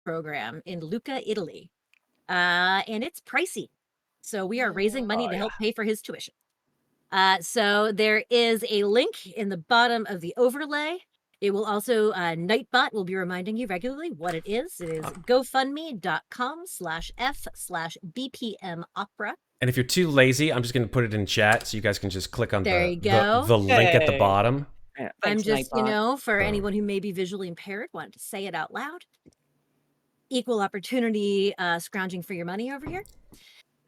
program in Lucca, Italy. And it's pricey. So we are raising money to help pay for his tuition. So there is a link in the bottom of the overlay. It will also, Nightbot will be reminding you regularly what it is. It is gofundme.com/f/BPM opera. And if you're too lazy, I'm just going to put it in chat so you guys can just click on There the you go. link at the bottom. Yeah, I'm thanks, just, Nightbot. for anyone who may be visually impaired, wanted to say it out loud. Equal opportunity scrounging for your money over here.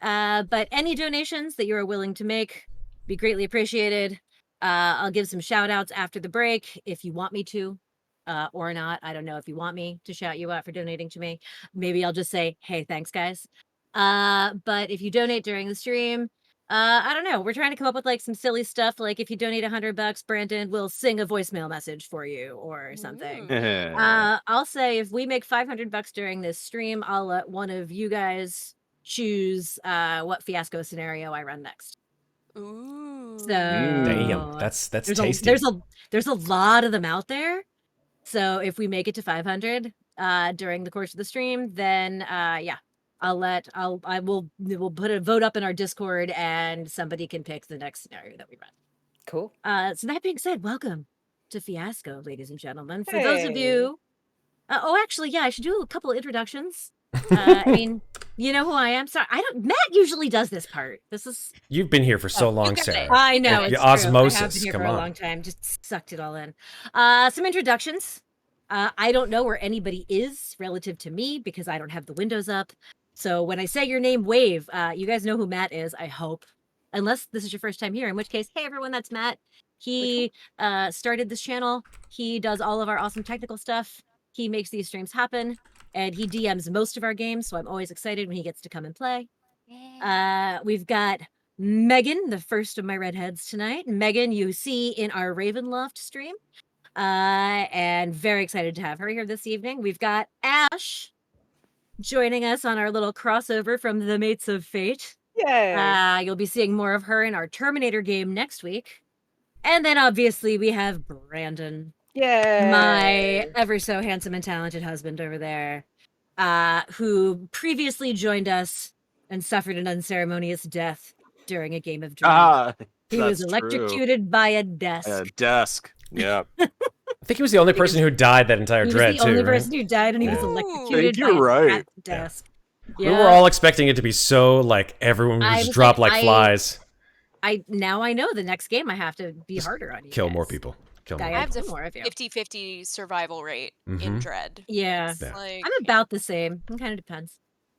But any donations that you are willing to make be greatly appreciated. I'll give some shout outs after the break if you want me to, or not. I don't know if you want me to shout you out for donating to me. Maybe I'll just say, hey, thanks, guys. But if you donate during the stream, I don't know. We're trying to come up with like some silly stuff. Like if you donate $100, Brandon will sing a voicemail message for you or something. I'll say if we make $500 during this stream, I'll let one of you guys choose what Fiasco scenario I run next. Ooh. So Damn, that's tasty. There's a lot of them out there. So if we make it to 500 during the course of the stream, then we'll put a vote up in our Discord and somebody can pick the next scenario that we run. Cool. So that being said, welcome to Fiasco, ladies and gentlemen. For those of you, actually, I should do a couple of introductions. I mean, you know who I am. Sorry, Matt usually does this part. You've been here for so long, Sarah. I know. Your It's osmosis. True. I have been here Come for on. a long time. Just sucked it all in. Some introductions. I don't know where anybody is relative to me because I don't have the windows up. So when I say your name, wave. You guys know who Matt is, I hope. Unless this is your first time here, in which case, hey everyone, that's Matt. He started this channel. He does all of our awesome technical stuff. He makes these streams happen. And he DMs most of our games, so I'm always excited when he gets to come and play. We've got Megan, the first of my redheads tonight. Megan, you see in our Ravenloft stream. And very excited to have her here this evening. We've got Ash joining us on our little crossover from the Mates of Fate. Yay! You'll be seeing more of her in our Terminator game next week. And then obviously we have Brandon. Yay! My ever so handsome and talented husband over there, who previously joined us and suffered an unceremonious death during a game of Dread. He was electrocuted by a desk. A desk. Yeah. I think he was the only person who died that entire Dread, too. He was the only right? person who died, and he was electrocuted by a desk. Yeah. We were all expecting it to be so, like, everyone would just drop like flies. Now I know the next game I have to be harder on you Kill guys. more people. I have the 50-50 survival rate in Dread. Yeah. Like, I'm about the same. It kind of depends.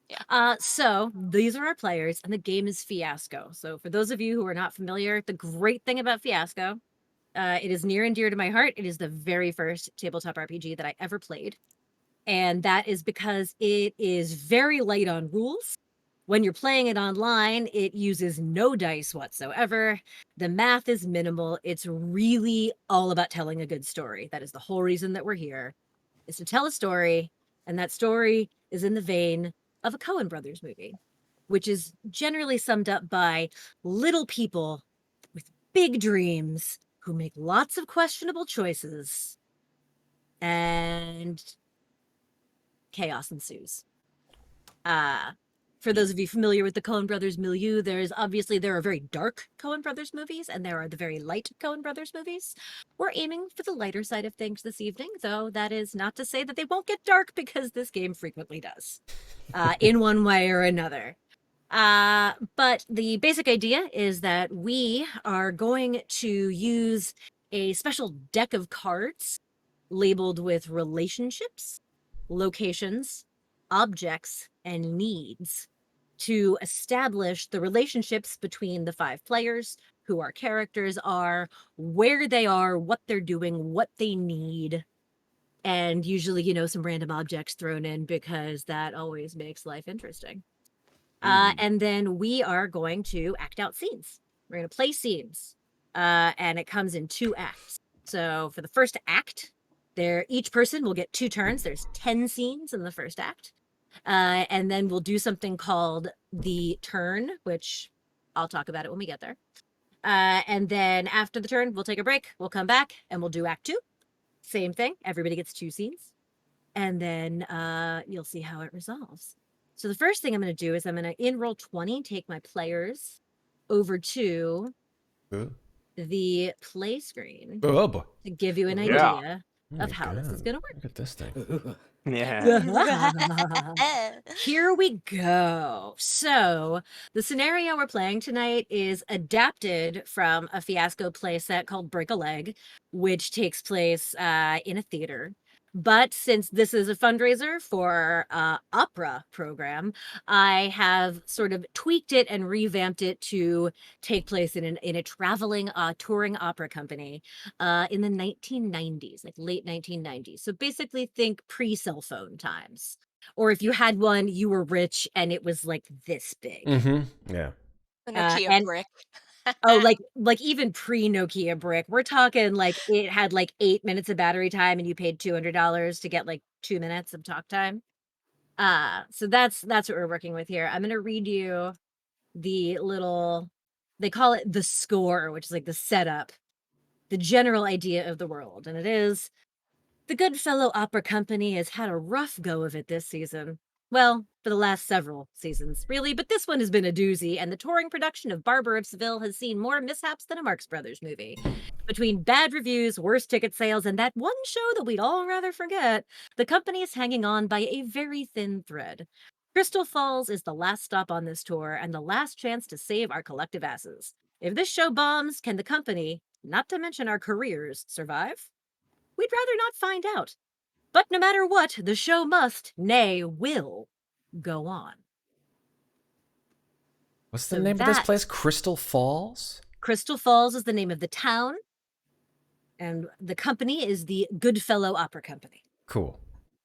Yeah. So these are our players, and the game is Fiasco. So for those of you who are not familiar, the great thing about Fiasco, it is near and dear to my heart. It is the very first tabletop RPG that I ever played. And that is because it is very light on rules. When you're playing it online, it uses no dice whatsoever. The math is minimal. It's really all about telling a good story. That is the whole reason that we're here, is to tell a story. And that story is in the vein of a Coen Brothers movie, which is generally summed up by little people with big dreams who make lots of questionable choices, and chaos ensues. For those of you familiar with the Coen Brothers milieu, there are very dark Coen Brothers movies, and there are the very light Coen Brothers movies. We're aiming for the lighter side of things this evening, though that is not to say that they won't get dark, because this game frequently does, in one way or another. But the basic idea is that we are going to use a special deck of cards labeled with relationships, locations, objects, and needs to establish the relationships between the 5 players, who our characters are, where they are, what they're doing, what they need, and usually, some random objects thrown in because that always makes life interesting. And then we are going to act out scenes. We're going to play scenes, and it comes in 2 acts. So for the first act, each person will get 2 turns. There's 10 scenes in the first act. And then we'll do something called the turn, which I'll talk about it when we get there. And then after the turn, we'll take a break. We'll come back and we'll do act 2. Same thing. Everybody gets 2 scenes. and then you'll see how it resolves. So the first thing I'm going to do is I'm going to, in roll 20, take my players over to the play screen to give you an idea of how this is going to work. Look at this thing. Here we go. So the scenario we're playing tonight is adapted from a Fiasco playset called Break a Leg, which takes place in a theater. But since this is a fundraiser for opera program, I have sort of tweaked it and revamped it to take place in a traveling touring opera company in the 1990s, like late 1990s. So basically think pre-cell phone times. Or if you had one, you were rich and it was like this big. Yeah. A Nokia brick. Oh, like even pre-Nokia brick. We're talking like it had like 8 minutes of battery time and you paid $200 to get like 2 minutes of talk time. So that's what we're working with here. I'm gonna read you the little, they call it the score, which is like the setup, the general idea of the world. And it is, the Goodfellow Opera Company has had a rough go of it this season. Well, for the last several seasons, really, but this one has been a doozy, and the touring production of Barber of Seville has seen more mishaps than a Marx Brothers movie. Between bad reviews, worse ticket sales, and that one show that we'd all rather forget, the company is hanging on by a very thin thread. Crystal Falls is the last stop on this tour and the last chance to save our collective asses. If this show bombs, can the company, not to mention our careers, survive? We'd rather not find out. But no matter what, the show must, nay, will, go on. What's the name of this place? Crystal Falls? Crystal Falls is the name of the town. And the company is the Goodfellow Opera Company. Cool.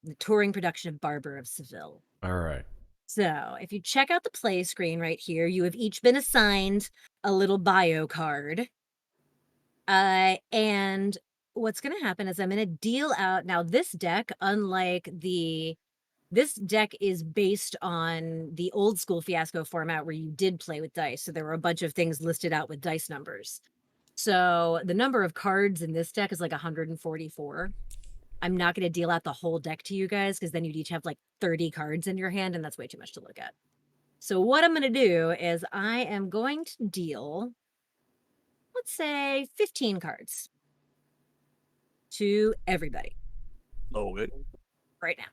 The touring production of Barber of Seville. All right. So if you check out the play screen right here, you have each been assigned a little bio card. And what's going to happen is I'm going to deal out, now this deck, unlike this deck is based on the old school Fiasco format where you did play with dice. So there were a bunch of things listed out with dice numbers. So the number of cards in this deck is like 144. I'm not going to deal out the whole deck to you guys because then you'd each have like 30 cards in your hand and that's way too much to look at. So what I'm going to do is I am going to deal, let's say 15 cards to everybody. Oh, good. Right now.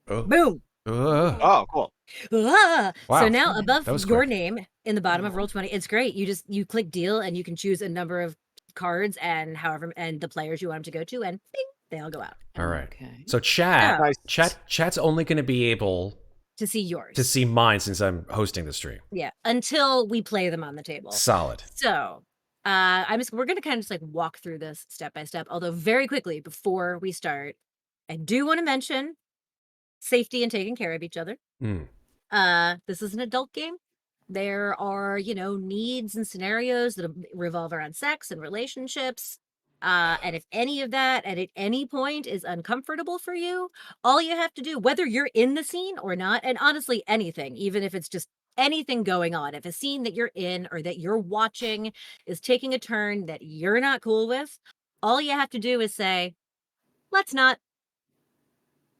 Oh. Boom. Oh, cool. Wow. So now That above was your quick. name in the bottom of roll 20, it's great. You click deal and you can choose a number of cards and the players you want them to go to, and bing, they all go out. All right. Okay. So chat's only going to be able to see yours. to see mine since I'm hosting the stream. Yeah, until we play them on the table. Solid. So we're gonna kind of just like walk through this step by step. Although very quickly before we start, I do want to mention safety and taking care of each other. This is an adult game. There are, needs and scenarios that revolve around sex and relationships. And if any of that at any point is uncomfortable for you, all you have to do, whether you're in the scene or not, and honestly, anything, even if it's just anything going on, if a scene that you're in or that you're watching is taking a turn that you're not cool with, all you have to do is say, let's not.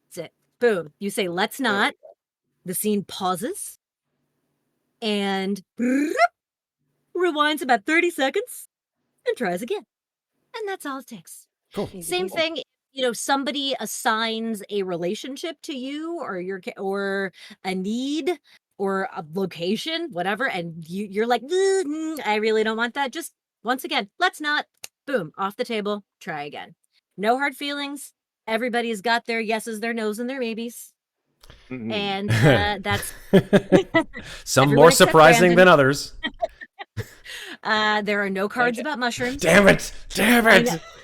That's it. Boom. You say, let's not. The scene pauses and rewinds about 30 seconds and tries again. And that's all it takes. Cool. Same thing, somebody assigns a relationship to you or a need or a location, whatever, and you're like, I really don't want that. Just once again, let's not. Boom, off the table, try again. No hard feelings. Everybody's got their yeses, their nos, and their maybes. Mm-hmm. And that's some more surprising than others. There are no cards about mushrooms. Damn it!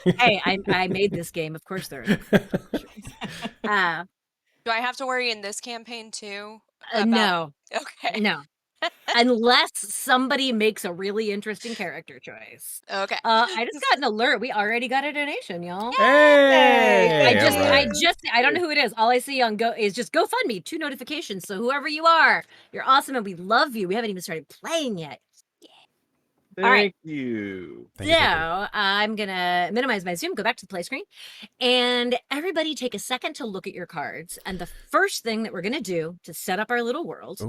Hey, I made this game. Of course there are. Do I have to worry in this campaign too? No. Okay. No. Unless somebody makes a really interesting character choice. Okay. I just got an alert. We already got a donation, y'all. Hey! I don't know who it is. All I see on Go is just GoFundMe, 2 notifications. So whoever you are, you're awesome and we love you. We haven't even started playing yet. Thank you. Thank you. I'm going to minimize my zoom, go back to the play screen, and everybody take a second to look at your cards. And the first thing that we're going to do to set up our little world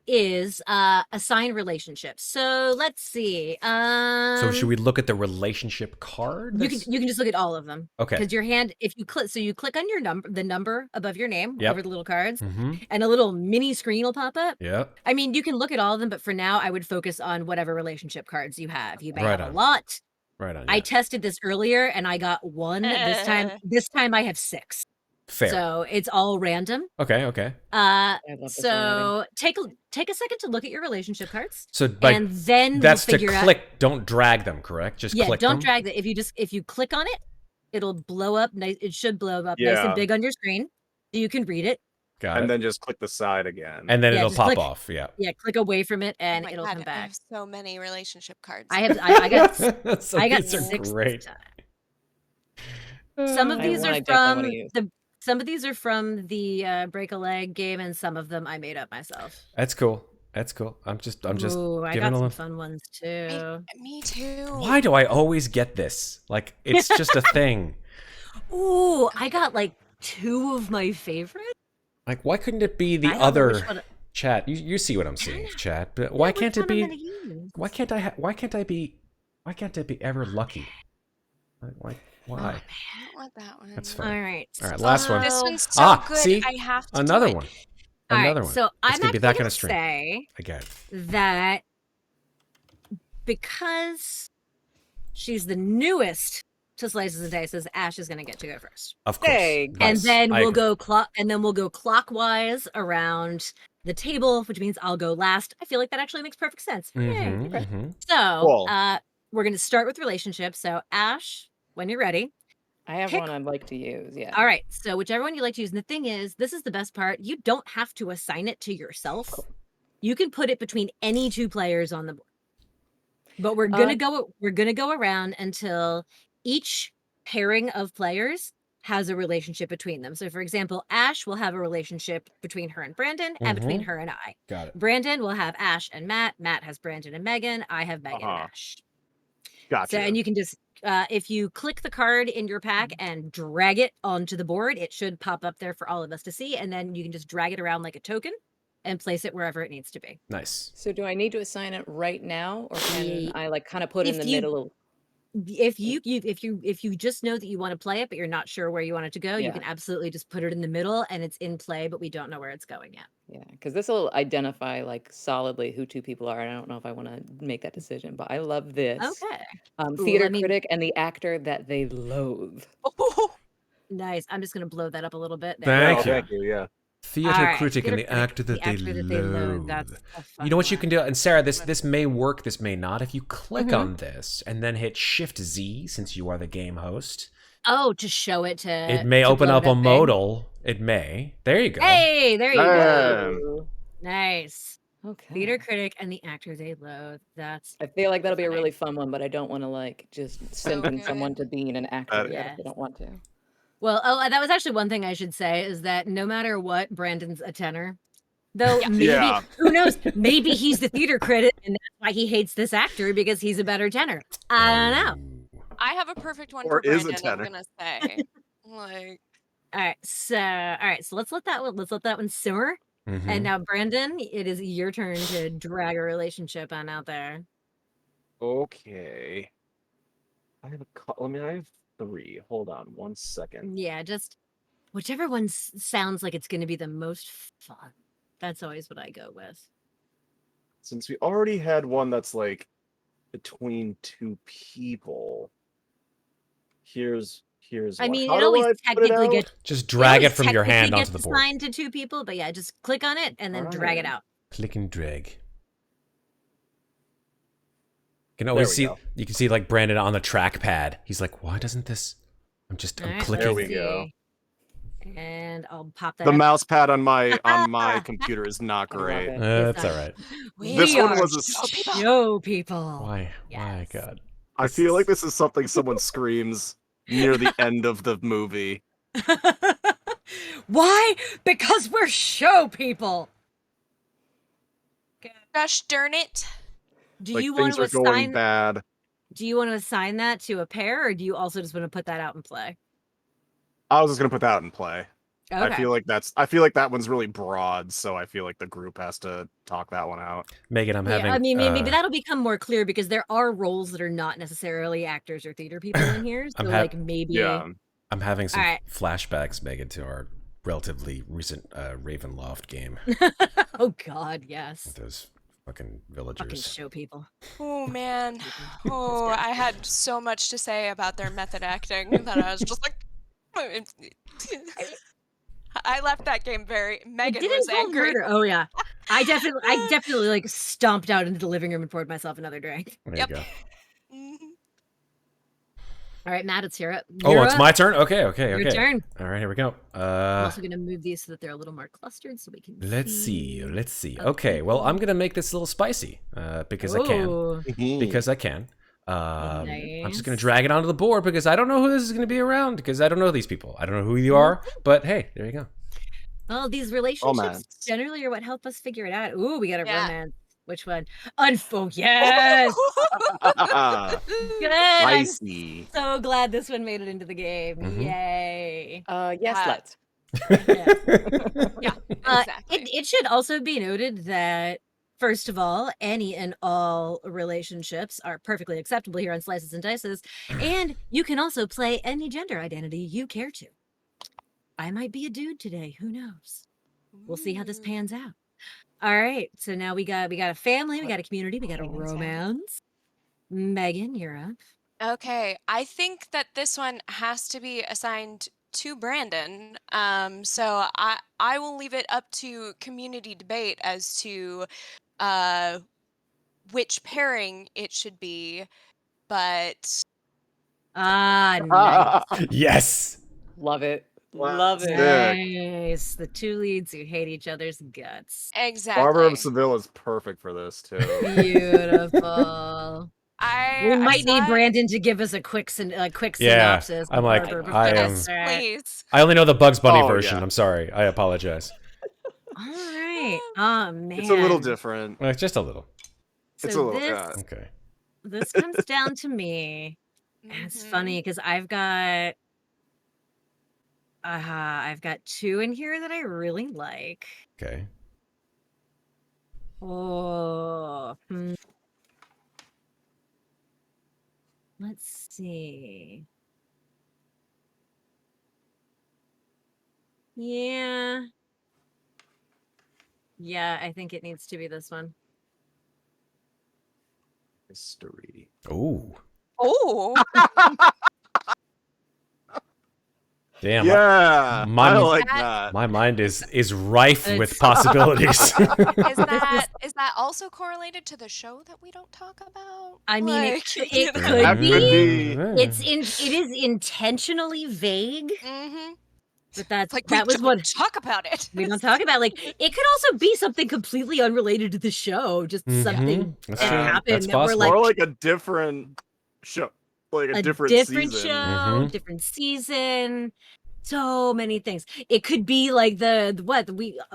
is assign relationships. So let's see. So should we look at the relationship card? You can just look at all of them. Okay. Because your hand, if you click, so you click on your the number above your name over the little cards, and a little mini screen will pop up. Yep. I mean, you can look at all of them, but for now, I would focus on whatever relationship cards you have. You may Right have on. a lot. Right on. I tested this earlier, and I got 1 this time. This time I have 6. Fair. So it's all random. Okay. So take a second to look at your relationship cards. So and then that's we'll to figure click. Don't drag them. Correct. Just click don't them. drag them. If you click on it, it'll blow up. Nice. It should blow up nice and big on your screen, so you can read it. Got it. And then just click the side again. And then it'll pop click, off. Yeah. Yeah. Click away from it, and it'll come I back. have so many relationship cards. I got So I got these are 6 great. this time. Some of these are from some of these are from the Break a Leg game, and some of them I made up myself. That's cool. I'm just Ooh, I giving got a some little fun ones too. Me too. Why do I always get this? Like it's just a thing. Ooh, I got like 2 of my favorites. Like why couldn't it be the other chat? You see what I'm seeing, chat. But why can't it be? Why can't it be ever lucky? Why? Oh, man, I don't want that one. That's fine. All right, last one. This one's so good. See? I have to Another do it. one. All Another right, one. so I'm gonna be that kind of string. say I get it. that because she's the newest to Slices and Dices, Ash is going to get to go first. Of course. Hey, and then we'll go clockwise around the table, which means I'll go last. I feel like that actually makes perfect sense. So, Cool. we're going to start with relationships. So, Ash, when you're ready. I have one I'd like to use, yeah. All right, so whichever one you like to use. And the thing is, this is the best part. You don't have to assign it to yourself. You can put it between any 2 players on the board. But we're gonna go around until each pairing of players has a relationship between them. So, for example, Ash will have a relationship between her and Brandon, and between her and I. Got it. Brandon will have Ash and Matt. Matt has Brandon and Megan. I have Megan and Ash. Gotcha. So, and you can just, if you click the card in your pack and drag it onto the board, it should pop up there for all of us to see. And then you can just drag it around like a token and place it wherever it needs to be. Nice. So do I need to assign it right now, or can I like kind of put it in the middle? If you just know that you want to play it, but you're not sure where you want it to go, you can absolutely just put it in the middle and it's in play, but we don't know where it's going yet. Yeah, because this will identify like solidly who 2 people are. And I don't know if I want to make that decision, but I love this. Okay. Theater critic and the actor that they loathe. Nice. I'm just going to blow that up a little bit. Thank you. Thank you. Yeah. Theater critic and the actor that they loathe. That's a fun You know what you one. can do? And Sarah, this may work, this may not. If you click on this and then hit Shift Z, since you are the game host. Oh, to show it to. It may open up a modal. It may. There you go. Hey, there you go. Nice. Okay. Theater critic and the actor they loathe. I feel like that'll be a really fun one, but I don't want to like just sentence someone to being an actor if they don't want to. Well, that was actually one thing I should say is that no matter what, Brandon's a tenor. Though maybe, who knows, maybe he's the theater critic and that's why he hates this actor because he's a better tenor. I don't know. I have a perfect one Or for is a Brandon, I'm tenor. gonna say. Like, All right, so let's let that one simmer. And now, Brandon, it is your turn to drag a relationship on out there. Okay. I have 3. Hold on 1 second. Yeah, just whichever one sounds like it's going to be the most fun. That's always what I go with. Since we already had one that's like between 2 people, here's I one. mean, How it do always I put it technically out? gets Just drag it from your hand onto the board. assigned to 2 people, but yeah, just click on it and then drag it out. Click and drag. You can always see. go. You can see like Brandon on the trackpad. He's like, "Why doesn't this?" I'm clicking. There we go. And I'll pop that. The up. mouse pad on my computer is not I love great. it. That's all right. This one was a show people. Why? Yes. Why, God? I feel like this is something someone screams near the end of the movie. Why? Because we're show people. gosh darn it. Do like you want things to are going assign? bad. Do you want to assign that to a pair, or do you also just want to put that out and play? I was just gonna put that out in play. Okay. I feel like that one's really broad, so I feel like the group has to talk that one out. Megan, I'm having. I mean, maybe that'll become more clear because there are roles that are not necessarily actors or theater people in here. So, like, maybe. Yeah. I'm having some flashbacks, Megan, to our relatively recent Ravenloft game. Oh God, yes. With those fucking villagers. Fucking show people. Oh man. Oh, I had so much to say about their method acting that I was just like. I left that game Megan was angry. Murder. Oh yeah, I definitely like stomped out into the living room and poured myself another drink. There you go. All right, Matt, it's your it's my turn. Okay. Your turn. All right, here we go. I'm also gonna move these so that they're a little more clustered, so we can. Let's see. Okay, well, I'm gonna make this a little spicy because I can. Because I can. I'm just gonna drag it onto the board because I don't know who this is gonna be around because I don't know these people. I don't know who you are, but hey, there you go. Well, these relationships generally are what help us figure it out. Ooh, we got a romance. Which one? Yes. Good. Spicy. I'm so glad this one made it into the game. Yay. Yes, let's. Yeah. Exactly. It should also be noted that, first of all, any and all relationships are perfectly acceptable here on Slices and Dices, and you can also play any gender identity you care to. I might be a dude today. Who knows? We'll see how this pans out. All right. So now we got a family, we got a community, we got a romance. Megan, you're up. Okay, I think that this one has to be assigned to Brandon. So I will leave it up to community debate as to which pairing it should be, but nice. Yes. Love it. Love it. Nice. The two leads who hate each other's guts. Exactly. Barbara of Seville is perfect for this too. Beautiful. We might need Brandon to give us a quick synopsis. I'm like, please. I only know the Bugs Bunny version. I'm sorry. I apologize. All right. Oh man. It's a little different. Well, just a little. So it's a little. Okay. This comes down to me. And it's funny because I've got two in here that I really like. Okay. Oh. Let's see. Yeah. Yeah, I think it needs to be this one. History. Ooh. Oh. Damn. Yeah. I like that. My mind is rife with possibilities. Is that also correlated to the show that we don't talk about? I mean, it could be. It is intentionally vague. But that was what talk about it. We don't talk about. Like, it could also be something completely unrelated to the show, just something that happened that we're like, or like a different show, like a different season. Show, different season. So many things. It could be like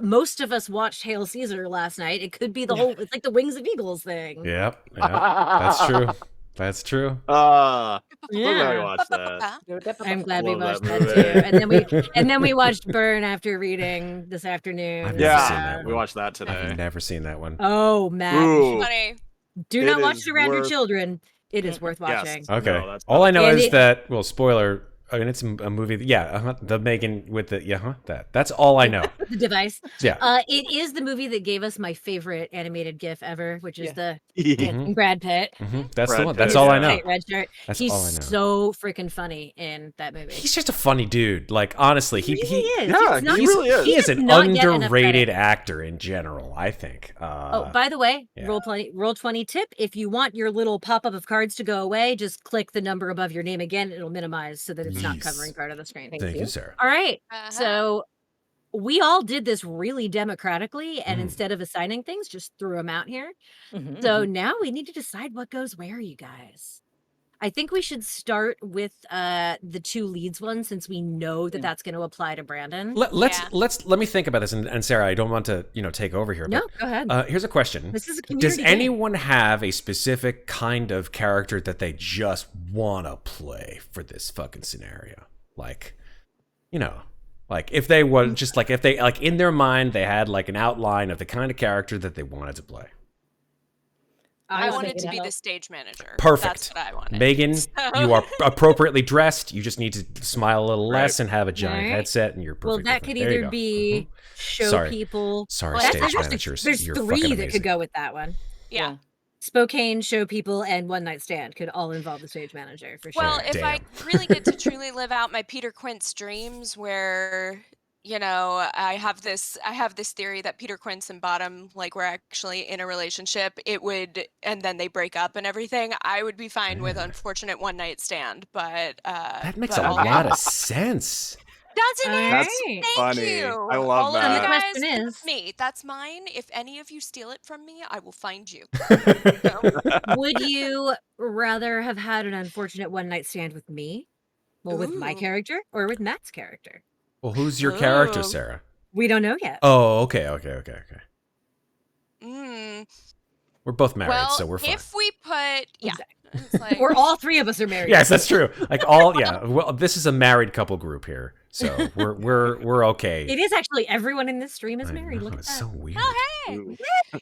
most of us watched Hail Caesar last night. It could be the whole. It's like the Wings of Eagles thing. Yep, that's true. That's true. Yeah, we watched that. I'm glad we watched that too. And then we watched Burn after reading this afternoon. We watched that today. I've never seen that one. Oh, Matt. Funny. Do not watch it around your children. It is worth watching. Yes. Okay. No, all I know is that, well, spoiler. I mean, it's a movie. The Megan with the That's all I know. The device. Yeah. It is the movie that gave us my favorite animated GIF ever, which is the Brad Pitt. That's the one. That's all I know. Red shirt. He's so freaking funny in that movie. He's just a funny dude. Like, honestly, he is. Yeah, he really is. He is an underrated actor in general, I think. By the way, roll 20 tip: if you want your little pop-up of cards to go away, just click the number above your name again. It'll minimize so that it's not covering part of the screen. Thank you, Sarah. All right. So we all did this really democratically, and instead of assigning things, just threw them out here. So now we need to decide what goes where, you guys. I think we should start with the 2 leads one, since we know that that's going to apply to Brandon. Let me think about this, and Sarah, I don't want to take over here. No, but, go ahead. Here's a question: This is a community Does anyone have a specific kind of character that they just want to play for this fucking scenario? Like, like if they were just like if they like in their mind they had like an outline of the kind of character that they wanted to play. I wanted to be the stage manager. Perfect. That's what I wanted. Megan, you are appropriately dressed. You just need to smile a little less and have a giant headset, and you're perfect. Well, that could either be show people. Sorry, stage managers. There's you're 3 that could go with that one. Yeah. Spokane, show people, and one night stand could all involve the stage manager for sure. Well, if I really get to truly live out my Peter Quince dreams, where I have this theory that Peter Quince and Bottom were actually in a relationship, and then they break up and everything. I would be fine with unfortunate one night stand, but that makes a lot of sense. Doesn't it? That's funny. Thank you. I love All that. Of you guys, The question is, me. That's mine. If any of you steal it from me, I will find you. would you rather have had an unfortunate one night stand with me, with my character, or with Matt's character? Well, who's your character, Sarah? We don't know yet. Oh, okay. Mm. We're both married, so we're fine. If we put, Exactly. Or all 3 of us are married. Yes, that's true. Well, this is a married couple group here, so we're okay. It is actually everyone in this stream is married. Look at it's that. so weird. Oh, hey.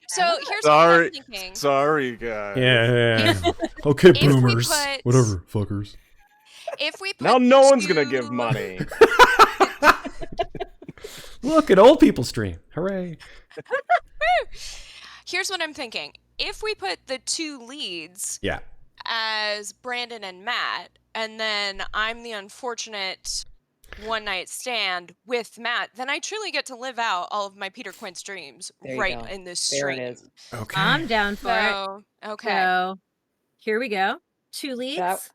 So here's what I'm thinking. Sorry, guys. Yeah. Okay, boomers. Whatever, fuckers. If we put now no one's gonna give money. Look, an old people stream. Hooray. Here's what I'm thinking. If we put the 2 leads as Brandon and Matt, and then I'm the unfortunate one night stand with Matt, then I truly get to live out all of my Peter Quince dreams in this stream. There it is. Okay. I'm down for it. Okay. So here we go. 2 leads.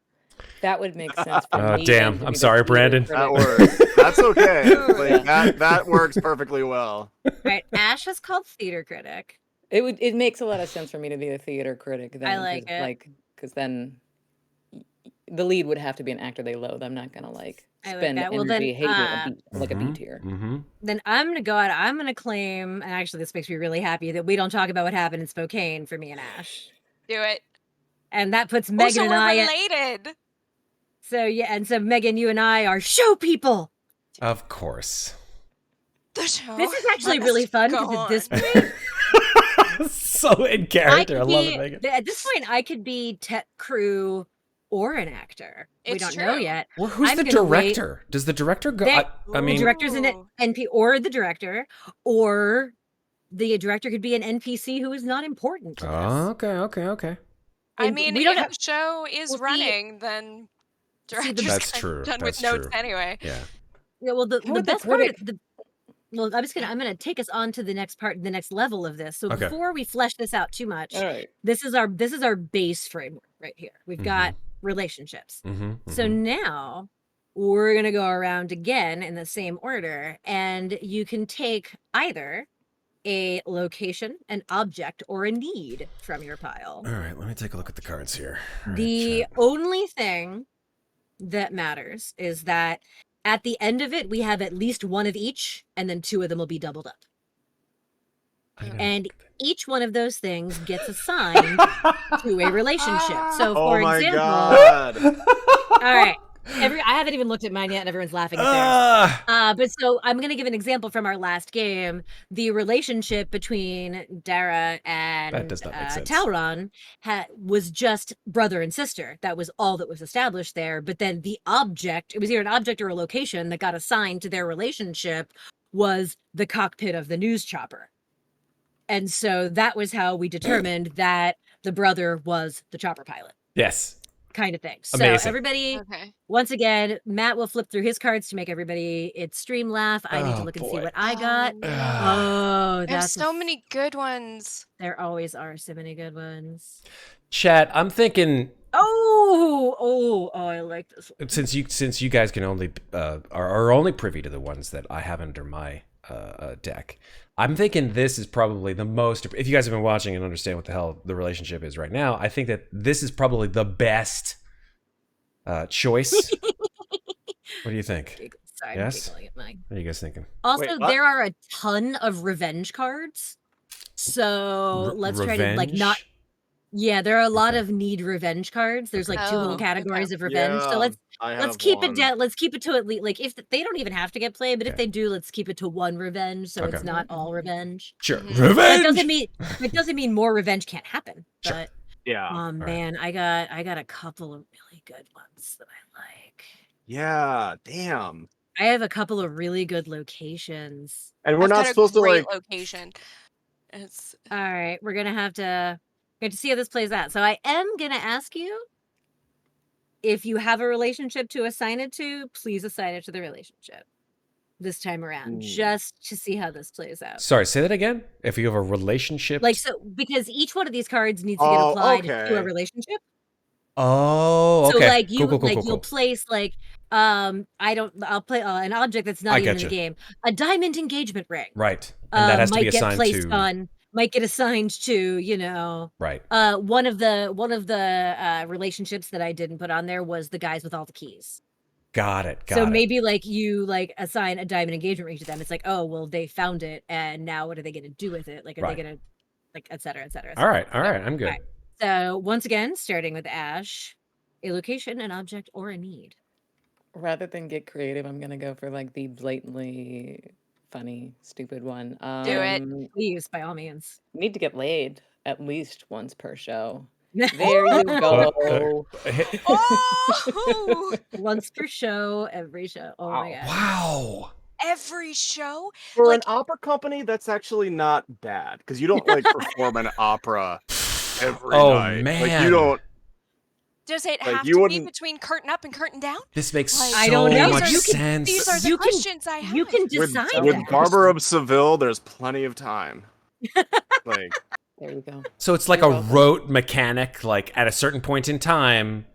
That would make sense for me. Damn. I'm sorry, Brandon. That works. That's okay. That works perfectly well. Right. Ash is called theater critic. It makes a lot of sense for me to be a theater critic. Then, I like it. Because then the lead would have to be an actor they loathe. I'm not gonna spend energy hating a B tier. Then I'm gonna go out. I'm gonna claim, and actually this makes me really happy that we don't talk about what happened in Spokane for me and Ash. Do it. And that puts Megan and I related. So Megan, you and I are show people. Of course. The show. This is actually really fun because at this point, so in character. I love it, Megan. At this point, I could be tech crew or an actor. We don't know yet. Well, who's the director? Does the director go? I mean, the director's an NP, or the director, or the director could be an NPC who is not important to us. Okay. I mean, if the show is running, then director's that's true. Done with notes anyway. Yeah. Well, the best part of I'm gonna take us on to the next part, the next level of this. So before we flesh this out too much, this is our base framework right here. We've got relationships. So now we're gonna go around again in the same order, and you can take either a location, an object, or a need from your pile. All right, let me take a look at the cards here. The only thing that matters is that at the end of it, we have at least one of each, and then 2 of them will be doubled up. And each one of those things gets assigned to a relationship. So, for example, all right. I haven't even looked at mine yet, and everyone's laughing at theirs. But so I'm going to give an example from our last game. The relationship between Dara and Talron was just brother and sister. That was all that was established there. But then the object, it was either an object or a location that got assigned to their relationship, was the cockpit of the news chopper. And so that was how we determined that the brother was the chopper pilot. Yes. Kind of thing. So amazing. Everybody, once again, Matt will flip through his cards to make everybody stream laugh. I need to look and see what I got. There's so many good ones. There always are so many good ones. Chat, I'm thinking. I like this one. Since you guys can only are only privy to the ones that I have under my deck, I'm thinking this is probably the most, if you guys have been watching and understand what the hell the relationship is right now, I think that this is probably the best choice. What do you think? Sorry, Yes? I'm giggling at mine. What are you guys thinking? Also, Wait, what? there are a ton of revenge cards. So let's try to like not. Yeah, there are a lot of need revenge cards. There's like two little categories of revenge. So let's keep it down. Let's keep it to at least like if they don't even have to get played, but if they do, let's keep it to one revenge. So it's not all revenge. Sure, That revenge. doesn't mean more revenge can't happen. Sure. But Yeah. man, I got a couple of really good ones that I like. Yeah. Damn. I have a couple of really good locations. And we're not supposed to like location. It's all right. We're gonna have to see how this plays out. So I am gonna ask you if you have a relationship to assign it to, please assign it to the relationship this time around, just to see how this plays out. Sorry, say that again. If you have a relationship, like so, because each one of these cards needs to get applied to a relationship. Oh, okay. So like you cool. you'll place like I'll play an object that's not even in the game. A diamond engagement ring. Right. And that has to be assigned to might get assigned to, you know. Right. One of the relationships that I didn't put on there was the guys with all the keys. Got it. So maybe like you like assign a diamond engagement ring to them. It's like, oh well, they found it, and now what are they gonna do with it? Like are they gonna like et cetera, et cetera, et cetera. All right, I'm good. Right. So once again, starting with Ash, a location, an object, or a need. Rather than get creative, I'm gonna go for like the blatantly funny, stupid one. Do it. Please, by all means. Need to get laid at least once per show. There you go. Oh! Once per show, every show. Oh my god. Wow. Every show? For an opera company, that's actually not bad because you don't like perform an opera every night. Oh man. Like you don't. Does it have to be between curtain up and curtain down? This makes I don't know. much sense. These are the questions I have. You can decide with that. Barber of Seville, there's plenty of time. Like There you go. So it's like a rote mechanic. Like at a certain point in time,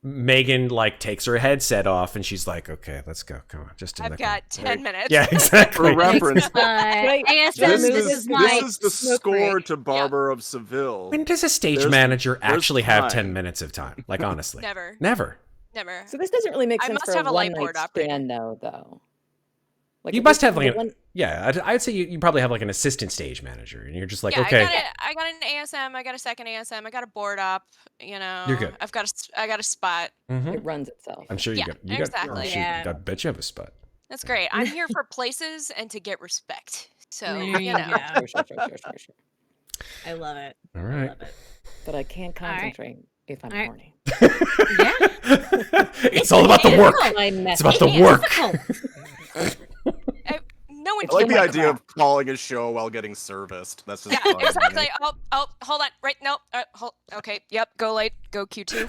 Megan like takes her headset off and she's like, "Okay, let's go. Come on, just in I've got 10 minutes." Yeah, exactly. for reference, ASM, this is the score to Barber of Seville. When does a stage manager actually have 10 minutes of time? Like honestly, Never. So this doesn't really make sense must for have a a one light board night operator. stand, though. Like you if must this- have like the one- I'd say you probably have like an assistant stage manager, and you're just like, Yeah, okay, I got an ASM, I got a second ASM, I got a board op, you know. You're good. I got a spot. It runs itself. I'm sure you got. exactly. I bet you have a spot. That's great. I'm here for places and to get respect. So, There you you know. go. Sure. I love it. All I right. love it. But I can't All right. concentrate if I'm All right. horny. It's all about the work. difficult. It's about the work. No one I like can the idea of calling a show while getting serviced. That's just fun. exactly. Oh, hold on. Right, no. Okay, yep, go late, go Q2. Little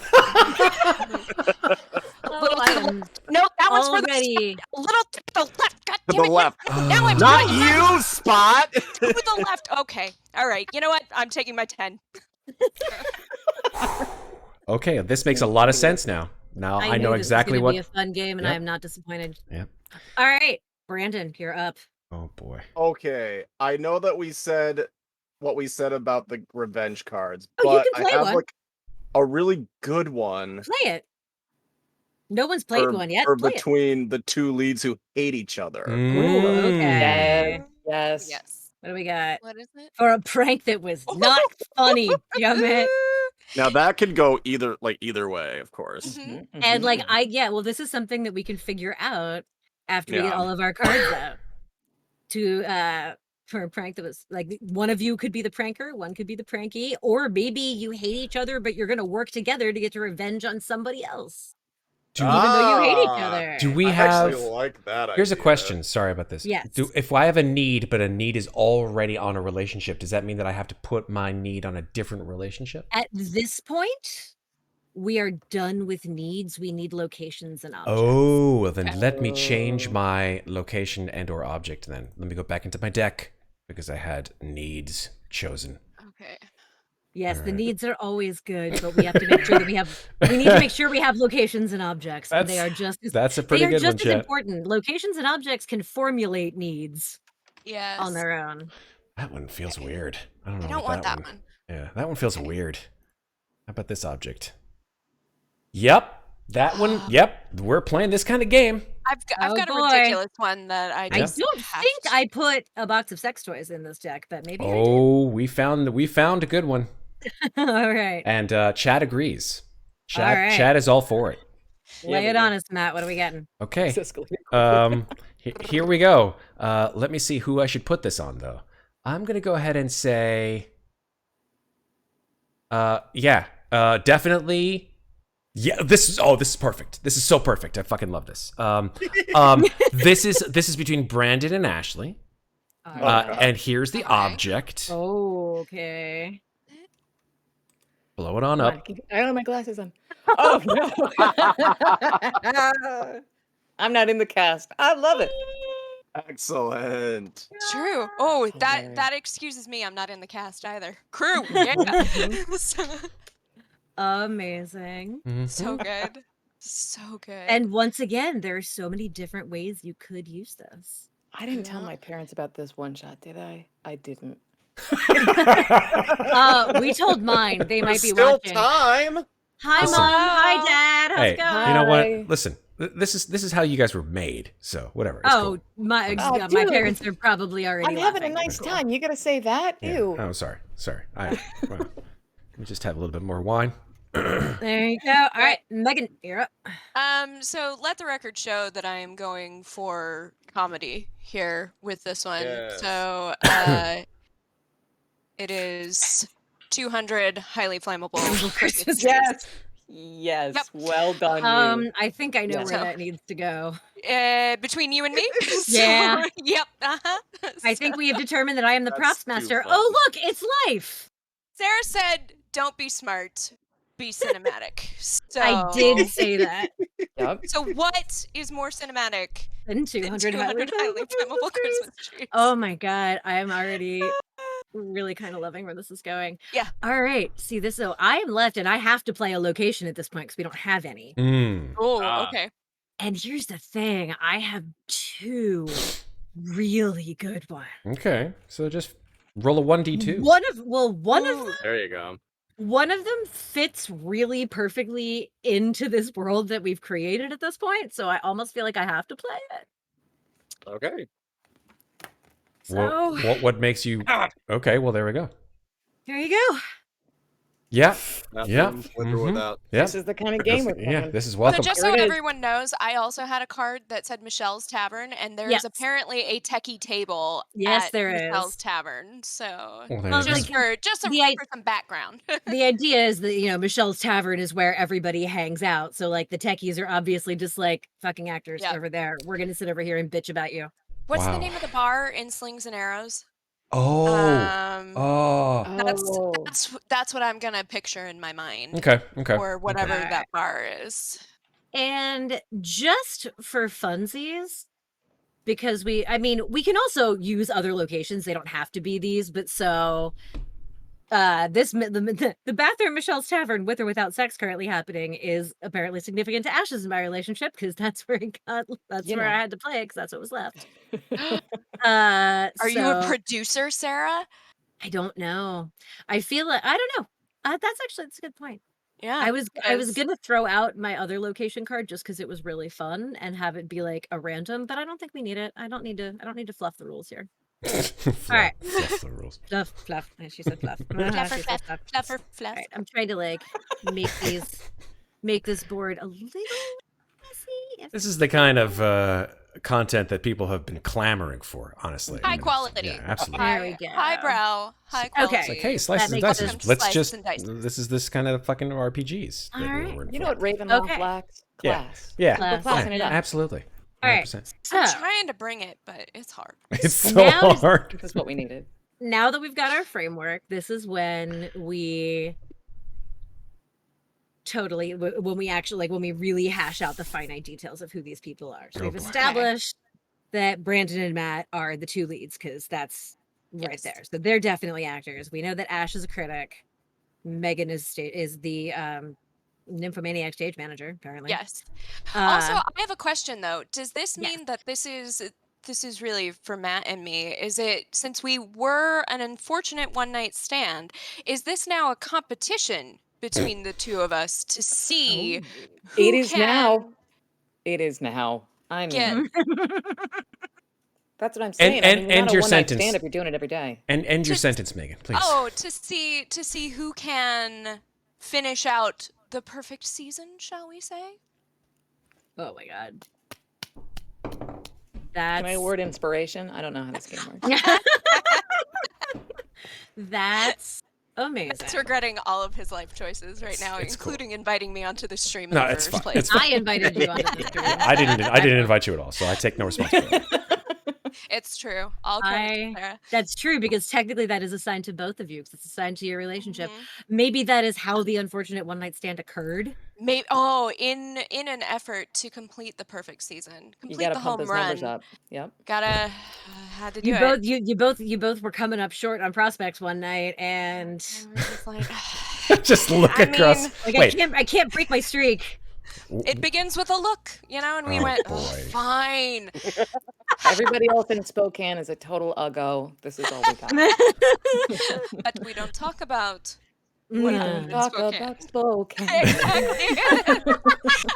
to the left. No, that one's for Already. the little to the left. God To damn the it. left. Now I'm Not to the left. you, Spot. To the left. Okay. All right. You know what? I'm taking my 10. Okay, this makes a lot of sense now. Now I know knew this exactly was what. gonna be a fun game, and Yep. I am not disappointed. Yep. All right, Brandon, you're up. Oh boy. Okay, I know that we said what we said about the revenge cards, Oh, you but can I play have one. like a really good one Play it. No one's played one yet. for Play it. between the two leads who hate each other. Ooh, okay. Yes. Yes. What do we got? What is it? For a prank that was not funny, damn it. Now that could go either way, of course. Mhm. And like well, this is something that we can figure out after we get Yeah. all of our cards out. For a prank that was like one of you could be the pranker, one could be the pranky, or maybe you hate each other, but you're gonna work together to get to revenge on somebody else. Do, Even though you hate each other. do we I have? actually like that Here's a idea. question. Sorry about this. Yes. If I have a need, but a need is already on a relationship, does that mean that I have to put my need on a different relationship? At this point, we are done with needs. We need locations and objects. Oh, well then let me change my location and or object then. Let me go back into my deck because I had needs chosen. Okay. Yes, the Alright. needs are always good, but we have to make sure that we need to make sure we have locations and objects. And they are just as That's a pretty they are good one, just as chat. important. Locations and objects can formulate needs Yes. on their own. That one feels weird. I don't know. I don't about want that one. Yeah, that one feels weird. How about this object? Yep. That one, yep, we're playing this kind of game. I've got a ridiculous one that I just don't think I put a box of sex toys in this deck, but maybe I did. We found a good one. All right. And Chad agrees. Chad is all for it. Lay it on us, Matt. What are we getting? Okay. Here we go. Let me see who I should put this on, though. I'm going to go ahead and say... definitely... Yeah, this is perfect. This is so perfect. I fucking love this. This is between Brandon and Ashley. And here's the object. Oh, okay. Blow it on up. I don't have my glasses on. Oh no! I'm not in the cast. I love it. Excellent. True. Oh, that excuses me. I'm not in the cast either. Crew. Yeah. Amazing. So good. So good. And once again, there are so many different ways you could use this. I didn't tell my parents about this one shot, did I? I didn't. We told mine. They might be still watching. Time. Hi, Listen. Mom. Hi, Dad. How's it going? You know what? Listen, this is how you guys were made. So whatever. It's cool. My parents are probably already. I'm having a nice time. You gotta say that. Yeah. Ew. Oh, sorry. Let me just have a little bit more wine. There you go. All right, Megan, you're up. So let the record show that I am going for comedy here with this one. Yes. So it is 200 highly flammable Christmas trees. Yes. Yep. Well done. You. I think I know where that needs to go. Between you and me? Yeah. Yep. I think we have determined that I am the props That's too master. fun. Oh, look, it's life. Sarah said, "Don't be smart, be cinematic." So I did say that. Yep. So what is more cinematic Than than 200 highly flammable Christmas trees? Oh my god, I am already really kind of loving where this is going. Yeah. All right. See this. So I am left, and I have to play a location at this point because we don't have any. Oh, okay. And here's the thing: I have two really good ones. Okay, so just roll a 1d2. One of them. There you go. One of them fits really perfectly into this world that we've created at this point, so I almost feel like I have to play it. Okay. So What makes you... Okay, well, there we go. here you go. Yeah. Nothing Yeah. with or without. Yeah. This is the kind of game we're playing. Yeah, this is So welcome. just Here so it is. everyone knows, I also had a card that said Michelle's Tavern, and there is Yes. apparently a techie table Yes, at there is. Michelle's Tavern. So Well, there Well, you go. just for The some background. The idea is that, Michelle's Tavern is where everybody hangs out. So, like, the techies are obviously just like fucking actors Yep. over there. We're going to sit over here and bitch about you. What's Wow. the name of the bar in Slings and Arrows? Oh. That's what I'm gonna picture in my mind. Okay. Or whatever Okay. that bar is. And just for funsies, because we can also use other locations. They don't have to be these, but so the bathroom at Michelle's Tavern, with or without sex currently happening, is apparently significant to Ash's in my relationship because that's where I had to play it because that's what was left. Are you a So- producer, Sarah? I don't know. I feel like I don't know. That's a good point. Yeah. I was because- gonna throw out my other location card just because it was really fun and have it be like a random, but I don't think we need it. I don't need to fluff the rules here. right. Fluff the rules. Fluff. She said fluff. Fluffer, She said fluff. fluffer, fluff. All right, I'm trying to like make this board a little messy. This is the kind of content that people have been clamoring for, honestly. High quality. Yeah, absolutely. There we go. Highbrow, high quality. It's like, hey, slices That and makes dices. sense. Let's Slices just... and dices. This kind of fucking RPGs. that All we're right. in You know for. what Ravenloft Okay. lacks? Yeah. Class. Yeah. Class. We're classing it up. Absolutely. All right. 100%. So I'm trying to bring it, but it's hard. It's so Now- hard. This is what we needed. now that we've got our framework, this is when we really hash out the finite details of who these people are. So Oh, we've boy. established that Brandon and Matt are the two leads because that's right Yes. there. So they're definitely actors. We know that Ash is a critic. Megan is the nymphomaniac stage manager, apparently. Yes. Also, Uh, I have a question though. Does this yes. mean that this is really for Matt and me? Is it, since we were an unfortunate one night stand, is this now a competition between the two of us to see who It is can now. It is now. I get mean, that's what I'm saying. I mean, you're end not your a one-night sentence. stand if you're doing it every day. And end your To- sentence, Megan, please. Oh, to see who can finish out the perfect season, shall we say? Oh my god. Can I award inspiration? I don't know how this game works. That's amazing. Matt's regretting all of his life choices right now, it's including inviting me onto the stream in No, the it's first fine. place. I invited you onto the stream. I didn't invite you at all, so I take no responsibility. It's true. All credit to Sarah. That's true, because technically that is assigned to both of you, because it's assigned to your relationship. Mhm. Maybe that is how the unfortunate one-night stand occurred. Maybe in an effort to complete the perfect season, You complete gotta the pump home those numbers run. up. Yep. Gotta had to do You it. both you both were coming up short on prospects one night, and And we're just like, Just look I across. mean, like Wait. I can't break my streak. it begins with a look, and we Oh, went, boy. fine. Everybody else in Spokane is a total uggo. This is all we got. But we don't talk about Mm. what We happened don't in talk Spokane. about Spokane. Exactly.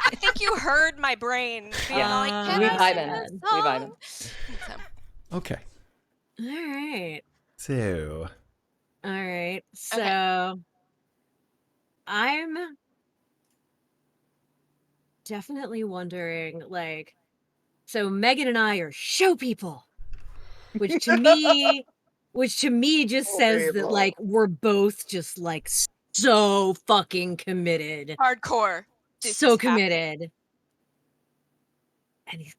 I think you heard my brain being Yeah. like, We "Can I sing vibing. this We vibing. song?" So, Okay. All right. So, All right. So I'm definitely wondering, like, so Megan and I are show people, which to me just says that, like, we're both just like so fucking committed. hardcore. This So is happening. committed. And these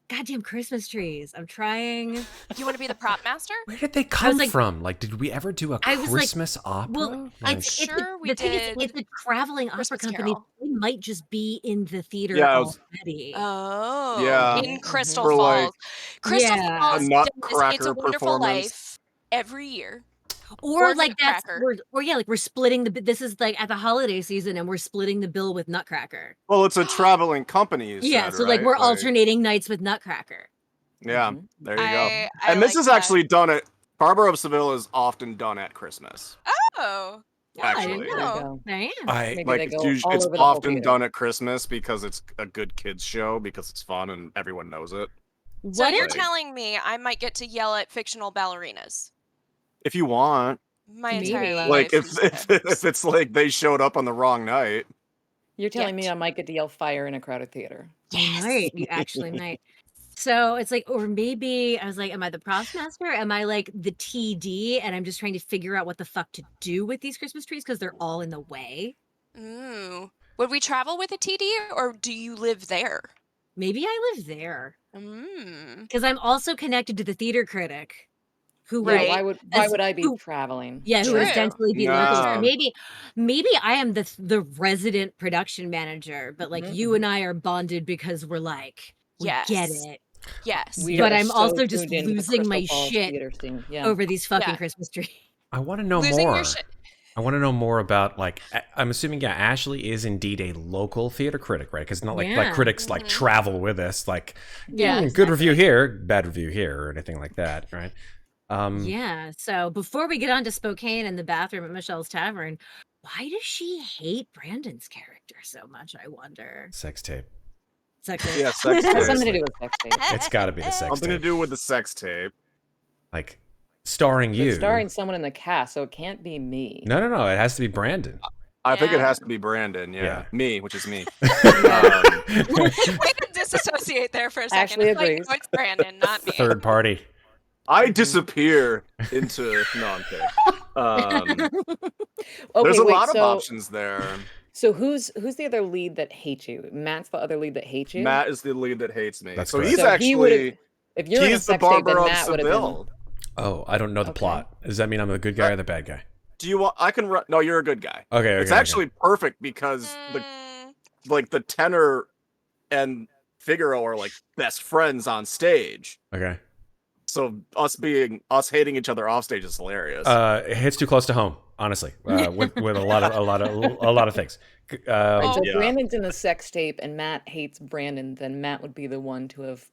goddamn Christmas trees. I'm trying. You want to be the prop master? where did they come like- from? Like, did we ever do a I was like, Christmas opera? Well, Like, it's sure we the thing is, did it's a traveling opera Christmas company. Carol. They might just be in the theater Yeah, I was- already. Oh, Yeah. in Crystal For, like, Falls. Crystal Yeah. Falls a does Nutcracker It's a Wonderful performance. Life every year. Or like that's Nutcracker. we're splitting this is like at the holiday season and we're splitting the bill with Nutcracker. Well, it's a traveling company. You Yeah, said, so like right? we're alternating nights with Nutcracker. Yeah, Mhm. there you go. I And this like is that. actually done at Barbara of Seville is often done at Christmas. Oh, Yeah, I didn't Actually. There you know. go. I am. Maybe Like they it's, go usually, all it's over the whole often theater. done at Christmas because it's a good kids show because it's fun and everyone knows it. So What you're if, Like- telling me I might get to yell at fictional ballerinas If you want, my entire Maybe. life? like if instead. if it's like they showed up on the wrong night. You're telling me Yet. I might get to yell fire in a crowded theater. you might, you actually might. So it's like, or maybe I was like, am I the props master? Am I like the TD and I'm just trying to figure out what the fuck to do with these Christmas trees because they're all in the way? Ooh. Would we travel with a TD or do you live there? Maybe I live there Mm. because I'm also connected to the theater critic who Yeah, Right. why As- would I be who- traveling? Yeah, who would True. essentially be local. So No. maybe I am the resident production manager, but like Mhm, you and I are bonded because we're like we get Yes. it Yes. We But are I'm so also just tuned into the losing my Crystal Falls shit theater scene. Yeah. over these fucking Yeah. Christmas trees. I want to know Losing more. your shit. I want to know more about, like, I'm assuming, yeah, Ashley is indeed a local theater critic, right? Because not like Yeah. critics like Mhm. travel with us, like, Yeah, good review here, bad review here, or anything like that, right? Yeah. So before we get on to Spokane and the bathroom at Michelle's Tavern, why does she hate Brandon's character so much? I wonder. Sex tape. It's like Yeah, sex It has tape. something to do with sex tape. It's got to be the sex Something to tape. do with the sex tape. Like, starring you. It's starring someone in the cast, so it can't be me. No, it has to be Brandon. I think it Yeah. has to be Brandon. Yeah. Yeah. Me, which is me. Way to disassociate there for a second. Ashley It's like, agrees. no, it's Brandon, not me. Third party. I disappear into no, I'm kidding. Okay, There's a wait, lot of so, options there. So who's the other lead that hates you? Matt's the other lead that hates you? Matt is the lead that hates me. That's so correct. he's So he actually would've- If you're in a he's the sex tape, then barber of Matt would have been. Seville. Oh, I don't know the Okay. plot. Does that mean I'm the good guy or the bad guy? Do you want? I can run. No, you're a good guy. Okay, It's okay. actually perfect because Mm, the tenor and Figaro are like best friends on stage. Okay. So us hating each other off stage is hilarious. It hits too close to home, honestly. With a lot of things. Right, so if Yeah. Brandon's in the sex tape and Matt hates Brandon, then Matt would be the one to have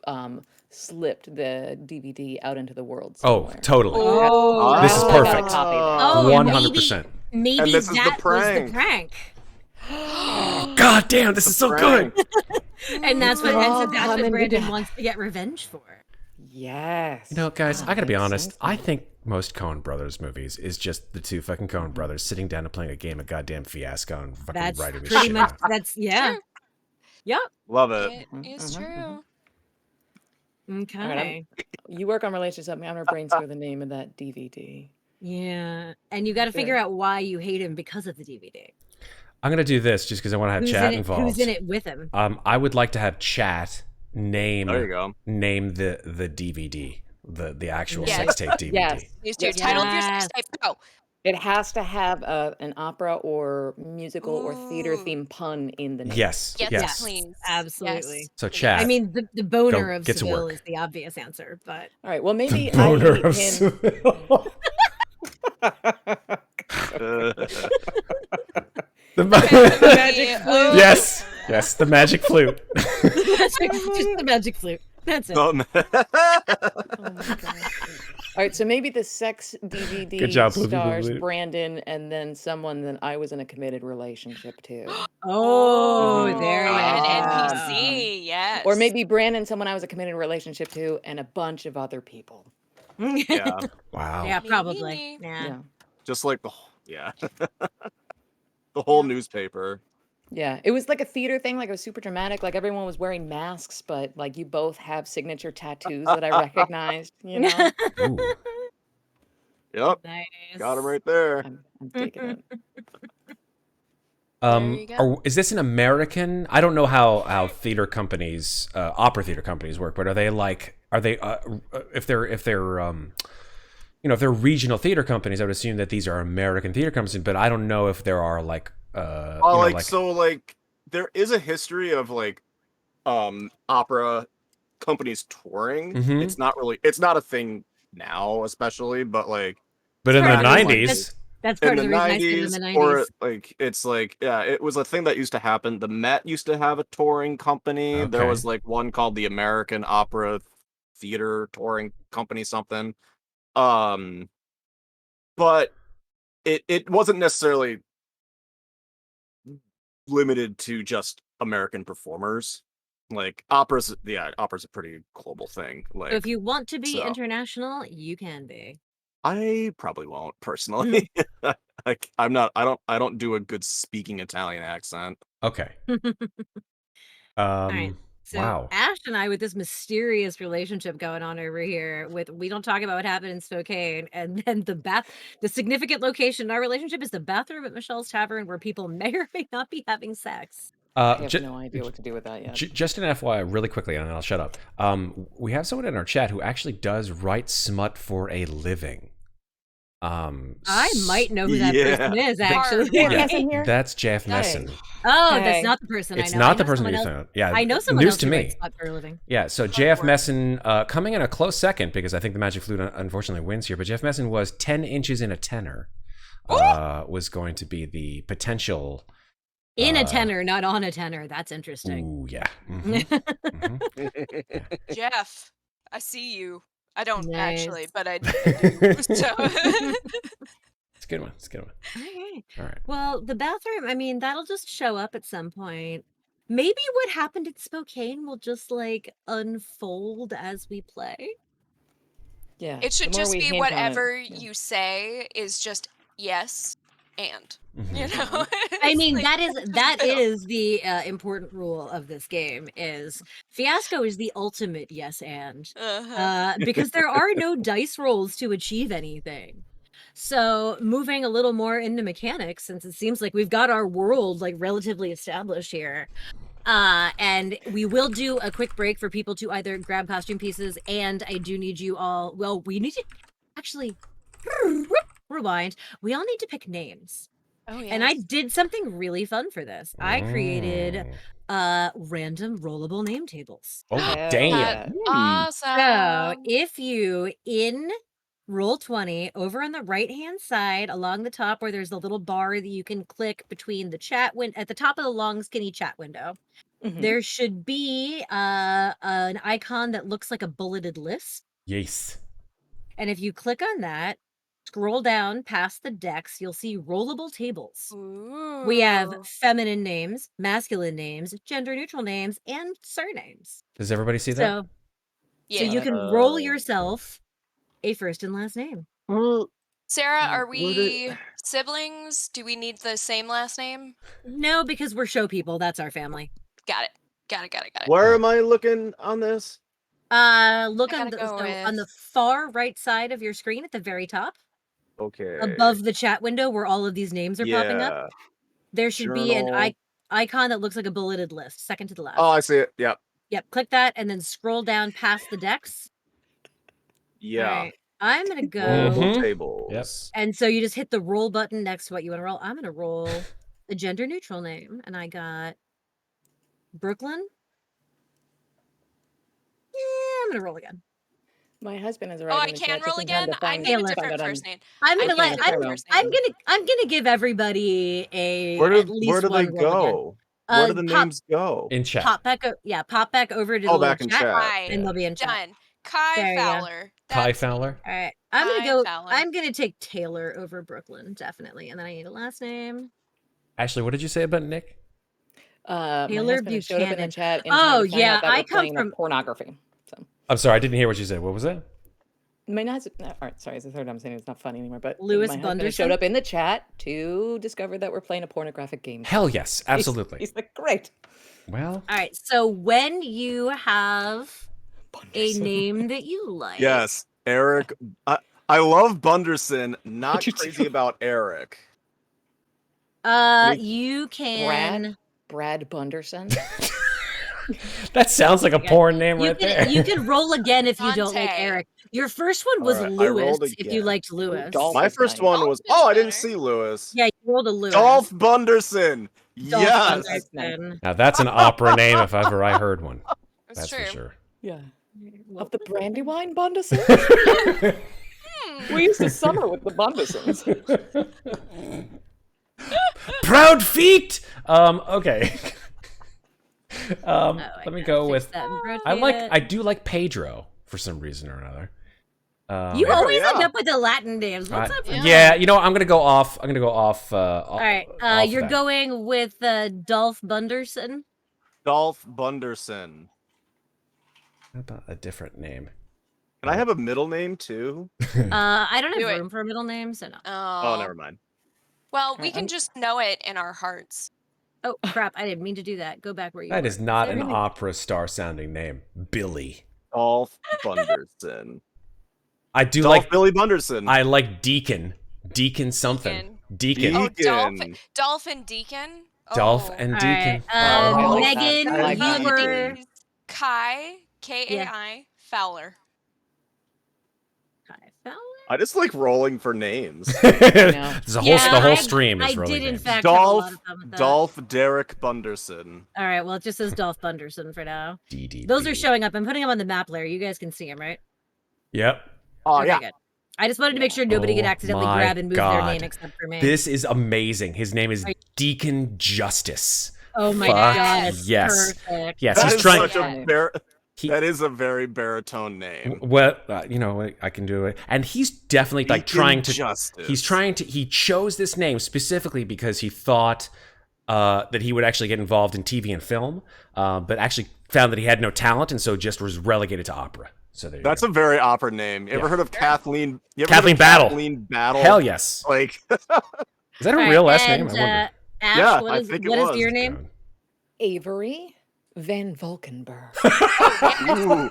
slipped the DVD out into the world Oh, somewhere. totally. Oh, This is That's how I got perfect. it copied. Oh, 100%. Maybe this is the that was the prank. prank. God damn, this is so good. And that's what coming Brandon together. wants to get revenge for. Yes. You know, guys, I gotta be makes honest. sense I now. think most Coen Brothers movies is just the two fucking Coen brothers sitting down and playing a game of goddamn Fiasco and fucking That's writing this pretty shit much. out. That's Yep. Love it. It is true. Okay. All right, you work on relationships. I'm gonna brainstorm the name of that DVD. Yeah, and you got to figure out why you hate him because of the DVD. I'm gonna do this just because I want to have chat involved. Who's in it with him? I would like to have chat name There you go. name the DVD, the actual sex tape DVD. Yes. Please do. Title of your sex tape. Go. It has to have an opera or musical or theater Ooh. theme pun in the name. Yes. Yes, please. Absolutely. Yes. So chat. I mean, the boner of get to Seville work. is the obvious answer, but All right. Well, maybe Boner I of hate him. Seville. The magic flute. Yes, yes, the magic flute. just the magic flute. That's it. Oh my God. All right, so maybe the sex DVD Good job, Blue, stars Blue, Blue. Brandon and then someone that I was in a committed relationship to. Oh, there you An go. NPC. Yes. Or maybe Brandon, someone I was a committed relationship to, and a bunch of other people. Yeah. Wow. Yeah, probably. Maybe. Yeah. Just like the the whole newspaper. Yeah, it was like a theater thing, like it was super dramatic, like everyone was wearing masks, but like you both have signature tattoos that I recognized, you know? Ooh. Yep. Nice. Got him right there. I'm digging it. There you go. Is this an American? I don't know how theater companies, opera theater companies work, but are they if they're if they're regional theater companies, I would assume that these are American theater companies, but I don't know if there are there is a history of opera companies touring. Mhm. It's not a thing now, especially, but in the Right. 90s. That's part in of the the reason I said in 90s, the 90s. or it was a thing that used to happen. The Met used to have a touring company. There Okay. was one called the American Opera Theater Touring Company something. But it wasn't necessarily limited to just American performers. Opera's a pretty global thing. So if you want to be so. international, you can be. I probably won't personally. I don't do a good speaking Italian accent. Okay. All right. So Wow. Ash and I, with this mysterious relationship going on over here, we don't talk about what happened in Spokane, and then the significant location in our relationship is the bathroom at Michelle's Tavern, where people may or may not be having sex. I have no idea what to do with that yet. Just an FYI, really quickly, and then I'll shut up. We have someone in our chat who actually does write smut for a living. I might know who that person is, actually. That's Jeff Messon. Oh, that's not the person It's I know. not the person you found. Yeah, I know someone news else to who me. writes smut for a living. Yeah, so JF Messon coming in a close second, because I think the Magic Flute unfortunately wins here, but Jeff Messon was 10 inches in a tenor. Was going to be the potential... In a tenor, not on a tenor. That's interesting. Ooh, yeah. Mm-hmm. Jeff, I see you. I don't Nice. actually, but I do. So. It's a good one. It's a good one. All right. Well, the bathroom, I mean, that'll just show up at some point. Maybe what happened at Spokane will just unfold as we play. Yeah. It should the more just we be hint on whatever it, yeah. you say is just yes and. Mm-hmm. You know? I mean, It's that is the important rule of this game is Fiasco is the ultimate yes and. Because there are no dice rolls to achieve anything. So moving a little more into mechanics, since it seems like we've got our world relatively established here. And we will do a quick break for people to either grab costume pieces, and I do need you all, well, we need to actually rewind. We all need to pick names. Oh, yes. And I did something really fun for this. I created random rollable name tables. Oh, Hell damn. yeah. Awesome. So if you in Roll20 over on the right hand side along the top where there's a little bar that you can click between the chat window at the top of the long skinny chat window, there should be an icon that looks like a bulleted list. Yes. And if you click on that, scroll down past the decks, you'll see rollable tables. Ooh. We have feminine names, masculine names, gender neutral names, and surnames. Does everybody see that? So you can roll yourself a first and last name. Sarah, are we siblings? Do we need the same last name? No, because we're show people. That's our family. Got it. Where am I looking on this? Look on the far right side of your screen at the very top. Okay. Above the chat window where all of these names are popping up. There should be an icon that looks like a bulleted list, second to the left. Oh, I see it. Yep. Click that and then scroll down past the decks. Yeah. All right. I'm going to go tables. Yes. And so you just hit the roll button next to what you want to roll. I'm going to roll a gender neutral name, and I got Brooklyn. Yeah, I'm going to roll again. My husband is Oh, I can roll again. I need a different first name. I'm gonna give everybody at least where do they go? Where do the names go? In chat. Pop back over to the back in chat. and they'll be in chat. Done. Kai Fowler. Kai Fowler. All right, I'm gonna take Taylor over Brooklyn, definitely, and then I need a last name. Ashley, what did you say about Nick? Taylor Buchanan. Showed up in the chat. Oh yeah, I come from pornography. So. I'm sorry, I didn't hear what you said. What was that? All right, sorry, it's the third time I'm saying it's not funny anymore. But Louis my Bunderson husband showed up in the chat to discover that we're playing a pornographic game. Hell yes, absolutely. He's like, great. Well. All right, so when you have a name that you like, yes, Eric. I love Bunderson. Not crazy about Eric. You can Brad Bunderson. That sounds like a porn name right there. You can roll again if you don't like Eric. Your first one was Lewis, if you liked Lewis. My first one was, I didn't see Lewis. Yeah, you rolled a Lewis. Dolph Bunderson. Yes. Bunderson. Now that's an opera name if ever I heard one. That's for sure. Yeah. Of the Brandywine Bunderson? We used to summer with the Bundersons. Proud feet. Okay. Let me go with. I do like Pedro for some reason or another. You always end up with the Latin names. What's up? Yeah, you know I'm gonna go off. All right, you're going with Dolph Bunderson. Dolph Bunderson. How about a different name? Can I have a middle name too? I don't have room for a middle name, so no. Oh, never mind. Well, we can just know it in our hearts. Oh crap! I didn't mean to do that. Go back where you. That is not an opera star sounding name. Billy. Dolph Bunderson. I do like Billy Bunderson. I like Deacon. Deacon something. Deacon. Oh, Dolph and Deacon. Dolph and Deacon. Megan, you were Kai Kai Fowler. Kai Fowler. I just like rolling for names. The whole stream is rolling. I did in names. fact Dolph Derek Bunderson. All right, well it just says Dolph Bunderson for now. DDB. Those are showing up. I'm putting them on the map layer. You guys can see them, right? Yep. Oh yeah. Good. I just wanted to make sure nobody could accidentally grab and move their name except for me. This is amazing. His name is Deacon Justice. Oh my god! Yes. Perfect. Yes. He's trying. That is a very baritone name. Well, you know, I can do it. And he's definitely like trying to. Justice. He chose this name specifically because he thought that he would actually get involved in TV and film, but actually found that he had no talent, and so just was relegated to opera. So that's a very opera name. You ever heard of Kathleen? Kathleen Battle. Kathleen Battle. Hell yes. Like, is that her real last name? I wonder. Ash, what is your name? Avery Von Volkenburg. Ooh,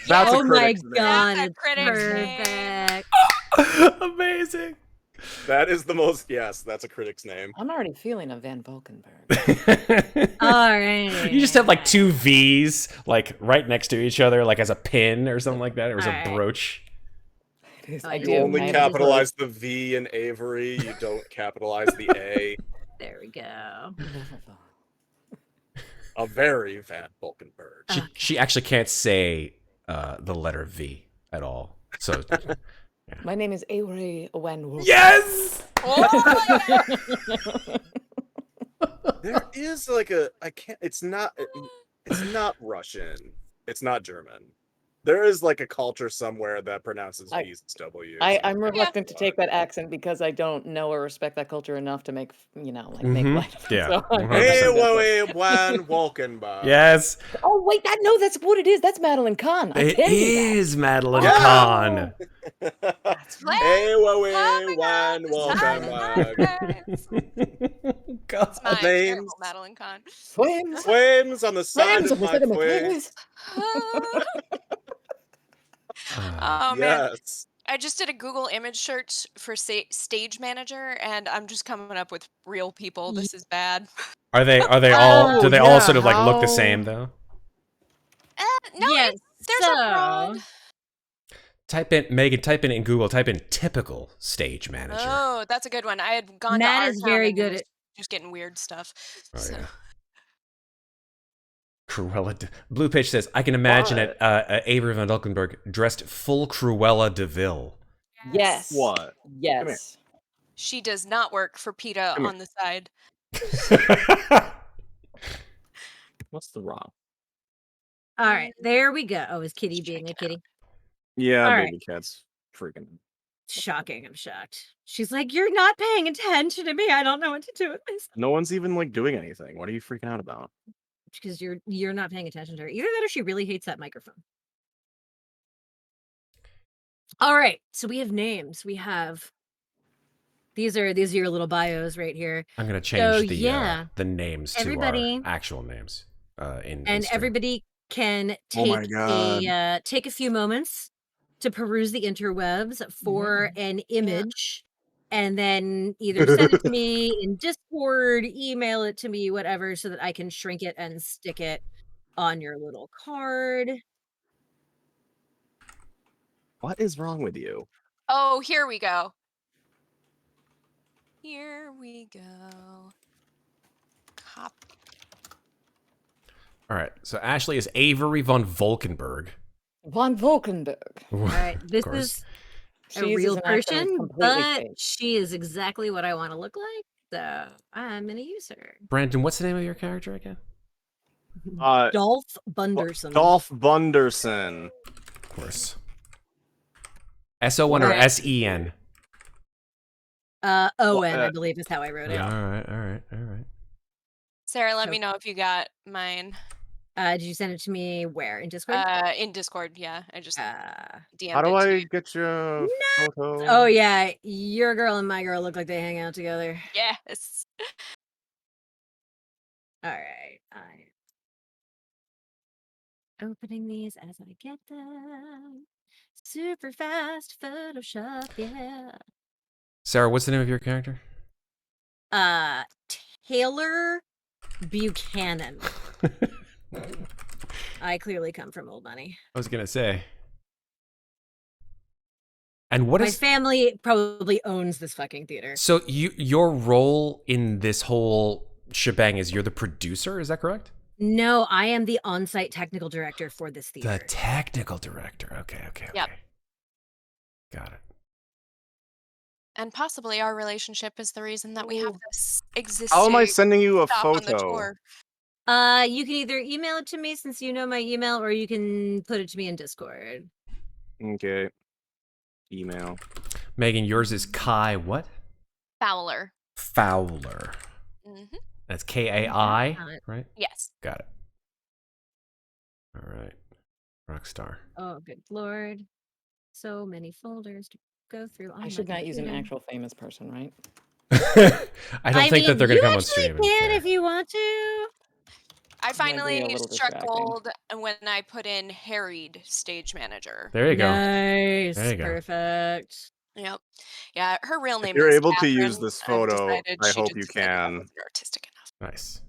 that's oh my name. god, that's perfect. Amazing. That is the most. Yes, that's a critic's name. I'm already feeling a Von Volkenburg. All right. You just have like two V's like right next to each other, like as a pin or something like that, or as a brooch. You only capitalize the V in Avery. You don't capitalize the A. There we go. A very Van Volkenburg. She actually can't say the letter V at all. So my name is Avery Von Volkenburg. Yes. There is like it's not Russian. It's not German. There is like a culture somewhere that pronounces V's W. I'm reluctant to take that accent because I don't know or respect that culture enough to make, make light of it. Yeah. So Avery Von Volkenburg. Yes. Oh wait, that's what it is. That's Madeline Kahn. It is Madeline Kahn. Avery Von Volkenburg. It's my terrible Madeline Kahn. Flames on the side of my face. Oh man. Yes. I just did a Google image search for stage manager, and I'm just coming up with real people. This is bad. Are they all? Do they all sort of like look the same though? No, yes, there's a broad. Type in Megan. Type in Google. Type in typical stage manager. Oh, that's a good one. I had gone. Matt to is very good at just getting weird stuff. Oh so. yeah. Cruella. Blue Pitch says, I can imagine it. Avery Von Volkenburg dressed full Cruella de Vil. Yes. What? Yes. She does not work for PETA on the side. What's the wrong? All right, there we go. Oh, is Kitty being a kitty? Yeah, All baby cat's freaking. Shocking. I'm shocked. She's like, you're not paying attention to me. I don't know what to do with myself. No one's even like doing anything. What are you freaking out about? Because you're not paying attention to her. Either that or she really hates that microphone. All right, so we have names. We have these are your little bios right here. I'm gonna change the names to everybody, our actual names. Everybody can take take a few moments to peruse the interwebs for an image. And then either send it to me in Discord, email it to me, whatever, so that I can shrink it and stick it on your little card. What is wrong with you? Oh, here we go. Here we go. Copy. All right. So Ashley is Avery Von Volkenburg. Von Volkenburg. All right. This is a real person, but fake. she is exactly what I want to look like. So I'm going to use her. Brandon, what's the name of your character again? Dolph Bunderson. Dolph Bunderson. Of course. S-O-N or S-E-N? O-N, I believe is how I wrote it. All right. Sarah, let me know if you got mine. Did you send it to me where? In Discord? In Discord, yeah. I just DM'd How do it to I you. get your photo? Oh, yeah. Your girl and my girl look like they hang out together. Yes. All right. I'm opening these as I get them. Super fast Photoshop, yeah. Sarah, what's the name of your character? Taylor Buchanan. I clearly come from old money. I was gonna say. And what my family probably owns this fucking theater. So your role in this whole shebang is you're the producer, is that correct? No, I am the on-site technical director for this theater. The technical director. Okay. Yep. Got it. And possibly our relationship is the reason that we have this existing. How am I sending you a photo? You can either email it to me since you know my email, or you can put it to me in Discord. Okay. Email. Megan, yours is Kai what? Fowler. Mm-hmm. That's K-A-I, right? Yes. Got it. All right. Rockstar. Oh, good lord. So many folders to go through. I should not use an actual famous person, right? I don't think that they're going to come on stream. You can if you want to. I finally struck gold when I put in harried stage manager. There you go. Nice. There you go. Perfect. Yep. Yeah, her real name if you're is able Catherine. to use this photo, I hope you can. Artistic enough. Nice.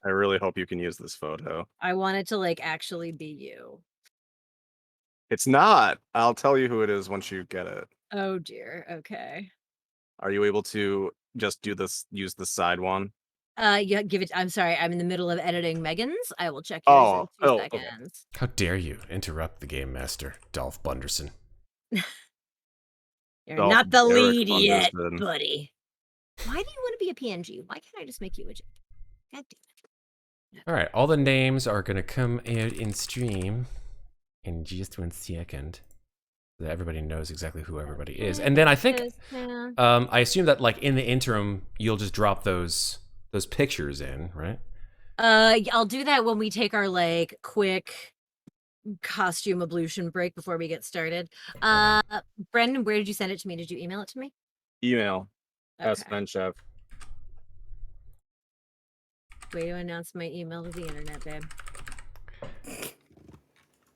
I really hope you can use this photo. I want it to like actually be you. It's not. I'll tell you who it is once you get it. Oh dear. Okay. Are you able to just do this? Use the side one. Yeah, give it. I'm sorry. I'm in the middle of editing Megan's. I will check yours in 2 seconds. Okay. How dare you interrupt the game master, Dolph Bunderson? You're not the lead yet, buddy. Why do you want to be a PNG? Why can't I just make you a J? God damn it. All right, all the names are going to come out in stream. in just 1 second. So that everybody knows exactly who everybody is. And then I think, I assume that like in the interim, you'll just drop those pictures in, right? I'll do that when we take our like quick costume ablution break before we get started. Brendan, where did you send it to me? Did you email it to me? Email. Okay. Chef. Way to announce my email to the internet, babe.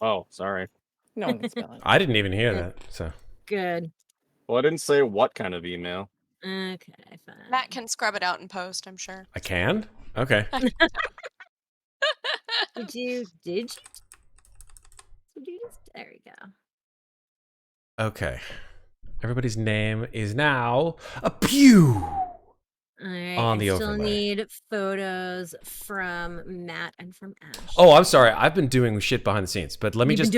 Oh, sorry. No one can spell it. I didn't even hear that. So good. Well, I didn't say what kind of email. Okay, fine. Matt can scrub it out in post, I'm sure. I can? Okay. Did you? There we go. Okay. Everybody's name is now a pew. All right, On the I still overlay. need photos from Matt and from Ash. Oh, I'm sorry. I've been doing shit behind the scenes, but let me You've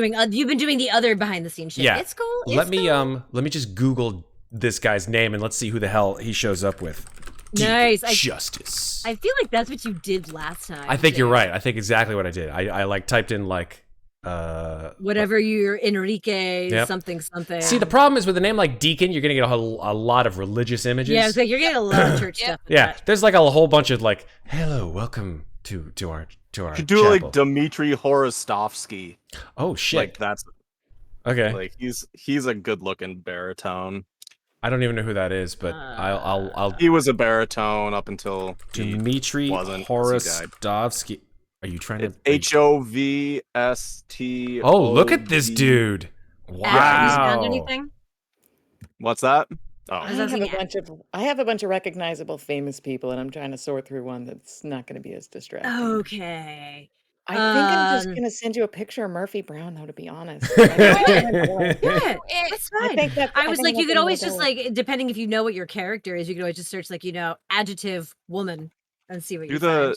been doing the other behind the scenes shit. Yeah. It's cool. Let me just Google this guy's name and let's see who the hell he shows up with. Nice. Deacon Justice. I feel like that's what you did last time. I think you're right. I think exactly what I did. I like typed in like whatever you're Enrique something. See, the problem is with a name like Deacon, you're gonna get a lot of religious images. Yeah, it's like you're getting a lot of church stuff. Yeah, there's like a whole bunch of like, hello, welcome to our You could chapel. do like Dmitry Horostovsky. Oh shit. Like that's okay. Like he's a good looking baritone. I don't even know who that is, but I'll. He was a baritone up until Dmitry Horostovsky. Are you trying to? HOVST. Oh, look at this dude! Wow. Have you found anything? What's that? Oh, I have a bunch of recognizable famous people, and I'm trying to sort through one that's not going to be as distracting. Okay. I think I'm just going to send you a picture of Murphy Brown, though, to be honest. Good. That's fine. I was like, you could always just like, depending if you know what your character is, you could always just search like, adjective woman and see what you find.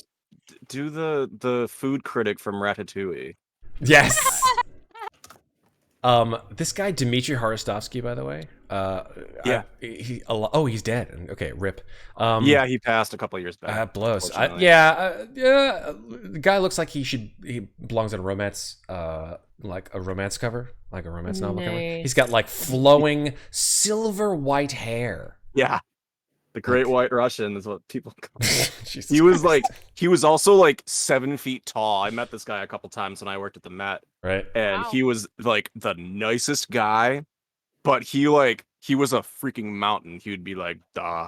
Do the food critic from Ratatouille. Yes. This guy Dmitry Horostovsky, by the way. Yeah. He's dead. Okay, rip. Yeah, he passed a couple of years back. That blows. The guy looks like he belongs in a romance, like a romance cover, like a romance novel cover. He's got like flowing silver white hair. Yeah. The Great White Russian is what people call him. He was also like 7 feet tall. I met this guy a couple times when I worked at the Met. Right. And he was like the nicest guy, but he was a freaking mountain. He would be like, duh.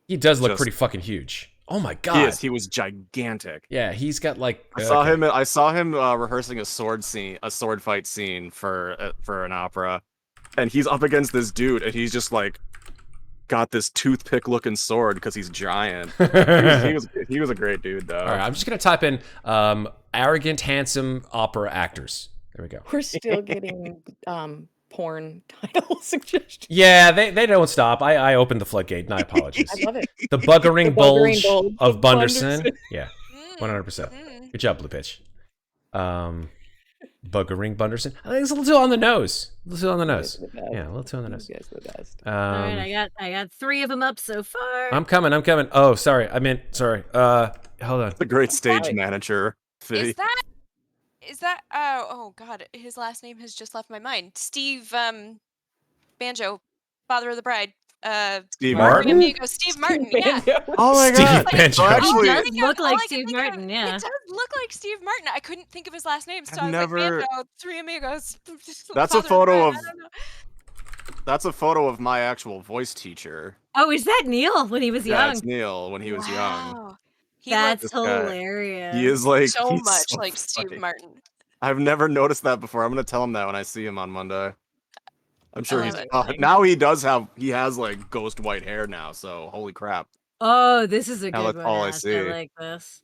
He does look pretty fucking huge. Oh my god. He was gigantic. Yeah, he's got like I saw him rehearsing a sword fight scene for an opera. And he's up against this dude and he's just like got this toothpick looking sword because he's giant. he was a great dude though. All right, I'm just gonna type in arrogant, handsome opera actors. There we go. We're still getting porn title suggestions. Yeah, they don't stop. I opened the floodgate, and I apologize. I love it. The buggering bulge of Bunderson. Yeah, 100%. Good job, Blue Pitch. Buggering Bunderson. I think it's a little too on the nose. Yeah, a little too on the nose. You guys are the best. All right, I got 3 of them up so far. I'm coming. Oh, sorry. Hold on. The great stage manager. Is that oh god, his last name has just left my mind. Steve Banjo, father of the bride. Steve Martin? Steve Martin, yeah. Oh my god. Banjo. Actually, He does look like Steve Martin, yeah. It does look like Steve Martin. I couldn't think of his last name, so I've I was never- like, Banjo, Three Amigos. That's a father photo the bride, of- I don't know. that's a photo of my actual voice teacher. Oh, is that Neil when he was Yeah, young? it's Neil when he was young. Wow. He That's This guy. hilarious. He is like so he's much so like Steve funny. Martin. I've never noticed that before. I'm gonna tell him that when I see him on Monday. I'm sure love he's it. now he has like ghost white hair now. So holy crap! Oh, this is a Now good that's one. all I Ash. see. like this.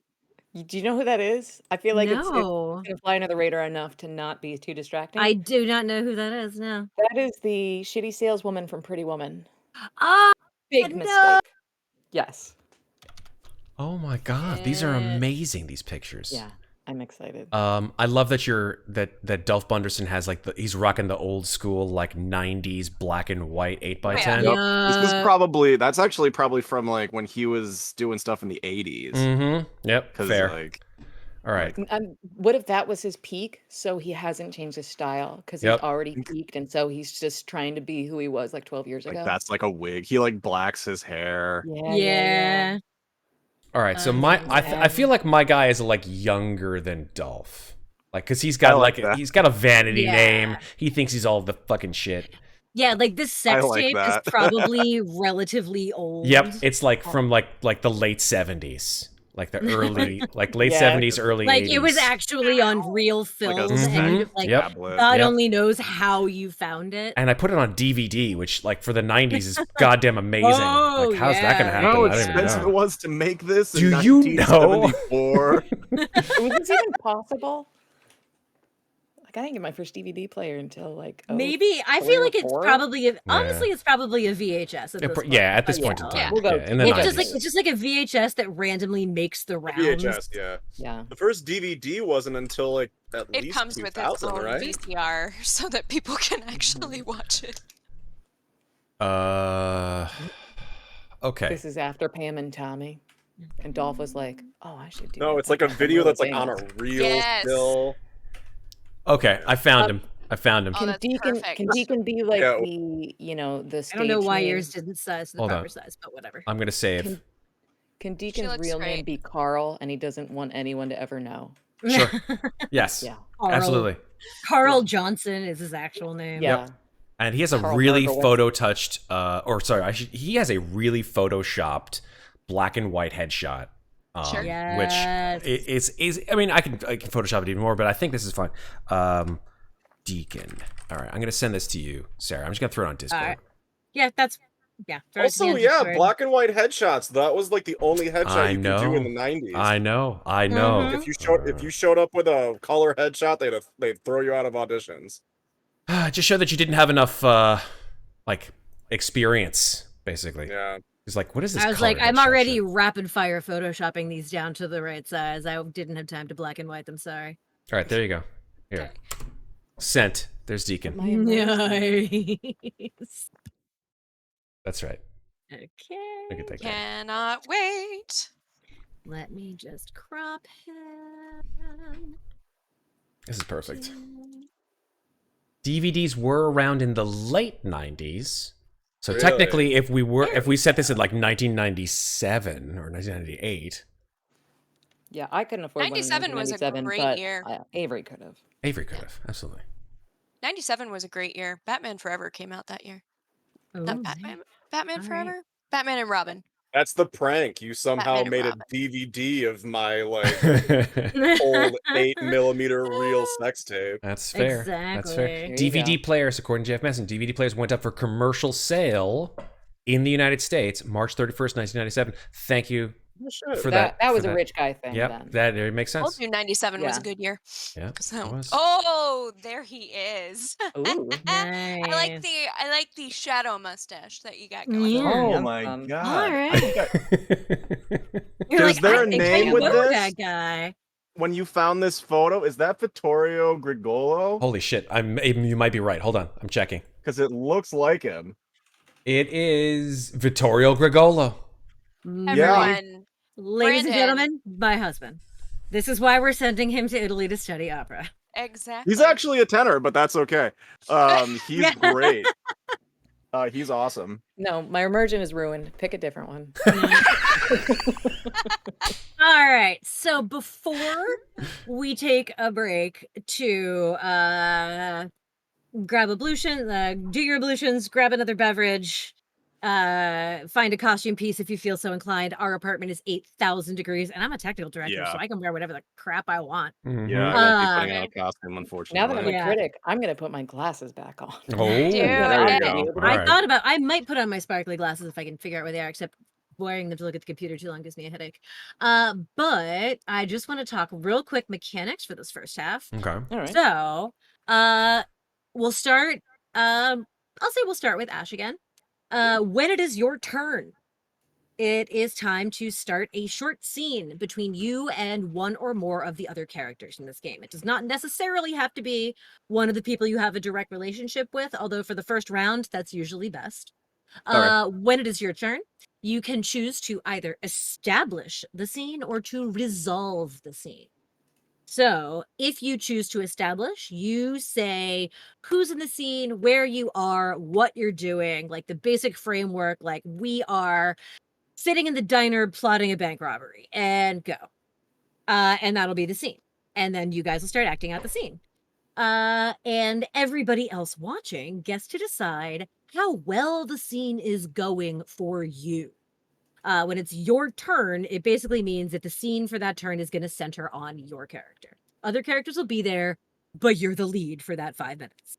Do you know who that is? I feel like it's No. going to fly under the radar enough to not be too distracting. I do not know who that is now. That is the shitty saleswoman from Pretty Woman. Oh, Big no. mistake. Yes. Oh my god, these are amazing. These pictures. Yeah, I'm excited. I love that that Dolph Bunderson has like he's rocking the old school like 90s black and white 8x10. Yeah. That's actually probably from like when he was doing stuff in the 80s. Mm-hmm. Yep. Fair. Like All right. What if that was his peak? So he hasn't changed his style because he's already peaked, and so he's just trying to be who he was like 12 years ago. Like that's like a wig. He like blacks his hair. Yeah. All right. So I feel like my guy is like younger than Dolph. Like, cause he's got he's got a vanity name. He thinks he's all the fucking shit. Yeah, like this sex tape is probably relatively old. Yep, it's like from like the late 70s, like the early like late 70s, early 80s. Like it was actually on real film, and like God only knows how you found it. And I put it on DVD, which like for the 90s is goddamn amazing. Like how's that gonna happen? How expensive it was to make this? Do you know? Was this even possible? I didn't get my first DVD player until like maybe I feel like it's probably honestly it's probably a VHS at this point. Yeah, at this point in time. We'll go. It's just like a VHS that randomly makes the rounds. VHS, yeah. The first DVD wasn't until like at least it comes with its own VCR so that people can actually watch it. Okay. This is after Pam and Tommy, and Dolph was like, "Oh, I should do." No, it's like a video that's like on a reel still. Okay, I found him. Can Deacon be like the, the stage I don't know why name? Yours didn't size the proper size, but whatever. I'm gonna save. Can Deacon's real name be Carl, and he doesn't want anyone to ever know? Sure. Yes. Yeah. Absolutely. Carl Johnson is his actual name. Yeah. Yep. And he has a really photo-touched, he has a really photoshopped black and white headshot. Which is I mean I can Photoshop it even more, but I think this is fine. Deacon. All right, I'm gonna send this to you, Sarah. I'm just gonna throw it on Discord. Yeah, that's Also, black and white headshots. That was like the only headshot you could do in the 90s. I know. If you showed up with a color headshot, they'd throw you out of auditions. Just show that you didn't have enough like experience, basically. Yeah. He's like, what is this? I was like, I'm already rapid fire photoshopping these down to the right size. I didn't have time to black and white them. Sorry. All right, there you go. Here, sent. There's Deacon. Nice. That's right. Okay. Look at that guy. Cannot wait. Let me just crop him. This is perfect. DVDs were around in the late 90s. So technically, if we set this at like 1997 or 1998. Yeah, I couldn't afford 97 was a great year. Avery could have. Avery could have, absolutely. 97 was a great year. Batman Forever came out that year. Ooh, Not Batman. Batman Forever? Batman and Robin. That's the prank. You somehow made a DVD of my like old 8mm reel sex tape. That's fair. Exactly. That's fair. DVD players, according to Jeff Messon, DVD players went up for commercial sale in the United States, March 31st, 1997. Thank you for that. That was a rich guy thing. Yep, that makes sense. Told you 97 was a good year. Yeah. Oh, there he is. Ooh, nice. I like the shadow mustache that you got going. Oh my god! All right. Is there a name with this? That guy. When you found this photo, is that Vittorio Grigolo? Holy shit! You might be right. Hold on, I'm checking. Because it looks like him. It is Vittorio Grigolo. Everyone, ladies and gentlemen, my husband. This is why we're sending him to Italy to study opera. Exactly. He's actually a tenor, but that's okay. He's great. He's awesome. No, my immersion is ruined. Pick a different one. All right. So before we take a break to grab ablution, do your ablutions, grab another beverage, find a costume piece if you feel so inclined. Our apartment is 8,000 degrees, and I'm a technical director, so I can wear whatever the crap I want. Yeah, I won't be putting on a costume, unfortunately. Now that I'm a critic, I'm going to put my glasses back on. Oh, there you go. I might put on my sparkly glasses if I can figure out where they are, except wearing them to look at the computer too long gives me a headache. But I just want to talk real quick mechanics for this first half. Okay. All right. So, we'll start, I'll say we'll start with Ash again. When it is your turn, it is time to start a short scene between you and one or more of the other characters in this game. It does not necessarily have to be one of the people you have a direct relationship with, although for the first round, that's usually best. When it is your turn, you can choose to either establish the scene or to resolve the scene. So if you choose to establish, you say who's in the scene, where you are, what you're doing, like the basic framework, like we are sitting in the diner plotting a bank robbery, and go. And that'll be the scene. And then you guys will start acting out the scene. And everybody else watching gets to decide how well the scene is going for you. When it's your turn, it basically means that the scene for that turn is going to center on your character. Other characters will be there, but you're the lead for that 5 minutes.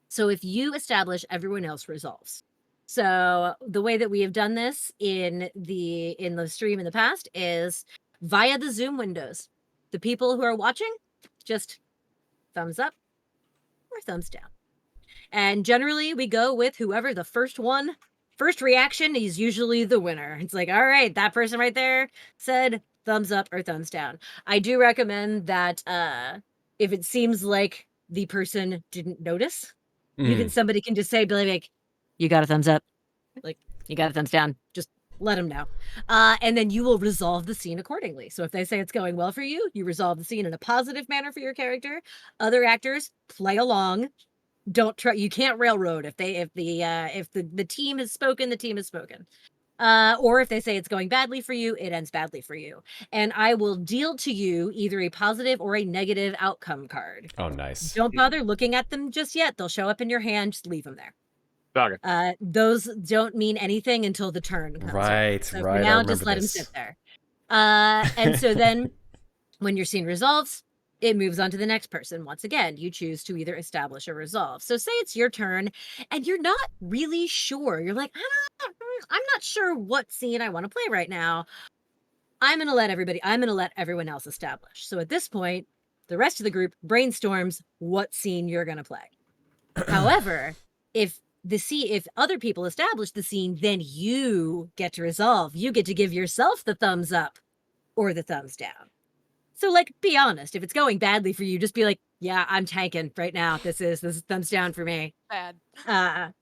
So if you establish, everyone else resolves. So the way that we have done this in the stream in the past is via the Zoom windows. The people who are watching, just thumbs up or thumbs down. And generally we go with whoever the first reaction is usually the winner. It's like, all right, that person right there said thumbs up or thumbs down. I do recommend that if it seems like the person didn't notice, somebody can just say, like, you got a thumbs up, like, you got a thumbs down. Just let them know. And then you will resolve the scene accordingly. So if they say it's going well for you, you resolve the scene in a positive manner for your character. Other actors play along. Don't try. You can't railroad. If the team has spoken, the team has spoken. Or if they say it's going badly for you, it ends badly for you. And I will deal to you either a positive or a negative outcome card. Oh, nice. Don't bother looking at them just yet. They'll show up in your hand. Just leave them there. Okay. Those don't mean anything until the turn comes. Right, so right. For now, just let them sit there. And so then when your scene resolves, it moves on to the next person. Once again, you choose to either establish or resolve. So say it's your turn and you're not really sure. You're like, I'm not sure what scene I want to play right now. I'm going to let everyone else establish. So at this point, the rest of the group brainstorms what scene you're going to play. However, if other people establish the scene, then you get to resolve. You get to give yourself the thumbs up or the thumbs down. So, like, be honest. If it's going badly for you, just be like, yeah, I'm tanking right now. This is thumbs down for me. Bad.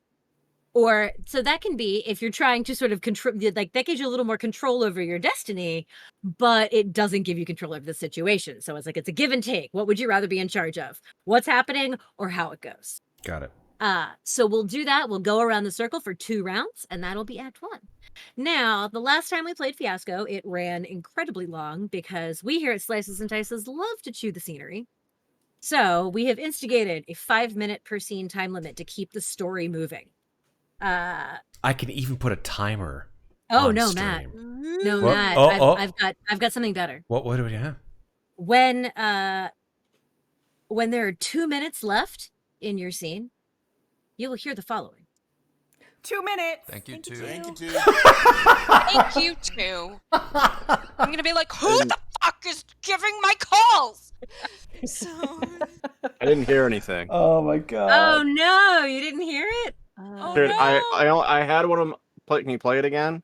Or so that can be if you're trying to sort of control, like that gives you a little more control over your destiny, but it doesn't give you control over the situation. So it's like, it's a give and take. What would you rather be in charge of? What's happening or how it goes? Got it. So we'll do that. We'll go around the circle for 2 rounds, and that'll be Act 1. Now, the last time we played Fiasco, it ran incredibly long because we here at Slices and Dices love to chew the scenery. So we have instigated a 5-minute per scene time limit to keep the story moving. I can even put a timer. Oh on no, stream. Matt! No, What? Matt! I've got something better. What do we have? When there are 2 minutes left in your scene, you will hear the following. 2 minutes. Thank you, too. Thank you, too. Thank you, too. I'm going to be like, who the fuck is giving my calls? So... I didn't hear anything. Oh, my God. Oh, no. You didn't hear it? Dude, no. I had one of them. Can you play it again?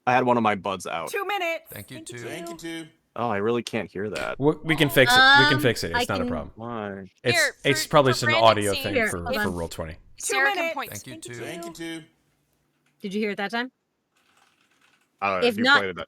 I had one of my buds out. 2 minutes. Thank you, too. Thank you, too. Oh, I really can't hear that. We can fix it. We can fix it. It's not a problem. Why? It's probably just an audio Brandon's thing scene, for Roll20. Sarah can minutes. point. Thank you, too. Thank you, too. Did you hear it that time? I don't know if you not- played it.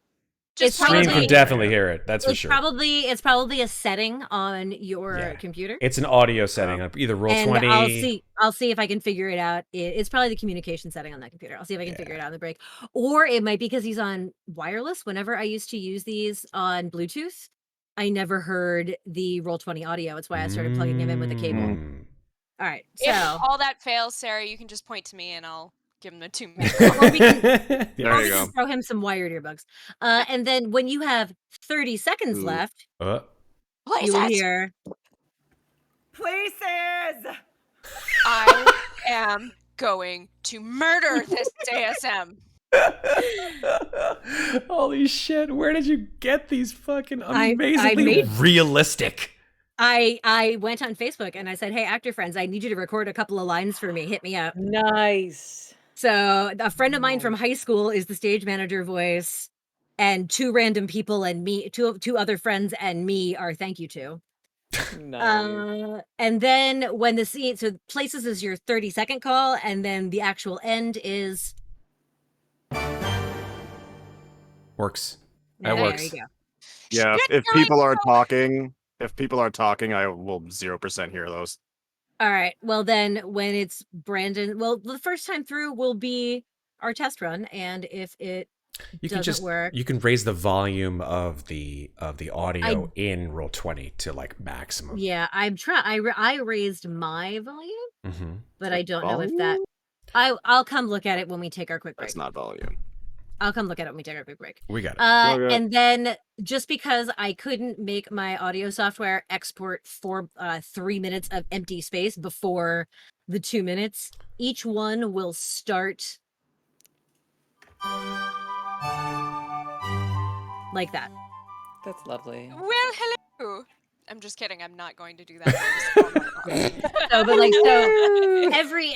It's Stream probably- can definitely hear it. That's for It's sure. it's probably a setting on your computer. It's an audio setting on either And Roll20. I'll see if I can figure it out. It's probably the communication setting on that computer. I'll see if I can figure it out in the break. Or it might be because he's on wireless. Whenever I used to use these on Bluetooth, I never heard the Roll20 audio. It's why I started plugging him in with a cable. Mm. All right. So If all that fails, Sarah, you can just point to me and I'll give him the 2 minutes. or we can, There or you we go. can throw him some wired earbuds. And then when you have 30 seconds Ooh. left, Uh, you will hear Places. I am going to murder this ASM. Holy shit, where did you get these fucking I amazingly made- realistic? I went on Facebook and I said, hey, actor friends, I need you to record a couple of lines for me. Hit me up. Nice. So a friend of mine from high school is the stage manager voice, and 2 random people and me, two other friends and me are thank you to. Nice. And then when the scene, so Places is your 30-second call, and then the actual end is Works. That There works. you go. Yeah, if people are talking, I will 0% hear those. All right. Well, then when it's Brandon, well, the first time through will be our test run, and if it doesn't work, you can raise the volume of the audio in Roll20 to like maximum. Yeah, I raised my volume, but I don't know if that. I'll come look at it when we take our quick break. That's not volume. I'll come look at it when we take our quick break. We got it. Okay. And then just because I couldn't make my audio software export for 3 minutes of empty space before the 2 minutes, each one will start like that. That's lovely. Well, hello. I'm just kidding. I'm not going to do that.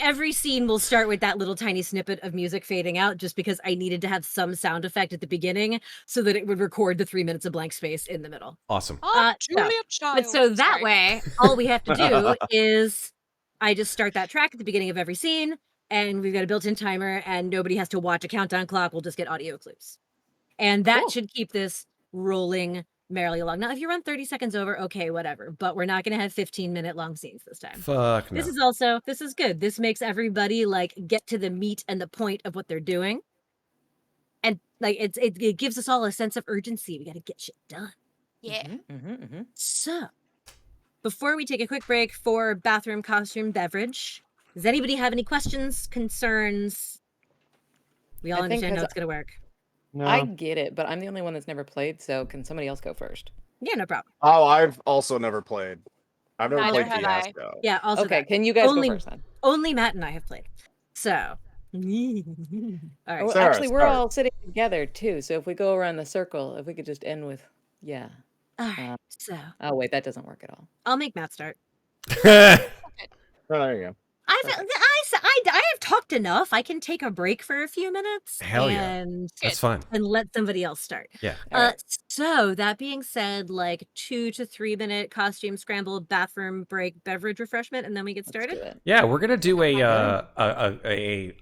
Every scene will start with that little tiny snippet of music fading out, just because I needed to have some sound effect at the beginning so that it would record the 3 minutes of blank space in the middle. Awesome. Julia Child. But so that way, all we have to do is I just start that track at the beginning of every scene, and we've got a built-in timer, and nobody has to watch a countdown clock. We'll just get audio clues. And that should keep this rolling merrily along. Now, if you run 30 seconds over, okay, whatever. But we're not going to have 15-minute long scenes this time. Fuck no. This is good. This makes everybody like get to the meat and the point of what they're doing. And like it gives us all a sense of urgency. We got to get shit done. Yeah. So, before we take a quick break for bathroom, costume, beverage, does anybody have any questions, concerns? We all understand how it's going to work. No. I get it, but I'm the only one that's never played, so can somebody else go first? Yeah, no problem. Oh, I've also never played. I've never Neither played have Fiasco. Yeah, also Okay, that. can you guys go first then? Only Matt and I have played. So, all right. Oh, Sarah, actually, we're start. all sitting together too, so if we go around the circle, if we could just end with, yeah. All right. So, Oh, wait, that doesn't work at all. I'll make Matt start. Oh, there you go. I have talked enough. I can take a break for a few minutes. Hell yeah. And That's fun. And let somebody else start. Yeah. So that being said, like 2 to 3 minute costume scramble, bathroom break, beverage refreshment, and then we get started. Yeah, we're gonna do I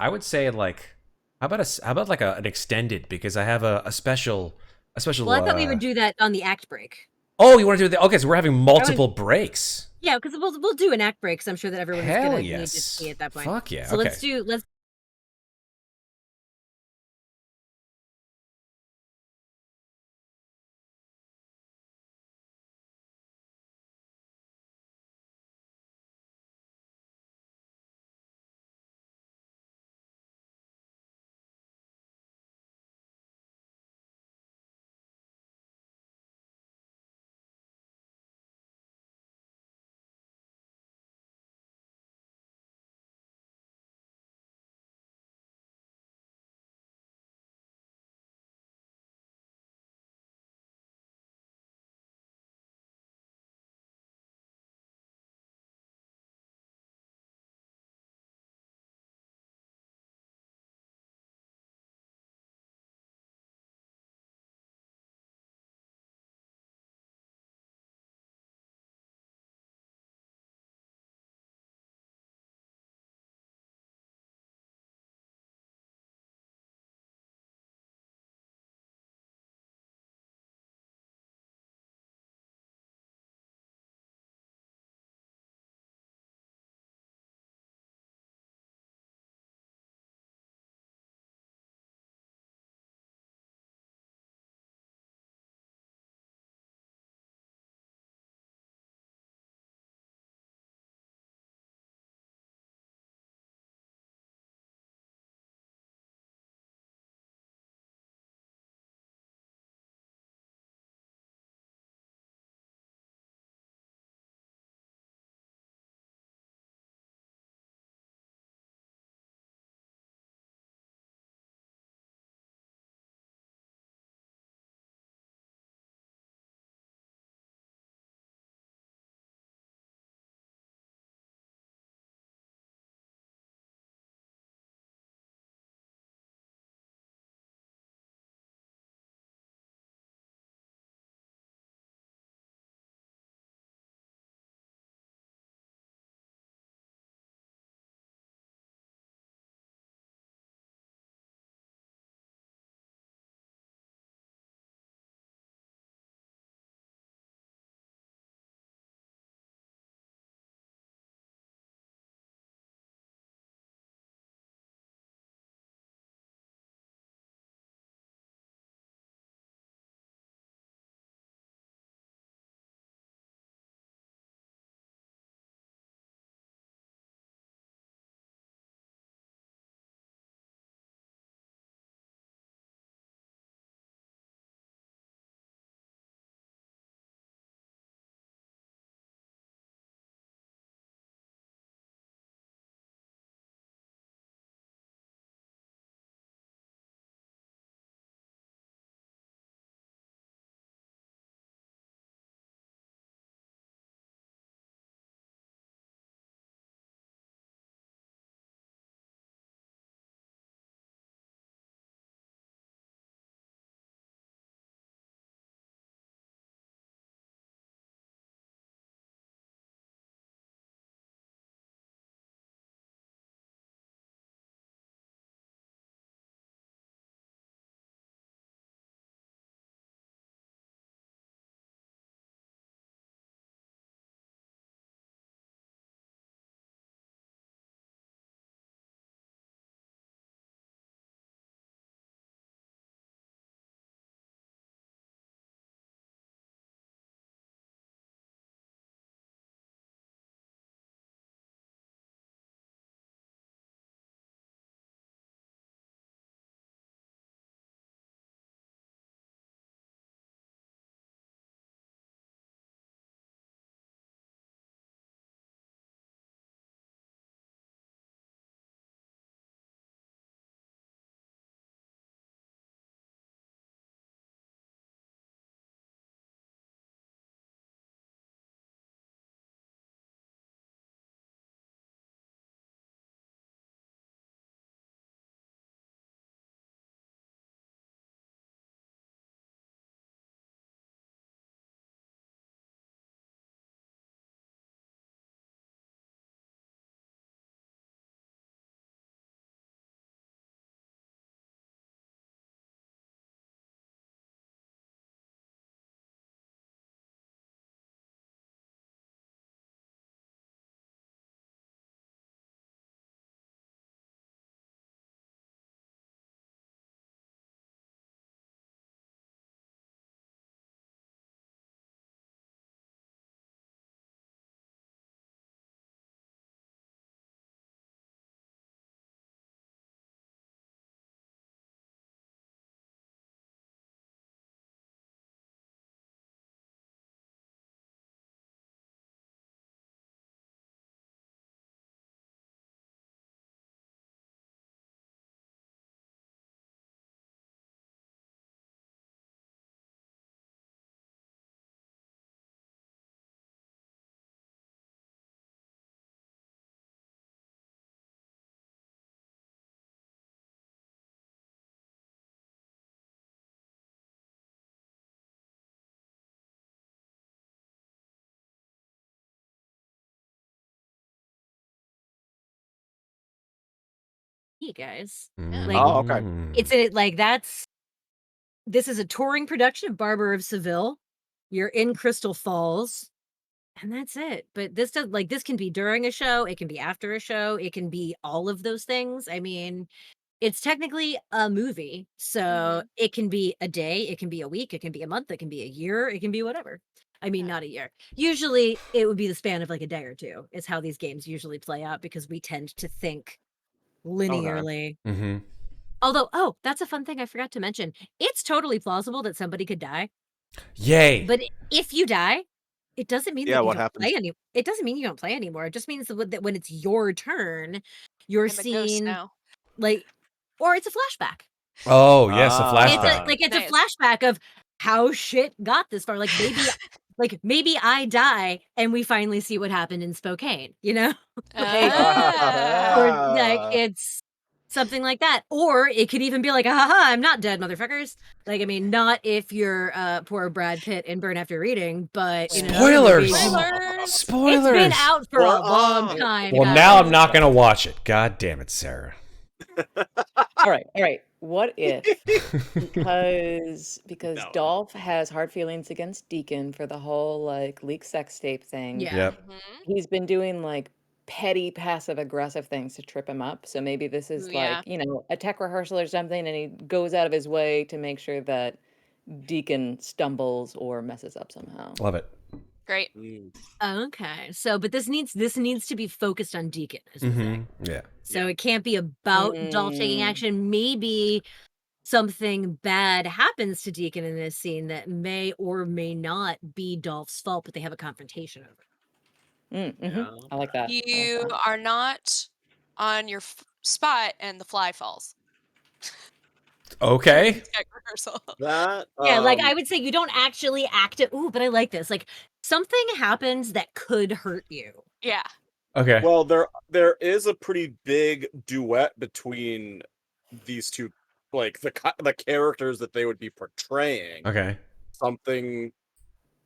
would say like how about like an extended, because I have a special. Well, I thought we would do that on the act break. Oh, you want to do that? Okay, so we're having multiple breaks. Yeah, because we'll do an act break, because I'm sure that everyone is Hell gonna yes. need to see at that point. Fuck yeah. So Okay. let's Hey guys, Oh, okay. This is a touring production of Barber of Seville. You're in Crystal Falls, and that's it. But this can be during a show, it can be after a show, it can be all of those things. I mean, it's technically a movie, so it can be a day, it can be a week, it can be a month, it can be a year, it can be whatever. I mean, not a year. Usually, it would be the span of like a day or two. Is how these games usually play out because we tend to think linearly. Mm-hmm. Although, that's a fun thing I forgot to mention. It's totally plausible that somebody could die. Yay! But if you die, it doesn't mean that you what don't happens? play any. It doesn't mean you don't play anymore. It just means that when it's your turn, you're I'm a ghost seeing now. or it's a flashback. Oh yes, a flashback. It's Nice. a flashback of how shit got this far. Like maybe I die and we finally see what happened in Spokane. You know, or like it's something like that. Or it could even be like, haha, I'm not dead, motherfuckers. Like, I mean, not if you're poor Brad Pitt in Burn After Reading, but you know, Spoilers! It's Spoilers! been out for a long time. Well, guys. now I'm not gonna watch it. God damn it, Sarah. All right. What if because No. Dolph has hard feelings against Deacon for the whole like leak sex tape thing. Yeah. Yep. He's been doing like petty passive aggressive things to trip him up. So maybe this is Yeah. like, a tech rehearsal or something, and he goes out of his way to make sure that Deacon stumbles or messes up somehow. Love it. Great. Okay. So, but this needs to be focused on Deacon, is the thing. Yeah. So it can't be about Dolph taking action. Maybe something bad happens to Deacon in this scene that may or may not be Dolph's fault, but they have a confrontation over it. I like that. You are not on your spot and the fly falls. Okay. Tech rehearsal. That Yeah, like I would say you don't actually act it. Ooh, but I like this. Like something happens that could hurt you. Yeah. Okay. Well, there is a pretty big duet between these two, like the characters that they would be portraying. Okay. Something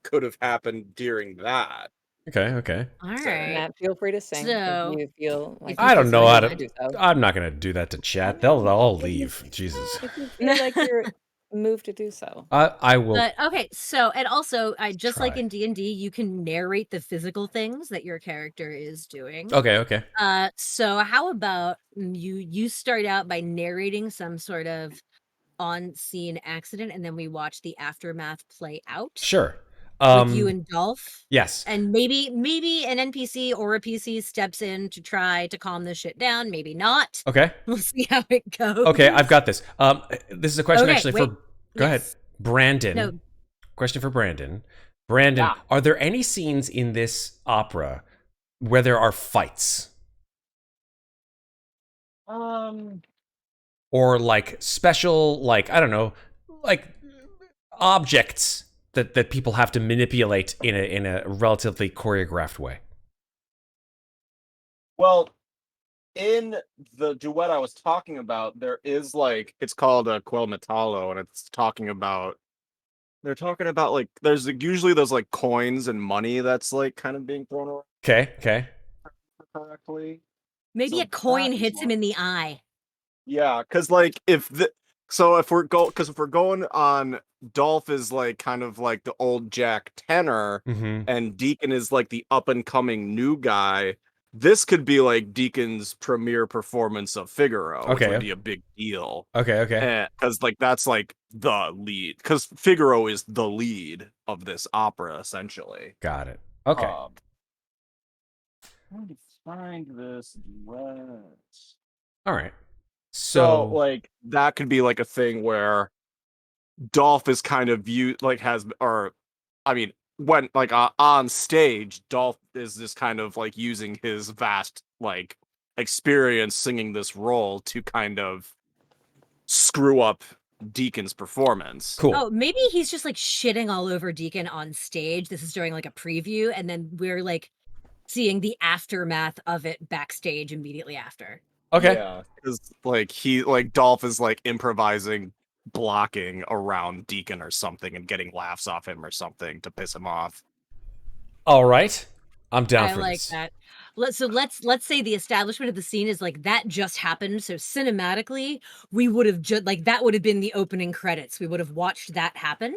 could have happened during that. Okay. All right. Matt, feel free to sing So, if you feel like I don't know how to. do so. I'm not gonna do that to chat. They'll all leave. Jesus. If you feel like you're moved to do so. I will. But okay, so and also, I just like try. in D&D, you can narrate the physical things that your character is doing. Okay. So how about you start out by narrating some sort of on-scene accident, and then we watch the aftermath play out. Sure. With you and Dolph. Yes. And maybe an NPC or a PC steps in to try to calm this shit down. Maybe not. Okay. We'll see how it goes. Okay, I've got this. This is a question Okay, actually wait. for. Go ahead, Brandon. No. Question for Brandon. Brandon, Yeah. are there any scenes in this opera where there are fights? Or like special, like I don't know, like objects that people have to manipulate in a relatively choreographed way. Well, in the duet I was talking about, there is like it's called a Quel Metallo, and it's talking about they're talking about like there's usually those like coins and money that's like kind of being thrown around Okay. correctly. Maybe So a coin that is hits him in the eye. Yeah, because like if we're going on, Dolph is like kind of like the old Jack tenor, Mm-hmm. and Deacon is like the up and coming new guy. This could be like Deacon's premiere performance of Figaro, which Okay. would be a big deal. Okay. Because like that's like the lead, because Figaro is the lead of this opera essentially. Got it. Okay. Trying to find this duet. All right. So like that could be like a thing where Dolph is kind of when like on stage, Dolph is just kind of like using his vast like experience singing this role to kind of screw up Deacon's performance. Cool. Oh, maybe he's just like shitting all over Deacon on stage. This is during like a preview, and then we're like seeing the aftermath of it backstage immediately after. Okay. Yeah, because Dolph is like improvising blocking around Deacon or something and getting laughs off him or something to piss him off. All right. I'm down I for like this. that. let's say the establishment of the scene is like that just happened. So cinematically, we would have that would have been the opening credits. We would have watched that happen.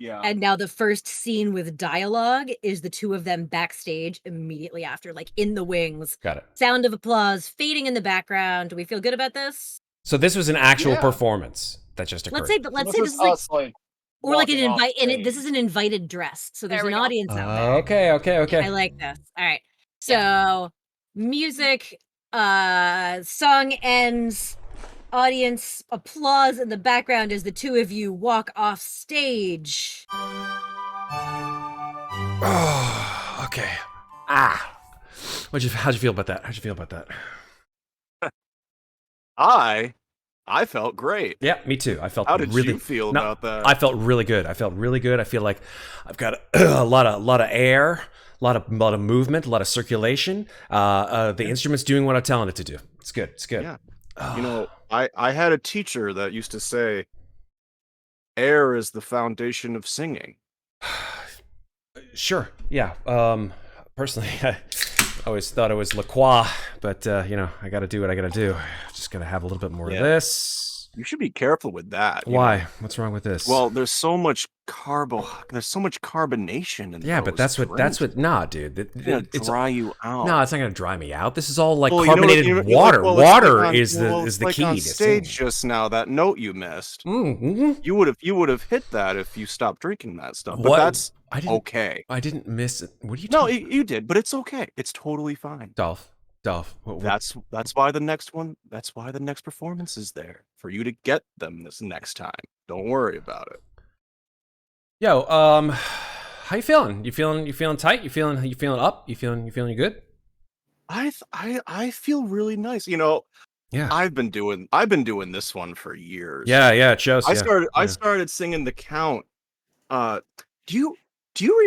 Yeah. And now the first scene with dialogue is the two of them backstage immediately after, like in the wings. Got it. Sound of applause fading in the background. Do we feel good about this? So this was an actual performance that just occurred. Let's say this is like or like an invite, and this is an invited dress. So there's an audience out there. Okay. I like this. All right. So music, song ends. Audience applause in the background as the two of you walk off stage. Oh, okay. How'd you feel about that? I felt great. Yeah, me too. I felt How did really, you feel about that? I felt really good. I feel like I've got a lot of air, a lot of movement, a lot of circulation. The instrument's doing what I'm telling it to do. It's good. Yeah. You know, I had a teacher that used to say, air is the foundation of singing. Sure. Yeah. Personally, I always thought it was La Croix, but I got to do what I got to do. Just got to have a little bit more of this. You should be careful with that. Why? What's wrong with this? Well, there's so much carbonation in but that's what nah, dude. It's dry you out. No, it's not gonna dry me out. This is all like carbonated water. Water is the key on to stage just now. That note you missed. Mm-hmm. You would have hit that if you stopped drinking that stuff. But that's okay. I didn't miss it. What are you? No, you did, but it's okay. It's totally fine. Dolph. That's why the next one. That's why the next performance is there for you to get them this next time. Don't worry about it. Yo, how you feeling? You feeling tight? You feeling up? You feeling good? I feel really nice. You know, yeah. I've been doing this one for years. Yeah, it shows. I started singing The Count. Do you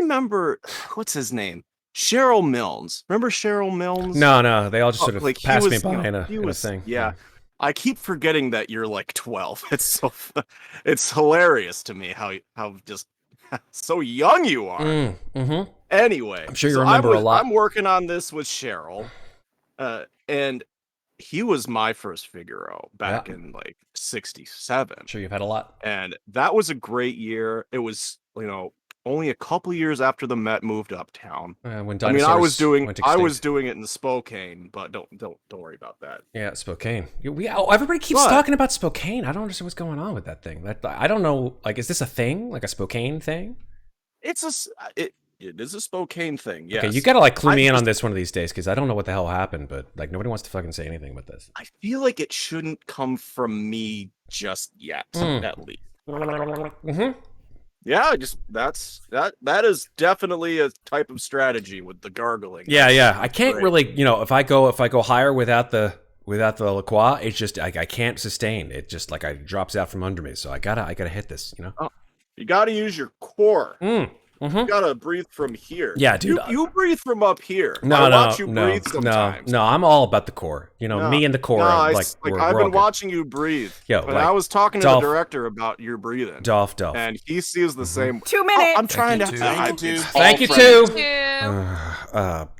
remember what's his name? Cheryl Milnes. Remember Cheryl Milnes? No, they all just sort of passed me by in a thing. Yeah. I keep forgetting that you're like 12. It's hilarious to me how just so young you are. Mm-hmm. Anyway, I'm sure you remember a lot. I'm working on this with Cheryl, and he was my first Figaro back in like '67. I'm sure you've had a lot, and that was a great year. It was, only a couple years after the Met moved uptown. I was doing it in Spokane, but don't worry about that. Yeah, Spokane. Everybody keeps talking about Spokane. I don't understand what's going on with that thing. I don't know. Like, is this a thing? Like a Spokane thing? It is a Spokane thing. Yes. Okay, you gotta clue me in on this one of these days, because I don't know what the hell happened, but nobody wants to fucking say anything about this. I feel like it shouldn't come from me just yet, at least. Mm-hmm. Yeah, that is definitely a type of strategy with the gargling. Yeah. I can't really, if I go higher without the La Croix, it's just I can't sustain. It just it drops out from under me. So I gotta hit this, You gotta use your core. Mm-hmm. You gotta breathe from here. Yeah, dude. You breathe from up here. No, I'm all about the core. Me and the core. I've been watching you breathe. I was talking to the director about your breathing. Dolph. And he sees the same. 2 minutes. I'm trying to. Thank you too.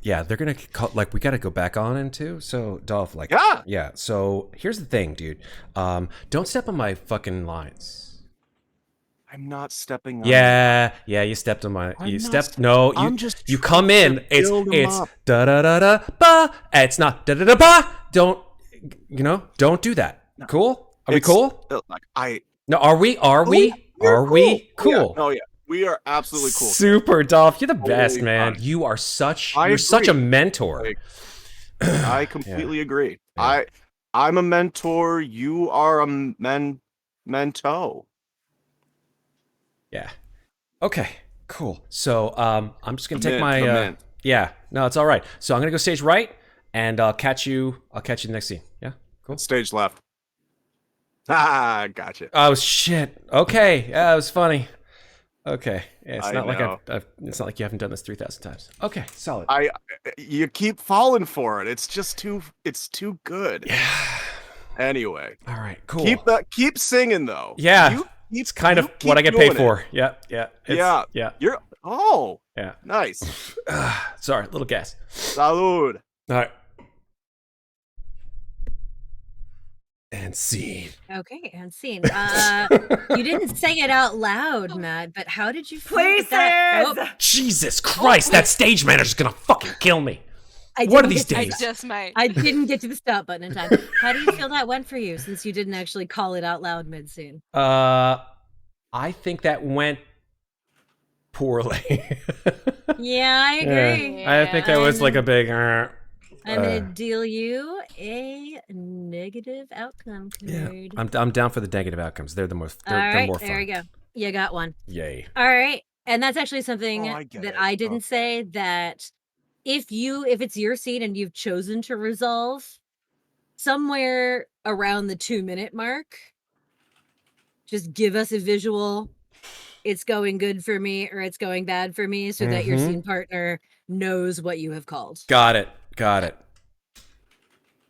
Yeah, they're gonna we gotta go back on him too. So Dolph, yeah. So here's the thing, dude. Don't step on my fucking lines. I'm not stepping on. Yeah, you stepped on my. No, you come in. It's da da da da ba. It's not da da da ba. Don't do that. No. Cool? Are we cool? No, are we? Are we cool? Oh yeah, we are absolutely cool. Super, Dolph. You're the best, man. You are such. You're such a mentor. I completely agree. I'm a mentor. You are a mento. Yeah. Okay. Cool. So I'm just gonna take my yeah. No, it's all right. So I'm gonna go stage right, and I'll catch you in the next scene. Yeah. Cool. Stage left. Gotcha. Oh shit. Okay. Yeah, it was funny. Okay. Yeah, it's not like it's not like you haven't done this 3,000 times. Okay. Solid. You keep falling for it. It's just too good. Yeah. Anyway. All right. Cool. Keep singing though. Yeah. It's kind of what I get paid for. Yeah. You're Yeah. Nice. Sorry, little gas. Salud. All right. And scene. Okay, and scene. You didn't say it out loud, Matt, but how did you feel Places! that? Oh, Jesus Christ, that stage manager's gonna fucking kill me. I One of didn't these get to days. I just might. I didn't get to the stop button in time. How do you feel that went for you, since you didn't actually call it out loud mid-scene? I think that went poorly. Yeah, I agree. I think that was like a big. I'm gonna deal you a negative outcome card. Yeah, I'm down for the negative outcomes. They're the most. They're more fun. There we go. You got one. Yay. All right, and that's actually something that I didn't Okay. say. That if it's your scene and you've chosen to resolve somewhere around the 2-minute mark, just give us a visual. It's going good for me or it's going bad for me, so that your scene partner knows what you have called. Got it.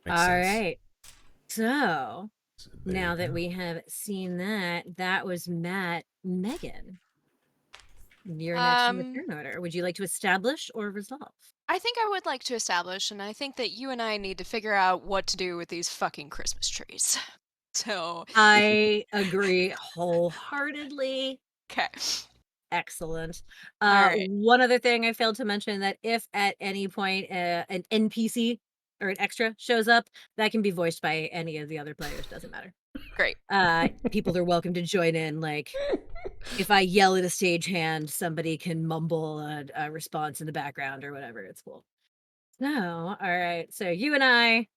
Makes All sense. right. So now that we have seen that was Matt. Megan, you're next in the turn order. Would you like to establish or resolve? I think I would like to establish, and I think that you and I need to figure out what to do with these fucking Christmas trees. So I agree wholeheartedly. okay. Excellent. Alright. One other thing I failed to mention, that if at any point an NPC or an extra shows up, that can be voiced by any of the other players. Doesn't matter. Great. People are welcome to join in. Like, if I yell at a stagehand, somebody can mumble a response in the background or whatever. It's cool. So, all right. So you and I,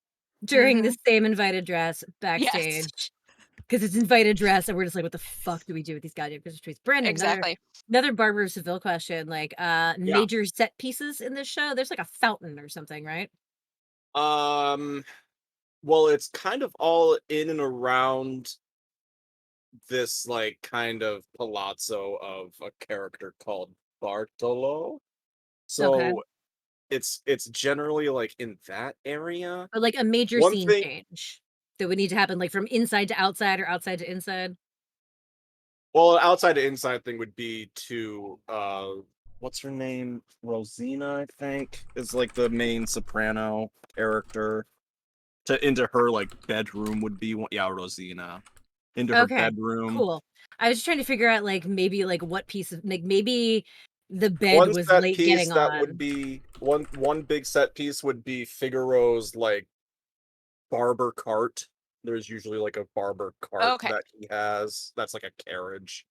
during the same invited dress backstage. Yes. Because it's invited dress, and we're just like, what the fuck do we do with these goddamn Christmas trees? Brandon, Exactly. another Barbara Seville question. Like, major set pieces in this show. There's like a fountain or something, right? Well, it's kind of all in and around this like kind of palazzo of a character called Bartolo. So Okay. it's generally like in that area. But like a major One scene thing- change that would need to happen, like from inside to outside or outside to inside. Well, outside to inside thing would be to what's her name? Rosina, I think, is like the main soprano character. Into her like bedroom would be Rosina. Into her bedroom. Cool. I was just trying to figure out like maybe like what piece of like maybe the bed One was set late piece getting that on. would be one big set piece would be Figaro's like barber cart. There's usually like a barber cart that he has. That's like a carriage.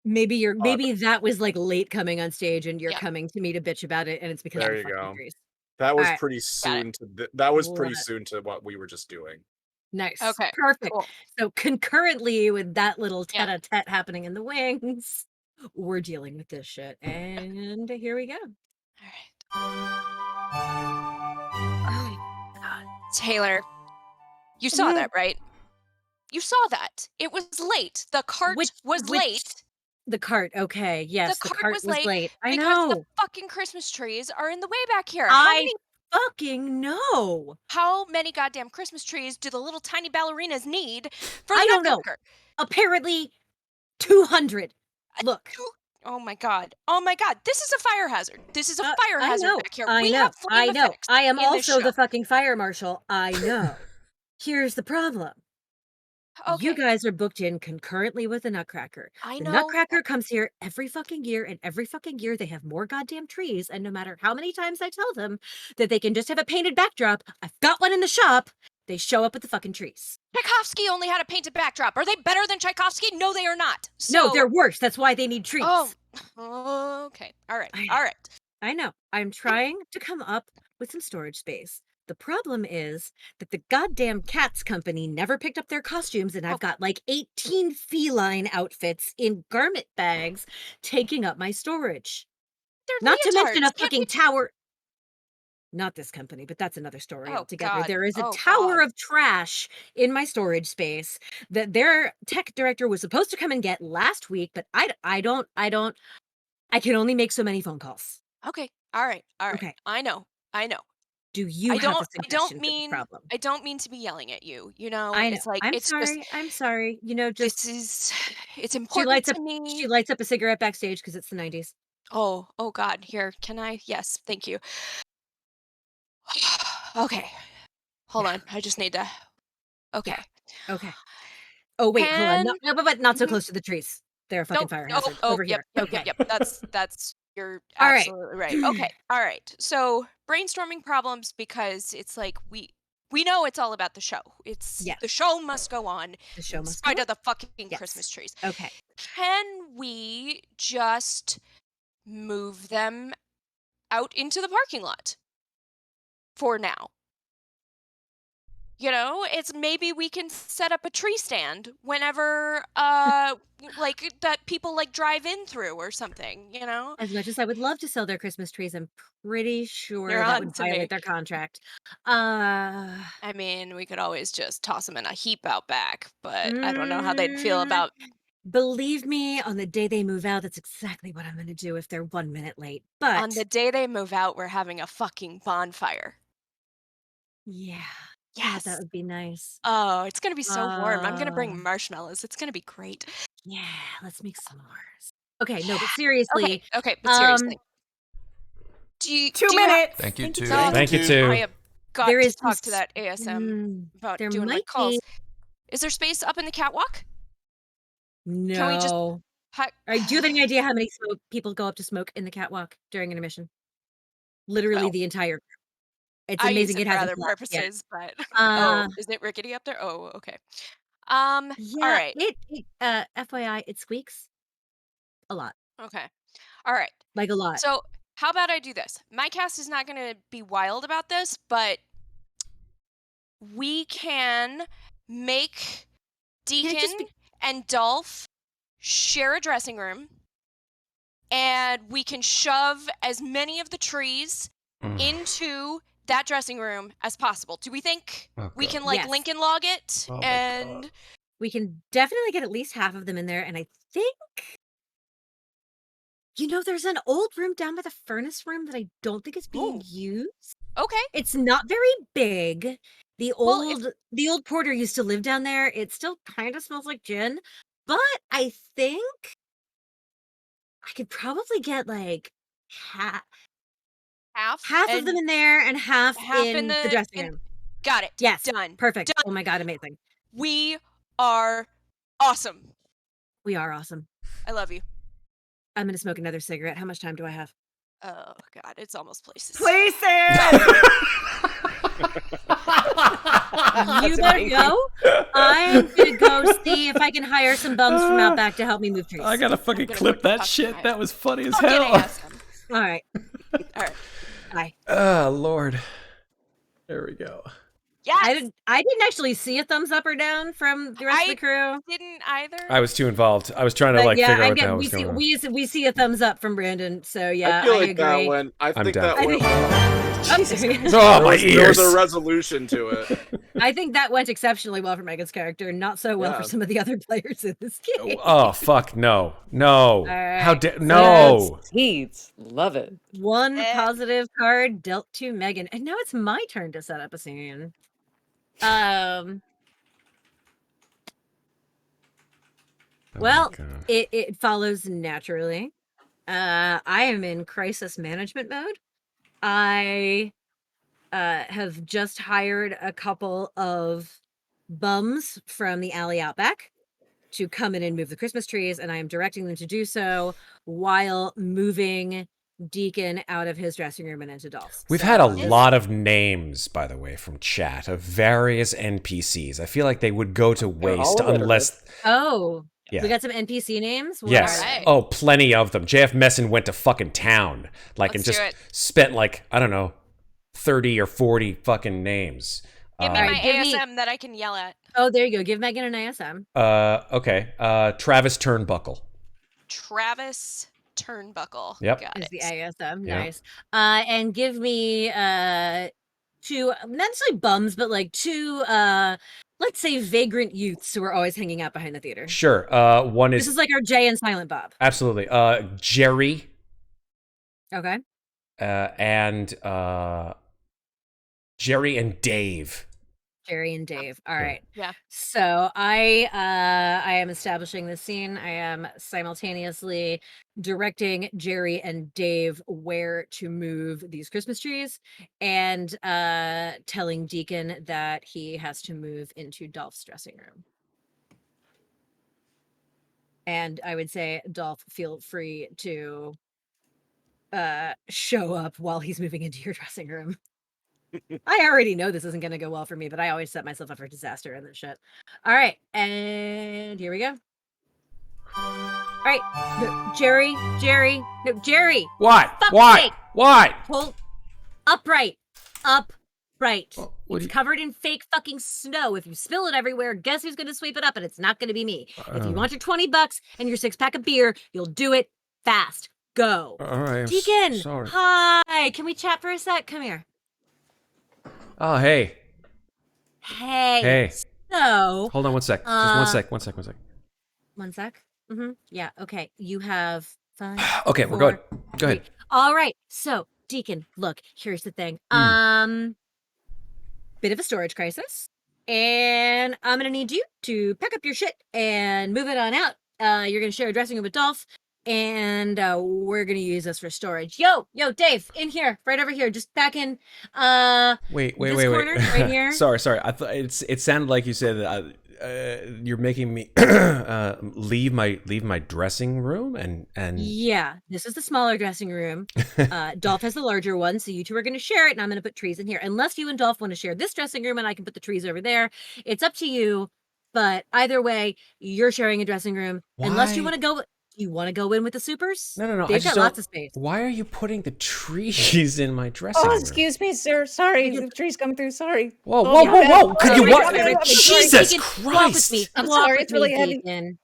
Maybe that was like late coming on stage, and you're coming to me to bitch about it, and it's because There of you fucking go. trees. That was Alright. pretty soon to what we were just doing. Nice. Okay. Perfect. Cool. So concurrently with that little tete-a-tete happening in the wings, we're dealing with this shit. And here we go. All right. Taylor, you saw that, right? You saw that. It was late. The cart was late. The cart, okay. Yes, the cart was late. I because know. the fucking Christmas trees are in the way back here. I fucking know. How many goddamn Christmas trees do the little tiny ballerinas need for the I don't know. Nutcracker? Apparently 200. Look. Oh my god. Oh my god. This is a fire hazard. This is a fire hazard back here. I know. I am also the fucking fire marshal. I know. Here's the problem. Okay. You guys are booked in concurrently with the Nutcracker. I The know. Nutcracker comes here every fucking year, and every fucking year they have more goddamn trees, and no matter how many times I tell them that they can just have a painted backdrop, I've got one in the shop, they show up with the fucking trees. Tchaikovsky only had a painted backdrop. Are they better than Tchaikovsky? No, they are not. No, they're worse. That's why they need trees. Oh, okay. All right. I know. I'm trying to come up with some storage space. The problem is that the goddamn Cats company never picked up their costumes, and I've got like 18 feline outfits in garment bags taking up my storage. They're Not to mention a leotards. fucking tower. Not this company, but that's another story altogether. God. There is a tower of trash in my storage space that their tech director was supposed to come and get last week, but I can only make so many phone calls. Okay. All right. Okay. I know. Do you have a suggestion for the problem? I don't mean to be yelling at you. You know, I know. it's like I'm sorry. You know, just it's important to me. She lights up a cigarette backstage because it's the 90s. Oh God. Here, can I? Yes, thank you. Okay. Hold on. I just need to. Okay. Yeah. Okay. Oh wait, hold on. No, but not so close to the trees. They're a fucking fire hazard. Over here. Okay. Yep. That's you're All right. absolutely right. Okay. All right. So brainstorming problems because it's like we know it's all about the show. It's the show must go on. The show in must spite go of the fucking Christmas trees. Okay. Can we just move them out into the parking lot for now? You know, it's maybe we can set up a tree stand whenever like that people like drive in through or something, you know? As much as I would love to sell their Christmas trees, I'm pretty sure You're that on would to me. violate their contract. I mean, we could always just toss them in a heap out back, but I don't know how they'd feel about. Believe me, on the day they move out, that's exactly what I'm going to do if they're 1 minute late. But On the day they move out, we're having a fucking bonfire. yeah. Yes. That would be nice. Oh, it's going to be so warm. I'm going to bring marshmallows. It's going to be great. Yeah, let's make s'mores. Okay, no, but seriously. Okay, but seriously. Do you 2 minutes. Thank you, too. Thank you, too. I have got There to is talk to that ASM about there doing my might calls. be- Is there space up in the catwalk? No. Can we just All right, do you have any idea how many people go up to smoke in the catwalk during intermission? Literally the entire group. It's I amazing. use it It for hasn't other left yet. purposes, but is it rickety up there? Oh, okay. All right. It FYI, it squeaks a lot. Okay. All right. Like a lot. So how about I do this? My cast is not going to be wild about this, but we can make Deacon and Dolph share a dressing room, and we can shove as many of the trees into that dressing room as possible. Do we think we can Lincoln log it? And we can definitely get at least half of them in there. And I think, there's an old room down by the furnace room that I don't think is being used. Okay. It's not very big. The old porter used to live down there. It still kind of smells like gin, but I think I could probably get like half of them in there and half in the dressing room. Got it. Yes. Done. Perfect. Done. Oh my God, amazing. We are awesome. We are awesome. I love you. I'm going to smoke another cigarette. How much time do I have? Oh God, it's almost places. Places! You better go. I'm going to go see if I can hire some bums from out back to help me move trees. I gotta fucking clip that shit. That was funny as All right. All right. Bye. Oh, Lord. There we go. Yes. I didn't actually see a thumbs up or down from the rest of the crew. Didn't either. I was too involved. I was trying to figure out what the hell was going on. We see a thumbs up from Brandon, so yeah, I feel like agree. that went. I'm down. that went. Oh, my ears. There was a resolution to it. I think that went exceptionally well for Megan's character, not so well for some of the other players in this game. Oh fuck no. Right. How dare no. Seeds. Love it. One positive card dealt to Megan, and now it's my turn to set up a scene. Well, it follows naturally. I am in crisis management mode. I have just hired a couple of bums from the alley out back to come in and move the Christmas trees, and I am directing them to do so while moving Deacon out of his dressing room and into Dolph's. We've had a lot of names, by the way, from chat of various NPCs. I feel like they would go to waste unless... Yeah. We got some NPC names? Yes. Right. Oh, plenty of them. JF Messin went to fucking town. And just spent I don't know, 30 or 40 fucking names. Give me my ASM that I can yell at. Oh, there you go. Give Megan an ASM. Okay. Travis Turnbuckle. Travis Turnbuckle. Yep. Got is it. the ASM. Yeah. Nice. And give me two, not necessarily bums, but two let's say vagrant youths who are always hanging out behind the theater. Sure. One is... This is like our Jay and Silent Bob. Absolutely. Jerry. Okay. And Jerry and Dave. Jerry and Dave. All right. Yeah. So I am establishing the scene. I am simultaneously directing Jerry and Dave where to move these Christmas trees and telling Deacon that he has to move into Dolph's dressing room. And I would say, Dolph, feel free to show up while he's moving into your dressing room. I already know this isn't going to go well for me, but I always set myself up for disaster in this shit. All right, and here we go. All right, no, Jerry. What? Fuck's What? sake. What? Hold upright. What It's covered in fake fucking snow. If you spill it everywhere, guess who's going to sweep it up? And it's not going to be me. If you want your $20 and your 6-pack of beer, you'll do it fast. Go. All right. Deacon. Sorry. Hi. Can we chat for a sec? Come here. Oh, hey. Hey. So. Hold on one sec. Just one sec. 1 sec. Yeah. Okay. You have 5. Okay, we're good. Go ahead. All right. So, Deacon, look, here's the thing. Bit of a storage crisis. And I'm going to need you to pack up your shit and move it on out. You're going to share a dressing room with Dolph. And we're going to use this for storage. Yo, Dave, in here, right over here. Just back in. Wait. Corner, right here. sorry. I thought it sounded like you said you're making me leave my dressing room and. Yeah, this is the smaller dressing room. Dolph has the larger one, so you two are going to share it, and I'm going to put trees in here. Unless you and Dolph want to share this dressing room, and I can put the trees over there. It's up to you. But either way, you're sharing a dressing room. Why? Unless you want to go. You want to go in with the supers? No. They've got lots of space. Why are you putting the trees in my dressing room? Oh, excuse me, sir. Sorry, the tree's coming through. Sorry. Whoa! Could you what? Jesus Deacon, Christ! walk with me. I'm sorry, it's really heavy. They're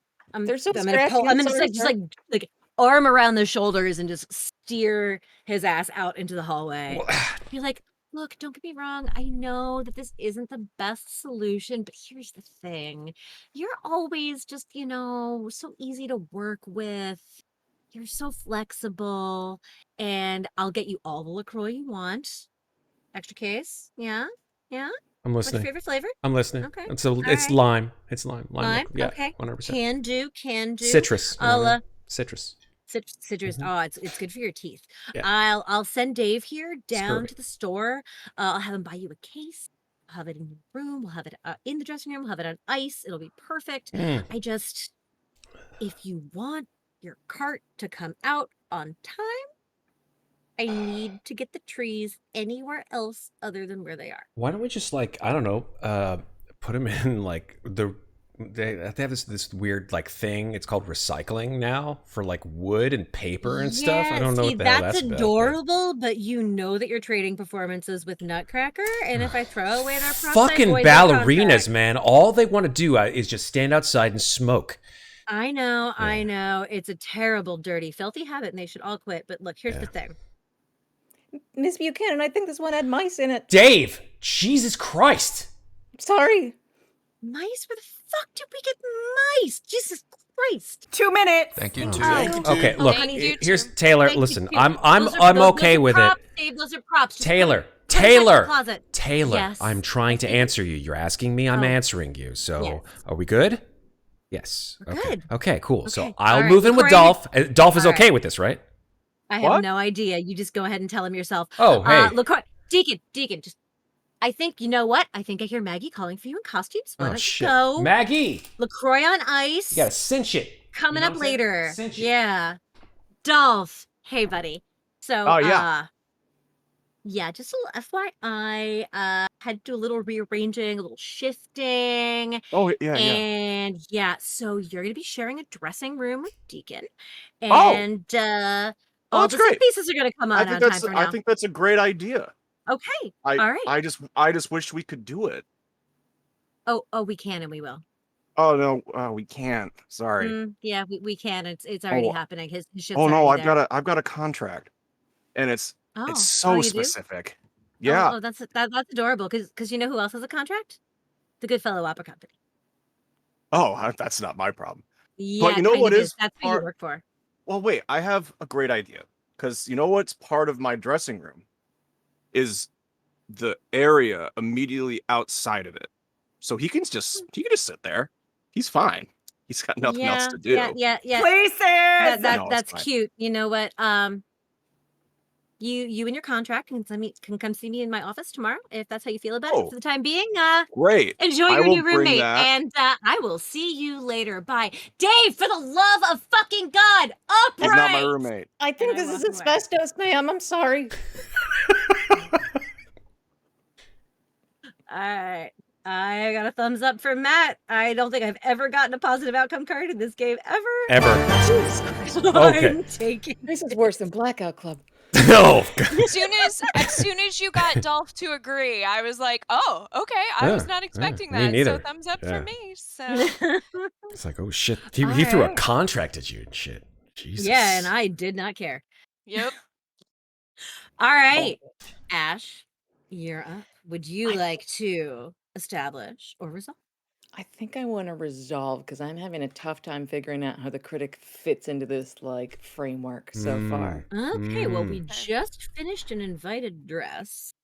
so I'm scratchy. gonna just like arm around the shoulders and just steer his ass out into the hallway. Be like, look, don't get me wrong. I know that this isn't the best solution, but here's the thing. You're always just, so easy to work with. You're so flexible, and I'll get you all the LaCroix you want. Extra case? Yeah? I'm What's listening. your favorite flavor? I'm listening. Okay. It's right. lime. It's lime. Lime? Yeah, Okay. 100%. Can do. Citrus. I'll Citrus. Citrus. Mhm. Oh, it's good for your teeth. Yeah. I'll send Dave here down Scurvy. to the store. I'll have him buy you a case. I'll have it in your room. We'll have it in the dressing room. We'll have it on ice. It'll be perfect. If you want your cart to come out on time, I need to get the trees anywhere else other than where they are. Why don't we just I don't know, put them in they have this weird thing. It's called recycling now for wood and paper and stuff. I don't know what the hell that's about. That's adorable, but you know that you're trading performances with Nutcracker, and if I throw away their props, fucking ballerinas, man. All they want to do is just stand outside and smoke. I know. It's a terrible, dirty, filthy habit, and they should all quit. But look, here's the thing. Miss Buchanan, I think this one had mice in it. Dave! Jesus Christ! Sorry. Mice? Where the fuck did we get mice? Jesus Christ! 2 minutes. Thank you. Okay, look. Here's Taylor. Listen, I'm okay with it. Dave, those are props. Taylor. Yes. I'm trying to answer you. You're asking me. I'm answering you. So, are we good? Yes. Good. Okay, cool. Okay. So I'll move in with Dolph. Dolph is okay with this, right? I have no idea. You just go ahead and tell him yourself. Oh, hey. LaCroix, Deacon, just. I think, you know what? I think I hear Maggie calling for you in costumes. Why don't you go? Maggie! LaCroix on ice. You gotta cinch it. Coming up later. Cinch it. Yeah. Dolph. Hey, buddy. So, yeah, just a little FYI. Had to do a little rearranging, a little shifting. Oh, yeah, and so you're going to be sharing a dressing room with Deacon. And all the set pieces are going to come on time for now. I think that's a great idea. Okay. All right. I just wish we could do it. Oh, we can and we will. Oh no, we can't. Sorry. Yeah, we can. It's already happening. His shit's no, I've got a contract, and it's so you specific. Do? Yeah. Oh, that's adorable. Because you know who else has a contract? The Goodfellow Opera Company. Oh, that's not my problem. Yeah, but you know what is? That's who you work for. Well, wait. I have a great idea. Because you know what's part of my dressing room is the area immediately outside of it. So he can just sit there. He's fine. He's got nothing else to do. Yeah. Places. That's cute. You know what? You and your contract can come see me in my office tomorrow if that's how you feel about it. For the time being, great. Enjoy your new roommate, and I will see you later. Bye, Dave. For the love of fucking God, upright. He's not my roommate. I think this is asbestos, ma'am. I'm sorry. All right. I got a thumbs up from Matt. I don't think I've ever gotten a positive outcome card in this game ever. Jesus Christ. Okay. This is worse than Blackout Club. No. As soon as you got Dolph to agree, I was like, oh, okay. I was not expecting that. neither. So thumbs up for me. So It's like, oh shit. He threw a contract at you and shit. Jesus. Yeah, and I did not care. Yep. All right. Ash, you're up. Would you like to establish or resolve? I think I want to resolve because I'm having a tough time figuring out how the critic fits into this like framework so far. Okay, well, we just finished an invited dress,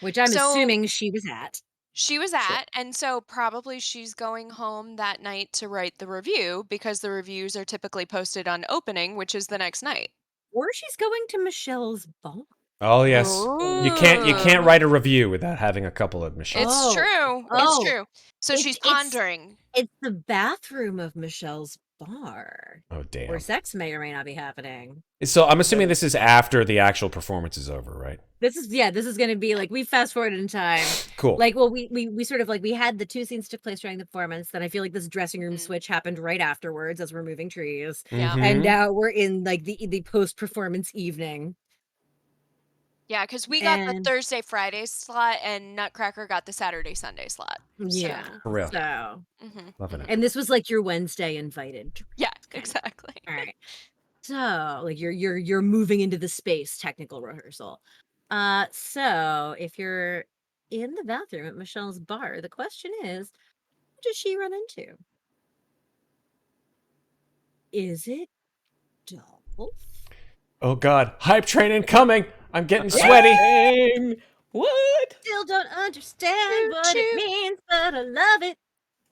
which I'm assuming she was at. She was at, and so probably she's going home that night to write the review because the reviews are typically posted on opening, which is the next night. Or she's going to Michelle's ball. Oh yes, you can't write a review without having a couple of Michelle. It's true. It's true. So she's pondering. It's the bathroom of Michelle's bar. Oh damn. Where sex may or may not be happening. So I'm assuming this is after the actual performance is over, right? This is going to be like we fast forwarded in time. Cool. Like, well, we sort of like we had the two scenes took place during the performance. Then I feel like this dressing room switch happened right afterwards as we're moving trees. Yeah. And now we're in like the post performance evening. Yeah, because we got the Thursday, Friday slot, and Nutcracker got the Saturday, Sunday slot. Yeah, for real. So, loving it. And this was like your Wednesday invited. Yeah, exactly. All right. So, like you're moving into the space technical rehearsal. So if you're in the bathroom at Michelle's bar, the question is, who does she run into? Is it Dolph? Oh God, hype train incoming! I'm getting sweaty. What? Still don't understand what it means, but I love it.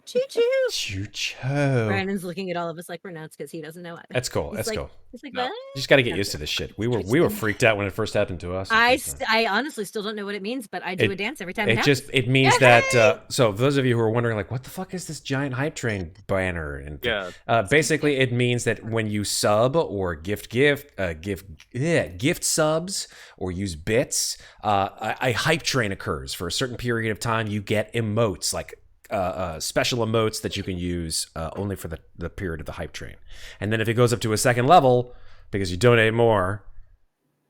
Choo choo. Choo choo. Brandon's looking at all of us like we're nuts because he doesn't know either. That's cool. That's cool. He's like, No. what? You just got to get used to this shit. We were freaked out when it first happened to us. I honestly still don't know what it means, but I do a dance every time. It means that. So for those of you who are wondering, like, what the fuck is this giant hype train banner? And basically, it means that when you sub or gift subs or use bits, a hype train occurs for a certain period of time. You get emotes like. Special emotes that you can use only for the period of the hype train. And then if it goes up to a second level, because you donate more,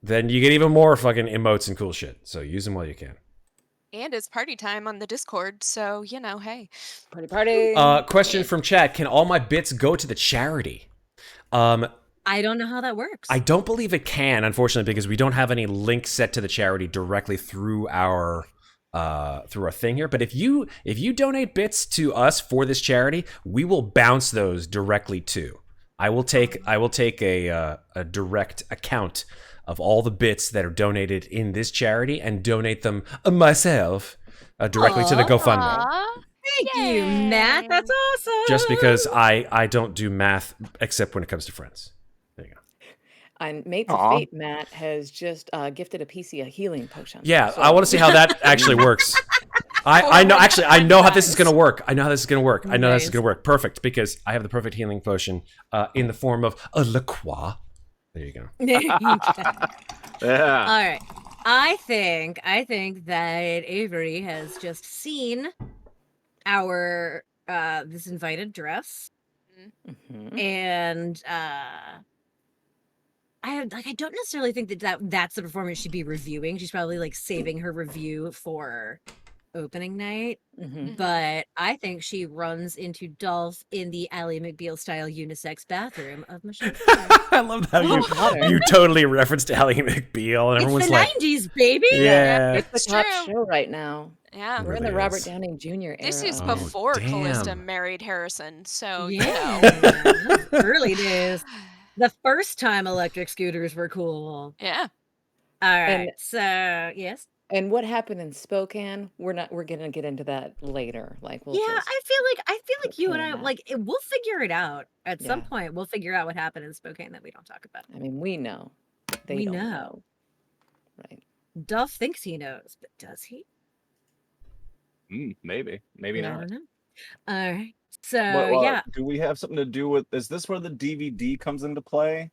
then you get even more fucking emotes and cool shit. So use them while you can. And it's party time on the Discord, so, hey. Party. Question from chat. Can all my bits go to the charity? I don't know how that works. I don't believe it can, unfortunately, because we don't have any link set to the charity directly through our thing here. But if you donate bits to us for this charity, we will bounce those directly to. I will take a direct account of all the bits that are donated in this charity and donate them myself directly to the GoFundMe. Thank you, Matt. That's awesome. Just because I don't do math except when it comes to friends. There you go. And Mates of Fate, Matt, has just gifted a PC a healing potion. Yeah, so. I want to see how that actually works. I know how this is going to work. I know how this is going to work. I know this is going to work. Perfect, because I have the perfect healing potion in the form of a La Croix. There you go. Yeah. All right. I think that Avery has just seen our this invited dress, and I don't necessarily think that's the performance she'd be reviewing. She's probably like saving her review for opening night. But I think she runs into Dolph in the Ally McBeal style unisex bathroom of Michelle. I love how you totally referenced Ally McBeal, and everyone's like, "It's the 90s, baby." Yeah, it's the top show right now. Yeah, we're in the Robert Downey Jr. era. This is before Callista married Harrison, so early days. The first time electric scooters were cool. Yeah. All right. And So yes. And what happened in Spokane? We're gonna get into that later. Like we'll Yeah, just I feel like put you pin and in I that. like we'll figure it out at some Yeah. point. We'll figure out what happened in Spokane that we don't talk about. I mean, we know. They We don't know. Right. Dolph thinks he knows, but does he? Maybe I not. don't know. All right. So But yeah, do we have something to do with? Is this where the DVD comes into play?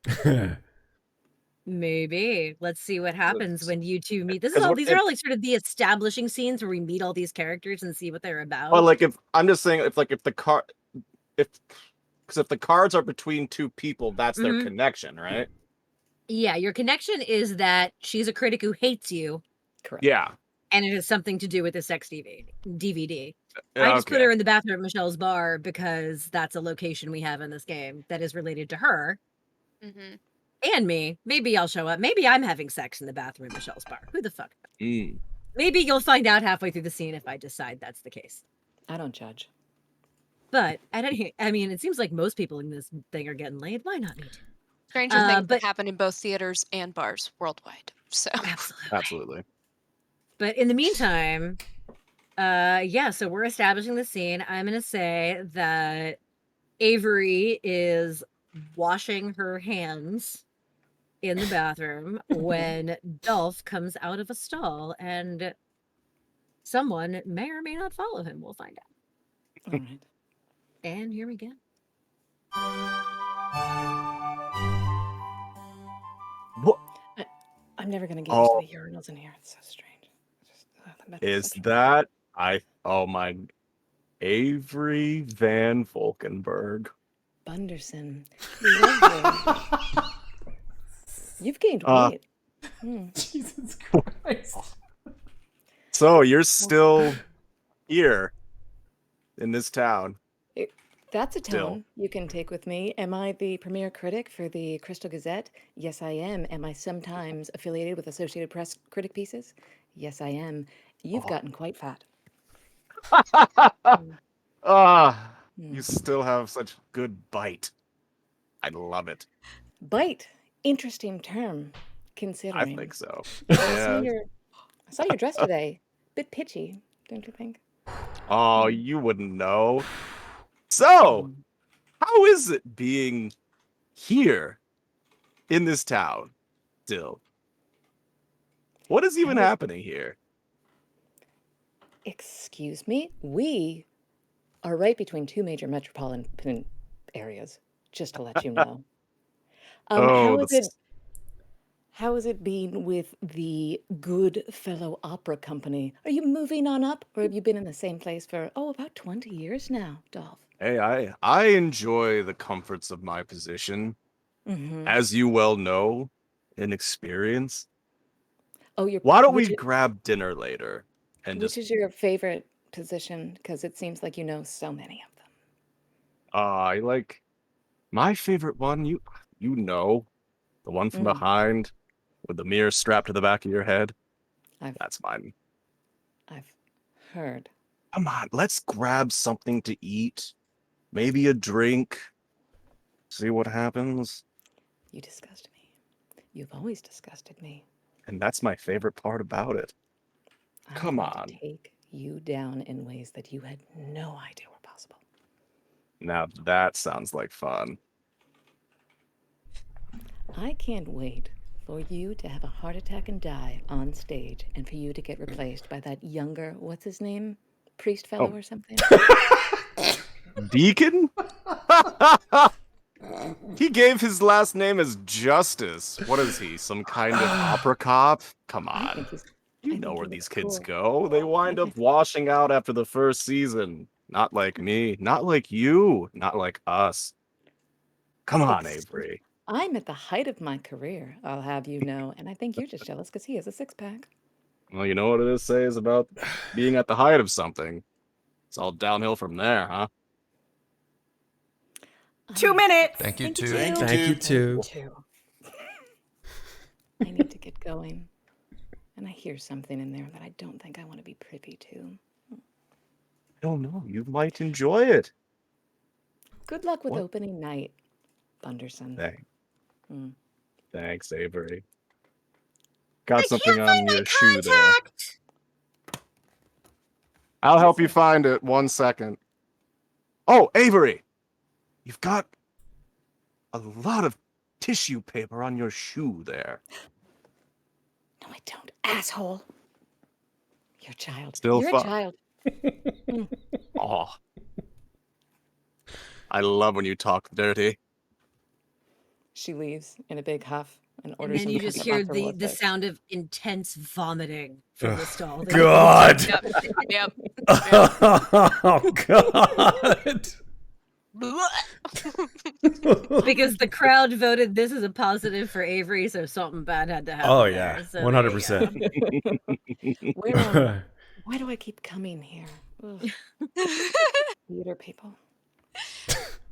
maybe. Let's see what happens when you two meet. These Because are what all like sort of the establishing scenes where we meet all these characters and see what they're about. Well, like if I'm just saying, if the car, because if the cards are between two people, that's their connection, right? Yeah, your connection is that she's a critic who hates you. Correct. Yeah. And it has something to do with the sex DVD. Yeah, I just put her in the bathroom at Michelle's bar because that's a location we have in this game that is related to her. And me. Maybe I'll show up. Maybe I'm having sex in the bathroom at Michelle's bar. Who the fuck knows? Maybe you'll find out halfway through the scene if I decide that's the case. I don't judge. But I mean, it seems like most people in this thing are getting laid. Why not me too? Stranger things that happen in both theaters and bars worldwide. So absolutely. But in the meantime, yeah, so we're establishing the scene. I'm gonna say that Avery is washing her hands in the bathroom when Dolph comes out of a stall, and someone may or may not follow him. We'll find out. All right. And here we go. What? I'm never gonna get used to the urinals in here. It's so strange. Is that my Avery Van Volkenburg? Bunderson. Lovely. You've gained weight. Jesus Christ. So you're still here in this town. That's a tone you can take with me. Am I the premier critic for the Crystal Gazette? Yes, I am. Am I sometimes affiliated with Associated Press critic pieces? Yes, I am. You've gotten quite fat. You still have such good bite. I love it. Bite. Interesting term, considering. I think so. I saw your dress today. Bit pitchy, don't you think? Oh, you wouldn't know. So, how is it being here in this town still? What is even happening here? Excuse me? We are right between two major metropolitan areas, just to let you know. How is it been with the Goodfellow Opera Company? Are you moving on up, or have you been in the same place for, about 20 years now, Dolph? Hey, I enjoy the comforts of my position, as you well know, in experience. Why don't we grab dinner later? Which is your favorite position? Because it seems like you know so many of them. I like my favorite one. You know, the one from behind with the mirror strapped to the back of your head. That's mine. I've heard. Come on, let's grab something to eat. Maybe a drink. See what happens. You disgust me. You've always disgusted me. And that's my favorite part about it. Come on. To take you down in ways that you had no idea were possible. Now that sounds like fun. I can't wait for you to have a heart attack and die on stage, and for you to get replaced by that younger, what's his name? Priest fellow or something? Deacon? He gave his last name as Justice. What is he? Some kind of opera cop? Come on. You know where these kids go. They wind up washing out after the first season. Not like me. Not like you. Not like us. Come on, Avery. I'm at the height of my career, I'll have you know, and I think you're just jealous because he has a six-pack. Well, you know what it says about being at the height of something. It's all downhill from there, huh? 2 minutes. Thank you, too. Thank you, too. I need to get going. And I hear something in there that I don't think I want to be privy to. I don't know. You might enjoy it. Good luck with opening night, Bunderson. Thanks, Avery. Got I something can't on find your my shoe there. contact. I'll help you find it. 1 second. Oh, Avery! You've got a lot of tissue paper on your shoe there. No, I don't, asshole. You're a child. Still You're a fun. child. Oh. I love when you talk dirty. She leaves in a big huff and And orders then him you to come just get hear lots of the Wolfix. sound of intense vomiting from the stall. God. Yep. Oh God. Because the crowd voted this as a positive for Avery, so something bad had to happen. Oh there. yeah, So there you 100%. go. Why do I keep coming here? Ugh. Theater people.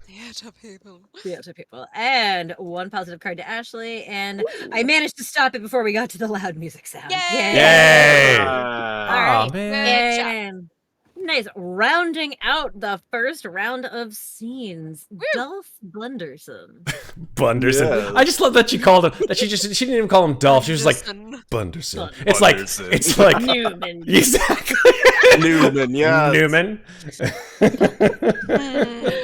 Theater people. Theater people. And one positive card to Ashley, and I managed to stop it before we got to the loud music sound. Yay! Yay! All Aw, right. man. Good job. And nice. Rounding out the first round of scenes, Dolph Bunderson. Bunderson. Yes. I just love that she called him. That she didn't even call him Dolph. She was like Bunderson. It's like Bunderson. Newman. Exactly. Newman, yeah. Newman.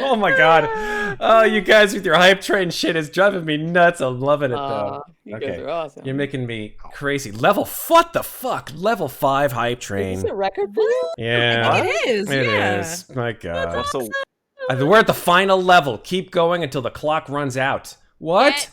Oh my God. Oh, you guys with your hype train shit is driving me nuts. I'm loving it though. You Okay. guys are awesome. You're making me crazy. What the fuck? Level 5 hype Is train. this a record for you? Yeah. It is. It yeah. is. My God. What's a We're at the final level. Keep going until the clock runs out. What?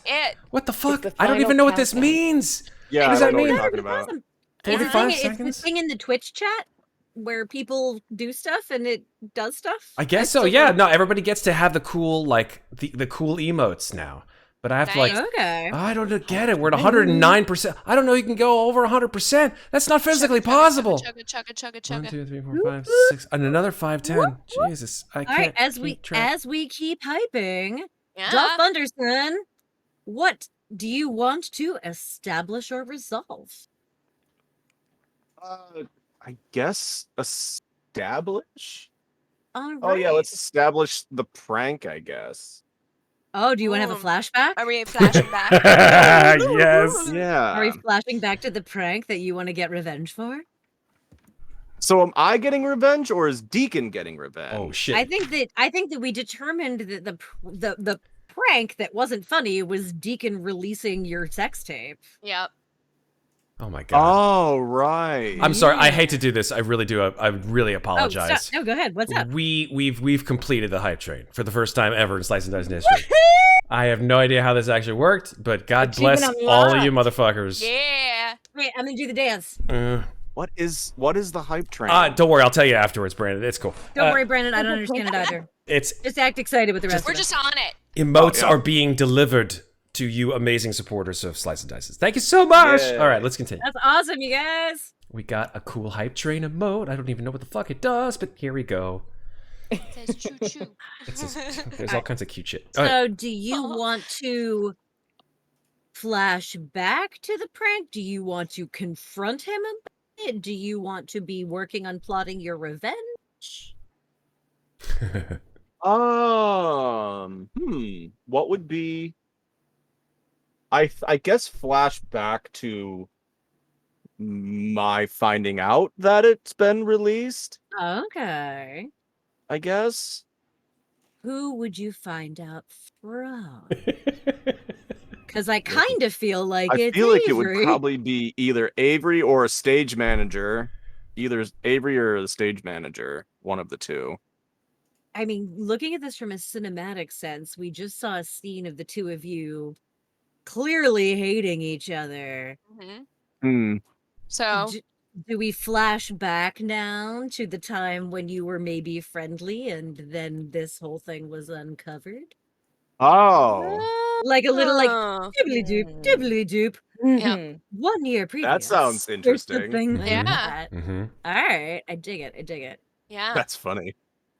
What the fuck? the I don't final even know what this countdown. means. Yeah, What does I that don't know mean? what you're talking about. Awesome. 45 It's the seconds? thing in the Twitch chat where people do stuff and it does stuff. I guess so. still Yeah. don't- No, everybody gets to have the cool, like, the cool emotes now. But I have to, like, Nice. Okay. I don't get it. We're at 109%. I don't know you can go over 100%. That's not physically possible. Chugga. 1, 2, 3, 4, 5, 6, and another 5, 10. Jesus, I All can't. right, keep track. as we keep hyping, Yeah. Dolph Bunderson, what do you want to establish or resolve? I guess establish? All right. Oh yeah, let's establish the prank, I guess. Oh, do you want to have a flashback? Are we flashing back? Yes. Yeah. Are we flashing back to the prank that you want to get revenge for? So am I getting revenge or is Deacon getting revenge? Oh shit. I think that we determined that the prank that wasn't funny was Deacon releasing your sex tape. Yep. Oh my God. Oh, right. I'm sorry. I hate to do this. I really do. I really Oh, apologize. stop. No, go ahead. What's up? We've completed the hype train for the first time ever in Slice and Dice history. I have no idea how this actually worked, but God bless Achievement all of you motherfuckers. Yeah. Wait, I'm gonna do the dance. What is the hype train? Don't worry. I'll tell you afterwards, Brandon. It's cool. Don't worry, Brandon. I don't understand it either. It's Just act excited with the rest We're of us. just on it. emotes Oh, yeah. are being delivered to you amazing supporters of Slice and Dices. Thank you so much. Yay. All right, let's continue. That's awesome, you guys. We got a cool hype train emote. I don't even know what the fuck it does, but here we go. It says choo choo. There's all kinds of cute shit. So, All right. do you want to flash back to the prank? Do you want to confront him about it? Do you want to be working on plotting your revenge? What would be? I guess flash back to my finding out that it's been released. Okay. I guess. Who would you find out from? Because I kind of feel like I it's feel like it would Avery. probably be either Avery or a stage manager. Either Avery or the stage manager, one of the two. I mean, looking at this from a cinematic sense, we just saw a scene of the two of you clearly hating each other. So Do we flash back now to the time when you were maybe friendly and then this whole thing was uncovered? Oh, Like a little like Oh. dibbly doop. Yeah. 1 year previous. sounds or interesting. something like Yeah. that. Mm-hmm. All right. I dig it. Yeah. that's funny.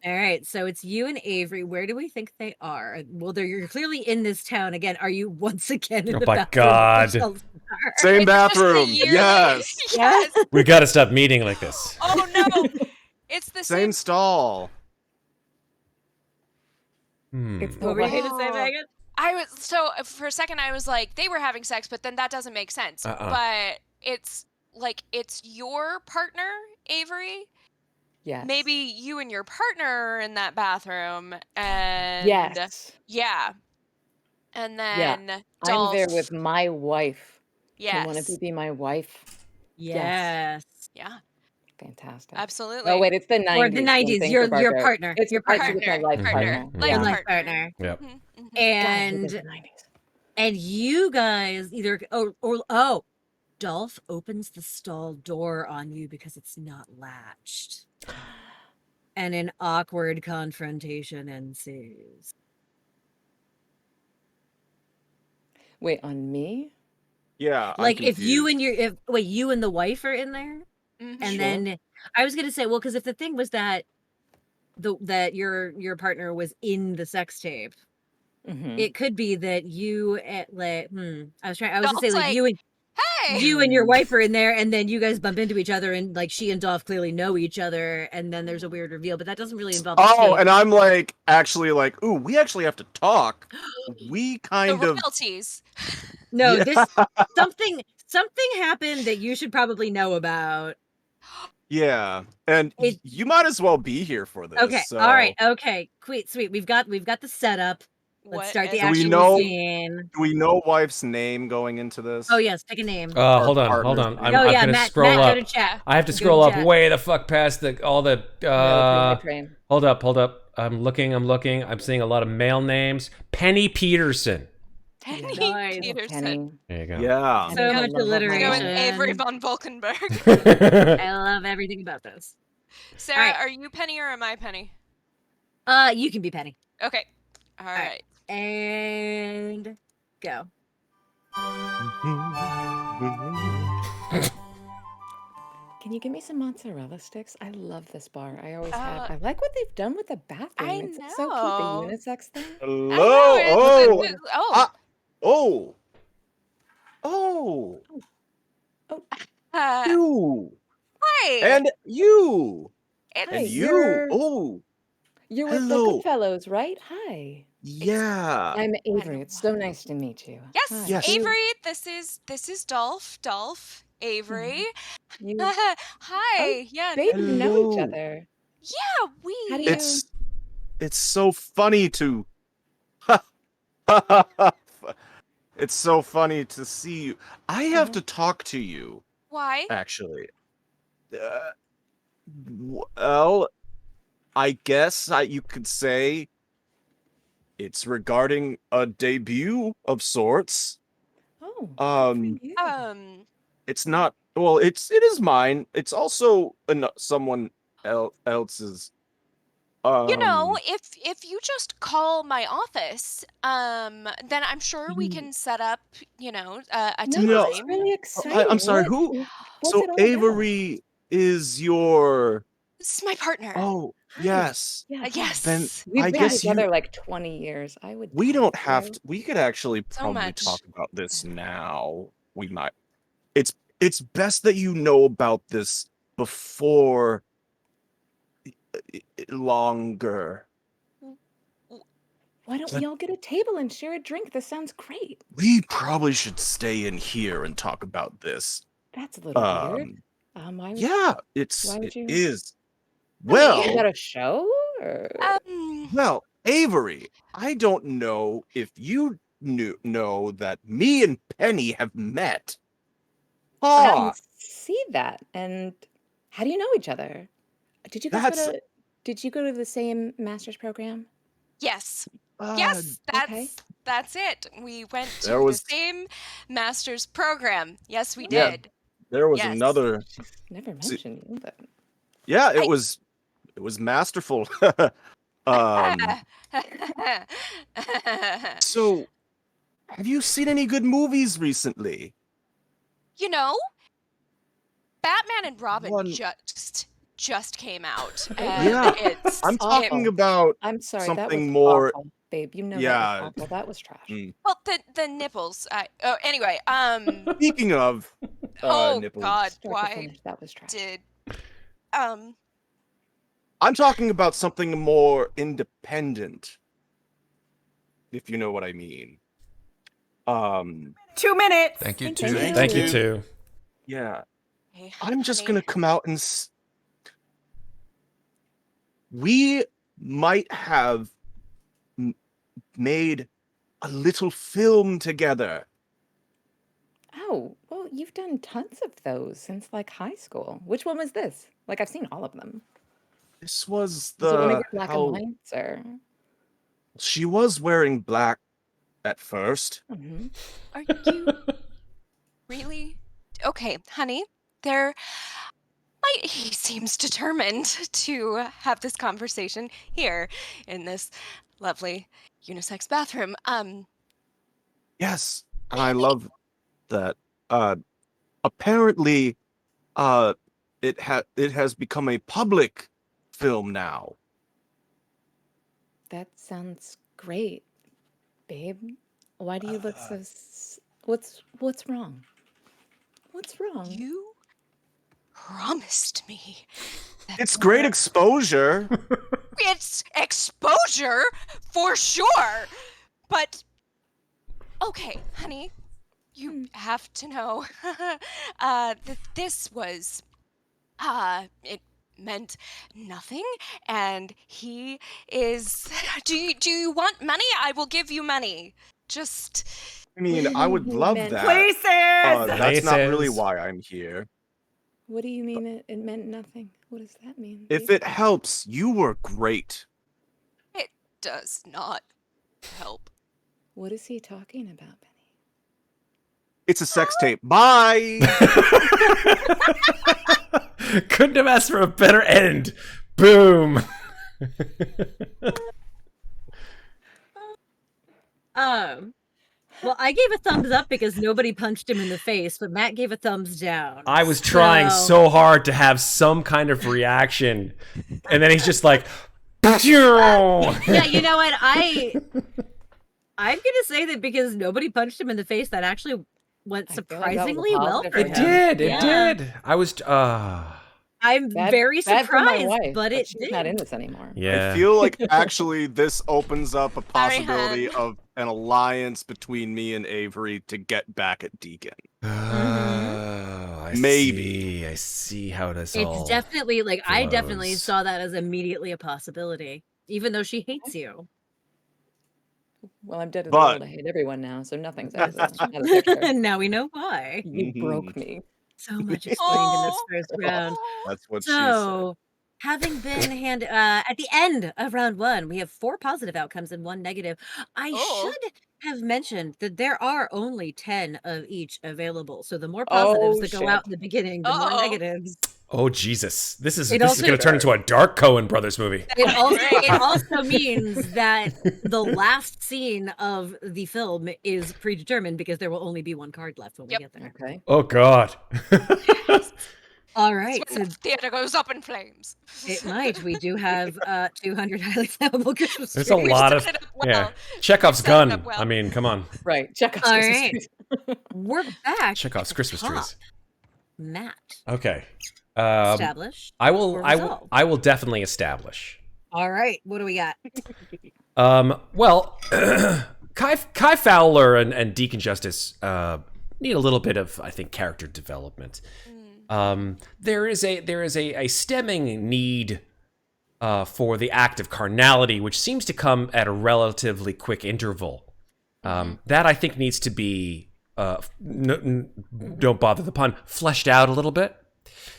All right, so it's you and Avery. Where do we think they are? Well, you're clearly in this town again. Are you once again in Oh the my bathroom of God. Michelle's bar? Same It's just the bathroom. year- Yes. Yes. We gotta stop meeting like this. Oh no. It's the Same stall. It's the What were you going to say, Oh. Megan? I was so for a second I was like they were having sex, but then that doesn't make sense. But it's like it's your partner, Avery. Yes. Maybe you and your partner are in that bathroom, and Yes. yeah, and then I'm there Dolph. with my wife. Can one of you Yes. be my wife? Yes. Yeah. Fantastic. Absolutely. Oh wait, it's the 90s. Or the 90s, your partner. It's your the partner partner. with my life partner. Life Your Yeah. life partner. Yep. Mhm, mhm. God, I hate And the 90s. and you guys either Dolph opens the stall door on you because it's not latched. And an awkward confrontation ensues. Wait, on me? Yeah, I'm Like if you confused. and you and the wife are in there, Mhm. and Sure. then I was gonna say, well, because if the thing was that that your partner was in the sex tape, Mhm. it could be that you at like I was gonna say Dolph's like like, hey. you and your wife are in there, and then you guys bump into each other, and like she and Dolph clearly know each other, and then there's a weird reveal, but that doesn't really involve the Oh, tape. and I'm like, actually, like, ooh, we actually have to talk. We The kind of. royalties. No, Yeah. this something happened that you should probably know about. Yeah, and It- you might as well be here for this. Okay, So. all right, okay, sweet. We've got the setup. Let's What start the is Do we actual know- scene. Do we know wife's name going into this? Oh yes, pick a name. Hold on. partner's I'm, name. I'm Oh yeah, gonna Matt. scroll Matt, up. go to chat. I have to Go scroll up chat. way the fuck past all the. No, train. Hold up. I'm looking. I'm seeing a lot of male names. Penny Peterson. Penny Nice. Peterson. Kenny. There you go. Yeah. So much Go with alliteration. Avery Von Volkenburg. I love everything about this. Sarah, right. are you Penny or am I Penny? You can be Penny. Okay. All right. right. And go. Can you give me some mozzarella sticks? I love this bar. I always have. Uh, I like what they've done with the bathroom. I It's so cute, the know. unisex thing. Hello. I know, it's- Oh. Oh. Oh. You. Hi. And you. It's And Hi, you. Oh. You're with the Hello. Goodfellows, right? Hi. Yeah. I'm Avery. Wonderful. It's so nice to meet you. Yes, Hi. Yes. Avery. This is Dolph. Dolph. Avery. You, Hi. Yeah. babe, you know each Hello. other. Yeah. We. How do you- It's so funny to. It's so funny to see you. I have to talk to you, Why? actually. Well, I guess you could say it's regarding a debut of sorts. Oh. Um, good for you. It's not. Well, it is mine. It's also someone else's. You know, if you just call my office, then I'm sure we can set up, a No, time. this is really exciting. I'm sorry. What's So it all about? Avery is your. This is my partner. Oh, Hi. yes. Yeah, hi. Yes. Then We've I been guess together like 20 years. I would. we tag don't you. have to. We could actually So probably much. talk about this now. We might. It's best that you know about this before longer. Why don't we all get a table and share a drink? This sounds great. We probably should stay in here and talk about this. That's a little weird. Why would, Yeah, why it would you? is. You Well, got a show? Or... well, Avery, I don't know if you know that me and Penny have met. I can see that. And how do you know each other? Did you guys go to the same master's program? Yes. Yes, that's it. We went to the same master's program. Yes, we did. There was another. Never mentioned you, but yeah, it was masterful. So, have you seen any good movies recently? You know, Batman and Robin just came out. Yeah, it's I'm talking about. I'm sorry, something that was more. awful, babe. You know Yeah. that was awful. That was trash. Well, the nipples. Anyway. Speaking of. Oh nipples. God, Start to why finish, that was trash. did I'm talking about something more independent. If you know what I mean. 2 minutes. Thank you, Thank too. you. Thank you too. Yeah. Hey, I'm just honey. gonna come out and we might have made a little film together. Oh, well, you've done tons of those since like high school. Which one was this? Like I've seen all of them. This was Was it one of the your black and how whites or? she was wearing black at first. Mhm. Are you really? Okay, honey. He seems determined to have this conversation here in this lovely unisex bathroom. Yes, and I love that. Apparently, uh, it has become a public film now. That sounds great, babe. Why do you look so what's wrong? What's wrong? You promised me that It's great exposure. it's exposure for sure. But okay, honey, you have to know that this was it meant nothing, and he is do you want money? I will give you money. Just I mean, What do you I mean would he love meant- that. Places! That's not really Places. why I'm here. What do you mean it meant nothing? What does that mean? If babe? it helps, you were great. it does not help. What is he talking about, Benny? It's a sex tape. Bye. Couldn't have asked for a better end. Boom. Well, I gave a thumbs up because nobody punched him in the face, but Matt gave a thumbs down. I was trying so hard to have some kind of reaction, and then he's just like, Yeah, you know what? I'm gonna say that because nobody punched him in the face, that actually went I feel like that was a surprisingly well positive for for him. It did. It Yeah. did. I was. I'm Bad- very bad for my surprised, wife, but it she's did. not in this anymore. Yeah. I feel like actually this opens up a Sorry, possibility hun. of an alliance between me and Avery to get back at Deacon. Oh, I Maybe. I see how this It's all. definitely like I definitely flows. saw that as immediately a possibility, even though she hates you. Well, I'm dead to the But- world. I hate everyone now, so nothing's out of the picture. And now we know why. You broke me. So much explained in this Aw. first round. That's what she said. So, having been at the end of round 1, we have 4 positive outcomes and 1 negative. I Oh. should have mentioned that there are only 10 of each available. So the more positives Oh, that go shit. out in the beginning, the more Uh-oh. negatives. Oh Jesus! This is It this is also- going to turn into a dark Coen Brothers movie. It also means that the last scene of the film is predetermined because there will only be 1 card left when we Yep. get there. Okay. Oh God! All right, When so the theater goes up in flames. it might. We do have 200 highly flammable Christmas There's a trees. lot of set it up well. yeah. Chekhov's set it up gun. well. I mean, come on. Right. Check out All Christmas right. trees. We're back. Chekhov's at the Christmas top. trees. Matt, Okay. establish. I will. or I will. resolve? I will definitely establish. All right, what do we got? Well, Kai Fowler and Deacon Justice need a little bit of, I think, character development. There is a stemming need for the act of carnality, which seems to come at a relatively quick interval. That I think needs to be don't bother the pun, fleshed out a little bit.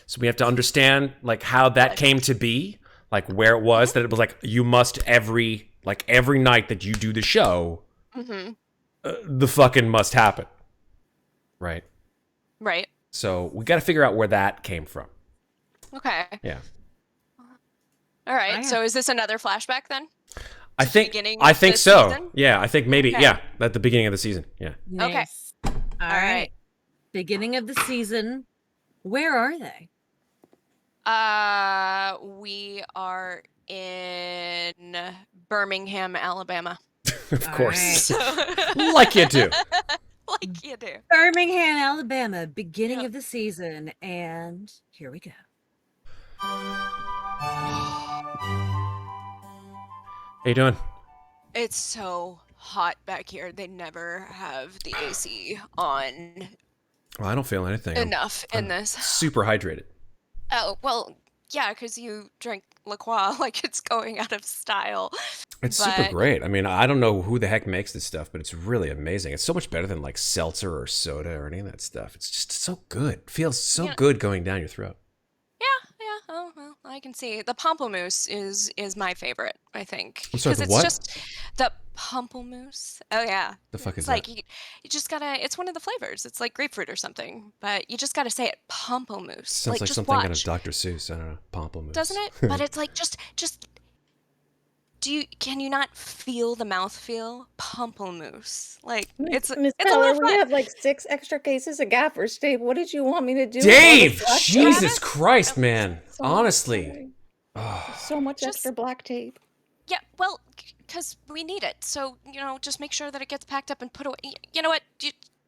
So we have to understand like how that came to be, like where it was that it was like you must every night that you do the show, the fucking must happen, right? Right. So we got to figure out where that came from. Okay. Yeah, All right. So is this another flashback then? I think beginning I of think the so. season? Yeah, I think maybe Okay. yeah at the beginning of the season. Yeah. Okay. Nice. All right. right. Beginning of the season. Where are they? We are in Birmingham, Alabama. Of All course, right. like you do. Like you do. Birmingham, Alabama, beginning Yep. of the season, and here we go. How you doing? It's so hot back here. They never have the AC on. Well, I don't feel anything. enough in I'm this. super hydrated. Oh, well, yeah, because you drink La Croix like it's going out of style. It's super great. I mean, I don't know who the heck makes this stuff, but it's really amazing. It's so much better than like seltzer or soda or any of that stuff. It's just so good. It feels so good going down your throat. Yeah. Oh, well, I can see. The pamplemousse is my favorite, I think. I'm sorry, the it's what? just the pamplemousse. Oh, yeah. The fuck is It's that? like you just gotta, it's one of the flavors. It's like grapefruit or something, but you just gotta say it, pamplemousse. Sounds like just something out of watch. Dr. Seuss. I don't know, pamplemousse. Doesn't it? But it's like just can you not feel the mouthfeel? Pamplemousse. Like Miss it's a Fowler, little we fun. have like 6 extra cases of gaffers. Dave, what did you want me to do? with all Dave! this black Jesus tape? Christ, man. So Honestly. sorry. Oh, So much Just- extra black tape. Yeah, well, because we need it. So, just make sure that it gets packed up and put away. You know what?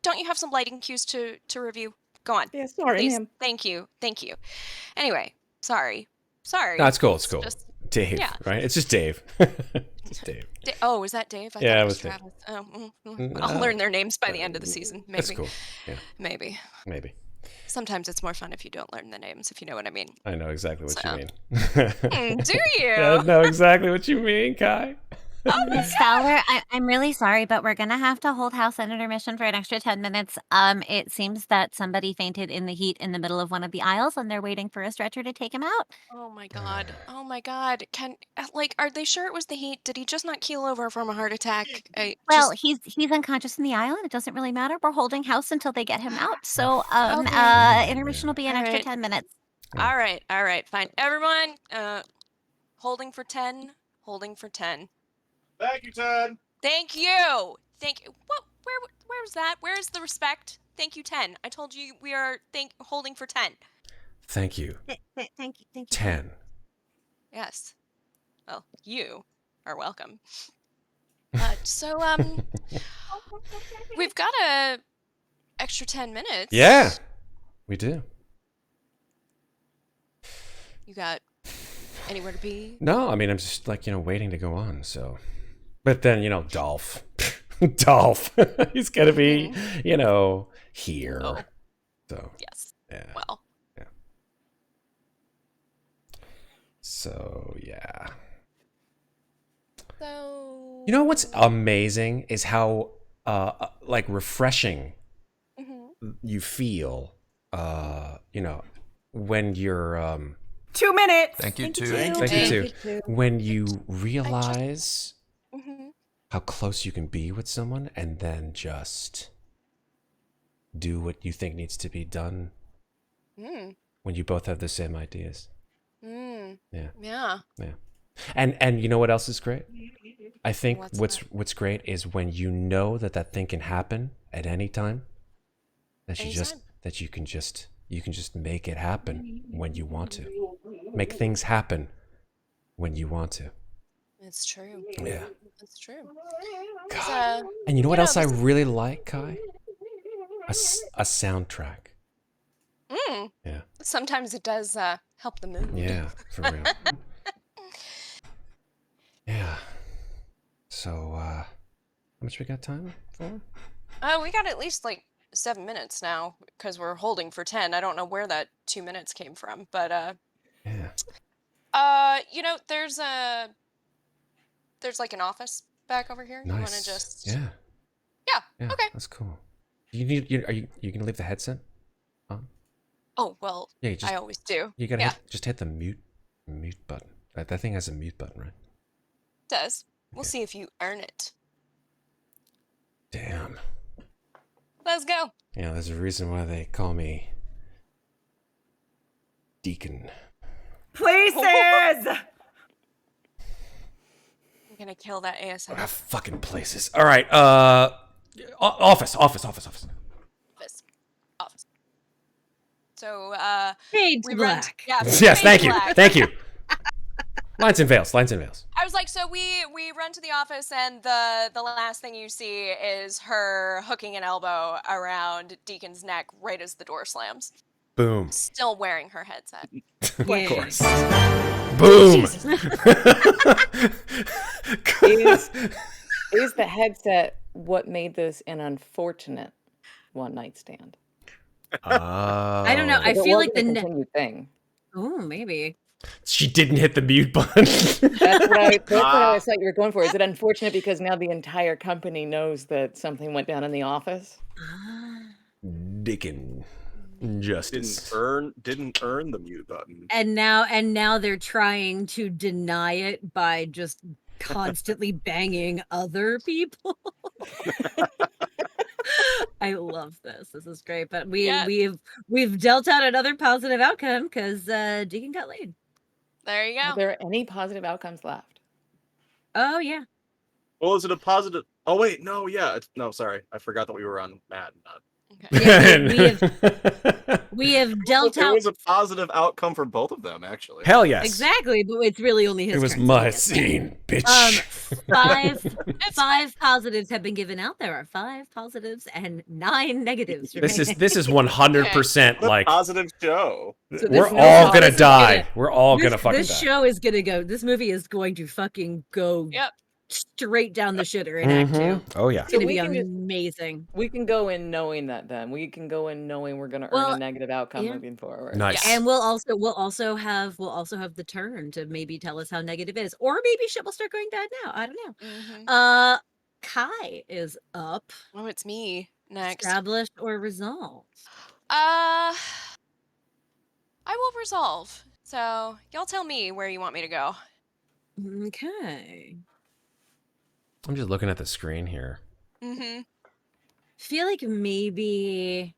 Don't you have some lighting cues to review? Go on. Yeah, sorry, Please. ma'am. Thank you. Anyway, sorry. no, it's cool. It's cool. just- Dave, yeah. right? It's just Dave. Just Dave. Oh, is that Dave? I Yeah, thought it it was was Dave. Travis. Oh, I'll learn their names by the end of the season. Maybe. That's cool. Yeah, Maybe. maybe. Sometimes it's more fun if you don't learn the names, if you know what I mean. I know exactly what So. you mean. Do you? I know exactly what you mean, Kai. Miss Fowler, I'm really sorry, but we're gonna have to hold house at intermission for an extra 10 minutes. It seems that somebody fainted in the heat in the middle of one of the aisles, and they're waiting for a stretcher to take him out. Oh my god. Oh my god. Are they sure it was the heat? Did he just not keel over from a heart attack? Well, he's unconscious in the aisle, and it doesn't really matter. We're holding house until they get him out. So, Okay. intermission will be an extra Alright. 10 minutes. All right, fine. Everyone, holding for 10. Holding for 10. Thank you, Ted. Thank you. What? Where was that? Where is the respect? Thank you, 10. I told you we are holding for 10. Thank you. Thank you. 10. Yes. Well, you are welcome. So, we've got a extra 10 minutes. Yeah, we do. You got anywhere to be? No, I mean, I'm just like, waiting to go on, so. But then, Dolph. Dolph. He's going to be, here. Oh. So, Yes. yeah. Well. Yeah. So, yeah. So. You know what's amazing is how, refreshing you feel, when you're, 2 minutes. Thank you, too. Thank you too. When you realize Mhm. how close you can be with someone and then just do what you think needs to be done Mm. when you both have the same ideas. Mm. Yeah. Yeah. Yeah. And you know what else is great? I think What's what's great is when you know that thing can happen at any time. Anytime. That you can just make it happen when you want to. Make things happen when you want to. It's true. Yeah. It's true. God. And you know what else I this- really like, Kai? A soundtrack. Yeah. Sometimes it does help the mood. Yeah, for real. Yeah. So, how much we got time for? We got at least like 7 minutes now because we're holding for 10. I don't know where that 2 minutes came from, but Yeah. there's like an office back over here. You want to Nice. just Yeah. Yeah. Okay. That's cool. Are you gonna leave the headset on? Oh well. Yeah, you just I always do. you gotta yeah. hit the mute button. That thing has a mute button, right? It does. We'll Okay. see if you earn it. Damn. Let's go. Yeah, there's a reason why they call me Deacon. Places. I'm gonna kill that ASM. Ah, fucking places. All right. Office. Office. So Fade we to run. black. Yeah. Yes. fade Thank to you. black. Thank you. Lines and veils. Lines and veils. I was like, so we run to the office, and the last thing you see is her hooking an elbow around Deacon's neck right as the door slams. Boom. Still wearing her headset. Of Yeah. course. Boom. Is the headset what made this an unfortunate one night stand? I don't know. Oh. I If it feel like wasn't a the continued thing. oh, maybe. She didn't hit the mute button. That's what I thought you were going for. Is it unfortunate because now the entire company knows that something went down in the office? Deacon Justice. Didn't earn the mute button. And now they're trying to deny it by just constantly banging other people. I love this. This is great. But we've dealt out another positive outcome because Deacon got laid. There you Are go. there any positive outcomes left? Oh yeah. Well, is it a positive? Oh wait, no, yeah, no, sorry, I forgot that we were on Matt. Yeah, we have dealt There out. was a positive outcome for both of them, actually. Hell yes. Exactly, but it's really only his It was turn, so my he gets that. scene, bitch. Five positives have been given out. There are 5 positives and 9 negatives. This is remaining. 100% What a like positive show. So we're there's no all positive- gonna This is die. gonna- We're all gonna fucking This die. show is gonna go. This movie is going to fucking go Yep. straight down the shitter in Act 2. Oh yeah. It's gonna So be we can just- amazing. We can go in knowing that then. We can go in knowing we're going to earn Well, a negative outcome yeah. moving forward. Nice. And we'll also have the turn to maybe tell us how negative it is, or maybe shit will start going bad now. I don't know. Mhm. Kai is up. Oh, it's me next. Established or resolved? I will resolve. So y'all tell me where you want me to go. Okay. I'm just looking at the screen here. Mm-hmm. Feel like maybe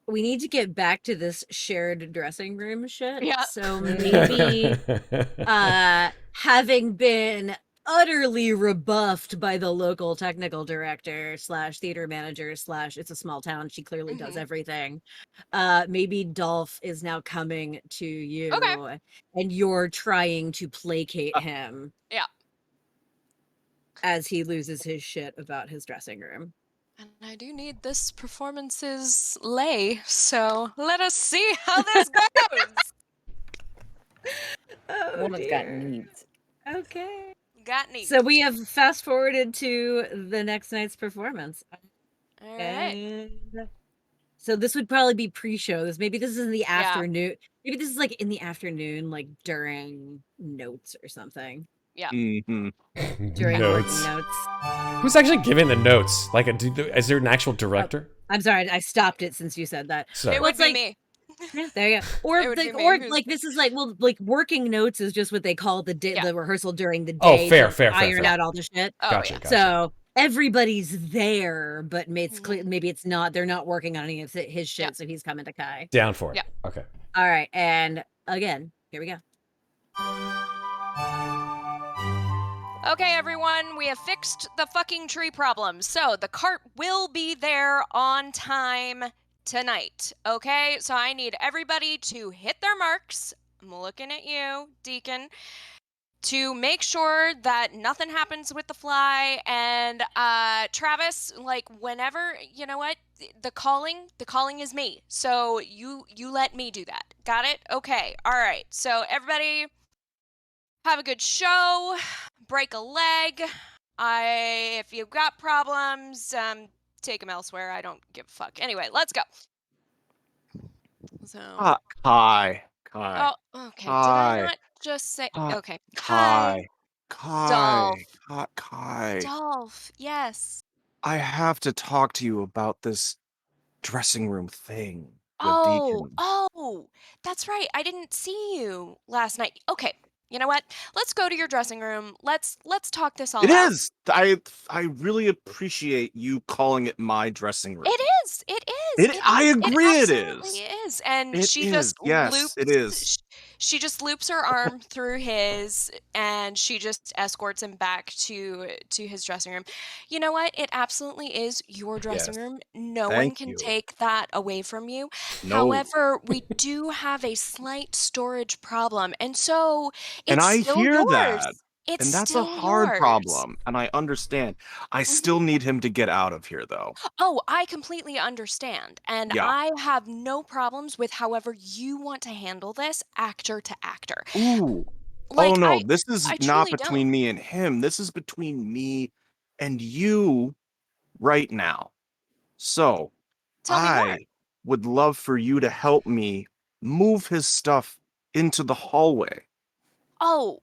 we need to get back to this shared dressing room shit. Yeah. So maybe having been utterly rebuffed by the local technical director / theater manager / it's a small town, she clearly does Mhm. everything, maybe Dolph is now coming to you Okay. and you're trying to placate him Yeah. as he loses his shit about his dressing room. And I do need this performance's lay, so let us see how this goes. Oh, Woman's got dear. needs. Okay. Got neat. So we have fast forwarded to the next night's performance. All right. And so this would probably be pre-show. This is in the afternoon. Maybe this is like in the afternoon, like during notes or something. Yeah. Mm-hmm. During Notes. working notes. Who's actually giving the notes? Like, is there an actual director? I'm sorry, I stopped it since you said that. So It Well, would it's be like- me. Yeah, there you go. Or It would be me or who's- like this is like working notes is just what they call the Yeah. the rehearsal during the day. Oh, fair, to fair, iron fair. out all the shit. Oh, Gotcha, yeah. gotcha. So everybody's there, but it's clear Mhm. maybe it's not. They're not working on any of his shit, Yeah. so he's coming to Kai. Down for it. Yeah. Okay. All right, and again, here we go. Okay, everyone, we have fixed the fucking tree problem. So the cart will be there on time tonight. Okay, so I need everybody to hit their marks. I'm looking at you, Deacon, to make sure that nothing happens with the fly. And Travis, like whenever, you know what, the calling is me. So you let me do that. Got it? Okay. All right. So everybody have a good show. Break a leg. If you've got problems, take them elsewhere. I don't give a fuck. Anyway, let's go. So. Kai. Oh, okay. Did Kai. I not just say? Kai. Okay. Kai. Dolph. Kai. Dolph. Yes. I have to talk to you about this dressing room thing with Oh. Deacon. Oh. That's right. I didn't see you last night. Okay. You know what? Let's go to your dressing room. Let's talk this all It out. is. I really appreciate you calling it my dressing room. It is. It is. I agree it absolutely is. And It she is. just Yes, loops. it is. She just loops her arm through his, and she just escorts him back to his dressing room. You know what? It absolutely is your dressing Yes. room. No one Thank can you. take that away from you. No. However, we do have a slight storage problem, and so it's And I still hear yours. that. It's And that's a still hard yours. problem. And I understand. I still need him to get out of here, though. Oh, I completely understand. And Yeah. I have no problems with however you want to handle this, actor to actor. Ooh. Like, Oh, no. This is I not truly between don't. me and him. This is between me and you right now. So, Tell me more. I would love for you to help me move his stuff into the hallway. Oh,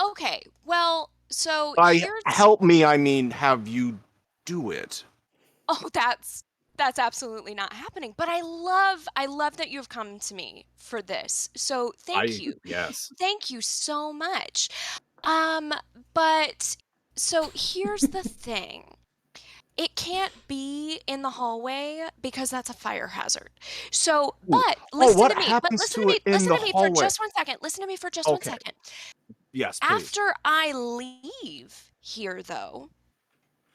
okay. Well, so By here's help me, I mean have you do it. Oh, that's absolutely not happening. But I love that you've come to me for this. So thank you. Yes. Thank you so much. Um, but so here's the thing. It can't be in the hallway because that's a fire hazard. So, Ooh. but Oh, listen what to me. But happens listen to to it me. in Listen the to me for hallway? just 1 second. Listen to me for just 1 Okay. second. Yes, please. After I leave here, though,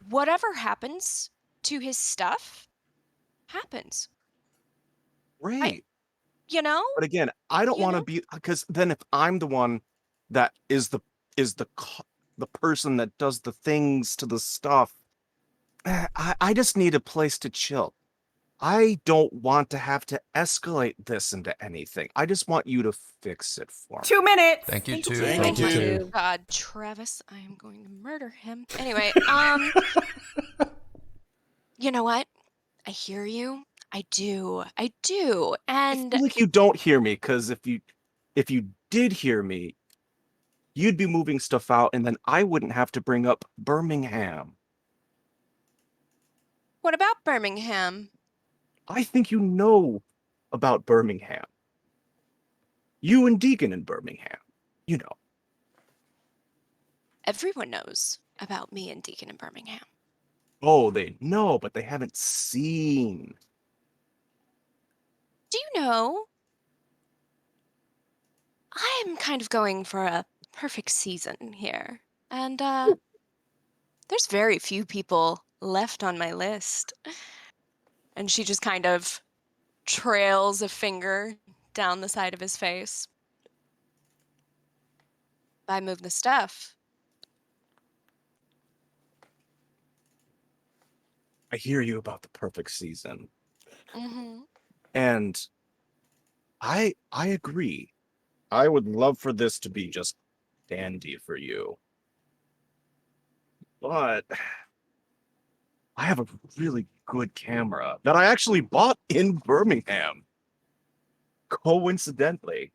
whatever happens to his stuff happens. Great. You know? But again, I don't You want to know? be, because then if I'm the one that is the person that does the things to the stuff, I just need a place to chill. I don't want to have to escalate this into anything. I just want you to fix it for me. 2 minutes. Thank you, Thank too. you. Thank you, Oh my too. God, Travis, I am going to murder him. Anyway, you know what? I hear you. I do. I do. I And feel like you don't hear me, because if you did hear me, you'd be moving stuff out, and then I wouldn't have to bring up Birmingham. what about Birmingham? I think you know about Birmingham. You and Deacon in Birmingham. You know. Everyone knows about me and Deacon in Birmingham. Oh, they know, but they haven't seen. Do you know? I'm kind of going for a perfect season here. And there's very few people left on my list. And she just kind of trails a finger down the side of his face. I move the stuff. I hear you about the perfect season. Mm-hmm. And I agree. I would love for this to be just dandy for you. But I have a really good camera that I actually bought in Birmingham. Coincidentally.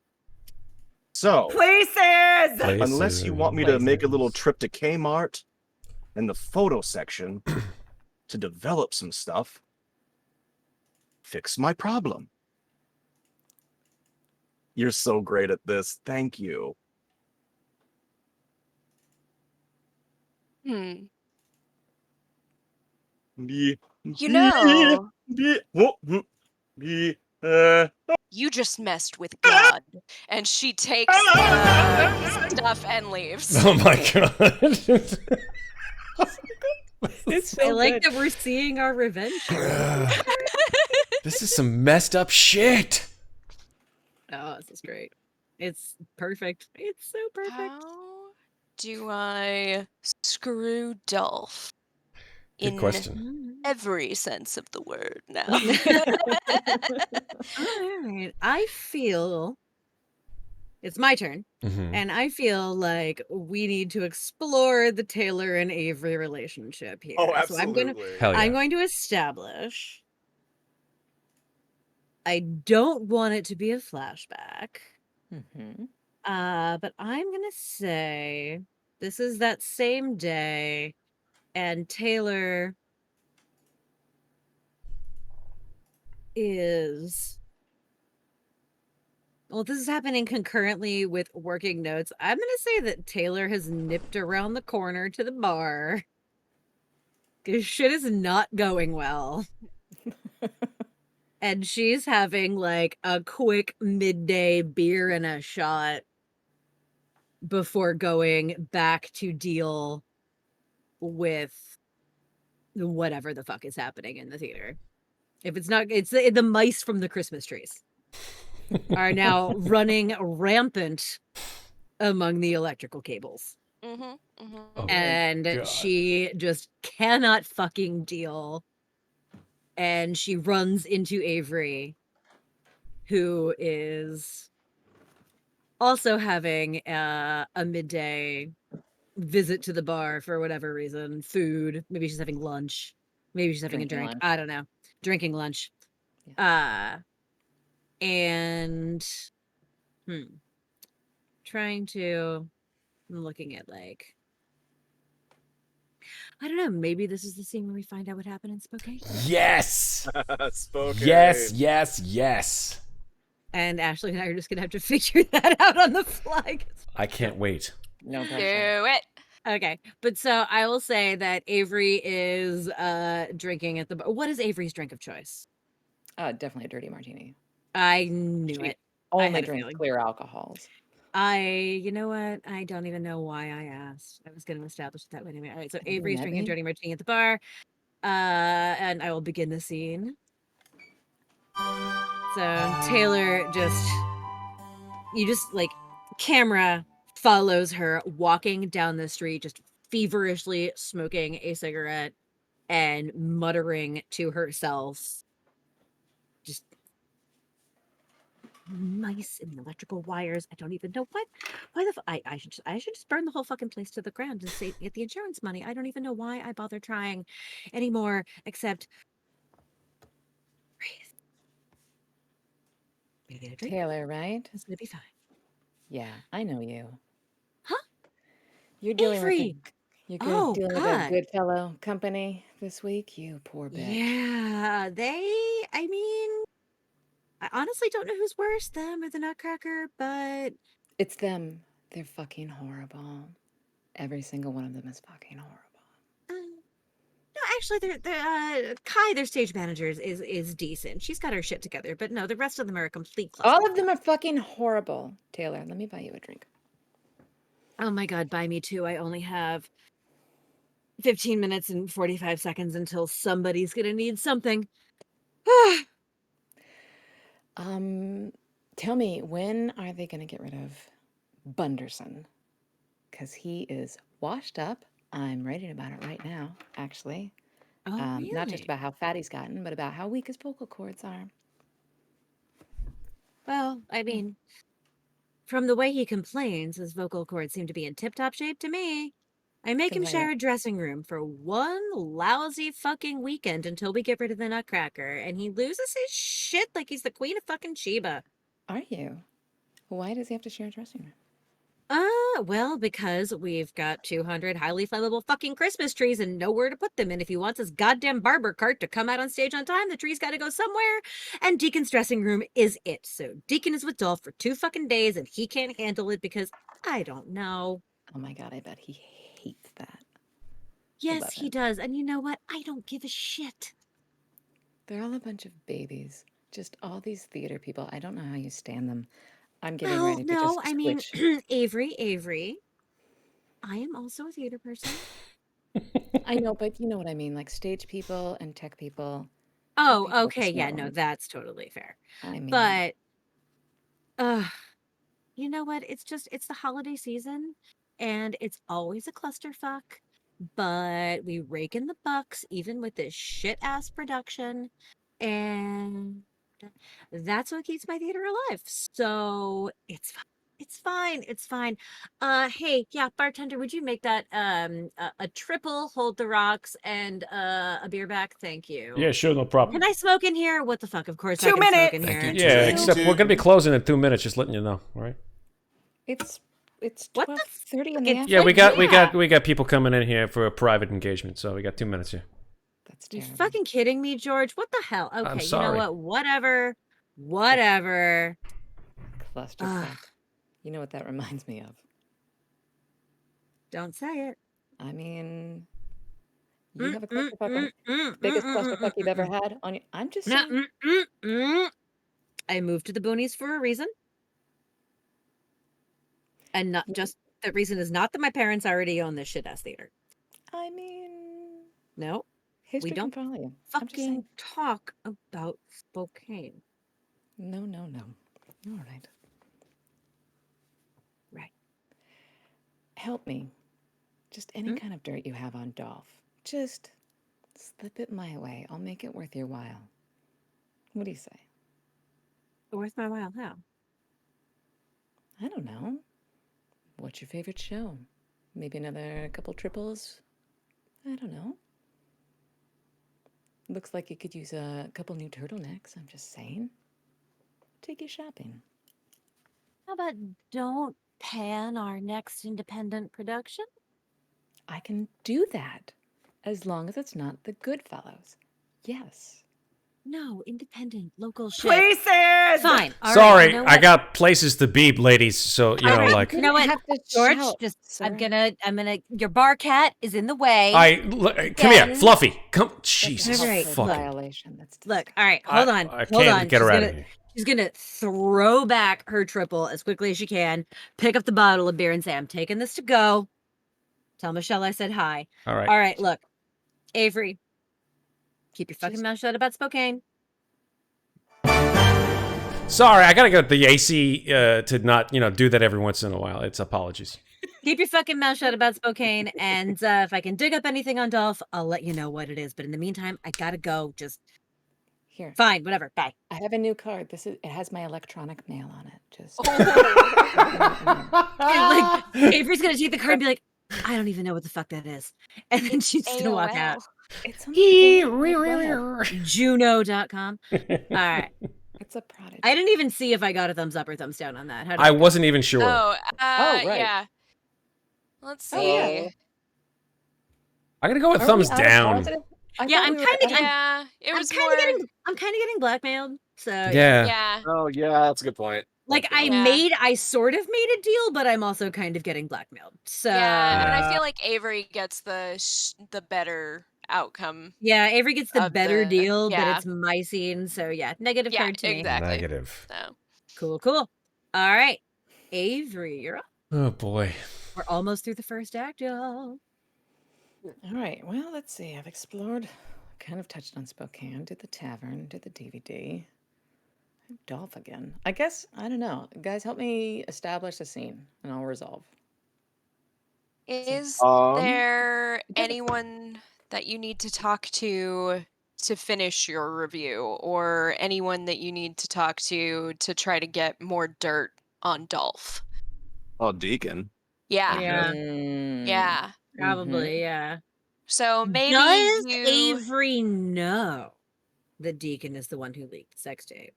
So, Places. unless you want me to make a little Places. trip to Kmart in the photo section to develop some stuff, fix my problem. You're so great at this. Thank you. Hmm. You You know, know, you just messed with God. And she takes the stuff and leaves. Oh my god. It's I so like good. that we're seeing our revenge here. This is some messed up shit. Oh, this is great. It's perfect. It's so perfect. How do I screw Dolph? Good In question. every sense of the word now. All right. I feel it's my turn. Mhm. And I feel like we need to explore the Taylor and Avery relationship here. Oh, So I'm Hell yeah. going to establish. I don't want it to be a flashback. Mm-hmm. But I'm gonna say this is that same day, and Taylor is. Well, this is happening concurrently with working notes. I'm gonna say that Taylor has nipped around the corner to the bar. Because shit is not going well. And she's having like a quick midday beer and a shot before going back to deal with whatever the fuck is happening in the theater. If it's not, it's the mice from the Christmas trees are now running rampant among the electrical cables. Mm-hmm, mm-hmm. Oh, And God. she just cannot fucking deal. And she runs into Avery, who is also having a midday visit to the bar for whatever reason. Food. Maybe she's having lunch. Maybe she's having a Drinking drink. lunch. I don't know. Drinking lunch. And trying to. I'm looking at like. I don't know. Maybe this is the scene where we find out what happened in Spokane. Yes. Spokane. Yes. And Ashley and I are just gonna have to figure that out on the fly. I can't wait. No Do pressure. it. Okay, but so I will say that Avery is drinking at the bar. What is Avery's drink of choice? Definitely a dirty martini. I knew She it. only had a drinks feeling. clear alcohols. You know what? I don't even know why I asked. I was going to establish it that way anyway. All right, so Avery's drinking a dirty martini at the bar, and I will begin the scene. So Taylor just camera follows her walking down the street, just feverishly smoking a cigarette and muttering to herself, just mice and electrical wires. I don't even know why I should just burn the whole fucking place to the ground and say get the insurance money. I don't even know why I bother trying anymore, except breathe. Maybe get a drink. Taylor, right? It's gonna be fine. Yeah, I know you. Huh? You're dealing Avery! with Oh, dealing with a God. good fellow company this week. You poor bitch. Yeah, I mean, I honestly don't know who's worse, them or the Nutcracker, but It's them. They're fucking horrible. Every single one of them is fucking horrible. no, actually, they're Kai, their stage manager, is decent. She's got her shit together, but no, the rest of them are a complete cluster. All of them are fucking horrible. Taylor, let me buy you a drink. Oh my God, buy me two. I only have 15 minutes and 45 seconds until somebody's gonna need something. Tell me, when are they going to get rid of Bunderson? Because he is washed up. I'm writing about it right now, actually. Oh, Not just really? about how fat he's gotten, but about how weak his vocal cords are. Well, I mean, from the way he complains, his vocal cords seem to be in tip-top shape to me. I make him share a dressing room for one lousy fucking weekend until we get rid of the Nutcracker, and he loses his shit like he's the queen of fucking Sheba. Are you? Why does he have to share a dressing room? Well, because we've got 200 highly flammable fucking Christmas trees and nowhere to put them. And if he wants his goddamn barber cart to come out on stage on time, the tree's got to go somewhere. And Deacon's dressing room is it. So Deacon is with Dolph for 2 fucking days and he can't handle it because I don't know. Oh my God, I bet he hates that. Yes, he does. And you know what? I don't give a shit. They're all a bunch of babies. Just all these theater people. I don't know how you stand them. I'm getting ready to just switch. Avery, I am also a theater person. I know, but you know what I mean, like stage people and tech people. Oh, people with okay, yeah, no, smarts. that's totally fair. I mean, But, you know what? It's the holiday season, and it's always a clusterfuck. But we rake in the bucks, even with this shit ass production, and that's what keeps my theater alive. So it's fine. It's fine. It's fine. Hey, yeah, bartender, would you make that a triple hold the rocks and a beer back? Thank you. Yeah, sure, no problem. Can I smoke in here? What the fuck? Of course 2 I can smoke minutes. in here. Yeah, except we're gonna be closing in 2 minutes. Just letting you know, all right? it's What the 12:30 in fuck? the It's afternoon. We got people coming in here for a private engagement, so we got 2 minutes here. That's You terrible. fucking kidding me, George? What the hell? Okay, you know sorry. what? Whatever. Clusterfuck. You know what that reminds me of? Don't say it. I mean, you have a clusterfuck. The biggest clusterfuck you've ever had on your. I'm just saying. I moved to the boonies for a reason. And not just the reason is not that my parents already own this shit ass theater. I mean, No, history we don't can follow you. I'm just fucking saying. talk about Spokane. No. All right. Right. Help me. Just any kind of dirt you have on Dolph. Just slip it my way. I'll make it worth your while. What do you say? Worth my while, how? I don't know. What's your favorite show? Maybe another couple triples? I don't know. Looks like you could use a couple new turtlenecks. I'm just saying. Take you shopping. How about don't pan our next independent production? I can do that, as long as it's not the Goodfellows. Yes. No, independent, local shit. Places! Fine. All right, Sorry, you know I what? got places to beep, ladies. So you know, like You know what, have to George? shout, Just I'm sir. gonna. Your bar cat is in the way. come here, Again. Fluffy. Come, That's a Jesus, All right, household fucking. violation. That's Look, all right, hold on, I hold can't on. get her out of here. She's gonna throw back her triple as quickly as she can, pick up the bottle of beer and say, "I'm taking this to go. Tell Michelle I said hi." All right. All right, look, Avery, keep your fucking Just- mouth shut about Spokane. Sorry, I gotta get the AC to not, do that every once in a while. It's apologies. Keep your fucking mouth shut about Spokane, and if I can dig up anything on Dolph, I'll let you know what it is. But in the meantime, I gotta go. Just Here. fine, whatever. Bye. I have a new card. It has my electronic mail on it. Just Like Avery's gonna take the card and be like, "I don't even know what the fuck that is," and then she's just gonna walk out. it's on the web. Juno.com. All right. It's a product. I didn't even see if I got a thumbs up or thumbs down on that. How did I it go? wasn't even sure. Oh, right. yeah. Let's see. Oh, yeah. I'm gonna go with Are we thumbs out of down. positive? I Yeah, thought I'm we were kinda out of- Yeah, it I'm was kind more. of getting blackmailed. So Yeah. Yeah. Oh yeah, that's a good point. like Yeah. I sort of made a deal, but I'm also kind of getting blackmailed. So Yeah, and I Yeah. feel like Avery gets the better outcome. yeah, Avery gets the Of better the- deal, but yeah. it's my scene. So yeah, negative Yeah, card to me. exactly. Negative. So Cool. All right, Avery, you're up. Oh boy. We're almost through the first act, y'all. All right. Well, let's see. I've explored, kind of touched on Spokane, did the tavern, did the DVD. Dolph again. I guess, I don't know. Guys, help me establish a scene and I'll resolve. is Um, there doesn't- anyone that you need to talk to finish your review, or anyone that you need to talk to try to get more dirt on Dolph? Oh, Deacon. Yeah. Yeah, Yeah. probably. Yeah. So maybe Does you Avery know the Deacon is the one who leaked the sex tape?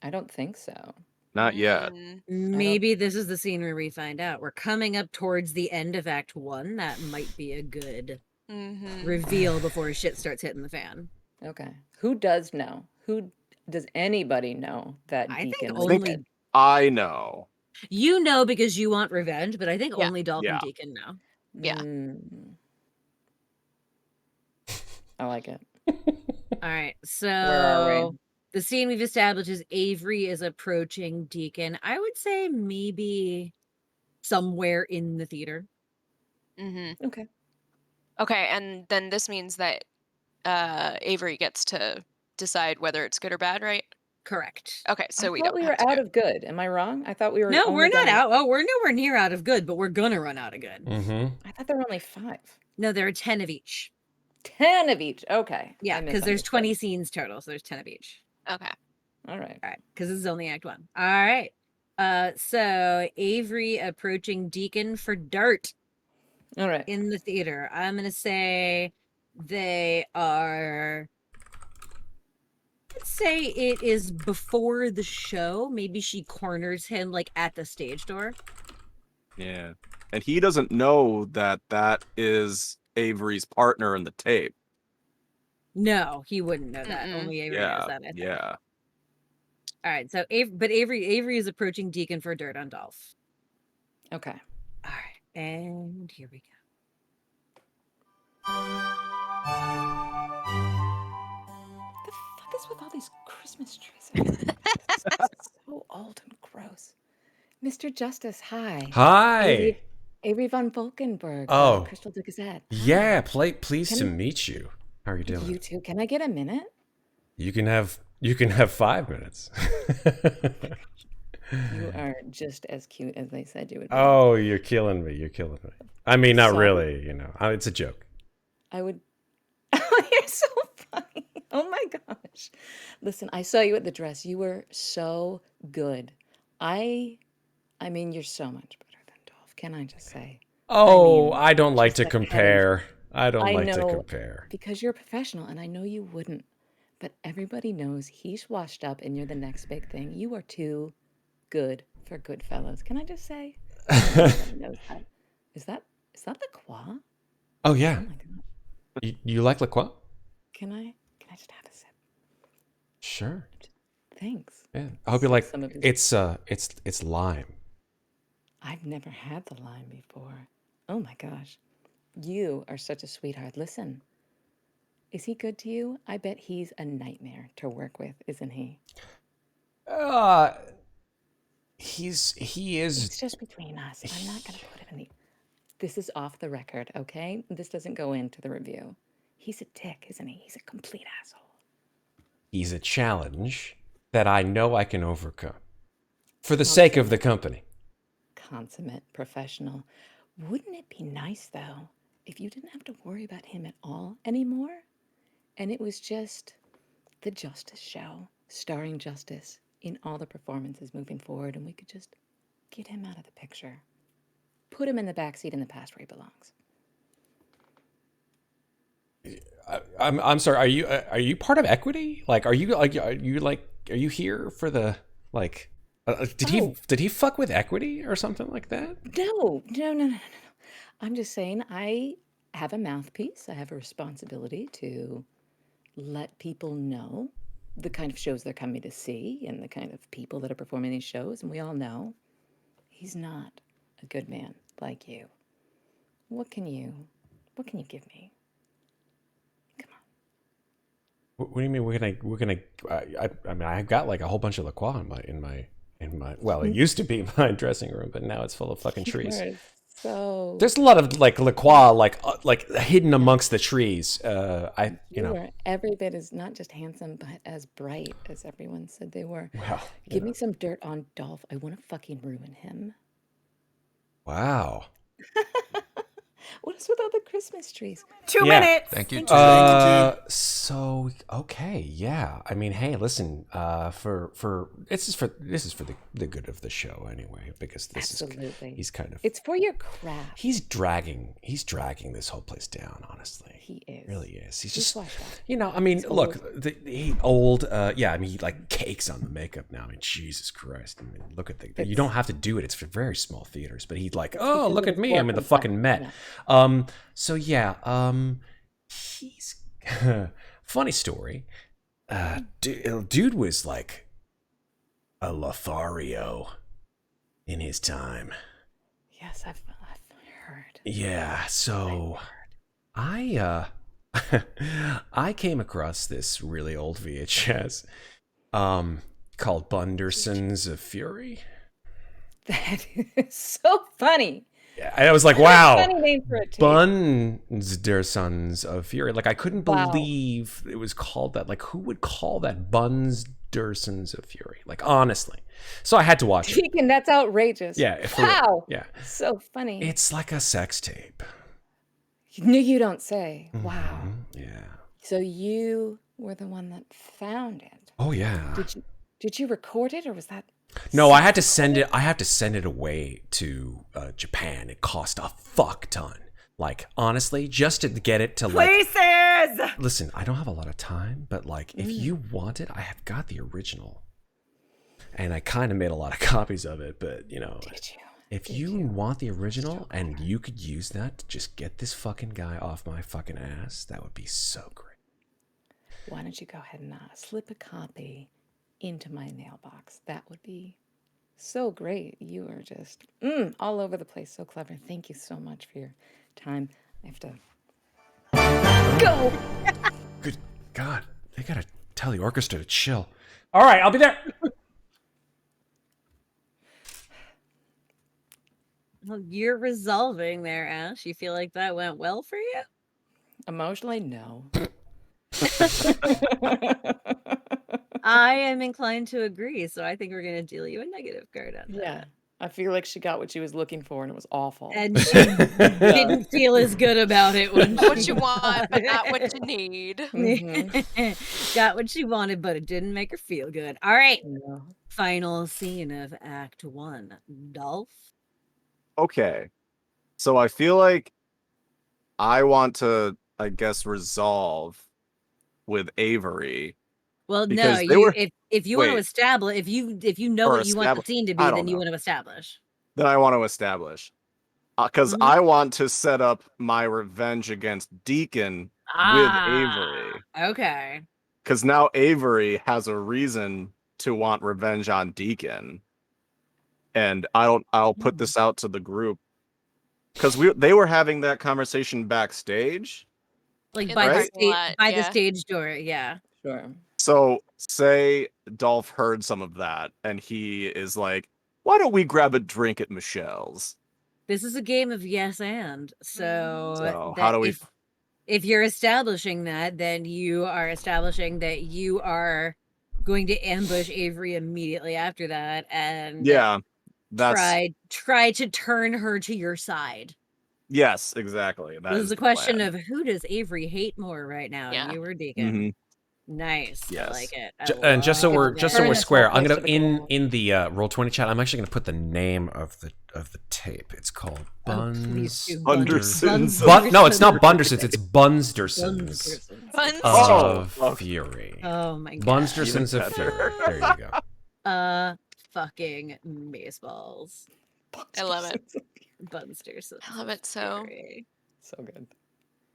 I don't think so. Not yet. Maybe this is the scene where we find out. We're coming up towards the end of Act 1. That might be a good reveal before shit starts hitting the fan. Okay. Who does know? Who does anybody know that I think Deacon was only dead? I know. you know because you want revenge, but I think Yeah. only Dolph Yeah. and Deacon know. Yeah. I like it. All right, Where are so we? the scene we've established is Avery is approaching Deacon. I would say maybe somewhere in the theater. Okay. Okay, and then this means that Avery gets to decide whether it's good or bad, right? Correct. Okay, so I we thought don't we have were to out do- of good. Am I wrong? I thought we were. No, only we're not gonna- out. Oh, we're nowhere near out of good, but we're gonna run out of good. Mm-hmm. I thought there were only 5. No, there are 10 of each. 10 of each. Okay. Yeah, I because there's 20 misunderstood. scenes total, so there's 10 of each. Okay. All right. All right, because this is only Act 1. All right. So Avery approaching Deacon for dirt All right. in the theater. I'm gonna say they are. Let's say it is before the show. Maybe she corners him like at the stage door. Yeah. And he doesn't know that that is Avery's partner in the tape. No, he wouldn't know that. Mm-mm. Only Avery knows Yeah. that. I think. Yeah. All right. So, Avery is approaching Deacon for dirt on Dolph. Okay. All right, and here we go. The fuck is with all these Christmas trees? everywhere? So old and gross. Mr. Justice, hi. Hi. Avery Von Volkenburg. Oh. Crystal de Gazette. Yeah, pleased Can to I- meet you. How are you doing? You too. Can I get a minute? You can have 5 minutes. You are just as cute as they said you would be. Oh, you're killing me. I mean, not Sorry. really, it's a joke. I would. Oh, you're so funny. Oh my gosh. Listen, I saw you at the dress. You were so good. I mean, you're so much better than Dolph. Can I just say? Oh, mean, I don't like just to the head and- compare. I don't I like to know compare. because you're a professional, and I know you wouldn't. But everybody knows he's washed up, and you're the next big thing. You are too good for Goodfellas. Can I just say? Everybody knows that. Is that La Croix? Oh Oh yeah. my god. You like La Croix? Can I just have a sip? Sure. Thanks. Yeah. I hope you Sip like some of his. it's lime. I've never had the lime before. Oh my gosh. You are such a sweetheart. Listen, is he good to you? I bet he's a nightmare to work with, isn't he? He It's is just between us. I'm not going to put it in the. This is off the record, okay? This doesn't go into the review. He's a dick, isn't he? He's a complete asshole. he's a challenge that I know I can overcome for the sake of the company. Consummate professional. Wouldn't it be nice, though, if you didn't have to worry about him at all anymore? And it was just the Justice show, starring Justice in all the performances moving forward, and we could just get him out of the picture. Put him in the backseat in the past where he belongs. I'm sorry. Are you part of Equity? Like, are you here for the like? Did he fuck with Equity or something like that? No. I'm just saying I have a mouthpiece. I have a responsibility to let people know the kind of shows they're coming to see and the kind of people that are performing these shows. And we all know he's not a good man like you. What can you give me? Come on. What do you mean we're gonna? I mean, I've got like a whole bunch of La Croix in my. Well, it used to be my dressing room, but now it's full of fucking trees. So There's a lot of like La Croix, like hidden amongst the trees. you are every bit as not just handsome, but as bright as everyone said they were. Well, Give me some dirt on Dolph. I want to fucking ruin him. Wow. What is with all the Christmas trees? 2 Yeah. minutes. Thank you. So okay, yeah. I mean, hey, listen. This is for the good of the show anyway, because Absolutely. he's kind of It's for your craft. he's dragging this whole place down. Honestly, He is. really is. He's He's just washed up. I mean, He's look, old. he old. Yeah, I mean, he like cakes on the makeup now. I mean, Jesus Christ. I mean, look at you don't have to do it. It's for very small theaters, but he'd like, oh, because look of at his me. I'm in the work fucking and Met. stuff. So yeah, he's funny story. Dude was like a Lothario in his time. Yes, I've heard. Yeah, so I came across this really old VHS called Bunderson's of Fury. That is so funny. Yeah, I was like, wow. Funny name for a tape. Bundersons of Fury. Like, I couldn't Wow. believe it was called that. Like, who would call that Bundersons of Fury? Like, honestly. So I had to watch it. Deacon, that's outrageous. Yeah. Wow. Yeah. So funny. It's like a sex tape. No, you don't say. Wow. Mhm, yeah. So you were the one that found it. Oh, yeah. Did you record it, or was that? No, I had to send it. I have to send it away to Japan. It cost a fuck ton. Like, honestly, just to get it to like. Places. Listen, I don't have a lot of time, but like, if you want it, I have got the original, and I kind of made a lot of copies of it. But Did you? if you want the original and you could use that to just get this fucking guy off my fucking ass, that would be so great. Why don't you go ahead and slip a copy into my mailbox? That would be so great. You are just all over the place. So clever. Thank you so much for your time. I have to go. Good God, they gotta tell the orchestra to chill. All right, I'll be there. Well, you're resolving there, Ash. You feel like that went well for you? Emotionally, no. I am inclined to agree, so I think we're going to deal you a negative card on that. Yeah. I feel like she got what she was looking for, and it was awful. And she didn't feel as good about it when Not what she you want, but not what you need. got what she wanted, but it didn't make her feel good. All right. No. Final scene of Act 1. Dolph? Okay. So I feel like I want to, I guess, resolve with Avery. Well, no, Because they were if you want to wait. establish, if you know Or what you want the establish- scene to I be, don't then you know. want to establish. Then I want to establish. Because Mhm. I want to set up my revenge against Deacon with Avery. Okay. Because now Avery has a reason to want revenge on Deacon. And I'll put this out to the group. Because they were having that conversation backstage. Like In by the the parking lot, by the yeah. stage door, yeah. Sure. So say Dolph heard some of that, and he is like, "Why don't we grab a drink at Michelle's?" This is a game of yes and. So So that how do we? if you're establishing that, then you are establishing that you are going to ambush Avery immediately after that and Yeah, that's try to turn her to your side. yes, exactly. That This is is a the question plan. of who does Avery hate more right now, Yeah. you or Deacon? Mhm. Nice. I Yes. like it. And just so we're Turn this square, whole I'm place gonna to the ground. in the Roll20 chat. I'm actually gonna put the name of the tape. It's called Please do. Bunderson's No, it's not Bunderson's. It's Bunderson's Buns. of Oh. Fury. Oh my god. Bunderson's Even of Fury. There you go. Fucking baseballs. I love it. Bunsters. I love it so. So good.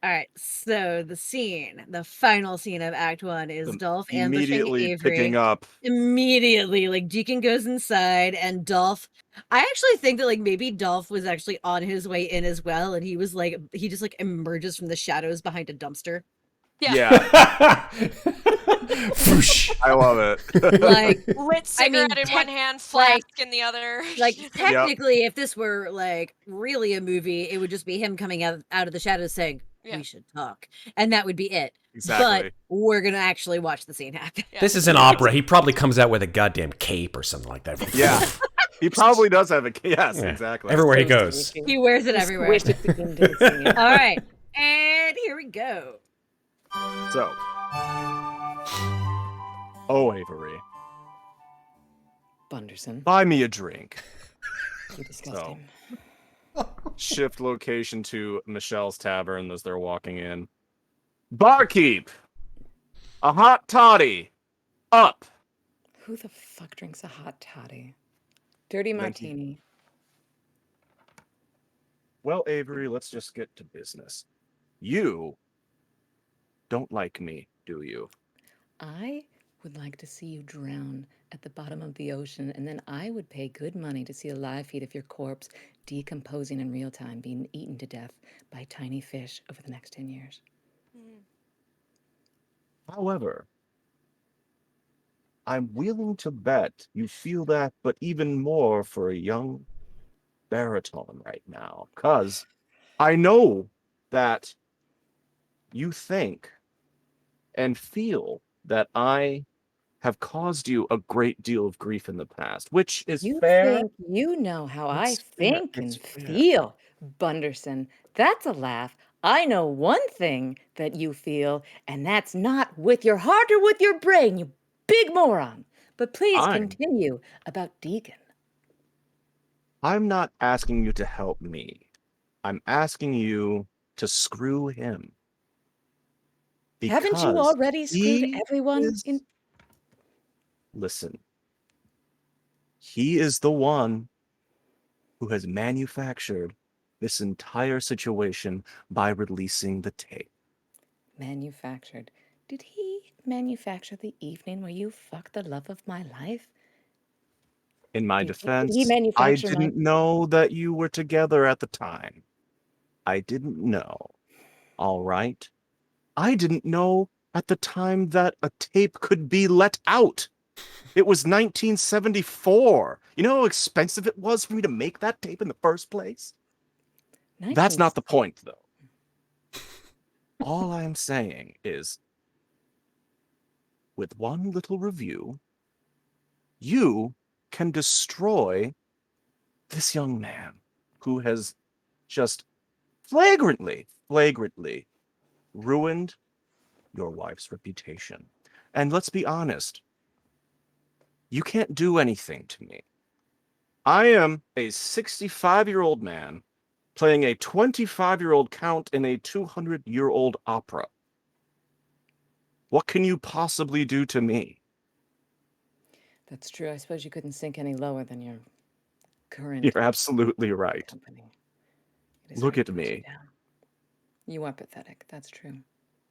All right, so the final scene of Act 1 is Dolph ambushing Immediately Avery. picking up. Immediately, like Deacon goes inside, and Dolph. I actually think that like maybe Dolph was actually on his way in as well, and he just like emerges from the shadows behind a dumpster. Yeah, Whoosh. I love it. Like, Lit cigarette in one hand, flask in the other. like technically, if this were like really a movie, it would just be him coming out of the shadows saying, Yeah. "We should talk," and that would be it. Exactly. But we're gonna actually watch the scene happen. Yeah. This is an opera. He probably comes out with a goddamn cape or something like that. Yeah, he probably does have a yes. Yeah. Exactly. Everywhere he goes. He wears it everywhere. Squish it into the scene. All right, and here we go. So, oh Avery, Bunderson. buy me a drink. You disgusting. Shift location to Michelle's Tavern as they're walking in. Barkeep, a hot toddy, up. Who the fuck drinks a hot toddy? Dirty Thank you. martini. Well, Avery, let's just get to business. You don't like me, do you? I would like to see you drown at the bottom of the ocean, and then I would pay good money to see a live feed of your corpse decomposing in real time, being eaten to death by tiny fish over the next 10 years. However, I'm willing to bet you feel that, but even more for a young baritone right now. Because I know that you think and feel that I have caused you a great deal of grief in the past, which is You fair. think you know how I It's fair, think and it's fair. feel, Bunderson. That's a laugh. I know one thing that you feel, and that's not with your heart or with your brain, you big moron. But please continue about Deacon. I'm not asking you to help me. I'm asking you to screw him. Haven't you Because already screwed he everyone is- in? Listen, he is the one who has manufactured this entire situation by releasing the tape. Manufactured. Did he manufacture the evening where you fucked the love of my life? In my Did he defense, I manufacture my- didn't know that you were together at the time. I didn't know. All right? I didn't know at the time that a tape could be let out. It was 1974. You know how expensive it was for me to make that tape in the first place? That's not the point, though. All I'm saying is, with one little review, you can destroy this young man who has just flagrantly ruined your wife's reputation. And let's be honest, you can't do anything to me. I am a 65-year-old man playing a 25-year-old count in a 200-year-old opera. What can you possibly do to me? That's true. I suppose you couldn't sink any lower than your current You're absolutely right. company. It is Look hard at to put you me. down. You are pathetic. That's true.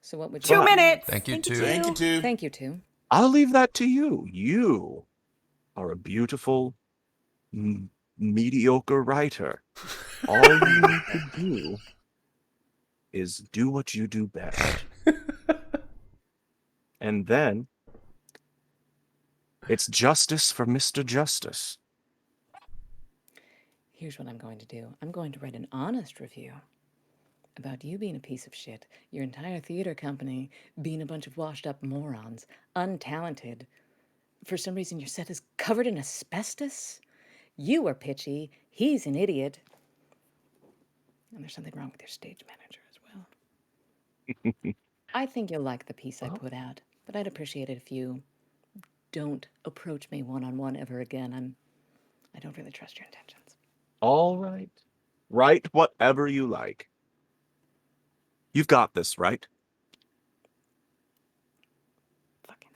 So what would you 2 like? minutes. Thank you, Thank you, too. Thank you, too. Thank you, too. I'll leave that to you. You are a beautiful, mediocre writer. All you need to do is do what you do best. And then it's justice for Mr. Justice. Here's what I'm going to do. I'm going to write an honest review about you being a piece of shit, your entire theater company being a bunch of washed up morons, untalented. For some reason, your set is covered in asbestos. You are pitchy. He's an idiot. And there's something wrong with your stage manager as well. I think you'll like the piece I put out, but I'd appreciate it if you don't approach me one-on-one ever again. I don't really trust your intentions. All right. Write whatever you like. You've got this, right? Fucking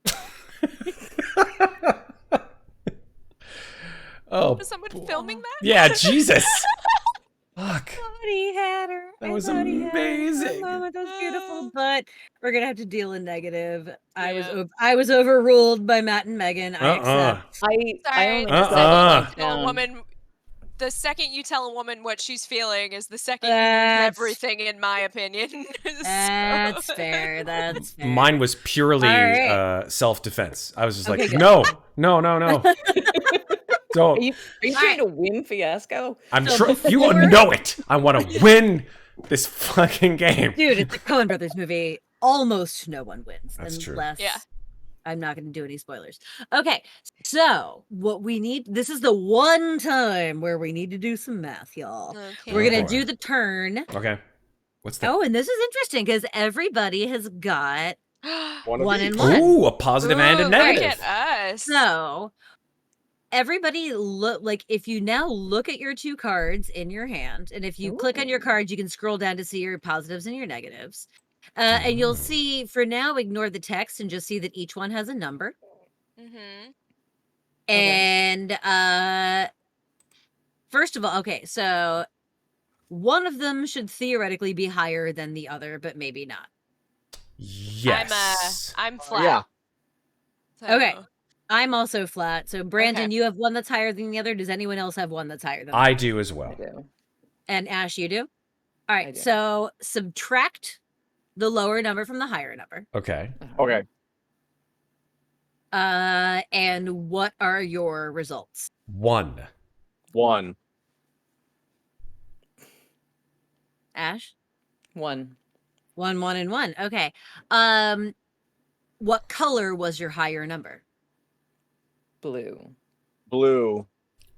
asshole. Oh, Was someone filming that? yeah, Jesus. Fuck. Somebody had her. That was Somebody had her. amazing. That moment was beautiful, but we're gonna have to deal in negative. Yeah. I was overruled by Matt and Megan. I accept. Sorry, I only the said second it you tell a down. woman, the second you tell a woman what she's feeling is the second That's- you lose everything, in my opinion. That's So- fair. That's fair. Mine was purely All right. self-defense. I was just Okay, like, good. no. Are Don't. you trying to win Fiasco? I'm So you before- know it. I want to win this fucking game. Dude, it's a Coen Brothers movie. Almost no one wins. That's true. Unless Yeah. I'm not going to do any spoilers. Okay, so what we need, this is the one time where we need to do some math, y'all. Okay. We're going boy. to do the turn. Okay. What's that? Oh, and this is interesting because everybody has got One of one each. and one. Ooh, a positive and a Ooh, negative. Look at us. So everybody look like if you now look at your two cards in your hand, and if you click on your cards, you can scroll down to see your positives and your negatives. And you'll see for now, ignore the text and just see that each one has a number. Mm-hmm. And first of all, okay, so one of them should theoretically be higher than the other, but maybe not. Yes. I'm flat. Yeah. So- Okay. I'm also flat. So Brandon, Okay. you have one that's higher than the other. Does anyone else have one that's higher than the I other? do as I well. do. And Ash, you do? All right. do. So subtract the lower number from the higher number. Okay. Okay. And what are your results? 1. 1. Ash? 1. 1, 1, and 1. Okay. What color was your higher number? Blue. Blue.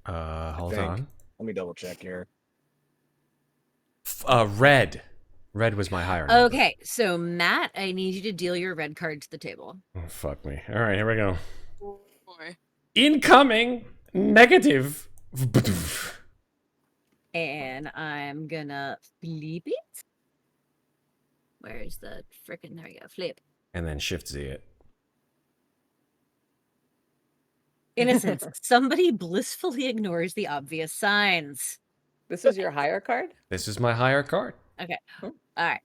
Hold think. on. Let me double check here. Red. Red was my higher number. Okay, so Matt, I need you to deal your red card to the table. Oh, fuck me. All right, here we go. Boy. Incoming negative. And I'm gonna flip it. Where's the frickin' there we go, flip. And then shift Z it. Innocence. Somebody blissfully ignores the obvious signs. This is your higher card? This is my higher card. All right.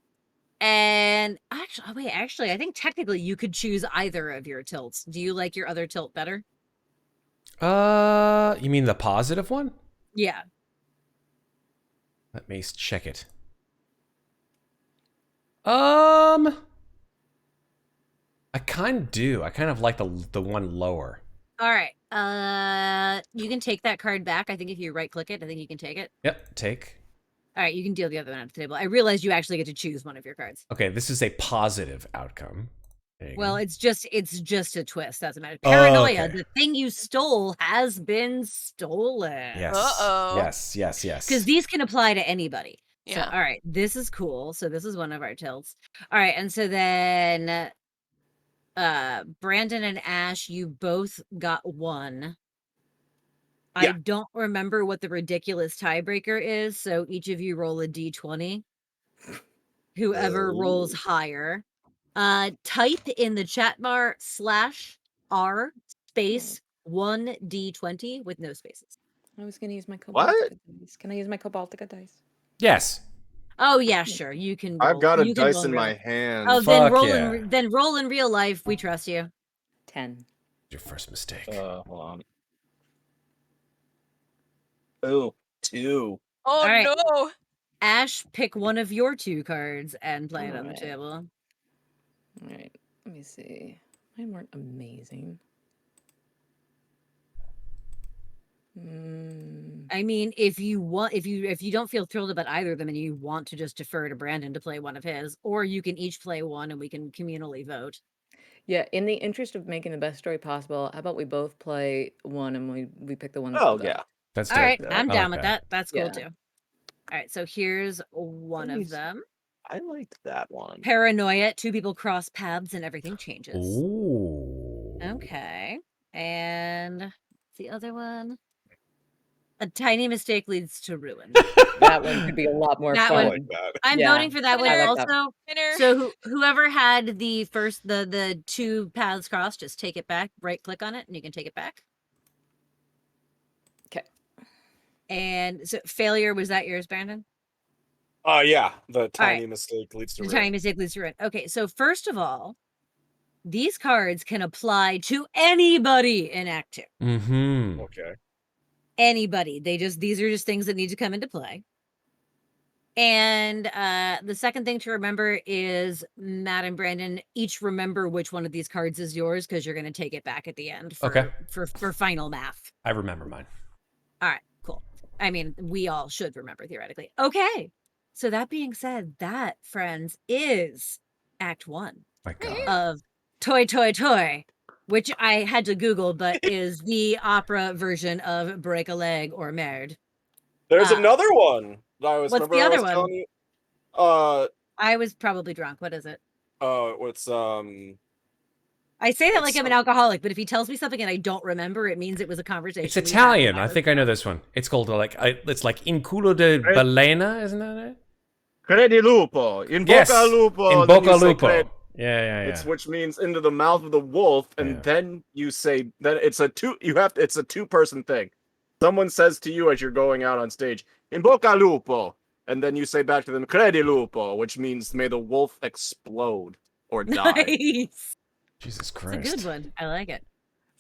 And actually, I think technically you could choose either of your tilts. Do you like your other tilt better? You mean the positive one? Yeah. Let me check it. I kind of do. I kind of like the one lower. All right. You can take that card back. I think if you right click it, I think you can take it. Yep, take. All right, you can deal the other one at the table. I realize you actually get to choose one of your cards. Okay, this is a positive outcome. There you Well, go. it's just a twist. Doesn't matter. Paranoia. okay. The thing you stole has been stolen. Yes. Uh-oh. Yes. Because these can apply to anybody. So, Yeah. all right, this is cool. So this is one of our tilts. All right, and so then Brandon and Ash, you both got 1. I don't remember what the ridiculous tiebreaker is, so each of you roll a d20. Whoever rolls higher. Type in the chat bar /R space 1d20 with no spaces. I was going to use my What? Cobaltica dice. Can I use my Cobaltica dice? Yes. Oh yeah, sure. You can roll. I've got a you can dice roll in real my life. hand. Oh, then Fuck roll yeah. then roll in real life. We trust you. 10. Your first mistake. Hold on. Oh, 2. Oh All right. no! Ash, pick one of your 2 cards and play it on the Alright. table. All right. Let me see. Mine weren't amazing. I mean, if you don't feel thrilled about either of them and you want to just defer to Brandon to play one of his, or you can each play one and we can communally vote. Yeah, in the interest of making the best story possible, how about we both play one and we pick the one that's Oh, the yeah. best? That's All dope. right, Yeah, I'm I down like with that. that. That's cool Yeah. too. All right, so here's one of Nice. them. I liked that one. Paranoia, 2 people cross paths and everything changes. Ooh. Okay. And the other one. A tiny mistake leads to ruin. That one could be a lot more That fun. I one. like that. I'm Yeah, voting for that one. I And like that. also, Winner. so whoever had the first the 2 paths crossed, just take it back, right click on it, and you can take it back. Okay. And so failure, was that yours, Brandon? Yeah. The tiny right. mistake leads to The ruin. tiny mistake leads to ruin. Okay, so first of all, these cards can apply to anybody in Act 2. Mm-hmm. Okay. Anybody. These are just things that need to come into play. And the second thing to remember is Matt and Brandon each remember which one of these cards is yours, because you're going to take it back at the end for final math. I remember mine. All right, cool. I mean, we all should remember theoretically. Okay. So that being said, that, friends, is Act 1 My God. of Toy Toy Toy, which I had to Google, but is the opera version of Break a Leg or Merde. There's another one. What's the other one? Telling you, I was probably drunk. What is it? what's I say that like I'm an alcoholic, but if he tells me something and I don't remember, it means it was a conversation. It's Italian. I think I know this one. It's called it's like In culo de balena, isn't that it? Credi lupo. In Yes. boca lupo. In boca lupo. Yeah. It's which means into the mouth of the wolf, and then you say that it's a 2-person thing. Someone says to you as you're going out on stage, "In boca lupo," and then you say back to them, "Credi lupo," which means may the wolf explode or die. Nice. Jesus Christ. It's a good one. I like it.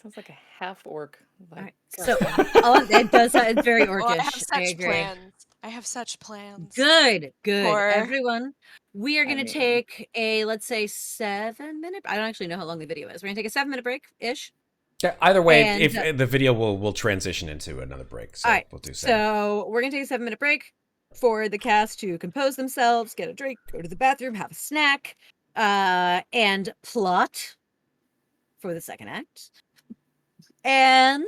Sounds like a half orc. All right. So it does. It's very orcish. Oh, I have such agree. plans. I have such plans. Good. For- Everyone, we are going to take a, let's say, 7-minute. I don't actually know how long the video is. We're going to take a 7-minute break ish. Yeah, either way, And, if the video will transition into another break. So all right. we'll do 7. So we're going to take a 7-minute break for the cast to compose themselves, get a drink, go to the bathroom, have a snack, and plot for the second act. And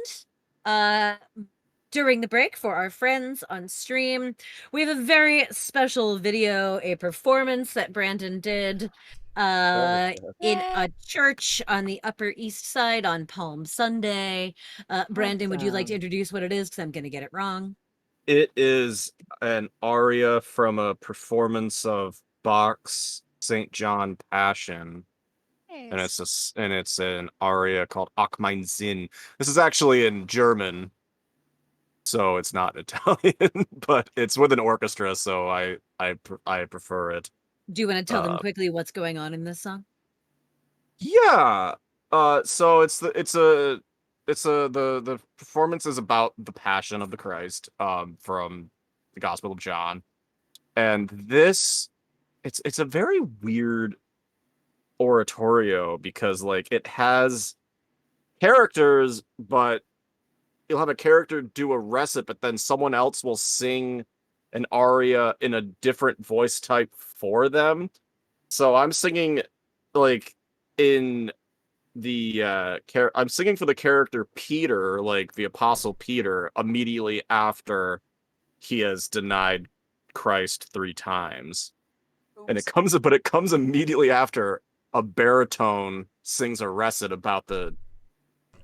during the break, for our friends on stream, we have a very special video, a performance that Brandon did in a church on the Upper East Side on Palm Sunday. Brandon, would you like to introduce what it is? Because I'm going to get it wrong. It is an aria from a performance of Bach's St. John Passion. And it's an aria called Ach mein Sinn. This is actually in German, so it's not Italian, but it's with an orchestra, so I prefer it. Do you want to tell them quickly what's going on in this song? Yeah. So the performance is about the Passion of the Christ from the Gospel of John, and it's a very weird oratorio because like it has characters, but you'll have a character do a recit, but then someone else will sing an aria in a different voice type for them. So I'm singing like in the I'm singing for the character Peter, like the Apostle Peter, immediately after he has denied Christ 3 times. And it comes immediately after a baritone sings a recit about the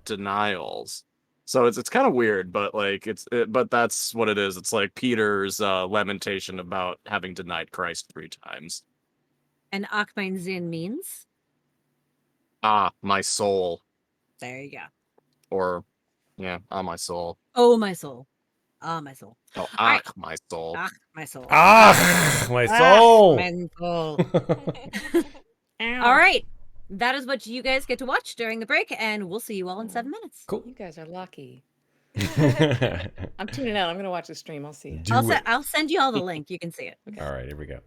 denials. So it's kind of weird, but like but that's what it is. It's like Peter's lamentation about having denied Christ 3 times. And Ach mein Sinn means? Ah, my soul. There you go. Or, yeah, my soul. Oh, my soul. Ah, my soul. Oh, right. my soul. Ach, my soul. Ah, my soul. My soul. All right. That is what you guys get to watch during the break, and we'll see you all in 7 minutes. Cool. You guys are lucky. Do I'm tuning out. I'm going to watch the stream. I'll see it. I'll send you all the link. You can see it. All right, here we go.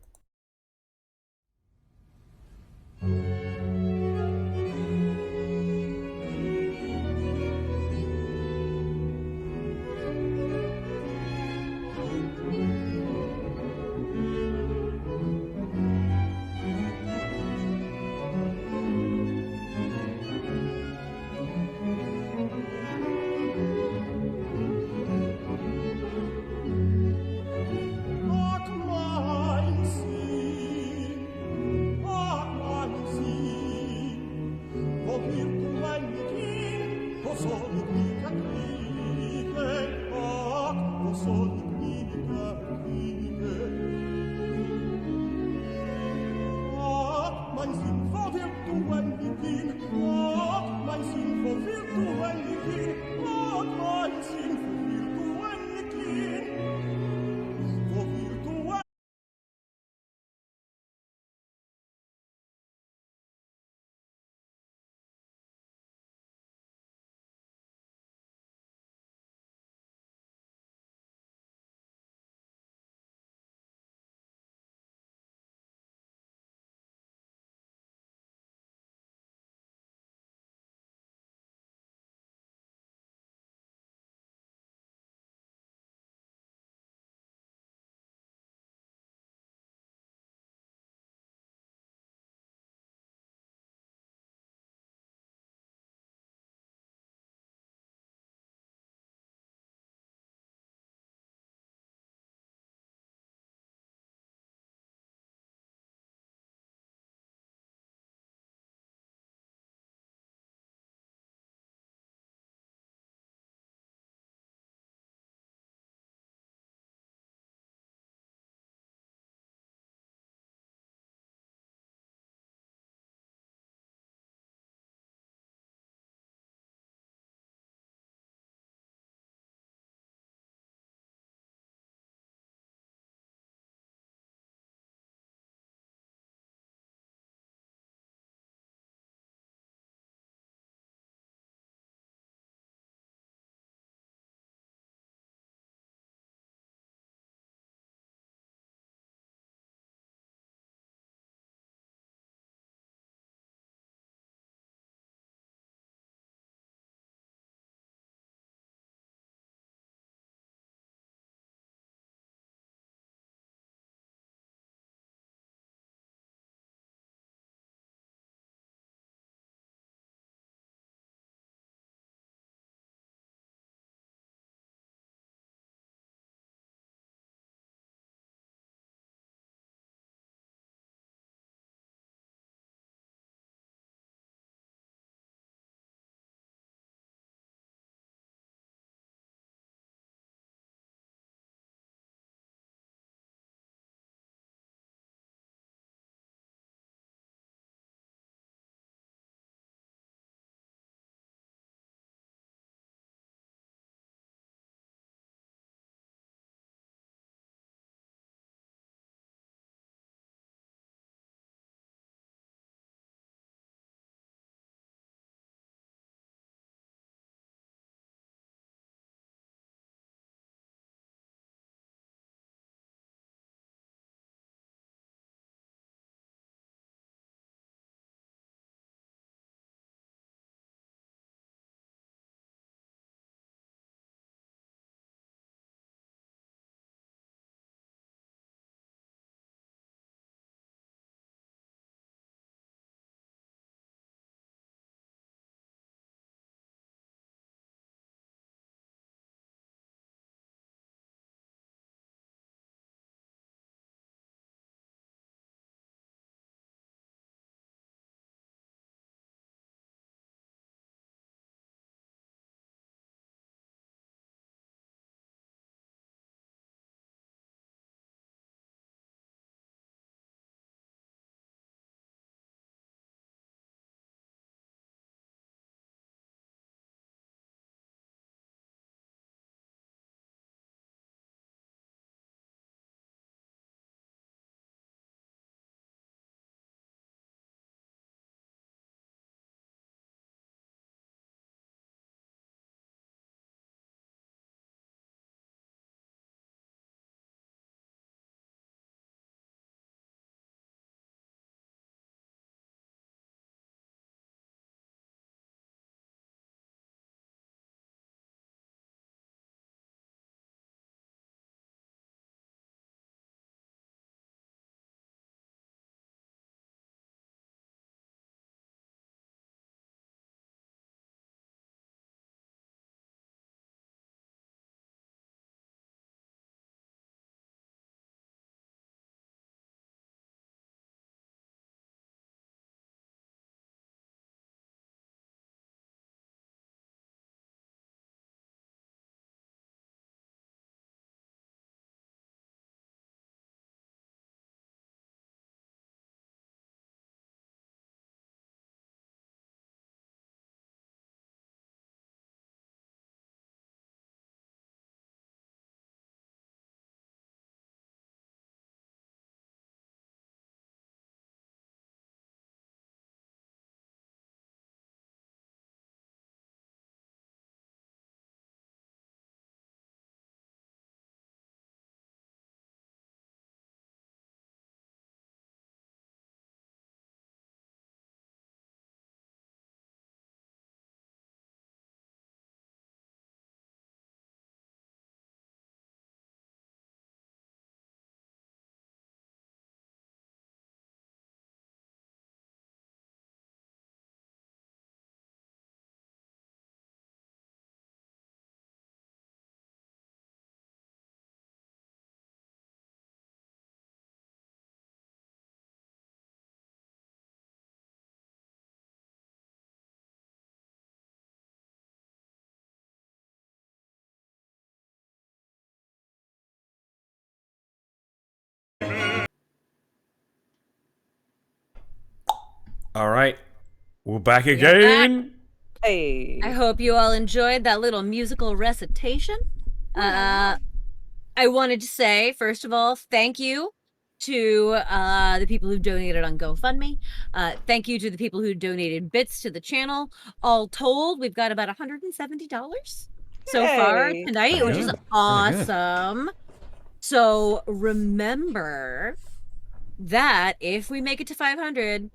All right. We're back We're again. Hey. I hope you all enjoyed that little musical recitation. I wanted to say, first of all, thank you to the people who donated on GoFundMe. Thank you to the people who donated bits to the channel. All told, we've got about $170 so far Hey. tonight, which is awesome. So remember that if we make it to 500,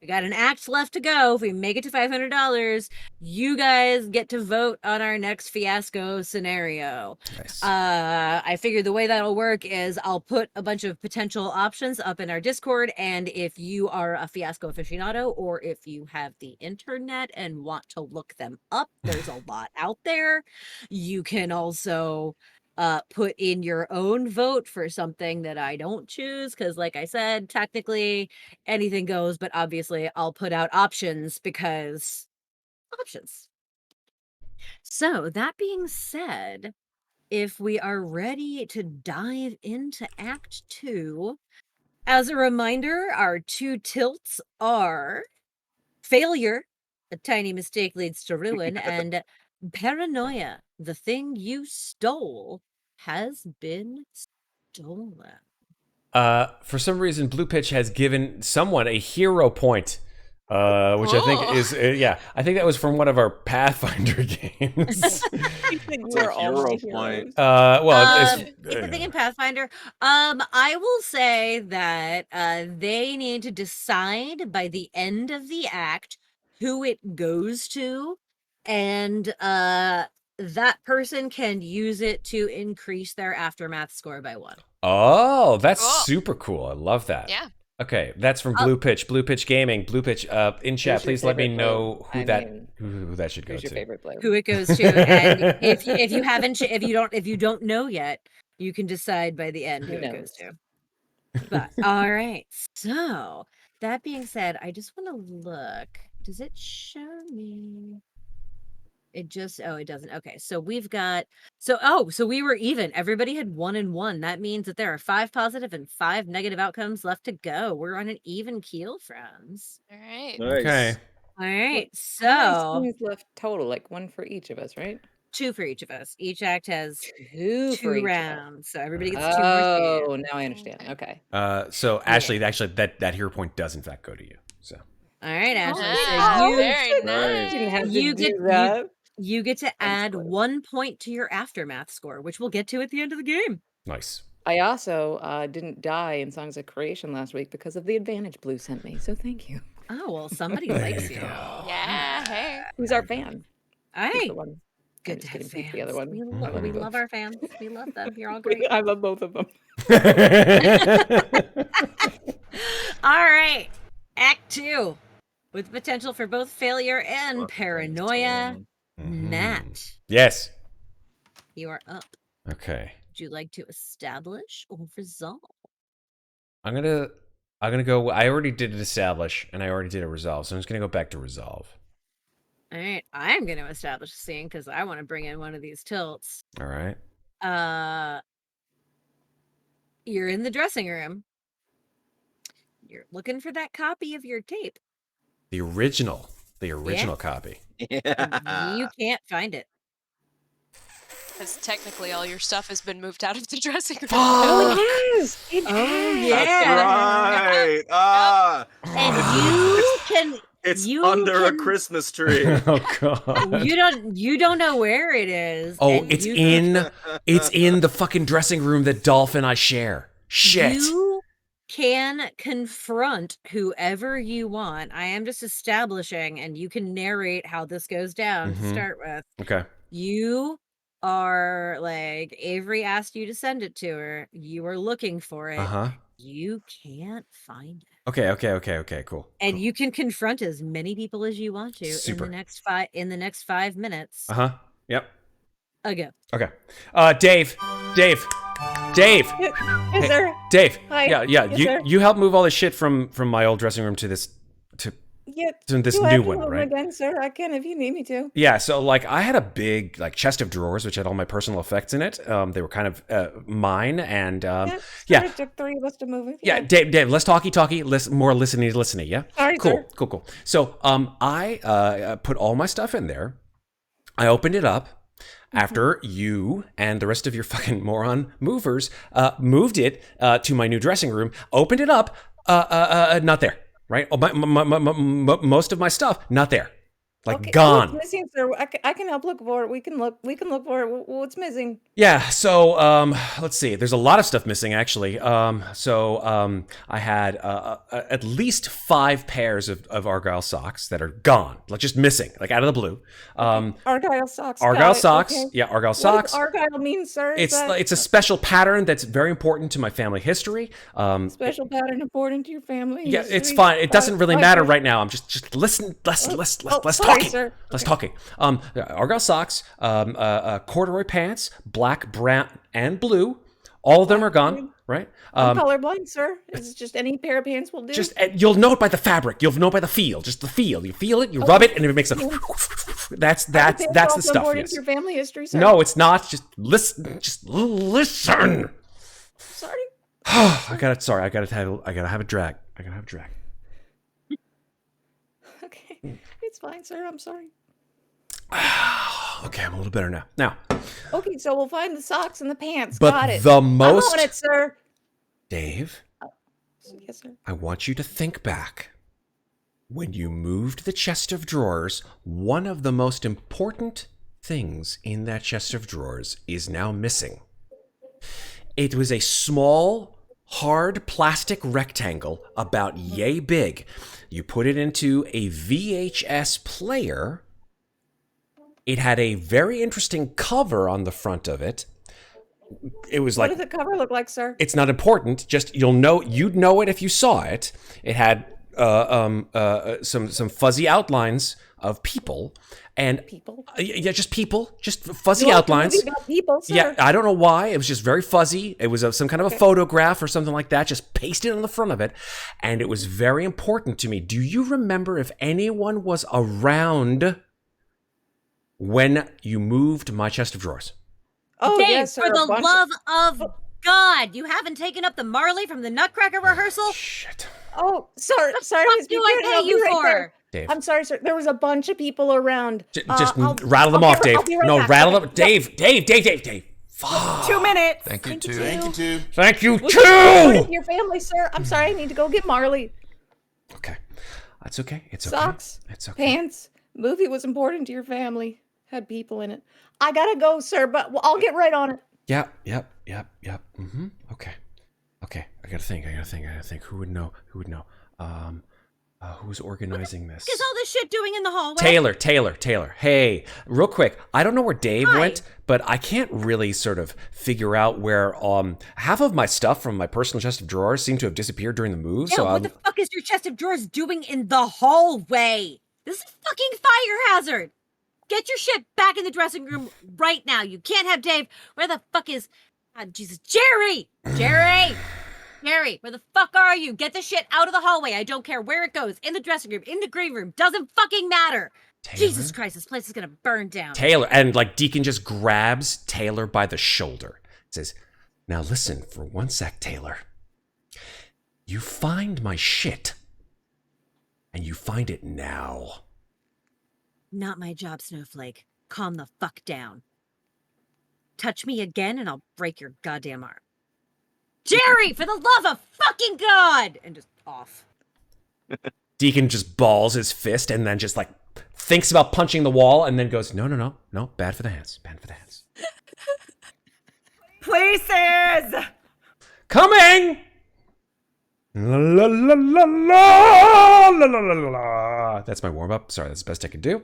we got an act left to go. If we make it to $500, you guys get to vote on our next Fiasco scenario. Nice. I figured the way that'll work is I'll put a bunch of potential options up in our Discord, and if you are a Fiasco aficionado or if you have the internet and want to look them up, there's a lot out there. You can also put in your own vote for something that I don't choose, because like I said, technically anything goes, but obviously I'll put out options because options. So that being said, if we are ready to dive into Act 2, as a reminder, our 2 tilts are failure, a tiny mistake leads to ruin, and paranoia, the thing you stole has been stolen. For some reason, Blue Pitch has given someone a hero point, which I think is I think that was from one of our Pathfinder games. You're all point. It's a thing in Pathfinder. I will say that they need to decide by the end of the act who it goes to, and that person can use it to increase their aftermath score by 1. Oh, that's Cool. super cool. I love that. Yeah. Okay, that's from Blue Pitch. Blue Pitch Gaming. Blue Pitch. In chat, Who's your please let me favorite know who player? who that should go Who's your to. favorite player? Who it goes to, and if you haven't, if you don't know yet, you can decide by the end who it goes to. But all right, so that being said, I just want to look. Does it show me? It just it doesn't. Okay, so we've got so we were even. Everybody had 1 and 1. That means that there are 5 positive and 5 negative outcomes left to go. We're on an even keel, friends. All right. Okay. All right, How so many scenes left total? Like 1 for each of us, right? 2 for each of us. Each act has 2 for 2 each of us. rounds, so everybody gets 2 more scenes. Oh, now I understand. Okay. So Ashley, that hero point does in fact go to you. So. All right, Ashley. Oh, So very nice. Didn't have you to get do that. you get to add close. 1 point to your aftermath score, which we'll get to at the end of the game. Nice. I also didn't die in Songs of Creation last week because of the advantage Blue sent me. So thank you. Oh well, somebody There likes you you. go. Yeah. Hey. Who's our fan? Who's Hey, the one? good I'm to just have kidding. Who's fans. the other one? We love our fans. We love them. You're all great. I love both of them. All right, Act 2, with potential for both failure and paranoia. Matt, Yes. you are up. Okay. Would you like to establish or resolve? I'm gonna go. I already did an establish and I already did a resolve, so I'm just gonna go back to resolve. All right, I'm going to establish a scene because I want to bring in one of these tilts. All right. You're in the dressing room. You're looking for that copy of your tape. The original copy. Yeah. You can't find it. Because technically all your stuff has been moved out of the dressing room. Oh, it has. It Oh, has. yeah. That's right. Ah, And you can. it's You under a can- Christmas tree. Oh god. You don't know where it is. Oh, and it's you in the fucking dressing room that Dolph and I share. Shit. You can confront whoever you want. I am just establishing, and you can narrate how this goes down to start with. Okay. You are like, Avery asked you to send it to her. You are looking for it. Uh-huh. You can't find it. Okay, cool. And you can confront as many people as you want to Super. in the next 5 minutes. Uh-huh. Yep. Ago. Okay. Dave. Yes, Hey, sir. Dave. Hi. Yeah. Yes, sir. You help move all this shit from my old dressing room to this Yeah. doing this Do I new have to one, move 'em right? again, sir? I can if you need me to. Yeah, so like I had a big like chest of drawers which had all my personal effects in it. They were kind of mine, and yeah, It took 3 of us to move it. yeah. Dave, less talky, more listening. Yeah, Sorry, cool, sir. cool. So I put all my stuff in there. I opened it up. After you and the rest of your fucking moron movers moved it to my new dressing room, opened it up, not there, right? Oh, most of my stuff, not there, like gone. What's missing, sir? I can help look for it. We can look for it. What's missing? Yeah, so let's see. There's a lot of stuff missing, actually. I had at least 5 pairs of Argyle socks that are gone, like just missing, like out of the blue. Argyle socks. Argyle got it, socks. okay. Yeah, Argyle What socks. does Argyle mean, sir? It's a special pattern that's very important to my family history. Special pattern important to your family. Yeah, it's history. fine. It doesn't really Fine, matter sir. right now. I'm just listen, less sorry, talking. sir. Less talking. Argyle socks, corduroy pants, black, brown, and blue. All of them are gone, right? I'm colorblind, sir. It's just any pair of pants will do. Just you'll know it by the fabric. You'll know it by the feel. Just the feel. You feel it. You rub it, and it makes a. That's the stuff. Yes. Your family history, sir. No, it's not. Just listen. Just listen. Sorry. I gotta have a drag. Okay, it's fine, sir. I'm sorry. Okay, I'm a little better now. Okay, so we'll find the socks and the pants. But Got it. the I'm most, on it, sir. Dave, Yes, sir. I want you to think back. When you moved the chest of drawers, one of the most important things in that chest of drawers is now missing. It was a small, hard plastic rectangle about yay big. You put it into a VHS player. It had a very interesting cover on the front of it. It was What like, does the cover look like, sir? it's not important. Just you'd know it if you saw it. It had some fuzzy outlines of people and People. yeah, just people, just fuzzy You want outlines. a movie about people, sir? Yeah, I don't know why. It was just very fuzzy. It was some kind of a photograph or something like that, just pasted on the front of it. And it was very important to me. Do you remember if anyone was around when you moved my chest of drawers? Oh, Dave, yes, sir. for the a bunch love of God, you haven't taken up the Marley from the Nutcracker rehearsal? Shit. Oh, sorry, sorry. What Miss do I Buchanan, I'll pay be you right for? there. Dave. I'm sorry, sir. There was a bunch of people around. Just I'll rattle them be off, right- Dave. I'll be right No, back. rattle Okay. them. Dave. Fuck. 2 minutes. Thank you, too. Thank you, too. Thank you, Was it important too. to your family, sir? I'm sorry. I need to go get Marley. Okay. That's okay. It's okay. Socks, It's okay. pants. Movie was important to your family. Had people in it. I gotta go, sir, but I'll get right on it. Yep. Mm-hmm. Okay. I gotta think. Who would know? Who's organizing this? What is all this shit doing in the hallway? Taylor. Hey, real quick. I don't know where Dave Hi. went, but I can't really sort of figure out where half of my stuff from my personal chest of drawers seem to have disappeared during the move. Yeah, so what the fuck is your chest of drawers doing in the hallway? This is a fucking fire hazard. Get your shit back in the dressing room right now. You can't have Dave. Where the fuck is... God, Jesus. Jerry, where the fuck are you? Get the shit out of the hallway. I don't care where it goes. In the dressing room, in the green room. Doesn't fucking matter. Taylor? Jesus Christ, this place is gonna burn down. Taylor, and like Deacon just grabs Taylor by the shoulder. Says, "Now listen for 1 sec, Taylor. You find my shit, and you find it now." Not my job, Snowflake. Calm the fuck down. Touch me again and I'll break your goddamn arm. Jerry, for the love of fucking God! And just off. Deacon just balls his fist and then just like thinks about punching the wall and then goes, no, bad for the hands. Places. Coming! La, la, la, la, la, la, la, la, la. That's my warm-up. Sorry, that's the best I can do.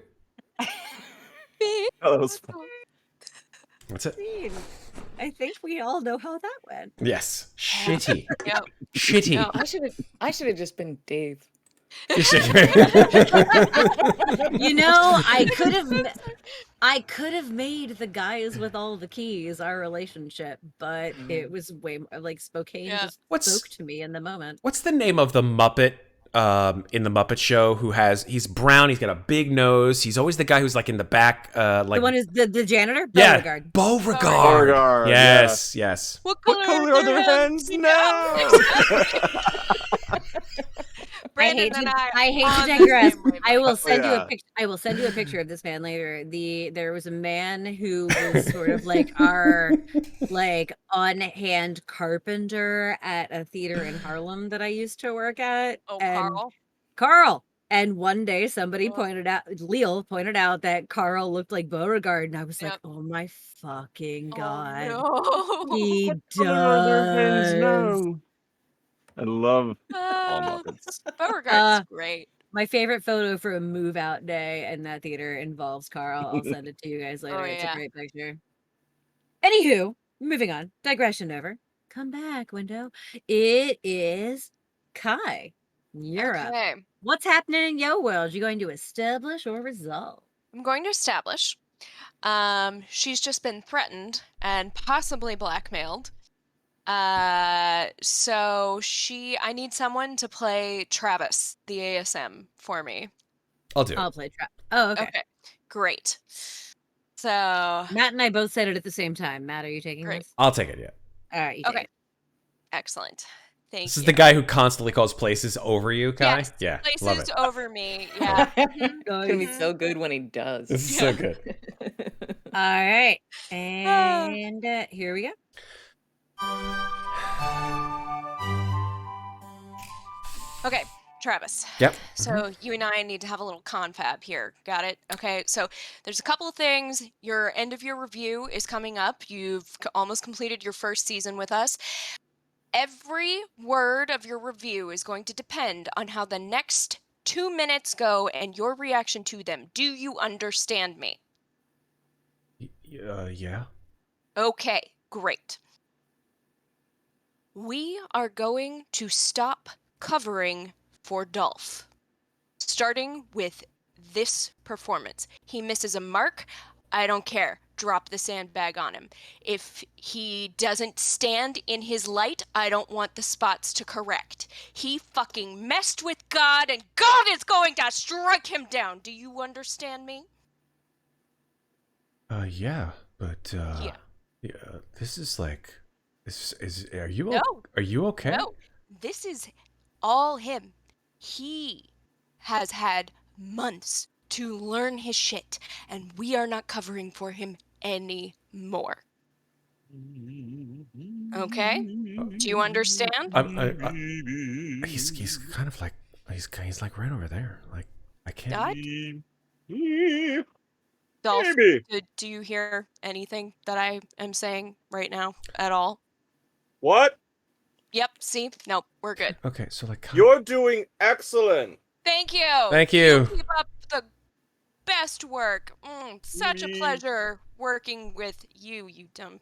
Oh, that was fun. That's it. I think we all know how that went. Yes. Shitty. Yep. Shitty. No. I should have just been Dave. You know, I could have made the guys with all the keys our relationship, but it was way more like Spokane Yeah. just spoke to me in the moment. What's the name of the Muppet in the Muppet Show who he's brown, he's got a big nose, he's always the guy who's like in the back, like the one is the janitor. yeah, Beauregard. Beauregard. Beauregard, Yes, yes. What color are their hens now? Brandon and I hate on to the digress. same wavelength. I will send you yeah. a picture. I will send you a picture of this man later. There was a man who was sort of like our like on-hand carpenter at a theater in Harlem that I used to work at. Oh, and Carl. Carl. And one day somebody Oh. pointed out, Leal pointed out that Carl looked like Beauregard, and I was like, Yep. oh my fucking god, Oh, no. he What color are their hens does. now? I love all Uh, Muppets. Beauregard's great. My favorite photo for a move out day in that theater involves Carl. I'll send it to you guys later. Oh, It's a yeah. great picture. Anywho, moving on. Digression over. Come back, window. It is Kai. You're up. Okay. What's happening in your world? You going to establish or resolve? I'm going to establish. She's just been threatened and possibly blackmailed. So I need someone to play Travis, the ASM, for me. I'll do it. I'll play trap. Oh, okay. Okay, great. So, Matt and I both said it at the same time. Matt, are you taking Great. this? I'll take it, yeah. All right. You take okay, it. excellent. Thank This you. is the guy who constantly calls places over you, Kai? Yes, Yeah, love places it. over me. Yeah. It's gonna be so good when he does. This is so good. All right. And here we go. Okay, Travis. Yep. So you and I need to have a little confab here. Got it? Okay. So there's a couple of things. Your end of year review is coming up. You've almost completed your first season with us. Every word of your review is going to depend on how the next 2 minutes go and your reaction to them. Do you understand me? Yeah. Okay, great. We are going to stop covering for Dolph, starting with this performance. He misses a mark. I don't care. Drop the sandbag on him. If he doesn't stand in his light, I don't want the spots to correct. He fucking messed with God, and God is going to strike him down. Do you understand me? Yeah, but Yeah. this is like, are you No. are you okay? No, this is all him. He has had months to learn his shit, and we are not covering for him anymore. Okay? Do you understand? He's kind of like he's like right over there. Like I can't. God? Dolph, Maybe. do you hear anything that I am saying right now at all? What? Yep, see? Nope, we're good. Okay, so like You're doing excellent. Thank you. Thank you. Keep up the best work. Such a pleasure working with you, you dumb.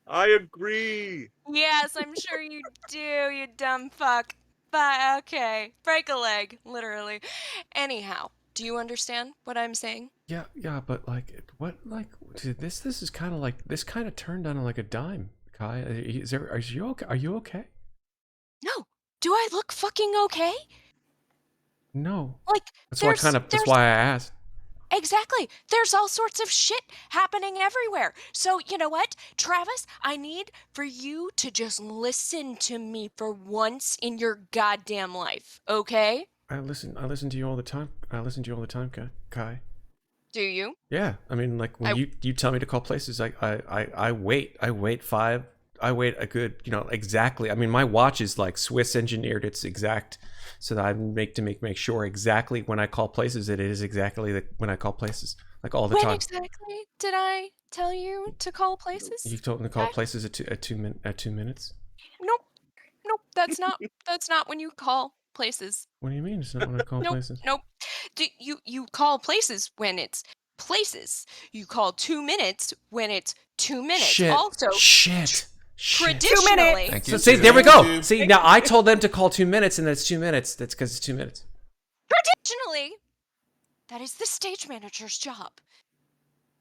I agree. Yes, I'm sure you do, you dumb fuck. But okay, break a leg, literally. Anyhow, do you understand what I'm saying? Yeah, but like what like this is kind of like this kind of turned on like a dime, Kai. Are you okay? Are you okay? No. Do I look fucking okay? No. Like, That's why I asked. Exactly. There's all sorts of shit happening everywhere. So, you know what? Travis, I need for you to just listen to me for once in your goddamn life, okay? I listen to you all the time. Kai. Do you? Yeah, I mean, like when you tell me to call places, I wait a good, exactly. I mean, my watch is like Swiss engineered. It's exact, so that I make sure exactly when I call places, it is exactly when I call places, like all the When time. exactly did I tell you to call places? You told me to call places at 2 minutes. Nope. That's not when you call places. What do you mean? It's not when I call places. Nope. You call places when it's places. You call 2 minutes when it's 2 minutes. Shit. Also, Shit. traditionally. Thank So you. see, there we go. See, now I told them to call 2 minutes, and that's 2 minutes. That's because it's 2 minutes. Traditionally, that is the stage manager's job.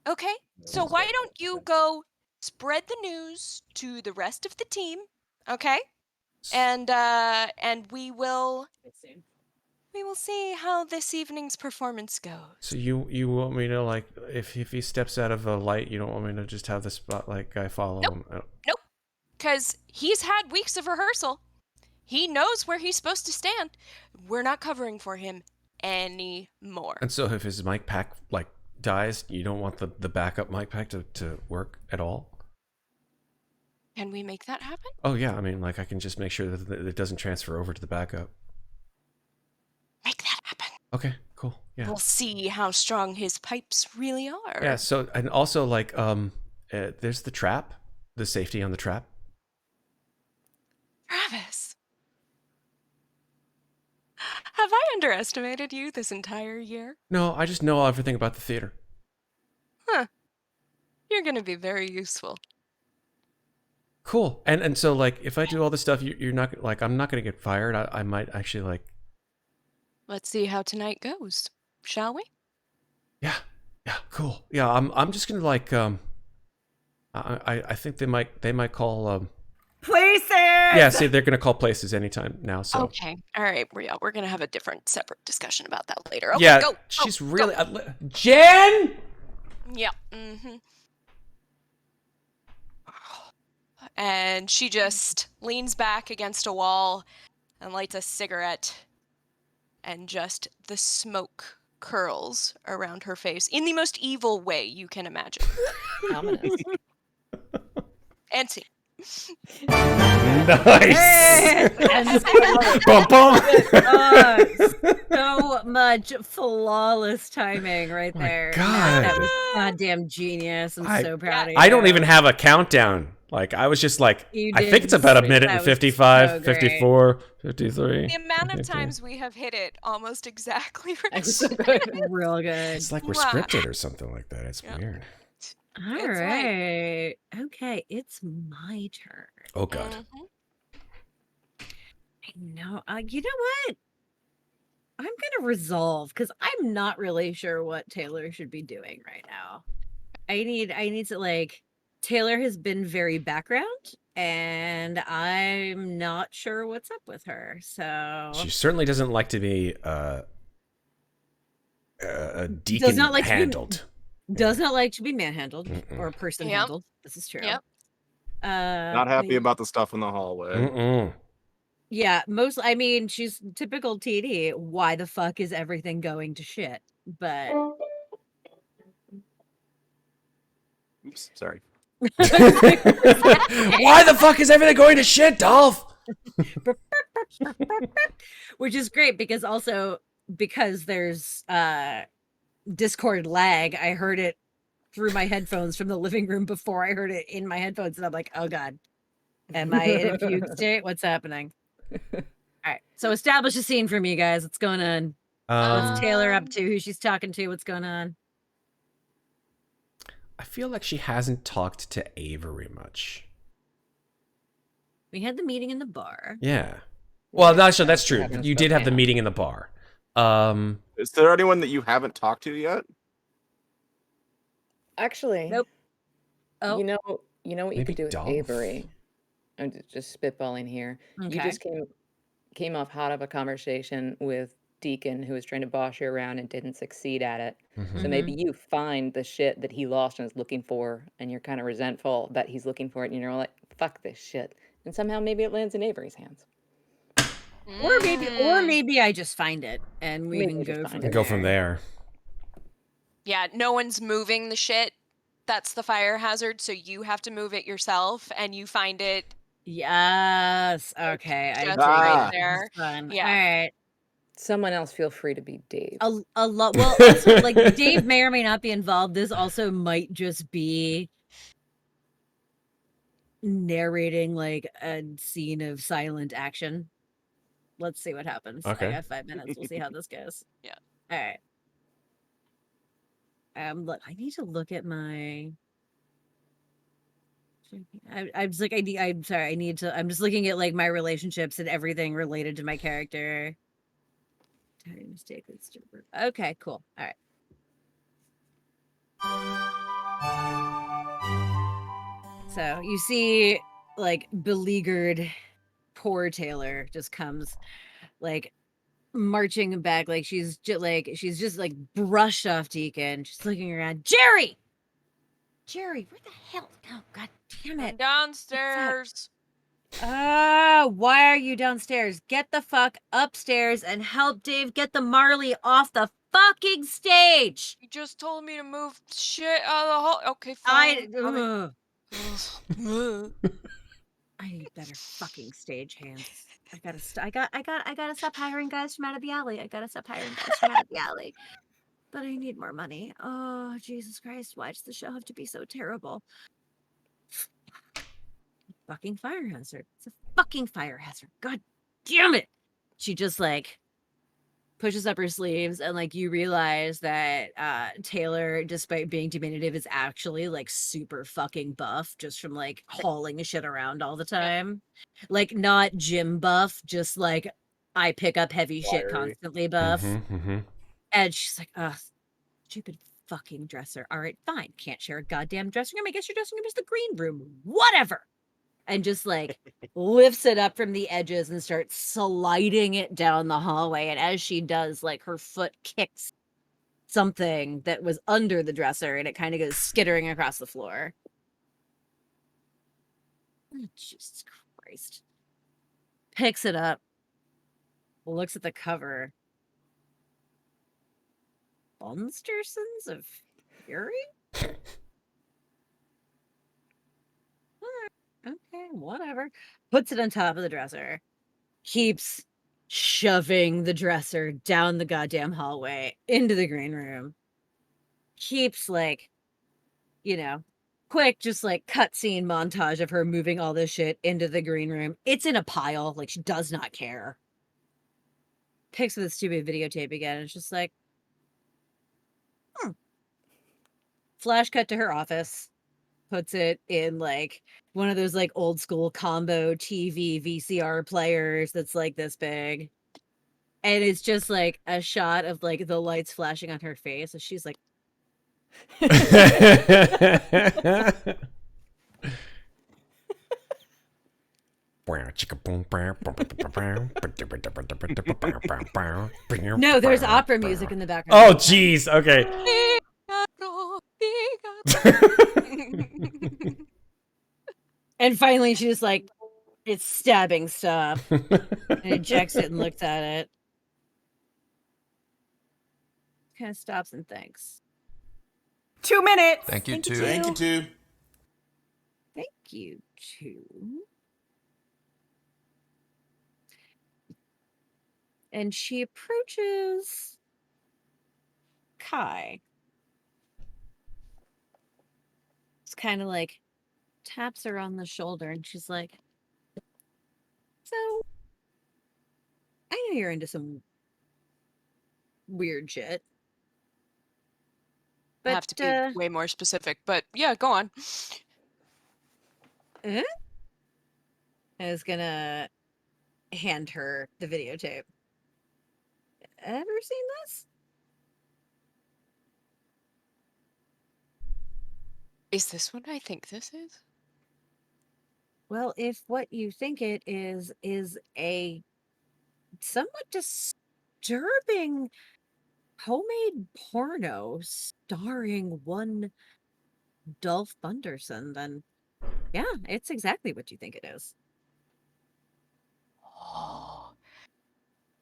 Okay? So why don't you go spread the news to the rest of the team, okay? And we will we will see how this evening's performance goes. So you want me to, like, if he steps out of a light, you don't want me to just have the spotlight guy follow him? Nope. Because he's had weeks of rehearsal. He knows where he's supposed to stand. We're not covering for him anymore. And so if his mic pack, like, dies, you don't want the backup mic pack to work at all? Can we make that happen? Oh, yeah. I mean, like, I can just make sure that it doesn't transfer over to the backup. Make that happen. Okay, cool. Yeah. We'll see how strong his pipes really are. Yeah, so, and also, like, there's the trap, the safety on the trap. Travis. Have I underestimated you this entire year? No, I just know everything about the theater. Huh. You're gonna be very useful. Cool. And so, like, if I do all this stuff, you're not, like, I'm not gonna get fired. I might actually, like... Let's see how tonight goes, shall we? Yeah, cool. Yeah, I'm just gonna, like, I think they might call, Places! Yeah, see, they're gonna call places anytime now, so... Okay. All right. We're gonna have a different, separate discussion about that later. Okay, Yeah, go. she's go, really... go. Jen! Yep. Mm-hmm. And she just leans back against a wall and lights a cigarette, and just the smoke curls around her face in the most evil way you can imagine. Ominous. And see. Nice! And Bum, bum. so much flawless timing right My there. God. That was goddamn genius. I'm so proud of you. I don't even have a countdown. Like, I was just like, You I did think it's about a sweet. minute That and was 55, so great. 54, 53. The amount of 52. times we have hit it almost exactly That was right. so good. Real good. It's like we're Wow. scripted or something like that. It's Yeah. weird. All It's right. Okay, it's my turn. Oh, God. Mhm. I know. You know what? I'm gonna resolve because I'm not really sure what Taylor should be doing right now. I need to, like, Taylor has been very background, and I'm not sure what's up with her. So She certainly doesn't like to be deacon not like to be- handled. does not like to be manhandled Mm-mm. or person Yep. handled. This is true. Yep. Not happy about the stuff in the hallway. Mm-mm. Yeah, I mean, she's typical TD. Why the fuck is everything going to shit? But Oops, sorry. Why the fuck is everything going to shit, Dolph? which is great because there's Discord lag. I heard it through my headphones from the living room before I heard it in my headphones, and I'm like, oh god, am I in a fugue state? What's happening? All right, so establish a scene for me, guys. What's going on? What's Taylor up to? Who she's talking to? What's going on? I feel like she hasn't talked to Avery much. We had the meeting in the bar. Yeah. Well, that's true. Haven't You did have the spoken. meeting in the bar. Is there anyone that you haven't talked to yet? Actually, Nope. Oh, you know what you Maybe could do with Dolph. Avery. I'm just spitballing here. You okay. just came off hot of a conversation with Deacon, who was trying to boss you around and didn't succeed at it. Mhm. So maybe you find the shit that he lost and is looking for, and you're kind of resentful that he's looking for it, and you're like, "Fuck this shit," and somehow maybe it lands in Avery's hands. Or Mm. maybe I just find it and we Maybe can you just go find from it. Go from there. Yeah, no one's moving the shit. That's the fire hazard, so you have to move it yourself, and you find it Yes. Okay. I just take right it. there. This is fun. Yeah. All right. Someone else feel free to be Dave. A lot. Well, also, like, Dave may or may not be involved. This also might just be narrating like a scene of silent action. Let's see what happens. Okay. I got 5 minutes. We'll see how this goes. Yeah. All right. Look, I need to look at my. I'm just like I'm sorry. I need to. I'm just looking at like my relationships and everything related to my character. Tiny mistake. Okay, cool. All right. So you see, like, beleaguered, poor Taylor just comes, like, marching back, like she's just like brushed off Deacon, just looking around. Jerry, where the hell? Oh, god damn I'm it! downstairs. Why are you downstairs? Get the fuck upstairs and help Dave get the Marley off the fucking stage. You just told me to move shit out of the hall. Okay, fine. I need better fucking stage hands. I gotta stop hiring guys from out of the alley. But I need more money. Oh, Jesus Christ. Why does the show have to be so terrible? Fucking fire hazard. It's a fucking fire hazard. God damn it. She just like pushes up her sleeves and like you realize that Taylor, despite being diminutive, is actually like super fucking buff just from like hauling shit around all the time. Like not gym buff, just like I pick up heavy shit constantly buff. And she's like, ugh, stupid fucking dresser. All right, fine. Can't share a goddamn dressing room. I guess your dressing room is the green room. Whatever. And just like lifts it up from the edges and starts sliding it down the hallway. And as she does, like her foot kicks something that was under the dresser and it kind of goes skittering across the floor. Oh, Jesus Christ. Picks it up, looks at the cover. Bundersons of Fury? Okay, whatever. Puts it on top of the dresser. Keeps shoving the dresser down the goddamn hallway into the green room. Keeps like, you know, quick, just like cutscene montage of her moving all this shit into the green room. It's in a pile. Like she does not care. Picks up the stupid videotape again. And it's just like, Flash cut to her office. Puts it in like one of those like old school combo TV VCR players that's like this big. And it's just like a shot of like the lights flashing on her face. And she's like, no, there's opera music in the background. Oh, jeez. Okay. And finally, she just like, it's stabbing stuff. And ejects it and looks at it. Kind of stops and thinks. 2 minutes. Thank you, too. Thank you, too. Thank you, too. And she approaches Kai. It's kind of like taps her on the shoulder and she's like, so I know you're into some weird shit. I have to be way more specific, but yeah, go on. I was gonna hand her the videotape. Ever seen this? Is this what I think this is? Well, if what you think it is a somewhat disturbing homemade porno starring one Dolph Bunderson, then yeah, it's exactly what you think it is. Oh,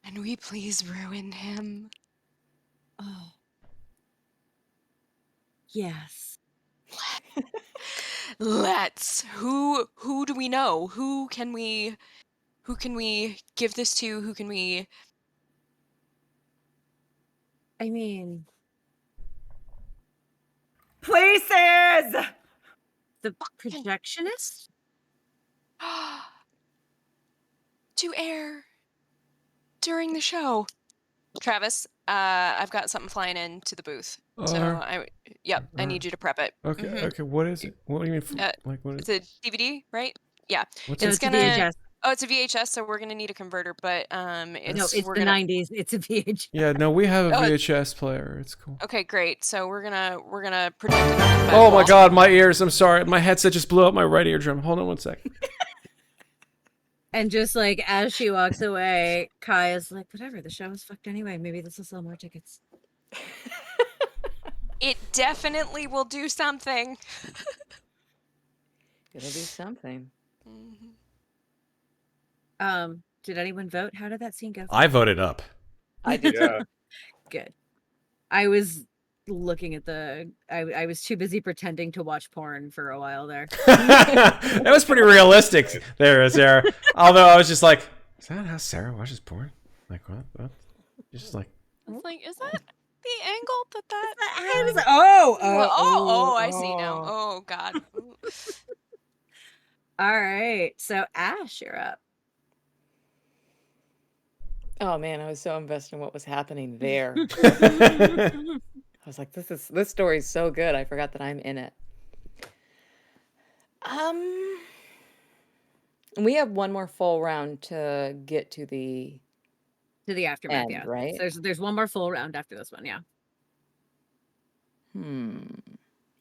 can we please ruin him? Oh, yes. Let's. Who do we know? Who can we give this to? Who can we? I mean, Places. the projectionist? To air during the show. Travis, I've got something flying into the booth. So I need you to prep it. Okay, okay. What is it? What do you mean? Like what? It's a DVD, right? Yeah. What's It's a VHS. Oh, it's a VHS, so we're gonna need a converter. But It's the 90s. It's a VHS. Yeah, no, we have a VHS player. It's cool. Okay, great. So we're gonna project it on the Oh my wall. god, my ears! I'm sorry, my headset just blew up my right eardrum. Hold on one sec. And just like as she walks away, Kai is like, whatever, the show is fucked anyway. Maybe this will sell more tickets. It definitely will do something. It'll do something. Did anyone vote? How did that scene go? I voted up. I did. Yeah. Good. I was looking at I was too busy pretending to watch porn for a while there. That was pretty realistic there, Sarah. Although I was just like, is that how Sarah watches porn? Like, what? Just like, It's like, is that the angle that I see now. Oh God. Ooh. All right. So Ash, you're up. Oh man, I was so invested in what was happening there. I was like, this story is so good. I forgot that I'm in it. We have one more full round to get to the aftermath, end, yeah. right? So there's one more full round after this one, yeah.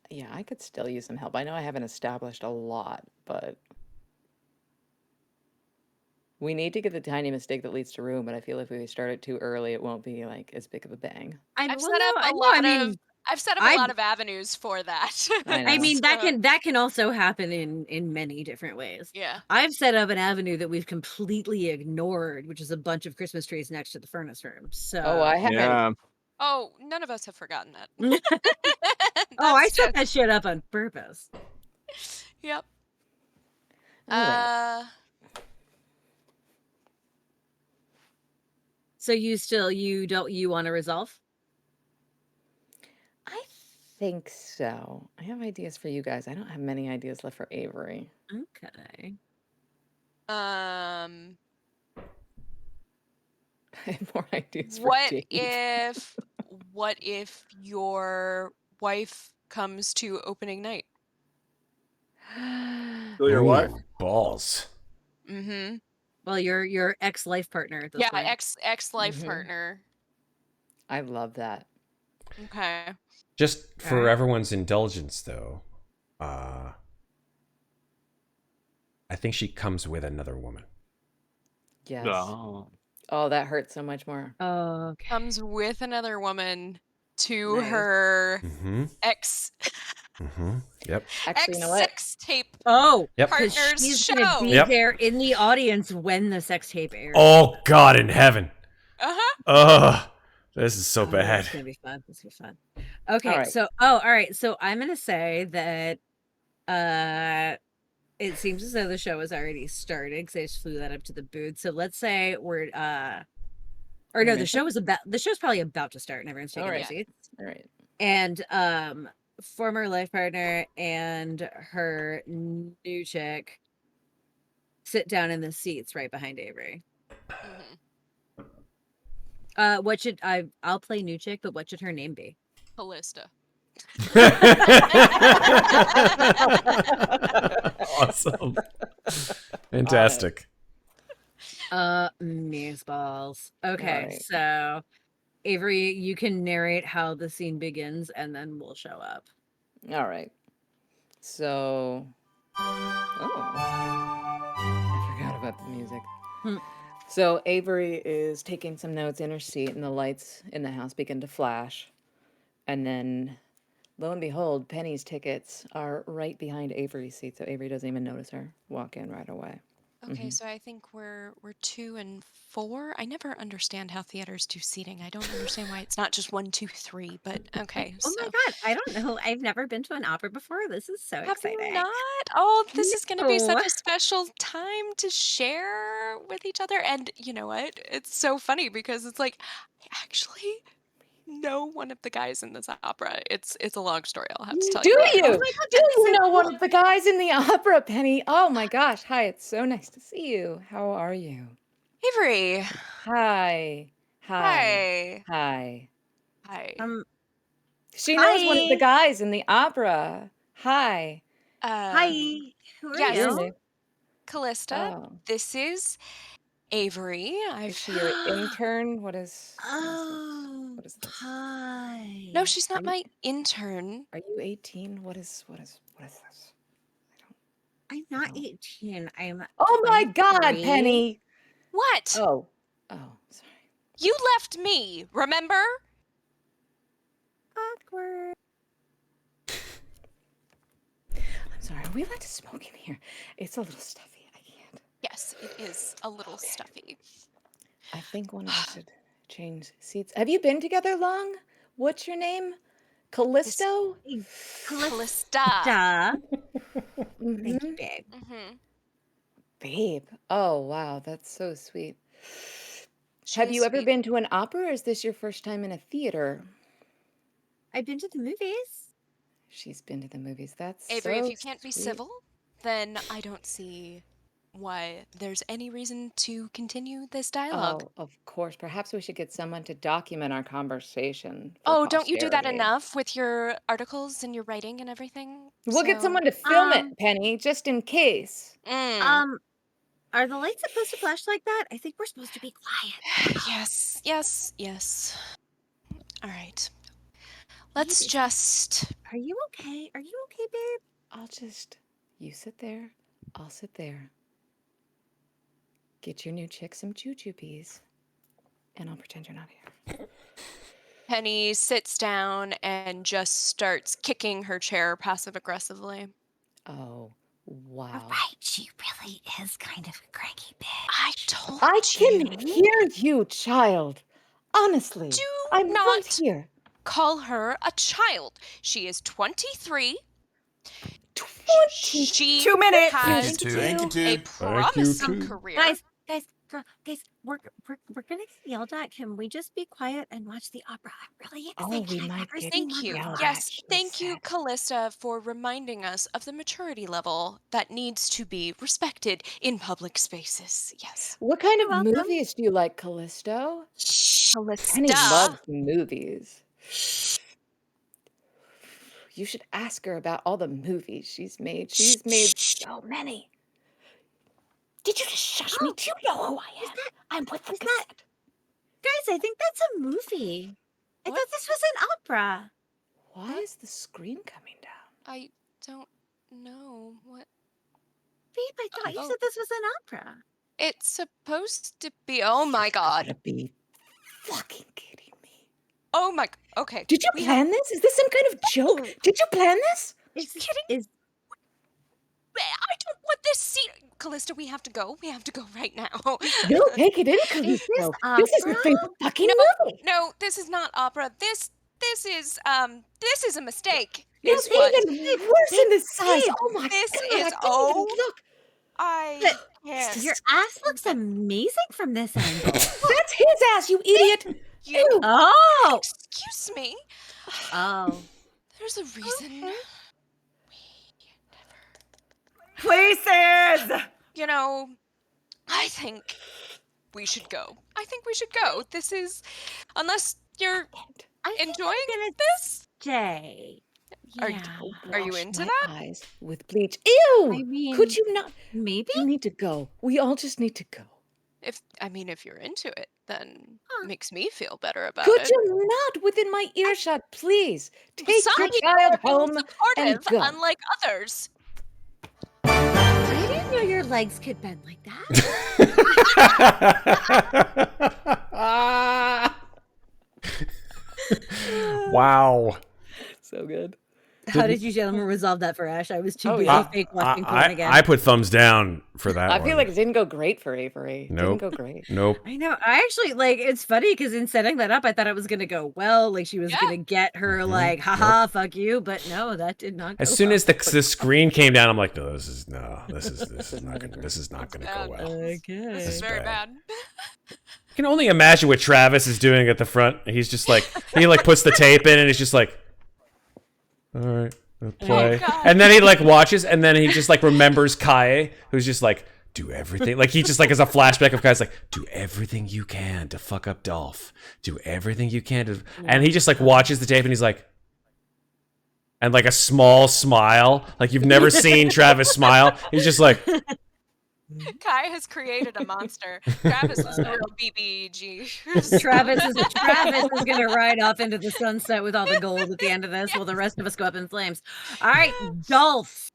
Yeah, I could still use some help. I know I haven't established a lot, but we need to get the tiny mistake that leads to ruin, but I feel if we start it too early, it won't be like as big of a bang. I've set up a lot of avenues for that. I mean that can also happen in many different ways. Yeah. I've set up an avenue that we've completely ignored, which is a bunch of Christmas trees next to the furnace room. So I haven't. Yeah. Oh, none of us have forgotten that. I set that shit up on purpose. Yep. All right. So you want to resolve? I think so. I have ideas for you guys. I don't have many ideas left for Avery. Okay. I have more ideas for What Jade. what if your wife comes to opening night? Still your wife? Balls. Mm-hmm. Well, your ex-life partner at this point. ex-life partner. I love that. Okay. Just for everyone's indulgence, though, I think she comes with another woman. Yes. Oh. Oh, that hurts so much more. Oh, okay. Comes with another woman to her ex. Yep. Actually, you know what? Sex tape. Oh, yep. Partner's she's show. gonna be there in the audience when the sex tape airs. Oh God in heaven. Uh-huh. This is so bad. It's gonna be fun. This is fun. Okay, All right. so all right. So I'm gonna say that it seems as though the show has already started because I just flew that up to the booth. So let's say we're or no, the show's probably about to start and everyone's taking their seats. All right. And former life partner and her new chick sit down in the seats right behind Avery. I'll play new chick, but what should her name be? Callista. Awesome. Fantastic. Amazeballs. Okay, so Avery, you can narrate how the scene begins and then we'll show up. All right. So, I forgot about the music. So Avery is taking some notes in her seat and the lights in the house begin to flash. And then, lo and behold, Penny's tickets are right behind Avery's seat. So Avery doesn't even notice her walk in right away. Okay, so I think we're 2 and 4. I never understand how theaters do seating. I don't understand why it's not just 1, 2, 3. But okay. Oh my God, I don't know. I've never been to an opera before. This is so exciting. Have you not? Oh, this is going to be such a special time to share with each other. And you know what? It's so funny because it's like I actually know one of the guys in this opera. It's a long story. I'll have to tell you. Do you? Oh my God, Do you know one of the guys in the opera, Penny? Oh my gosh. Hi, it's so nice to see you. How are you? Avery. Hi. Hi. Hi. Hi. She knows one of the guys in the opera. Hi. Hi. Who are you? Callista. This is Avery. Is she your intern? What is this? Hi. No, she's not my intern. Are you 18? What is this? I'm not 18. I'm. Oh my God, 23. Penny. What? Oh, sorry. You left me, remember? Awkward. I'm sorry. Are we allowed to smoke in here? It's a little stuffy. I can't. Yes, it is a little stuffy. I think one of us should change seats. Have you been together long? What's your name? Callisto? Callista. Duh. Thank Mhm. you, babe. Babe. Oh, wow. That's so sweet. Have you ever been to an opera, or is this your first time in a theater? I've been to the movies. She's been to the movies. That's Avery, so if you can't be sweet. civil, then I don't see why there's any reason to continue this dialogue. Oh, of course. Perhaps we should get someone to document our conversation. For Oh, don't you do that posterity. enough with your articles and your writing and everything? We'll get So- someone to film it, Penny, just in case. Are the lights supposed to flash like that? I think we're supposed to be quiet. Yes. All right. Let's just... Are you okay? Are you okay, babe? You sit there, I'll sit there. Get your new chick some choo-choo peas, and I'll pretend you're not here. Penny sits down and just starts kicking her chair passive-aggressively. Oh, wow. You're right. She really is kind of a cranky bitch. I told I you. can hear you, child. Honestly, I'm not right here. Call her a child. She is 23. 20. She 2 minutes. has Thank you, a too. promising career. Guys, we're gonna get yelled at. Can we just be quiet and watch the opera? I'm really excited. we I've might never get seen Thank you. opera. yelled Yes, at, she thank you, said. Callista, for reminding us of the maturity level that needs to be respected in public spaces. Yes. What kind You're of welcome. movies do you like, Callisto? Callista. Penny loves movies. You should ask her about all the movies she's made. She's made so many. Did you just shush me? Do you know who I am? I'm with the Gazette. Guys, I think that's a movie. I What? thought this was an opera. Why is the screen coming down? I don't know what Babe, I thought you said this was an opera. it's supposed to be. Oh my Gotta god. be fucking kidding me. Oh my. Okay. Did you we plan this? Is this some kind of joke? Did you plan this? Is kidding? I don't want this scene. Callista, we have to go. We have to go right now. No, take it in, Callisto. This is my opera? favorite fucking movie. No, this is not opera. This is a mistake. It's Is what even worse in the size. babe, Oh my this god! is- I didn't oh. even look. I can't. Your ass looks amazing from this angle. That's his ass, you idiot. You Ew. Oh. excuse me. Oh. There's a reason. Places. You know, I think we should go. This is, unless you're I think enjoying I'm gonna this. stay. Are Yeah. you Wash into my that? eyes with bleach. Ew! I mean, Could you not? maybe? You need to go. We all just need to go. If you're into it, then Huh. it makes me feel better about Could it. you not? Within my earshot, please. Take Some your people child are home and supportive, go. unlike others. I didn't know your legs could bend like that. Wow. So good. How did you gentlemen resolve that for Ash? I was too Oh, busy yeah. fake watching porn again. I put thumbs down for that I one. feel like it didn't go great for Avery. Nope. Didn't go great. Nope. I know. I actually it's funny because in setting that up, I thought it was gonna go well. Like she was Yeah. gonna get her Mhm. like, haha, fuck you. But no, that did not. As go soon well. as the screen came down, I'm like, no, this is not gonna bad. go well. This This is is very bad. bad. I can only imagine what Travis is doing at the front. He's just like he like puts the tape in and he's just like, all right, I'll play. God. And then he like watches and then he just like remembers Kai, who's just like, do everything. Like he just like has a flashback of Kai's like, do everything you can to fuck up Dolph. Do everything you can to. And he just like watches the tape and he's like, and like a small smile, like you've never seen Travis smile. He's just like. Kai has created a monster. Travis is the real BBG. Travis is gonna ride off into the sunset with all the gold at the end of this, while the rest of us go up in flames. All right, Dolph.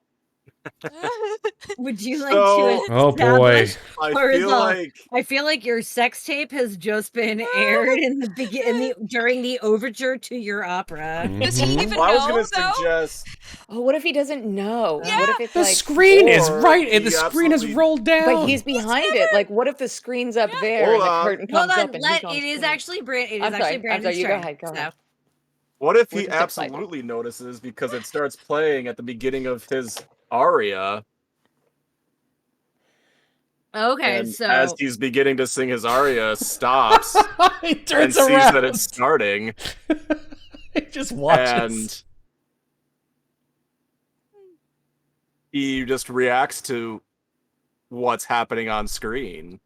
Would you like So- to Oh boy. establish I Or is feel all- like I feel like your sex tape has just been aired in the during the overture to your opera. Does he Mhm. even I was know, gonna though? suggest Oh, what if he doesn't know? Yeah. What if it's The like, screen is or right, and the he screen is absolutely- rolled down. but he's behind it. Like, what if the screen's up there Hold and the on. curtain Hold comes on, up and he's on it is screen? actually Brandon. I'm sorry, Brandon's you go turn. ahead, go ahead. what if We're he just excited. absolutely notices because it starts playing at the beginning of his aria, Okay, and so as he's beginning to sing his aria, stops He and turns sees around. that it's starting, He just watches. and he just reacts to what's happening on screen,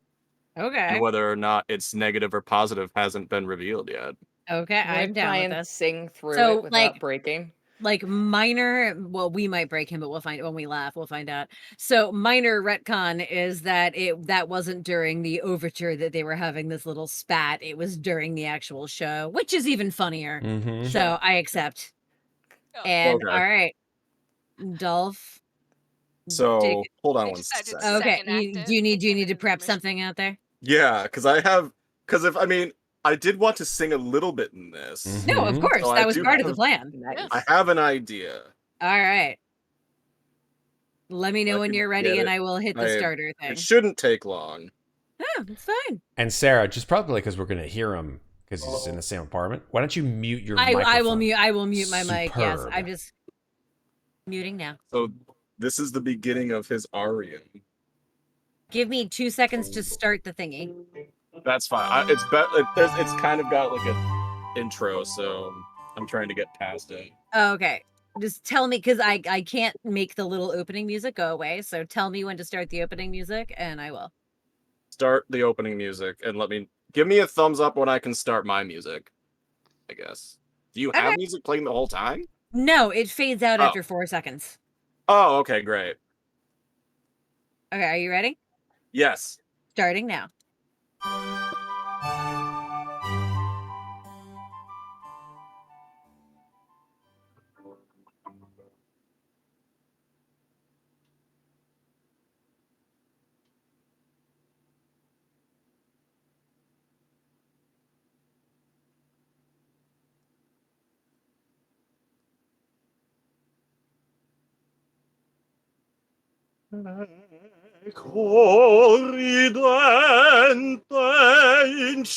okay, and whether or not it's negative or positive hasn't been revealed yet. okay, Can I I'm down try with and this. sing through So, it without like- breaking? Like minor, well, we might break him, but we'll find when we laugh, we'll find out. So minor retcon is that that wasn't during the overture that they were having this little spat. It was during the actual show, which is even funnier. Mhm. So I accept. Oh. And Okay. all right, Dolph. So Dick- hold on I one decided second. to Okay, second act it. do you need to Second prep intermission. something out there? Yeah, because I did want to sing a little bit in this. Mhm. No, of course, So I that was do part of the have- plan. Nice. I have an idea. All right. Let me know I when can you're ready, get and it. I will hit the I- starter thing. It shouldn't take long. Oh, it's fine. And Sarah, just probably because we're gonna hear him because he's in the same apartment. Why don't you mute your I will microphone? mute. I will mute my mic. Yes, Superb. I'm just muting now. So this is the beginning of his aria. Give me 2 seconds to start the thingy. That's fine. It's kind of got like an intro, so I'm trying to get past it. Okay. Just tell me, because I can't make the little opening music go away. So tell me when to start the opening music, and I will. Start the opening music and give me a thumbs up when I can start my music, I guess. Do you have Okay. music playing the whole time? No, it fades out Oh. after 4 seconds. Oh, okay, great. Okay, are you ready? Yes. Starting now.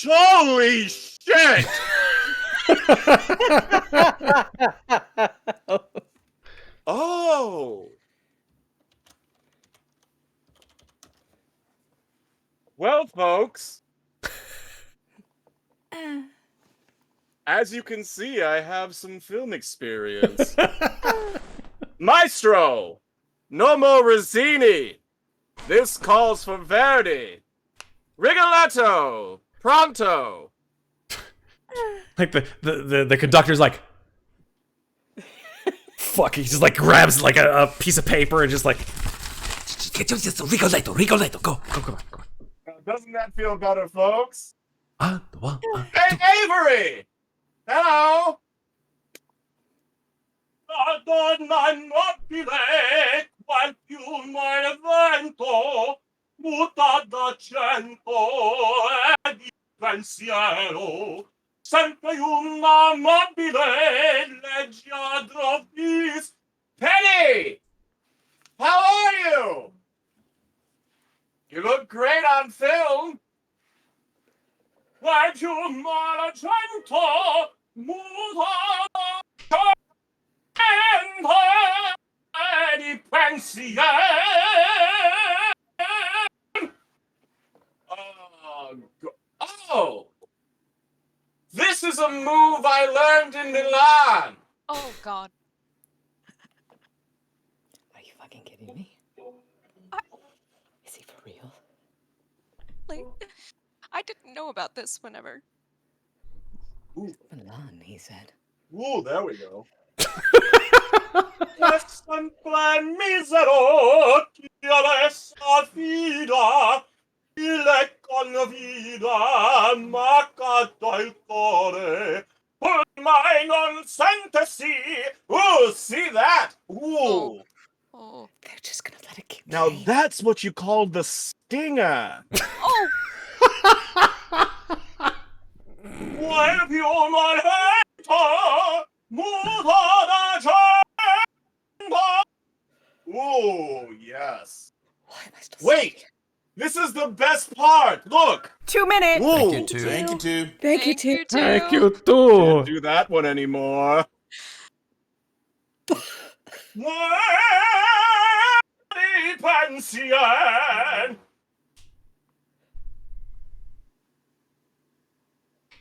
Holy shit! Oh! Well, folks, as you can see, I have some film experience. Maestro! No more Rossini! This calls for Verdi! Rigoletto! Pronto! Like the conductor's like, fuck. He just like grabs like a piece of paper and just like, Rigoletto, go. Doesn't that feel better, folks? Hey, Hey, Avery! Hello! Madonna nobile, qual più mai vento, muta d'accento e di pensiero, sempre una mobile leggiadro vis. Penny! How are you? You look great on film. Qual più mai accento, muta di pensiero. Oh, this is a move I learned in Milan. Oh God. Are you fucking kidding me? Is he for real? Like, I didn't know about this whenever. Milan, he said. Ooh, there we go. Sempre misero chi adesso fida, il convida, ma cata il cuore, ormai non sente sì. Ooh, see that? Ooh. Oh. They're just gonna let it keep Now playing. that's what you call the stinger. Oh. Oh, yes. Why am I still Wait! singing? This is the best part! Look! 2 minutes. Whoa! Thank you, too. Thank you, too. Thank you, too. Thank you Can't too. do that one anymore.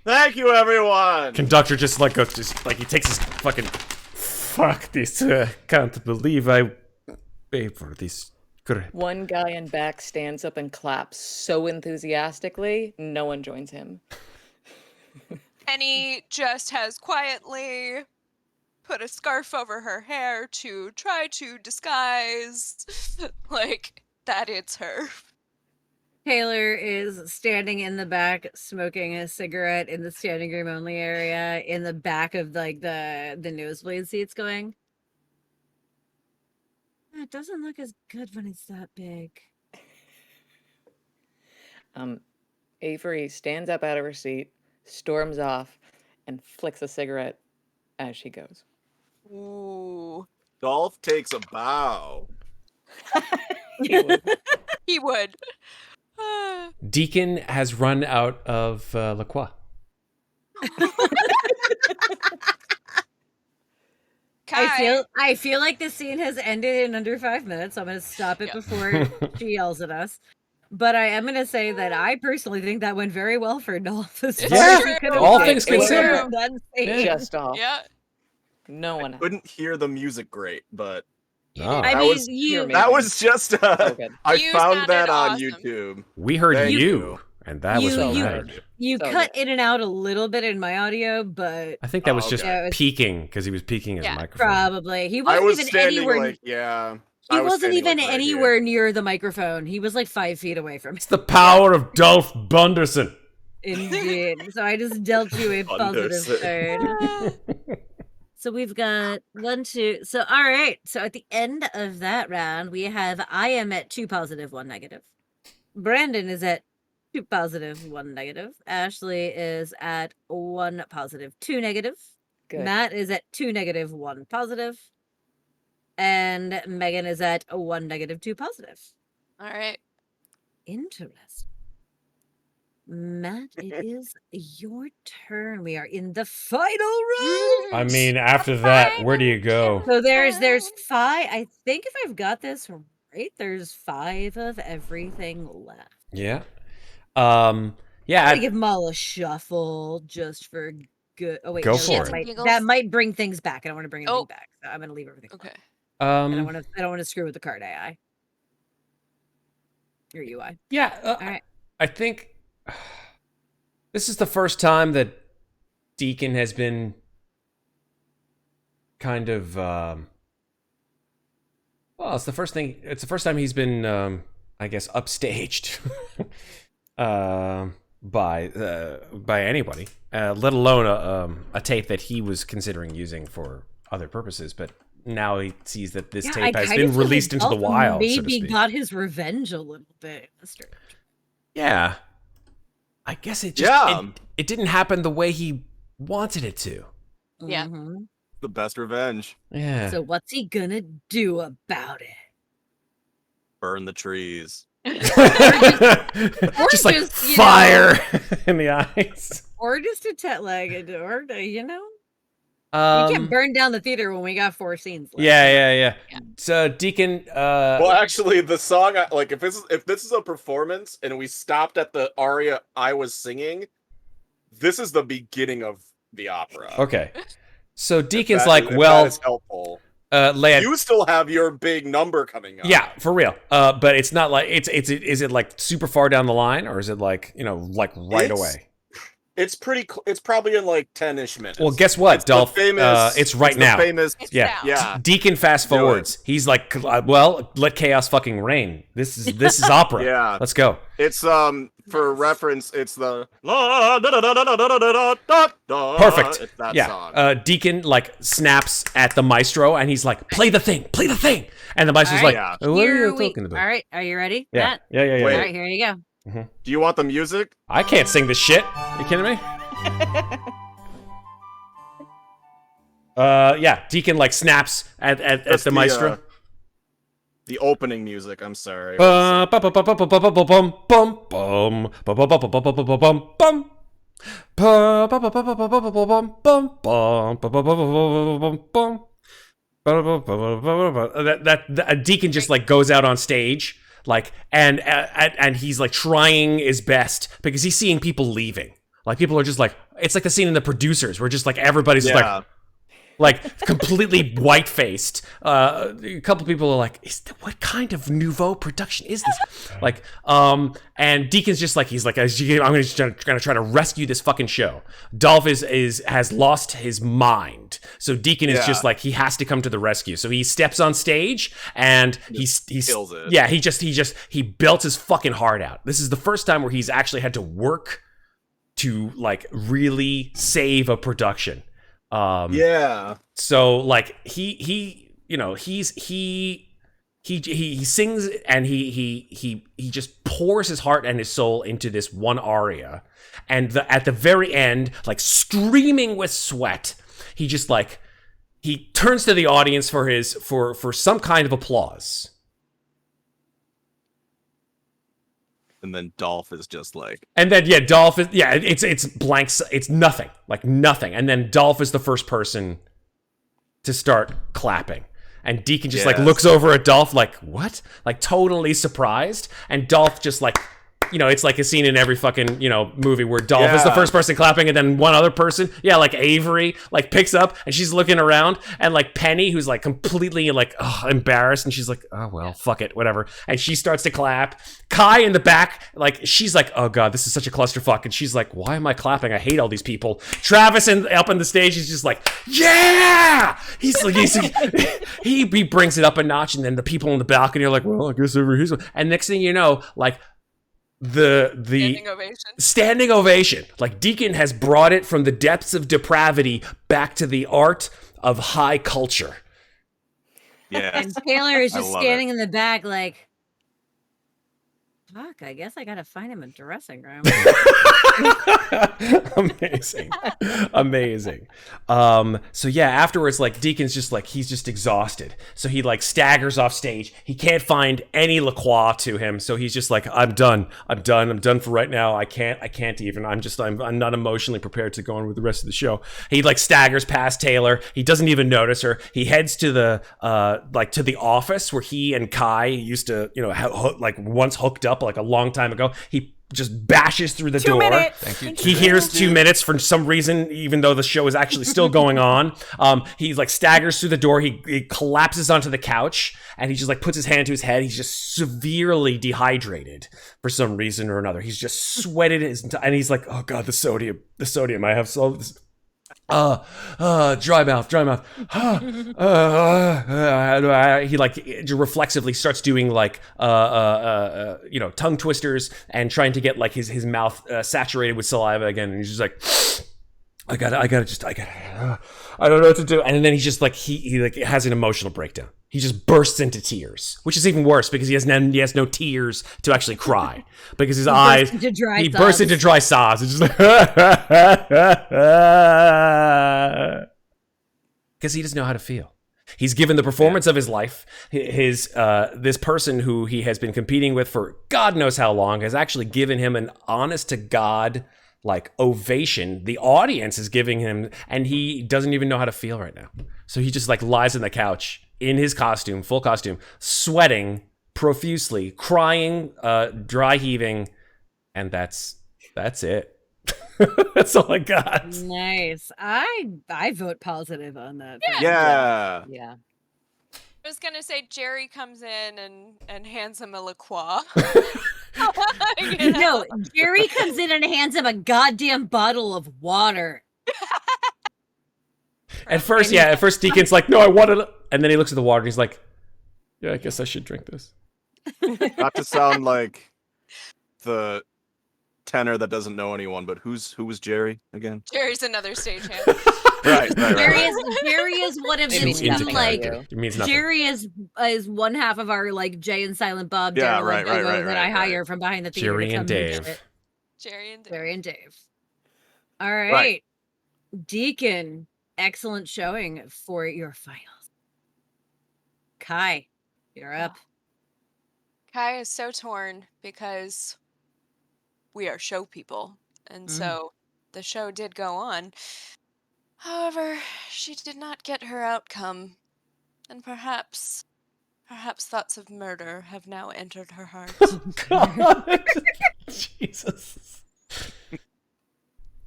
Thank you, everyone! Conductor just like he takes his fucking fuck this. Can't believe I paid for this. Correct. One guy in back stands up and claps so enthusiastically, no one joins him. Penny just has quietly put a scarf over her hair to try to disguise like that it's her. Taylor is standing in the back smoking a cigarette in the standing room only area in the back of like the nosebleed seats going. It doesn't look as good when it's that big. Avery stands up out of her seat, storms off, and flicks a cigarette as she goes. Ooh. Dolph takes a bow. He would. Deacon has run out of La Croix. I feel like the scene has ended in under 5 minutes, so I'm gonna stop it before she yells at us. But I am gonna say that I personally think that went very well for Dolph. Yeah, all things considered. Just off. Yeah. No one else. Couldn't hear the music great, but No. I That mean, was- you. that was just So good. I You found sounded that on awesome. YouTube. We heard Thank you, you. and that was You- what you- mattered. You So cut good. in and out a little bit in my audio, but I think that was Oh, just okay. Yeah, it was- peaking because he was peaking his Yeah, microphone. probably he I wasn't was even standing anywhere. like, yeah. He I was wasn't standing, even like, right anywhere here. near the microphone. He was like 5 feet away from me. It's the power of Dolph Bunderson. Indeed. So I just dealt you a positive Bunderson. third. So we've got 1, 2. So all right. So at the end of that round, we have I am at 2 positive, 1 negative. Brandon is at 2 positive, 1 negative. Ashley is at 1 positive, 2 negative. Good. Matt is at 2 negative, 1 positive. And Megan is at 1 negative, 2 positive. All right. Interesting. Matt, it is your turn. We are in the final round. I mean, after that, where do you go? So there's 5. I think if I've got this right, there's 5 of everything left. Yeah. I'm Yeah. gonna give them all a shuffle just for good. Oh wait, Go no, for that it. might- That might bring things back. I don't want to bring anything Oh. back. So I'm gonna leave everything. Okay. I don't want to screw with the card AI or UI. Yeah. All right. I think this is the first time that Deacon has been kind of well, it's the first time he's been I guess upstaged by anybody, let alone a tape that he was considering using for other purposes, but now he sees that this tape has been released into the wild, so to Maybe speak. got his revenge a little bit. Yeah. I guess it just it didn't happen the way he wanted it to. Yeah. Mhm. The best revenge. Yeah. So what's he gonna do about it? Burn the trees. just just, like you know- fire in the eyes. Or just or you know? You can't burn down the theater when we got 4 scenes left. Yeah. So Deacon Well, actually, the song, like, if this is a performance and we stopped at the aria I was singing, this is the beginning of the opera. okay. So Deacon's If like, that well, is helpful. Leia, You still have your big number coming up. yeah, for real. But it's not like is it like super far down the line, or is it like, like right It's- away? It's it's probably in like 10-ish minutes. Well, guess what, Dolph? It's right now. Famous. It's Yeah. down. Yeah. Deacon fast forwards. He's like, well, let chaos fucking reign. This is opera. Yeah. Let's go. It's for reference, it's the Perfect. It's that yeah. song. Deacon like snaps at the maestro and he's like, play the thing. And the maestro's All right. like, what are you talking about? All right, are you ready? Yeah. Matt? Yeah. Wait. All right, here you go. Do you want the music? I can't sing this shit. Are you kidding me? Yeah. Deacon like snaps at the maestro. The opening music. I'm sorry. That Deacon just like goes out on stage like and he's like trying his best because he's seeing people leaving. Like people are just like, it's like the scene in The Producers where just like everybody's just like completely white-faced. A couple people are like, what kind of nouveau production is this? Like, and Deacon's just like, he's like, I'm gonna try to rescue this fucking show. Dolph has lost his mind, so Deacon is just like, he has to come to the rescue. So he steps on stage and he kills it. Yeah, he belts his fucking heart out. This is the first time where he's actually had to work to like really save a production. So like he sings and he just pours his heart and his soul into this one aria, and at the very end, like streaming with sweat, he just like he turns to the audience for some kind of applause. And then Dolph is just like, and then Dolph is it's blank, it's nothing, like nothing, and then Dolph is the first person to start clapping, and Deacon just like looks over at Dolph like, what, like totally surprised, and Dolph just like, it's like a scene in every fucking movie where Dolph is the first person clapping, and then one other person, like Avery, like picks up and she's looking around, and like Penny, who's like completely like embarrassed, and she's like, oh well, fuck it, whatever, and she starts to clap. Kai in the back, like she's like, oh god, this is such a clusterfuck, and she's like, why am I clapping? I hate all these people. Travis up on the stage, he's just like, yeah, he's like, he brings it up a notch, and then the people in the balcony are like, well, I guess over here's one. And next thing you know, like the standing ovation. Like Deacon has brought it from the depths of depravity back to the art of high culture. Yeah. And Taylor is just standing in the back like, fuck, I guess I gotta find him a dressing room. Amazing. So yeah, afterwards, like Deacon's just like, he's just exhausted, so he like staggers off stage. He can't find any La Croix to him, so he's just like, I'm done for right now. I can't even, I'm not emotionally prepared to go on with the rest of the show. He like staggers past Taylor. He doesn't even notice her. He heads to the to the office where he and Kai used to like once hooked up like a long time ago. He just bashes through the door. Thank you. He hears 2 minutes for some reason, even though the show is actually still going on. He like staggers through the door. He collapses onto the couch, and he just like puts his hand to his head. He's just severely dehydrated for some reason or another. He's just sweated and he's like, oh god, the sodium. I have so this. Dry mouth. He like reflexively starts doing like tongue twisters and trying to get like his mouth saturated with saliva again, and he's just like, I don't know what to do. And then he's just like, he like has an emotional breakdown. He just bursts into tears, which is even worse because he has no tears to actually cry because his eyes, he bursts into dry sobs. It's just like, because he doesn't know how to feel. He's given the performance of his life. This person who he has been competing with for God knows how long has actually given him an honest to God like ovation. The audience is giving him, and he doesn't even know how to feel right now. So he just like lies on the couch in his costume, full costume, sweating profusely, crying, dry heaving, and that's it. That's all I got. Nice. I vote positive on that. Yeah. I was gonna say Jerry comes in and hands him a La Croix. No, Jerry comes in and hands him a goddamn bottle of water. At first, Deacon's like, no, I want it. And then he looks at the water and he's like, yeah, I guess I should drink this. Not to sound like the tenor that doesn't know anyone, but who was Jerry again? Jerry's another stagehand. Right. Jerry is one of It the means two, nothing to like, you. It means nothing. Jerry is one half of our, like, Jay and Silent Bob Yeah, Daryl right, and Bogo right, that I hire from behind the theater. Jerry to and come do Dave. shit. Jerry and Dave. Jerry and Dave. All right. Deacon, excellent showing for your finals. Kai, you're up. Kai is so torn because we are show people. And so the show did go on. However, she did not get her outcome. And perhaps thoughts of murder have now entered her heart. God. Jesus.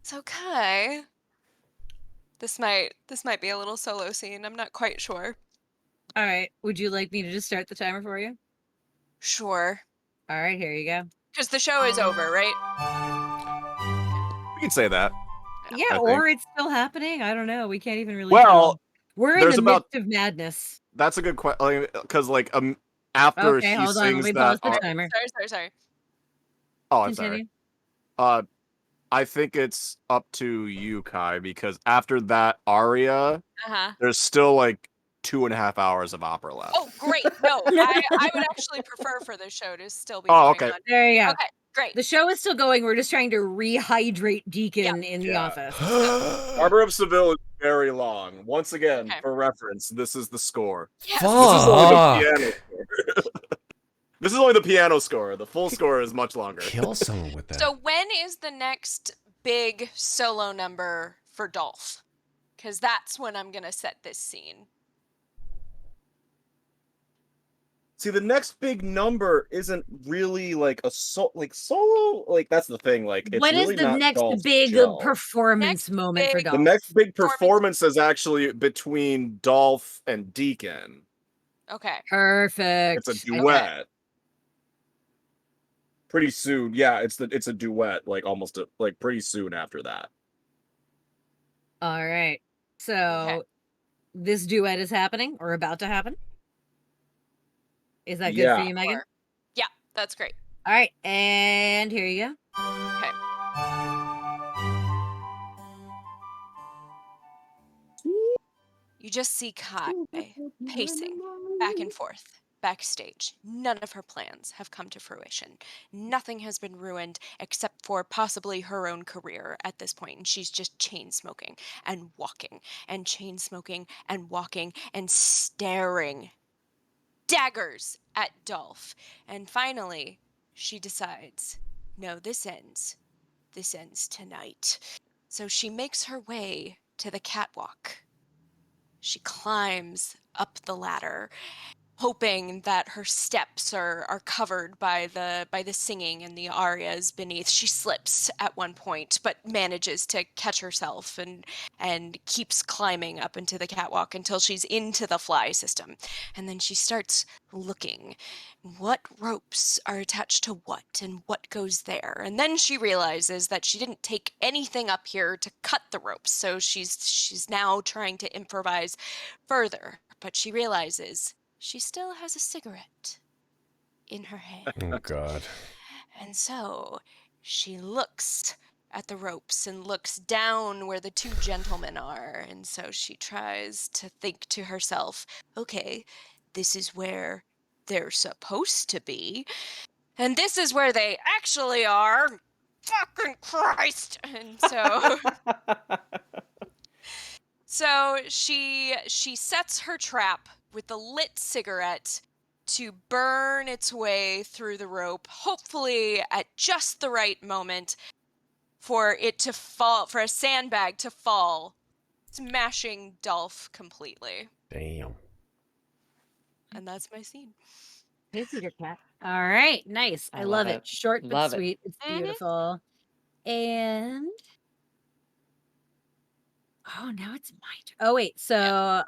So Kai, this might be a little solo scene. I'm not quite sure. All right. Would you like me to just start the timer for you? Sure. All right, here you go. Because the show is over, right? We can say that. Yeah, I or it's still happening. I don't know. We can't even really. Well, tell. We're in there's the about- midst of madness. That's a good question. Because after Okay, he hold on. Let sings me that, pause the timer. Sorry. oh, I'm sorry. Continue. I think it's up to you, Kai, because after that aria, there's still like 2.5 hours of opera left. Oh, great. No, I would actually prefer for the show to still be Oh, going okay. on. There you go. Okay, great. The show is still going. We're just trying to rehydrate Deacon in the office. Harbor of Seville is very long. Once again, Okay. for reference, this is the score. Yes. This is only the Fuck. piano score. This is only the piano score. The full score is much longer. Kill someone with that. So when is the next big solo number for Dolph? Because that's when I'm going to set this scene. See, the next big number isn't really like a solo. Like that's the thing. Like, it's What is really the not next Dolph's big show. performance Next moment for big- Dolph? The next big performance is actually between Dolph and Deacon. Okay. Perfect. It's a duet. Pretty soon, yeah. It's a duet. Like almost pretty soon after that. All right. So this duet is happening or about to happen. Is that good for you, Megan? Yeah, that's great. All right, and here you go. Okay. You just see Kai pacing back and forth backstage. None of her plans have come to fruition. Nothing has been ruined except for possibly her own career at this point. And she's just chain smoking and walking and chain smoking and walking and staring daggers at Dolph. And finally, she decides, no, this ends. This ends tonight. So she makes her way to the catwalk. She climbs up the ladder, hoping that her steps are covered by the singing and the arias beneath. She slips at one point, but manages to catch herself and keeps climbing up into the catwalk until she's into the fly system. And then she starts looking. What ropes are attached to what and what goes there? And then she realizes that she didn't take anything up here to cut the ropes, so she's now trying to improvise further. But she realizes she still has a cigarette in her hand. Oh, God. And so she looks at the ropes and looks down where the two gentlemen are. And so she tries to think to herself, okay, this is where they're supposed to be. And this is where they actually are. Fucking Christ! And so... So she sets her trap with the lit cigarette to burn its way through the rope, hopefully at just the right moment for it to fall, for a sandbag to fall, smashing Dolph completely. Damn. And that's my scene. Hey, Peter Cat. All right, nice. I love it. Short but Love it. sweet. It's beautiful. And now it's my turn. Oh wait, so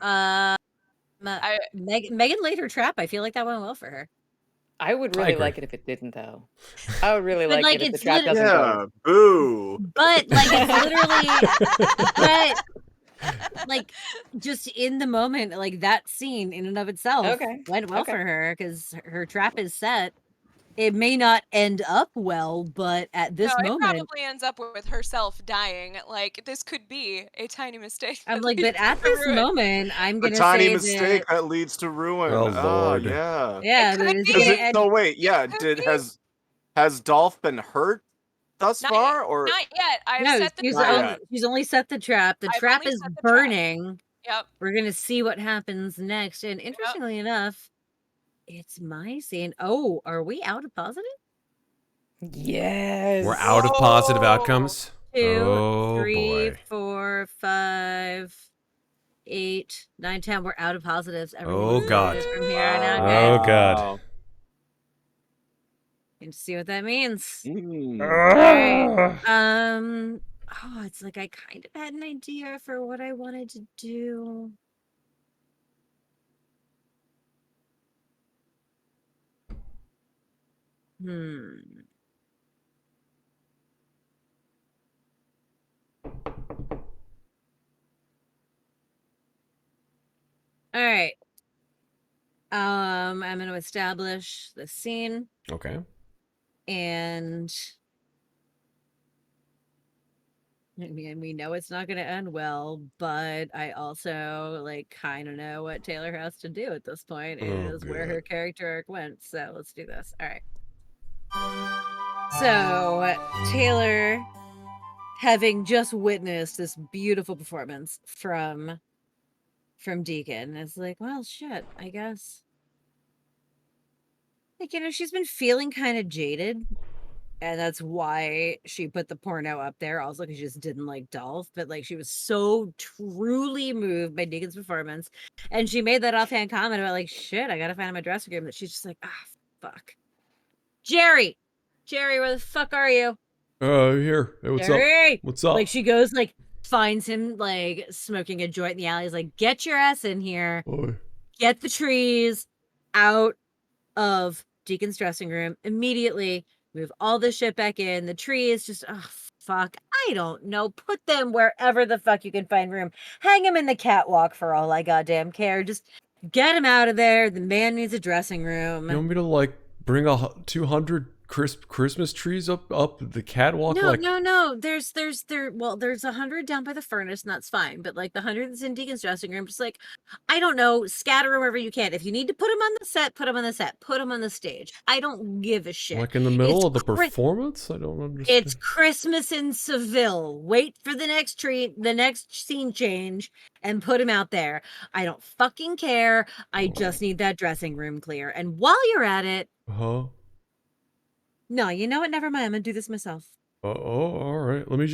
Megan laid her trap. I feel like that went well for her. I would really like it if it didn't, though. I would really like it if the trap doesn't go. Boo. But like it's literally but like just in the moment, like that scene in and of itself went well for her because her trap is set. It may not end up well, but at this No, it moment, probably ends up with herself dying. Like, this could be a tiny mistake. I'm that like, but leads at to this ruin. moment, I'm A gonna tiny say mistake that that leads to ruin. Oh, Lord. Yeah. yeah, It but could it's be. gonna Is it, end. no, wait. Yeah. It could be. Has Dolph been hurt thus Not far, yet. or Not yet. I have No, set the she's Not trap. yet. only set the trap. The I've trap only is set the trap. burning. Yep. We're gonna see what happens next. And interestingly enough, it's my scene. Oh, are we out of positive? Yes. We're out of positive outcomes. 2, Oh 3, boy. 4, 5, 8, 9, 10. We're out of positives. Oh, Everything's God. good from here on out, Oh, guys. God. And see what that means. Mm. Alright. Oh, it's like I kind of had an idea for what I wanted to do. All right. I'm going to establish the scene. Okay. And I mean, we know it's not going to end well, but I also like kind of know what Taylor has to do at this point is where her character arc went. So let's do this. All right. So Taylor, having just witnessed this beautiful performance from Deacon, is like, well, shit, I guess. Like, you know, she's been feeling kind of jaded. And that's why she put the porno up there. Also, because she just didn't like Dolph, but like she was so truly moved by Deacon's performance. And she made that offhand comment about like, shit, I gotta find my dressing room. That she's just like, fuck. Jerry, where the fuck are you? Here. Hey, what's Jerry! up? What's up? Like she goes like finds him like smoking a joint in the alley. He's like, get your ass in here. Boy. Get the trees out of Deacon's dressing room immediately. Move all this shit back in. The trees, just, oh, fuck. I don't know. Put them wherever the fuck you can find room. Hang them in the catwalk for all I goddamn care. Just get him out of there. The man needs a dressing room. You want me to, like, bring 200 Christmas trees up the catwalk? No, like... no. There's 100 down by the furnace, and that's fine. But like the 100 that's in Deacon's dressing room, just like, I don't know, scatter them wherever you can. If you need to put them on the set, put them on the set. Put them on the stage. I don't give a shit. Like in the middle of the performance? I don't understand. It's Christmas in Seville. Wait for the next scene change, and put him out there. I don't fucking care. I just need that dressing room clear. And while you're at it, no, you know what? Never mind. I'm gonna do this myself. All right. Let me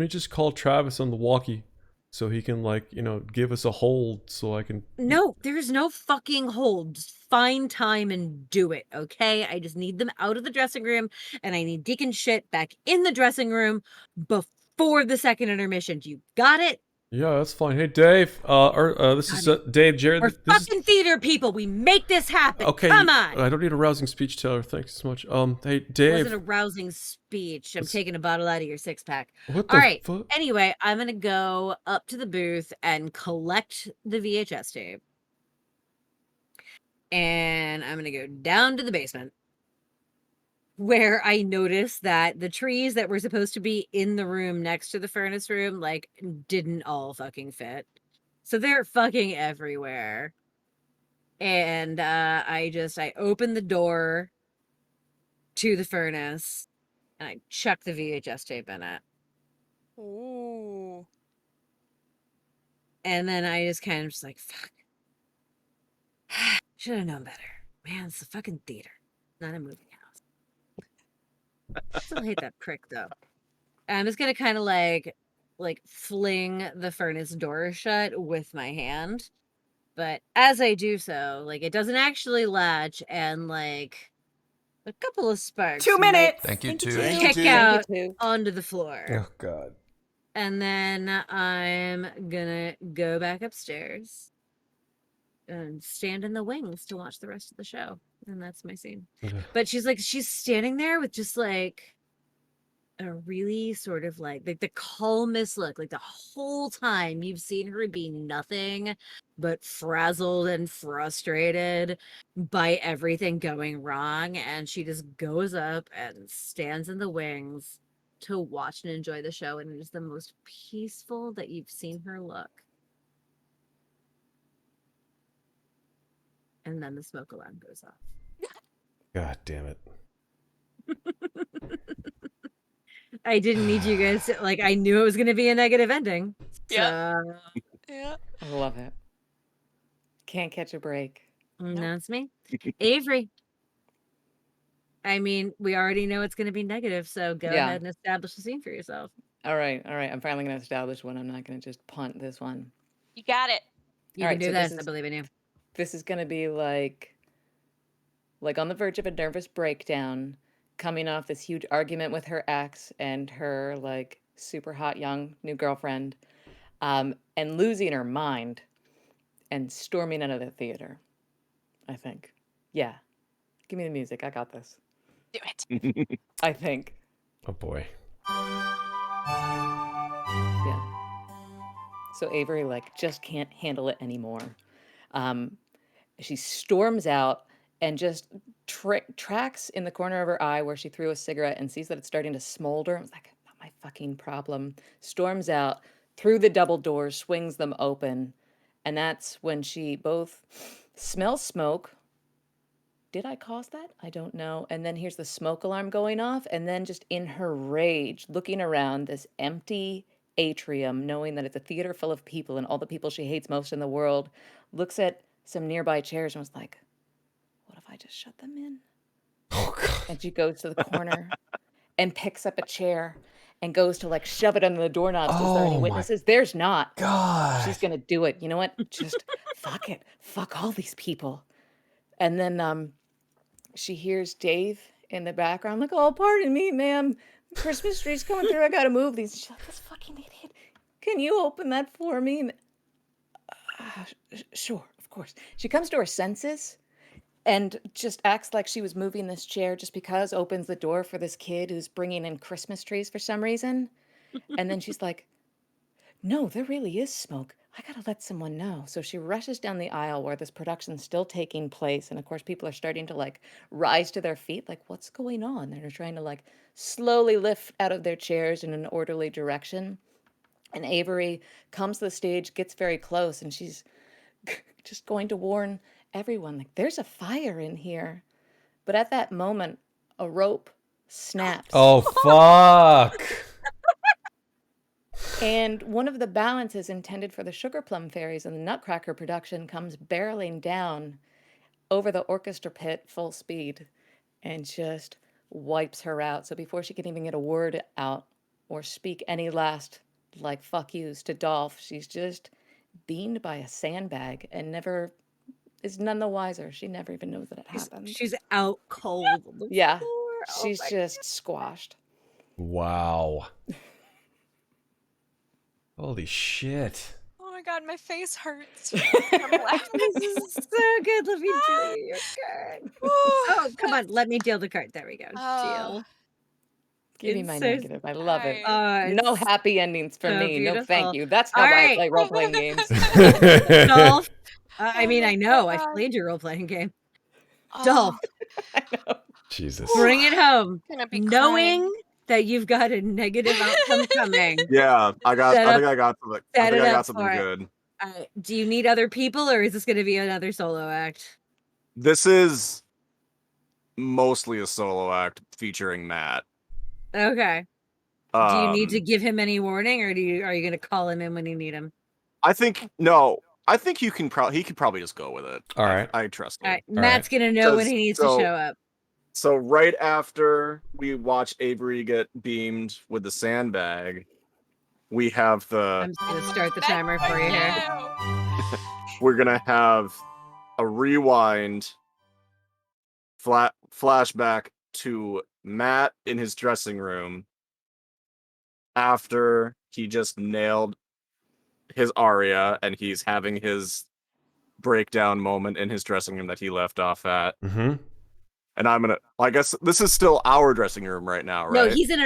just call Travis on the walkie, so he can, like, you know, give us a hold, so I can. No, there's no fucking hold. Just find time and do it, okay? I just need them out of the dressing room, and I need Deacon shit back in the dressing room before the second intermission. You got it? Yeah, that's fine. Hey, Dave. This is Dave, Jared. We're fucking theater people. We make this happen. Okay. Come on. I don't need a rousing speech, Taylor. Thanks so much. Hey, Dave. It wasn't a rousing speech. I'm taking a bottle out of your 6-pack. What the All right. fuck? Anyway, I'm gonna go up to the booth and collect the VHS tape, and I'm gonna go down to the basement, where I noticed that the trees that were supposed to be in the room next to the furnace room, like, didn't all fucking fit. So they're fucking everywhere. And I opened the door to the furnace, and I chucked the VHS tape in it. Ooh. And then I just kind of just like, fuck. Should have known better. Man, it's a fucking theater, not a movie house. I still hate that prick, though. I'm just gonna kind of like fling the furnace door shut with my hand. But as I do so, like, it doesn't actually latch, and like a couple of sparks 2 minutes. Thank you, too. kick out onto the floor. Oh, God. And then I'm gonna go back upstairs and stand in the wings to watch the rest of the show. And that's my scene. But she's standing there with just like a really sort of like the calmest look. Like the whole time you've seen her be nothing but frazzled and frustrated by everything going wrong. And she just goes up and stands in the wings to watch and enjoy the show. And it is the most peaceful that you've seen her look. And then the smoke alarm goes off. God damn it. I didn't need you guys to, like, I knew it was going to be a negative ending. Yeah. So, Yeah. I love it. Can't catch a break. that's me. Avery. I mean, we already know it's going to be negative, so go ahead and establish the scene for yourself. All right. I'm finally going to establish one. I'm not going to just punt this one. You got it. You can do this. I believe in you. This is going to be like on the verge of a nervous breakdown, coming off this huge argument with her ex and her like super hot young new girlfriend, and losing her mind and storming out of the theater. I think. Yeah. Give me the music. I got this. Do it. I think. Oh boy. Yeah. So Avery like just can't handle it anymore. She storms out and just tracks in the corner of her eye where she threw a cigarette and sees that it's starting to smolder. I was like, not my fucking problem. Storms out through the double doors, swings them open. And that's when she both smells smoke. Did I cause that? I don't know. And then here's the smoke alarm going off. And then just in her rage, looking around this empty atrium, knowing that it's a theater full of people and all the people she hates most in the world, looks at some nearby chairs and was like, what if I just shut them in? Oh, God. And she goes to the corner and picks up a chair and goes to like shove it under the doorknob. Is there any witnesses? There's not. God. She's going to do it. You know what? Just fuck it. Fuck all these people. And then she hears Dave in the background, like, oh, pardon me, ma'am. Christmas tree's coming through. I got to move these. She's like, this fucking idiot. Can you open that for me? Sure, of course. She comes to her senses and just acts like she was moving this chair just because, opens the door for this kid who's bringing in Christmas trees for some reason. And then she's like, no, there really is smoke. I gotta let someone know. So she rushes down the aisle where this production's still taking place. And of course, people are starting to like rise to their feet. Like, what's going on? And they're trying to like slowly lift out of their chairs in an orderly direction. And Avery comes to the stage, gets very close, and she's just going to warn everyone, like, there's a fire in here. But at that moment, a rope snaps. Oh, fuck. And one of the balances intended for the Sugar Plum Fairies in the Nutcracker production comes barreling down over the orchestra pit full speed and just wipes her out. So before she can even get a word out or speak any last, like, fuck yous to Dolph, she's just beamed by a sandbag and never is none the wiser. She never even knows that it happened. She's out cold. Yeah. Oh She's just squashed. Wow. Holy shit. Oh my god, my face hurts. This is so good. Let me deal you your card. Oh, come on. Let me deal the card. There we go. Deal. Give me my negative. I love it. It's No happy endings for so me. No, beautiful. thank you. That's how All I right. play role-playing games. Dolph. I mean, I know. I've played your role-playing game. Dolph, I know. Jesus. bring it home. Gonna be Knowing crying. that you've got a negative outcome coming. Yeah, I think I got something. I set think it I up got something for it. good. Do you need other people, or is this going to be another solo act? This is mostly a solo act featuring Matt. Okay. Do you need to give him any warning, or are you going to call him in when you need him? I think no. I think he could probably just go with it. All right. I trust him. All right. Matt's going to know when he needs to show up. So right after we watch Avery get beamed with the sandbag, we have I'm just going to start the timer for you here. we're gonna have a rewind flashback to Matt in his dressing room after he just nailed his aria and he's having his breakdown moment in his dressing room that he left off at. Mm-hmm. And I'm gonna. I guess this is still our dressing room right now, right? No, he's in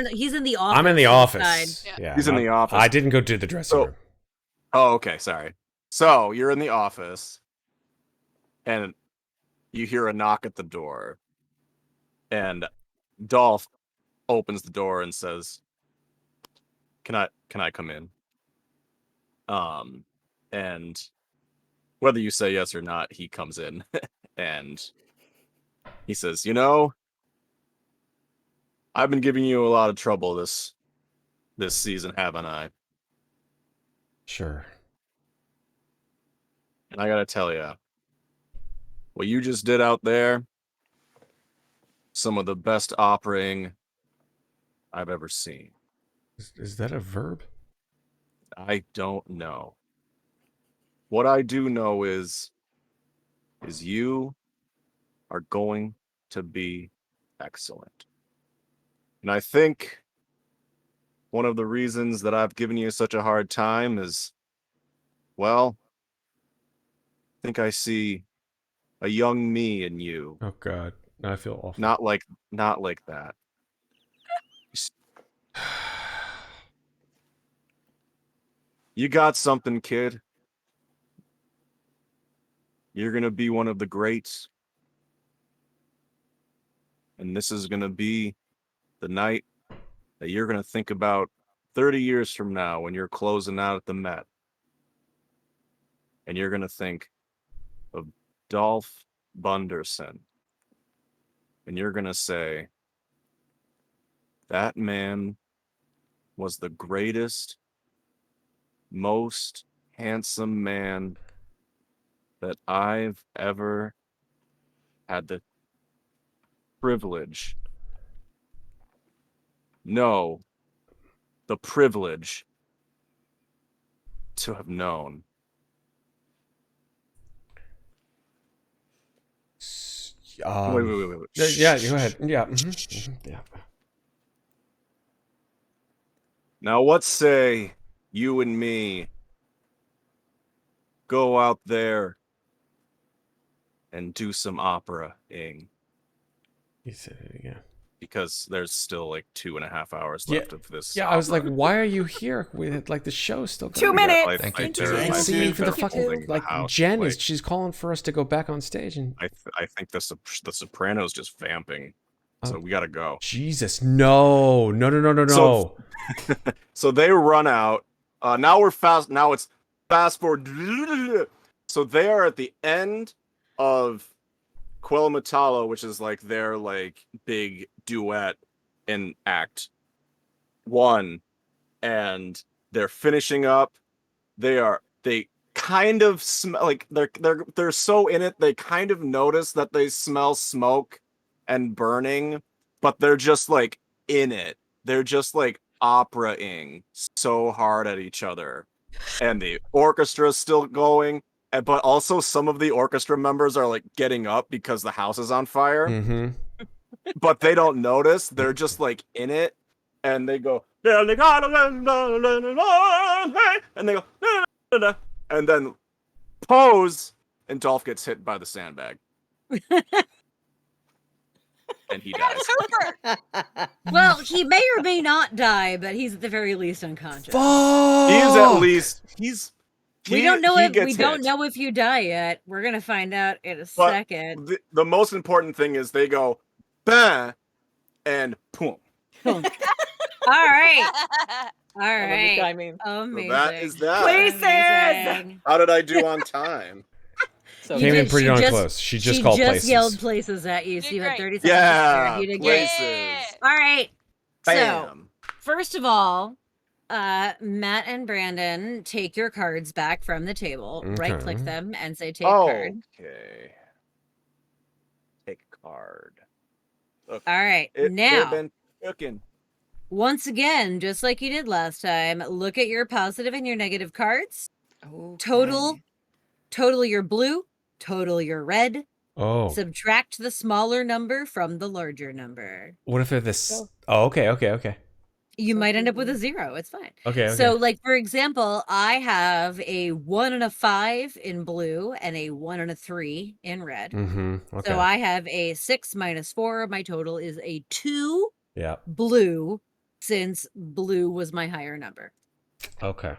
the office. I'm in the office. Yeah. Yeah, He's in the office. I didn't go to the dressing room. Oh, okay. Sorry. So you're in the office, and you hear a knock at the door, and Dolph opens the door and says, "Can I come in?" And whether you say yes or not, he comes in, and he says, I've been giving you a lot of trouble this season, haven't I? Sure. And I gotta tell you, what you just did out there, some of the best operating I've ever seen. Is that a verb? I don't know. What I do know is you are going to be excellent. And I think one of the reasons that I've given you such a hard time is, well, I think I see a young me in you. Oh God, I feel awful. Not like that. You got something, kid. You're gonna be one of the greats. And this is gonna be the night that you're gonna think about 30 years from now when you're closing out at the Met. And you're gonna think of Dolph Bunderson. And you're gonna say, that man was the greatest, most handsome man that I've ever had the privilege. No, the privilege to have known. Wait. Yeah, go ahead. Yeah. Yeah. Now, what say you and me go out there and do some opera-ing? You said it again. Because there's still like 2.5 hours left of this. Yeah, I was like, why are you here? With like the show's still going. 2 minutes. I Thank think you. there Can't might see be me for the people fucking in the like house, Jen like, is. She's calling for us to go back on stage and. I think the Sopranos just vamping, so we gotta go. Jesus, no. So they run out. Now it's fast forward. So they are at the end of Quella Metallo, which is like their like big duet in Act 1, and they're finishing up. They kind of smell like they're so in it. They kind of notice that they smell smoke and burning, but they're just like in it. They're just like opera-ing so hard at each other, and the orchestra is still going. But also some of the orchestra members are like getting up because the house is on fire. Mm-hmm. But they don't notice. They're just like in it, and they go, and they go, and then pose, and Dolph gets hit by the sandbag. And he dies. Well, he may or may not die, but he's at the very least unconscious. Fuck! He is at least We don't know know if you die yet. We're gonna find out in a second. The most important thing is they go, bah, and boom. All right. All I love the right. timing. Amazing. So that is that. Places. Amazing. How did I do on time? So Came in did- pretty she darn just- close. She just She called just places. yelled places at you, You so did you had great. 30 seconds. Yeah, You did good. places. All right. So, Bam. first of all, Matt and Brandon, take your cards back from the table. Right click Okay. them and say take card. Okay. Take card. All right. It Now, been cooking. once again, just like you did last time, look at your positive and your negative cards. Total your blue, total your red. Oh. Subtract the smaller number from the larger number. What if they're this? Oh, okay. You So might end up with a cute. 0. It's fine. Okay. So, like, for example, I have a 1 and a 5 in blue and a 1 and a 3 in red. Okay. So I have a 6 minus 4. My total is a 2 Yeah. blue, since blue was my higher number. Okay.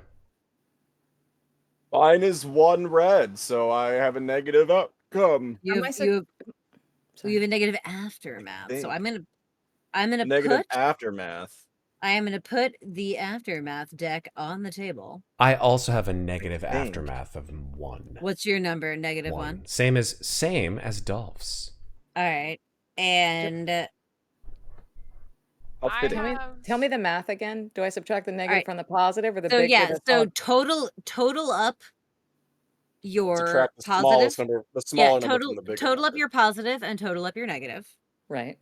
Mine is 1 red, so I have a negative outcome. You Am I have, so- you have, Sorry. you have a negative aftermath. So Think. I'm gonna Negative put aftermath. I am gonna put the aftermath deck on the table. I also have a negative think. aftermath of 1. What's your number? Negative 1. Same as Dolph's. All right. And How I fitting. have- Tell me the math again. Do I subtract the negative right. from the positive or the so big? yeah, so total up your Subtract the positive. smallest number, the smaller number from the bigger total up number. your positive and total up your negative. Right.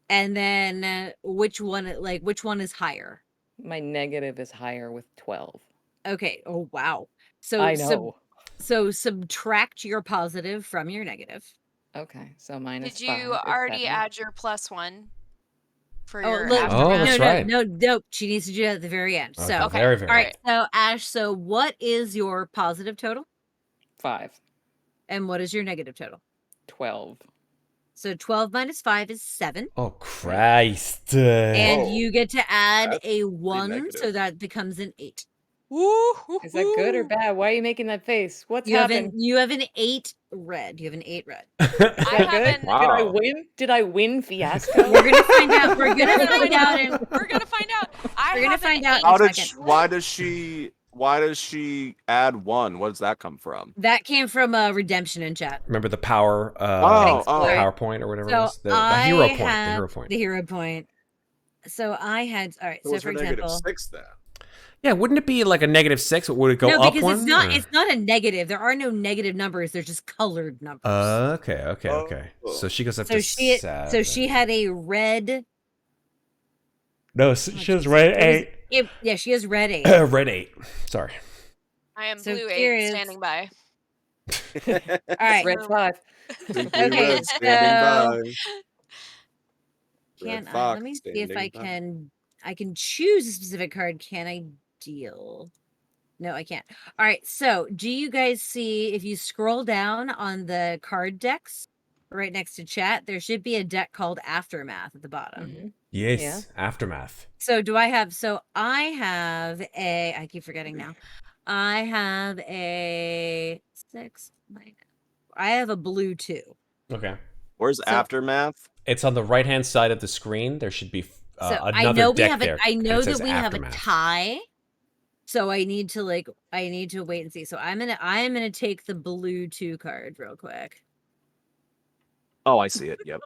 And then which one is higher? My negative is higher with 12. Okay. Oh wow. So I know. so subtract your positive from your negative. Okay, so minus Did 5 you is already 7. add your +1 for Oh, your look, aftermath? Oh, that's no, right. no. She needs to do that at the very end. Okay, So Okay. very, very. all right. So Ash, so what is your positive total? 5. And what is your negative total? 12. So 12 minus 5 is 7. Oh Christ! And Whoa, you get to add that's a 1, so negative. that becomes an 8. Is that good or bad? Why are you making that face? What's You have happened? an 8 red. You have an 8 red. Is I that good? haven't- Did I Wow. win? Did I win Fiasco? We're gonna find out. We're We're gonna gonna find out. And We're gonna find out. We're gonna find out. How in a did? second. Why does she add 1? What does that come from? That came from redemption in chat. Remember the power Oh. PowerPoint or whatever it So was? The hero point. The have hero point. The hero point. So I had all right. So So what's for her negative example, 6 then? Yeah, wouldn't it be like a -6? Would it go no, up because one? it's not. or- It's not a negative. There are no negative numbers. They're just colored numbers. Okay. So she goes up so to she 7. so she had a red. No, she has red 8. Yeah, she has red 8. Red 8. Sorry. I am So blue here 8 is- standing by. All right. Red 5. Simply Okay, red, standing so- by. Can Red I, fox let me see if I standing by. can choose a specific card. Can I deal? No, I can't. All right. So, do you guys see if you scroll down on the card decks right next to chat, there should be a deck called Aftermath at the bottom. Mhm. Yes. Yeah. Aftermath. So, I have I keep forgetting now. I have a 6 minus. I have a blue 2. Okay. Where's So- aftermath? It's on the right-hand side of the screen. There should be So another I know we deck have there. I and know it says that we have a Aftermath. tie. So I need to wait and see. So I'm gonna take the blue 2 card real quick. Oh, I see it. Yep.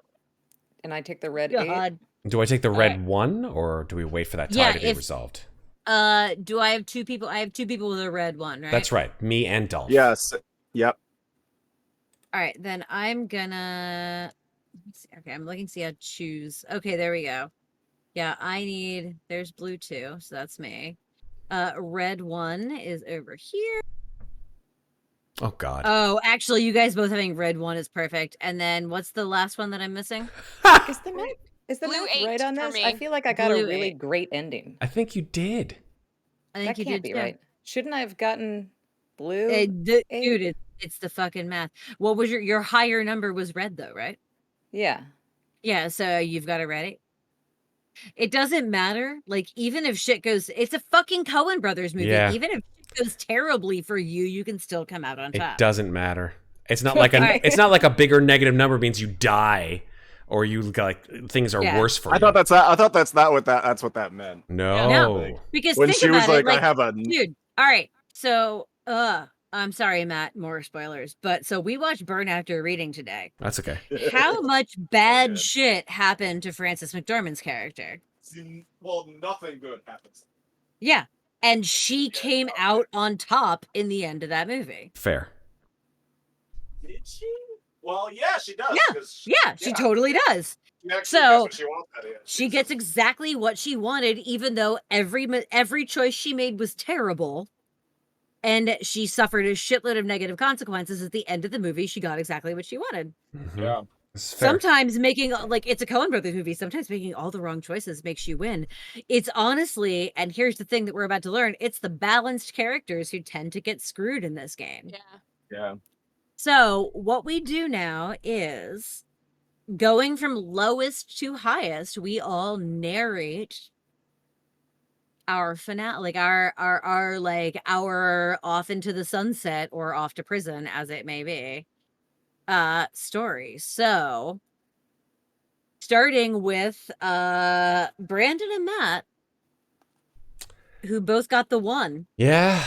And I take the red 8. God. Do I take the All red right. 1, or do we wait for that tie Yeah, to be if- resolved? Do I have 2 people? I have 2 people with a red 1, right? That's right. Me and Dolph. Yes. Yep. All right, then I'm gonna. Let me see. Okay, I'm looking to see how to choose. Okay, there we go. Yeah, there's blue 2, so that's me. Red 1 is over here. Oh God. Oh, actually, you guys both having red 1 is perfect. And then what's the last one that I'm missing? Is the math, is the Blue math 8 right on for this? me. I feel like I got Blue a really 8. great ending. I think you did. I think That you can't did be too. right. Shouldn't I have gotten blue? Dude, Eight. it's the fucking math. What was your higher number was red though, right? Yeah. Yeah, so you've got it ready. It doesn't matter. Like, even if shit goes, it's a fucking Coen Brothers movie. Yeah. Even if shit goes terribly for you, you can still come out on It top. doesn't matter. It's not like Alright. it's not like a bigger negative number means you die, or you like things are Yeah. worse for I you. thought that's not what that's what that meant. No. No. Because When think she was about like, it, I have a dude. All right, so I'm sorry, Matt. More spoilers, but so we watched Burn After Reading today. That's okay. How much bad good. shit happened to Frances McDormand's character? Well, nothing good happens. Yeah, and she came out on top in the end of that movie. Fair. Did she? Well, yeah, she does. Yeah. 'cause Yeah, she totally does. she actually So, gets what she wants out of it. She gets exactly what she wanted, even though every choice she made was terrible. And she suffered a shitload of negative consequences. At the end of the movie, she got exactly what she wanted. Mhm. Yeah. Sometimes making it's a Coen Brothers movie. Sometimes making all the wrong choices makes you win. It's honestly, and here's the thing that we're about to learn: it's the balanced characters who tend to get screwed in this game. Yeah. So what we do now is going from lowest to highest. We all narrate our finale, our off into the sunset or off to prison, as it may be, story. So starting with Brandon and Matt, who both got the 1. Yeah.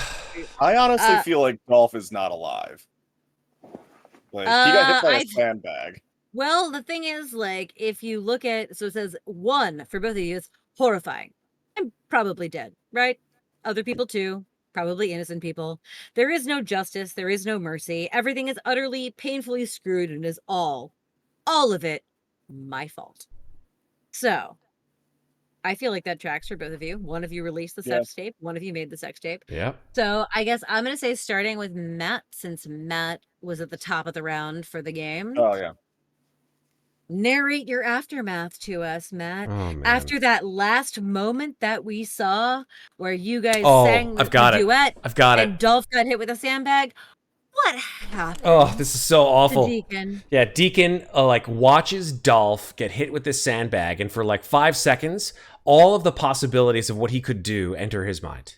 I honestly feel like Dolph is not alive. Like, he got hit by a sandbag. Well, the thing is, if you look at, so it says 1 for both of you, it's horrifying. I'm probably dead, right? Other people too, probably innocent people. There is no justice. There is no mercy. Everything is utterly, painfully screwed and is all of it, my fault. So, I feel like that tracks for both of you. One of you released the sex tape. One of you made the sex tape. Yeah. So I guess I'm going to say starting with Matt, since Matt was at the top of the round for the game. Oh, yeah. Narrate your aftermath to us, Matt. Oh, man. After that last moment that we saw where you guys sang I've got the duet. I've got and Dolph got hit with a sandbag. What happened? Oh, this is so awful. Deacon. Yeah, Deacon watches Dolph get hit with this sandbag, and for 5 seconds, all of the possibilities of what he could do enter his mind.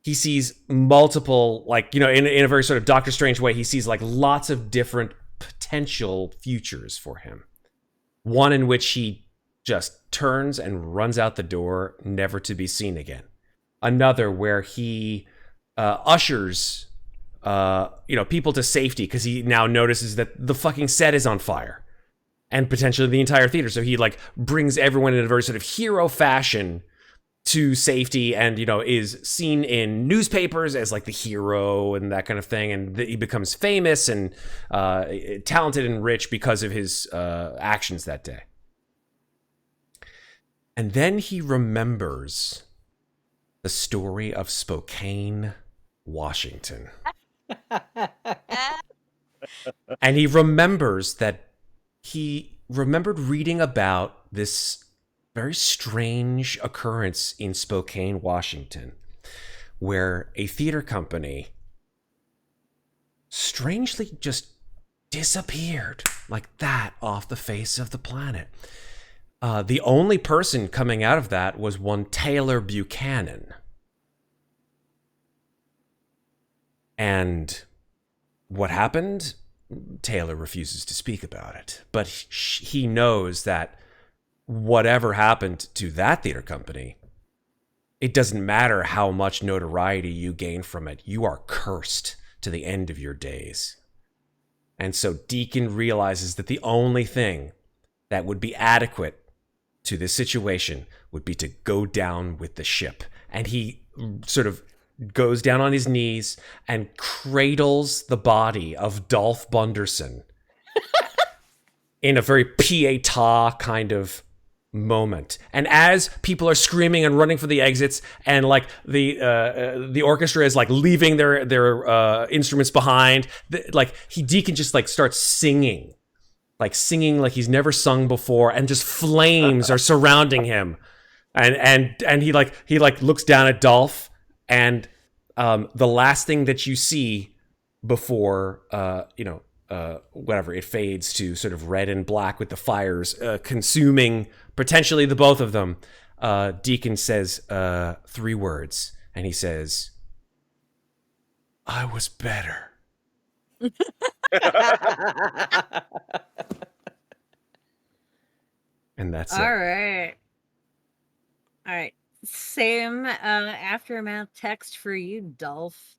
He sees multiple, in a very sort of Doctor Strange way, he sees lots of different potential futures for him. One in which he just turns and runs out the door, never to be seen again. Another where he ushers people to safety because he now notices that the fucking set is on fire and potentially the entire theater. So he brings everyone in a very sort of hero fashion to safety and, is seen in newspapers as the hero and that kind of thing. And he becomes famous and talented and rich because of his actions that day. And then he remembers the story of Spokane, Washington. And he remembers that he remembered reading about this very strange occurrence in Spokane, Washington, where a theater company strangely just disappeared like that off the face of the planet. The only person coming out of that was one Taylor Buchanan. And what happened? Taylor refuses to speak about it. But he knows that whatever happened to that theater company, it doesn't matter how much notoriety you gain from it. You are cursed to the end of your days. And so Deacon realizes that the only thing that would be adequate to this situation would be to go down with the ship. And he sort of goes down on his knees and cradles the body of Dolph Bunderson in a very pietà kind of moment. And as people are screaming and running for the exits, and the orchestra is leaving their instruments behind, Deacon just starts singing like he's never sung before, and just flames are surrounding him, and he looks down at Dolph, and the last thing that you see before whatever it fades to sort of red and black with the fires consuming potentially the both of them, Deacon says 3 words, and he says, "I was better." And that's it. All right. Same aftermath text for you, Dolph.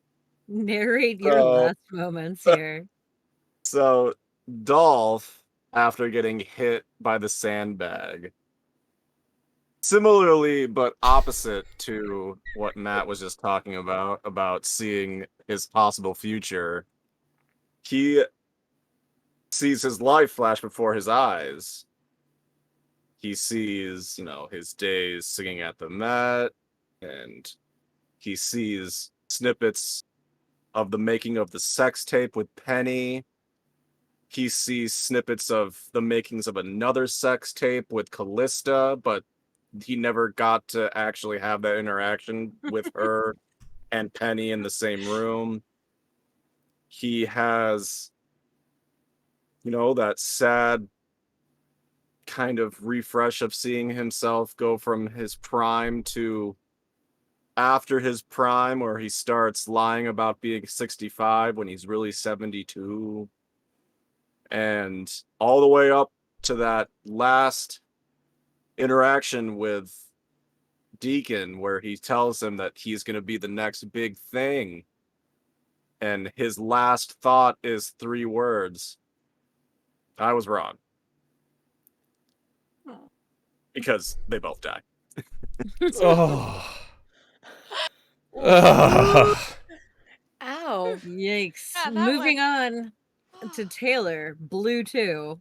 Narrate your last moments here. So Dolph, after getting hit by the sandbag, similarly but opposite to what Matt was just talking about seeing his possible future, he sees his life flash before his eyes. He sees, his days singing at the Met, and he sees snippets of the making of the sex tape with Penny. he sees snippets of the makings of another sex tape with Callista, but he never got to actually have that interaction with her and Penny in the same room. He has, that sad kind of refresh of seeing himself go from his prime to after his prime, where he starts lying about being 65 when he's really 72. And all the way up to that last interaction with Deacon, where he tells him that he's going to be the next big thing. And his last thought is 3 words. I was wrong. Because they both die. Oh. Oh. Ow. Yikes. Yeah, that Moving on to Taylor, blue 2.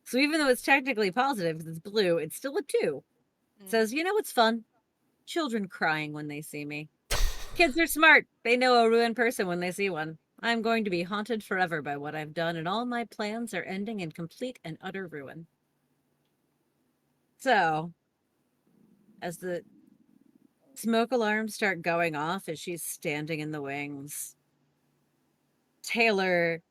So even though it's technically positive because it's blue, it's still a 2. It says, you know what's fun? Children crying when they see me. Kids are smart. They know a ruined person when they see one. I'm going to be haunted forever by what I've done, and all my plans are ending in complete and utter ruin. So, as the smoke alarms start going off as she's standing in the wings, Taylor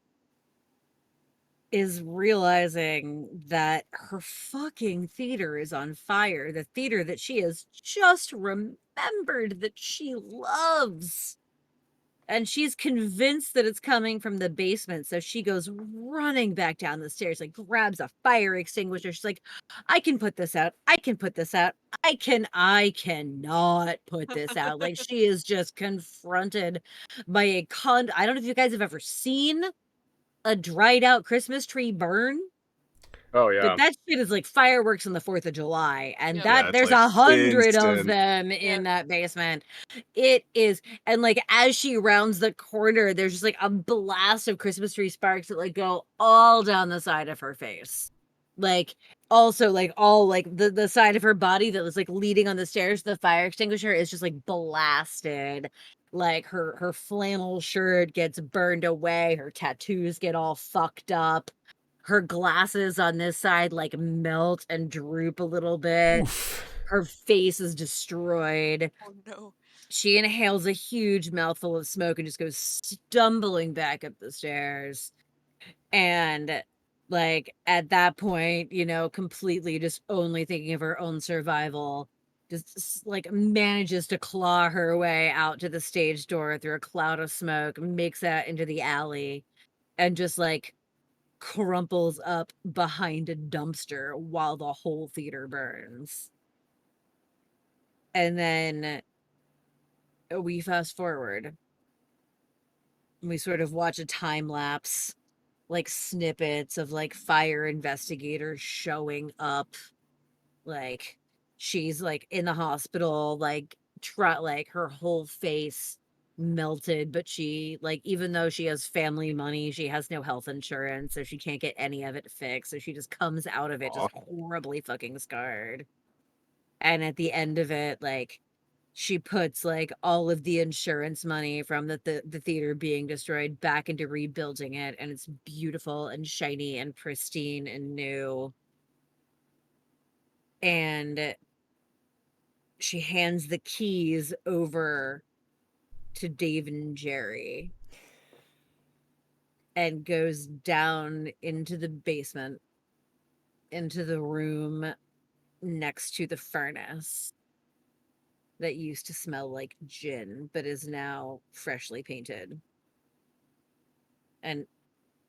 is realizing that her fucking theater is on fire. The theater that she has just remembered that she loves. And she's convinced that it's coming from the basement. So she goes running back down the stairs, like grabs a fire extinguisher. She's like, I can put this out. I can put this out. I cannot put this out. Like she is just confronted by I don't know if you guys have ever seen a dried out Christmas tree burn. Oh yeah. But that shit is like fireworks on the 4th of July. And Yeah, there's like 100 of instant. them in that basement. It is, and like as she rounds the corner, there's just like a blast of Christmas tree sparks that like go all down the side of her face. Like also like all like the side of her body that was like leading on the stairs to the fire extinguisher is just like blasted. Like her flannel shirt gets burned away, her tattoos get all fucked up. Her glasses on this side like melt and droop a little bit. Oof. Her face is destroyed. Oh no. She inhales a huge mouthful of smoke and just goes stumbling back up the stairs. And like at that point, completely just only thinking of her own survival, just like manages to claw her way out to the stage door through a cloud of smoke, makes that into the alley, and just like crumples up behind a dumpster while the whole theater burns. And then we fast forward. We sort of watch a time lapse, like snippets of like fire investigators showing up. Like she's like in the hospital, like like her whole face melted, but she like even though she has family money, she has no health insurance, so she can't get any of it fixed. So she just comes out of it just horribly fucking scarred. And at the end of it, like she puts like all of the insurance money from the theater being destroyed back into rebuilding it, and it's beautiful and shiny and pristine and new. And she hands the keys over to Dave and Jerry and goes down into the basement, into the room next to the furnace that used to smell like gin, but is now freshly painted, and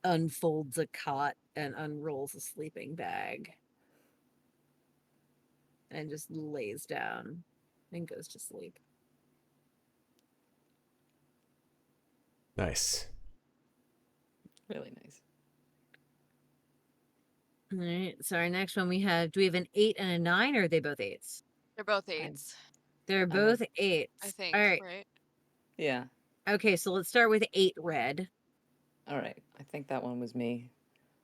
unfolds a cot and unrolls a sleeping bag and just lays down and goes to sleep. Nice. Really nice. All right. So our next one do we have an 8 and a 9, or are they both 8s? They're both 8s. They're both 8s. I think. All right. Yeah. Okay, so let's start with 8 red. All right. I think that one was me.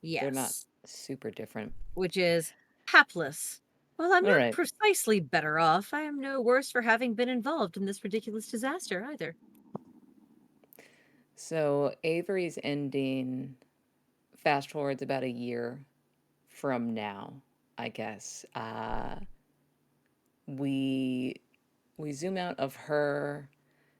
Yes. They're not super different. Which is hapless. Well, I'm not right. precisely better off. I am no worse for having been involved in this ridiculous disaster either. So Avery's ending fast forwards about a year from now, I guess. We zoom out of her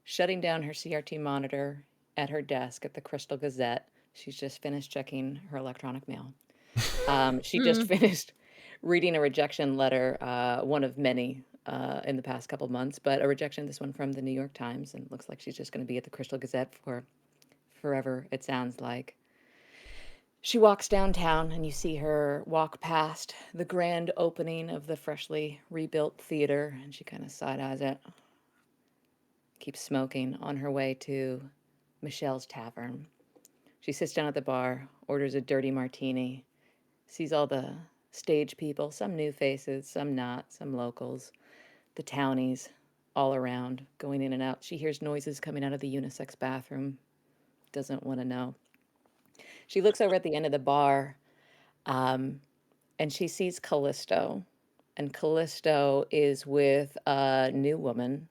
shutting down her CRT monitor at her desk at the Crystal Gazette. She's just finished checking her electronic mail. She just finished reading a rejection letter, one of many in the past couple months, but a rejection, this one from the New York Times, and it looks like she's just going to be at the Crystal Gazette for forever, it sounds like. She walks downtown, and you see her walk past the grand opening of the freshly rebuilt theater, and she kind of side-eyes it. Keeps smoking on her way to Michelle's Tavern. She sits down at the bar, orders a dirty martini, sees all the stage people, some new faces, some not, some locals, the townies all around, going in and out. She hears noises coming out of the unisex bathroom, doesn't want to know. She looks over at the end of the bar, and she sees Callisto. And Callisto is with a new woman,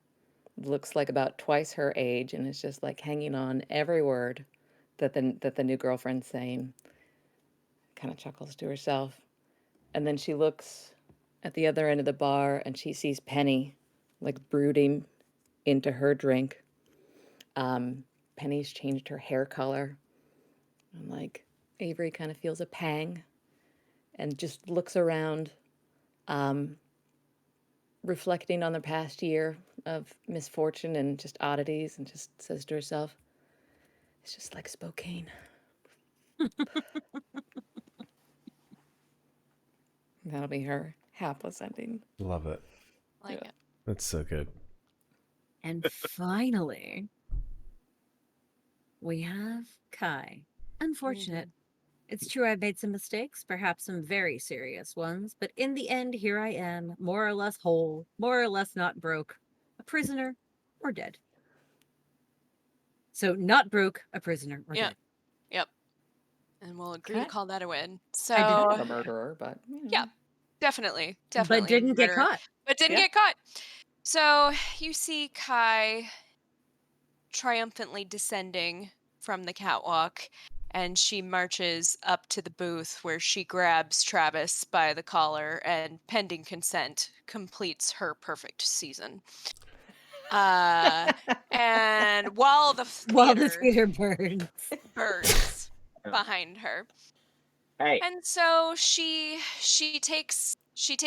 looks like about twice her age, and is just like hanging on every word that the new girlfriend's saying. Kind of chuckles to herself. And then she looks at the other end of the bar, and she sees Penny, like brooding into her drink. Penny's changed her hair color. And like Avery kind of feels a pang and just looks around, reflecting on the past year of misfortune and just oddities, and just says to herself, it's just like Spokane. That'll be her hapless ending. Love it. Like it. That's so good. And finally, we have Kai. Unfortunate. It's true I've made some mistakes, perhaps some very serious ones, but in the end, here I am, more or less whole, more or less not broke, a prisoner or dead. So not broke, a prisoner or dead. Yep. And we'll agree to Okay. call that a win. So Kind of a murderer, but you know. yeah, definitely. But didn't get caught. But didn't get caught. So you see Kai triumphantly descending from the catwalk, and she marches up to the booth where she grabs Travis by the collar and, pending consent, completes her perfect season. And while the theater burns behind her. Hey. And so she takes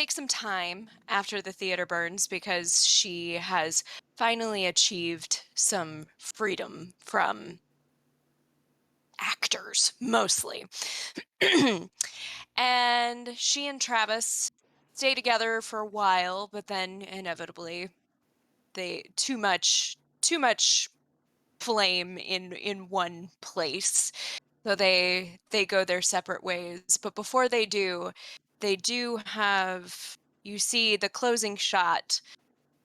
some time after the theater burns, because she has finally achieved some freedom from actors, mostly. And she and Travis stay together for a while, but then inevitably too much flame in one place. So they go their separate ways. But before they do have, you see the closing shot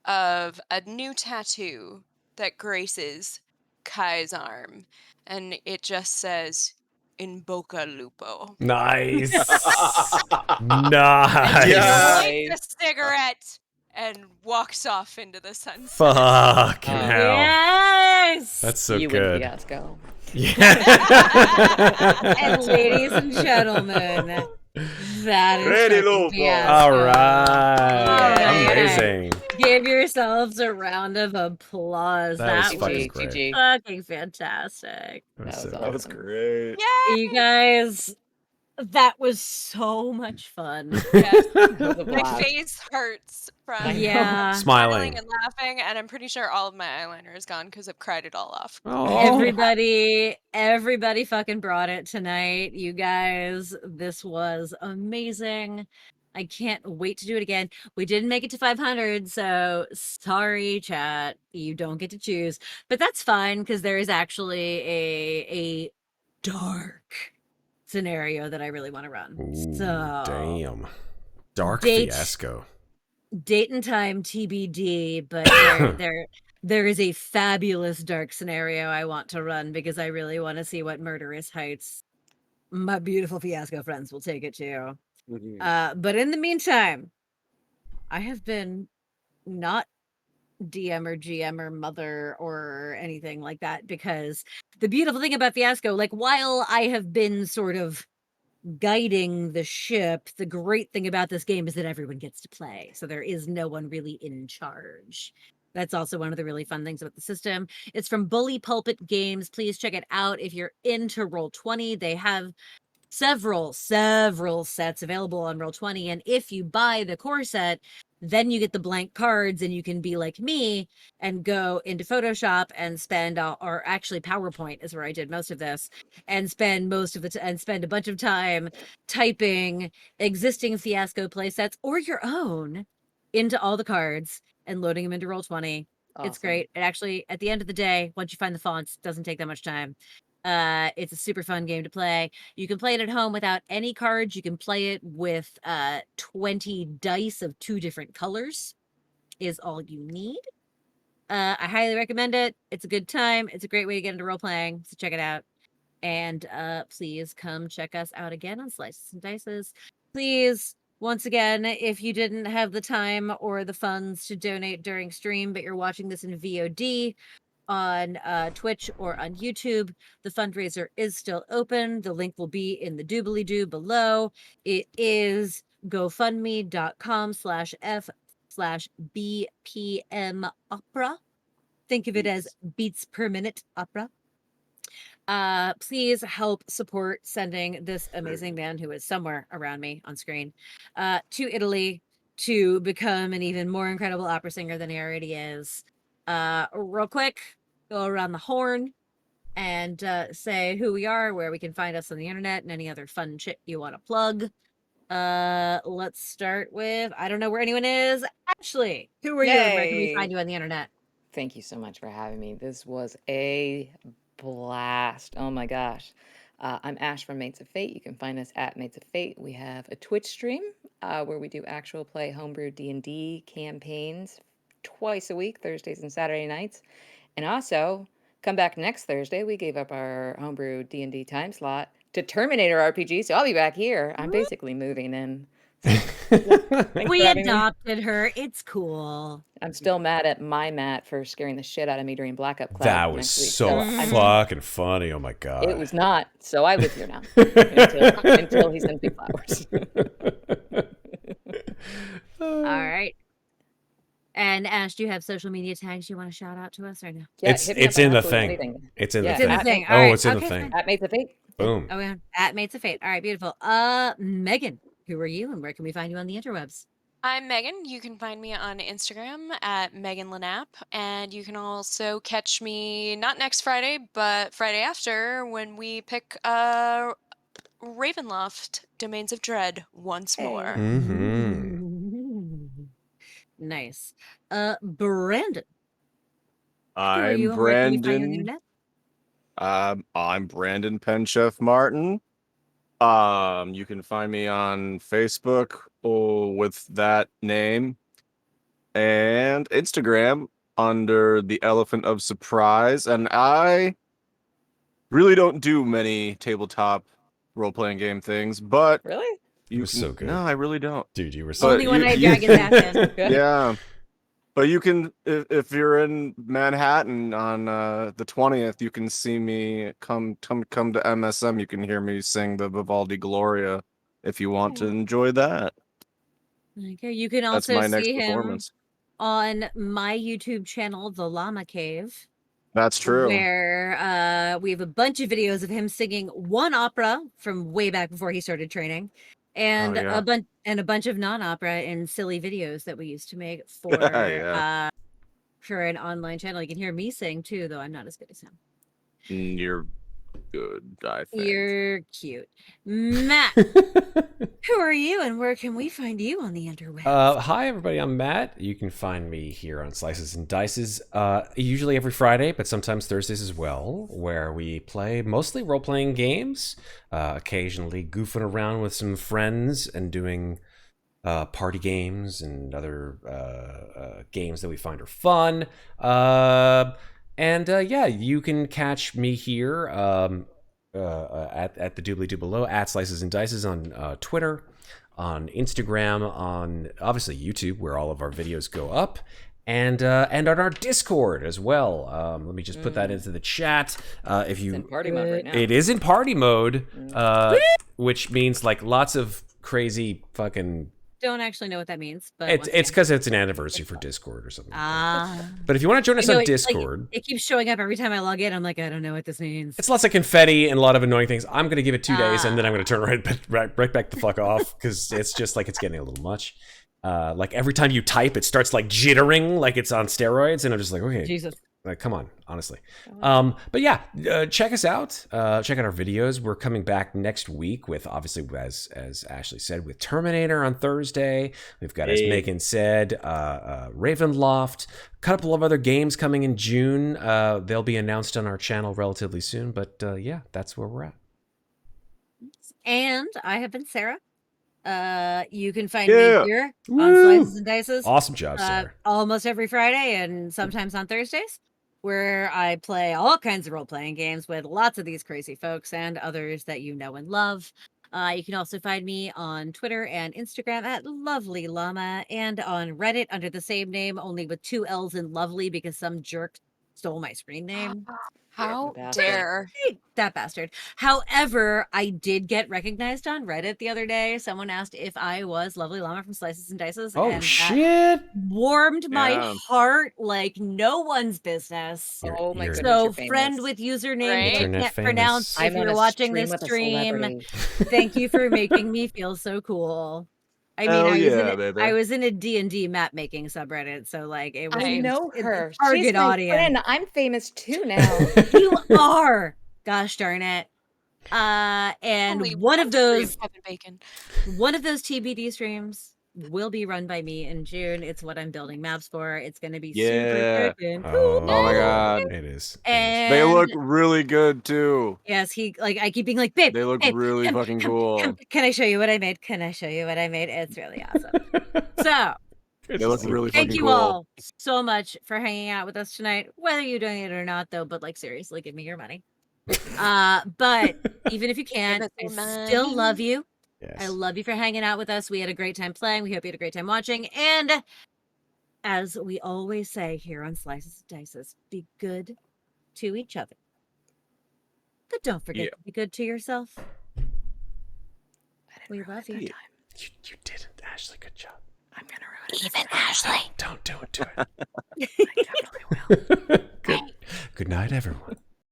of a new tattoo that graces Kai's arm, and it just says "In Boca Lupo." Nice. And Nice. she Yeah. lights a cigarette and walks off into the sunset. Fucking hell. Yes! That's so you good. win Fiasco. Yeah. And ladies and gentlemen, that is Ready, fucking Lupo. Fiasco. All right. Yeah. Amazing. Give yourselves a round of applause. That was That fucking was great. fucking fantastic. That was That was so awesome. That was great. Yeah. You guys, that was so much fun. Yes. That was a My blast. face hurts I from know. Yeah. Smiling. and laughing, and I'm pretty sure all of my eyeliner is gone because I've cried it all off. Oh. Everybody fucking brought it tonight. You guys, this was amazing. I can't wait to do it again. We didn't make it to 500, so sorry, chat. You don't get to choose, but that's fine because there is actually a dark scenario that I really want to run. Ooh, So damn. Dark Date. Fiasco. Date and time TBD, but there is a fabulous dark scenario I want to run because I really want to see what murderous heights my beautiful Fiasco friends will take it to. But in the meantime, I have been not DM or GM or mother or anything like that, because the beautiful thing about Fiasco, like while I have been sort of guiding the ship. The great thing about this game is that everyone gets to play, so there is no one really in charge. That's also one of the really fun things about the system. It's from Bully Pulpit Games. Please check it out if you're into Roll20. They have several sets available on Roll20, and if you buy the core set, then you get the blank cards, and you can be like me and go into Photoshop and spend, or actually PowerPoint is where I did most of this, and spend spend a bunch of time typing existing Fiasco playsets or your own into all the cards and loading them into Roll20. Awesome. It's great. It actually, at the end of the day, once you find the fonts, doesn't take that much time. It's a super fun game to play. You can play it at home without any cards. You can play it with 20 dice of 2 different colors is all you need. I highly recommend it. It's a good time. It's a great way to get into role playing, so check it out. And please come check us out again on Slices and Dices. Please, once again, if you didn't have the time or the funds to donate during stream, but you're watching this in VOD on Twitch or on YouTube, the fundraiser is still open. The link will be in the doobly-doo below. It is gofundme.com/f/BPM opera. Think of it as beats per minute opera. Please help support sending this amazing man, who is somewhere around me on screen, to Italy to become an even more incredible opera singer than he already is. Real quick, go around the horn and say who we are, where we can find us on the internet, and any other fun shit you want to plug. Let's start with, I don't know where anyone is. Ashley, who are you and where can we find you on the internet? Thank you so much for having me. This was a blast. Oh my gosh. I'm Ash from Mates of Fate. You can find us at Mates of Fate. We have a Twitch stream where we do actual play homebrew D&D campaigns twice a week, Thursdays and Saturday nights. And also, come back next Thursday. We gave up our homebrew D&D time slot to Terminator RPG, so I'll be back here. I'm basically moving in. We adopted her. It's cool. I'm still mad at my Matt for scaring the shit out of me during Black Up Cloud. That was so fucking funny. Oh my god. It was not. So I live here now until he sends me flowers. All right. And Ash, do you have social media tags you want to shout out to us or no? Yeah, it's in the thing. Anything. It's in Yeah, the It's in thing. the thing. Oh, All right. it's in the Okay, thing. fine. At Mates of Fate. Boom. Oh, yeah. At Mates of Fate. All right, beautiful. Megan, who are you and where can we find you on the interwebs? I'm Megan. You can find me on Instagram at Megan Lenapp, and you can also catch me not next Friday, but Friday after when we pick Ravenloft Domains of Dread once more. Nice. Brandon. Who are you I'm and where can we find you on the Brandon. internet? I'm Brandon Penchef Martin. You can find me on Facebook with that name, and Instagram under the Elephant of Surprise. And I really don't do many tabletop role-playing game things, but Really? you was so good. No, I really don't. Dude, you were so But Only when you- I drag his ass in. Yeah. But you can, if you're in Manhattan on the 20th, you can see me come to MSM. You can hear me sing the Vivaldi Gloria if you want to enjoy that. Okay, you can That's also my next see him performance. on my YouTube channel, The Llama Cave, That's true. where we have a bunch of videos of him singing one opera from way back before he started training, and yeah. a bunch of non-opera and silly videos that we used to make for Yeah. for an online channel. You can hear me sing too, though I'm not as good as him. You're good, I think. You're cute. Matt, who are you and where can we find you on the interwebs? Hi, everybody. I'm Matt. You can find me here on Slices and Dices, usually every Friday, but sometimes Thursdays as well, where we play mostly role-playing games, occasionally goofing around with some friends and doing party games and other games that we find are fun. Yeah, you can catch me here at the doobly-doo below, at Slices and Dices on Twitter, on Instagram, on obviously YouTube, where all of our videos go up, and on our Discord as well. Let me just put that into the chat. If you, It's in party mode right now. it is in party mode, which means like lots of crazy fucking. Don't actually know what that means, but It's because it's an anniversary for Discord or something. ah. But if you want to join us I know on it- Discord, It keeps showing up every time I log in. I'm like, I don't know what this means. it's lots of confetti and a lot of annoying things. I'm gonna give it 2 days and then I'm gonna turn right back the fuck off because it's just like it's getting a little much. Like every time you type, it starts like jittering, like it's on steroids, and I'm just like, okay, Jesus. like come on, honestly. But yeah, check us out. Check out our videos. We're coming back next week with, obviously, as Ashley said, with Terminator on Thursday. We've got, as Megan said, Ravenloft. A couple of other games coming in June. They'll be announced on our channel relatively soon. But yeah, that's where we're at. And I have been Sarah. You can find me here on Woo! Slices and Dices Awesome job, Sarah. almost every Friday and sometimes on Thursdays, where I play all kinds of role-playing games with lots of these crazy folks and others that you know and love. You can also find me on Twitter and Instagram at Lovely Llama and on Reddit under the same name, only with 2 L's in Lovely because some jerk stole my screen name. How Bastard. dare. That bastard. However, I did get recognized on Reddit the other day. Someone asked if I was Lovely Llama from Slices and Dices. Oh, and that shit. warmed my Yeah. heart like no one's business. Oh my You're- goodness, So, you're friend famous. with username Right? I Internet can't famous. pronounce. If I'm on you're a watching stream this with a stream, celebrity. thank you for making me feel so cool. I mean, Hell I was yeah, in baby. I was in a D&D map making subreddit, so like it was I Nice. know it's her. a target She's my audience. friend. I'm famous too now. You are. Gosh darn it. And Only one of degree those Kevin Bacon. TBD streams will be run by me in June. It's what I'm building maps for. It's going to be Yeah. super freaking Oh, cool. Oh my god. It is. And They look really good too. yes, I keep being like, babe, They look babe, really come, fucking come, cool. come. Can I show you what I made? Can I show you what I made? It's really awesome. So They look really thank fucking you cool. all so much for hanging out with us tonight, whether you donate it or not, though. But like seriously, give me your money. But even if you can't, us I your still money. love you. Yes. I love you for hanging out with us. We had a great time playing. We hope you had a great time watching. And as we always say here on Slices and Dices, be good to each other. But don't forget to be good to yourself. We love you. You didn't, Ashley. Good job. I'm gonna ruin it. Even Ashley. Don't do it. I definitely will. Good night, everyone.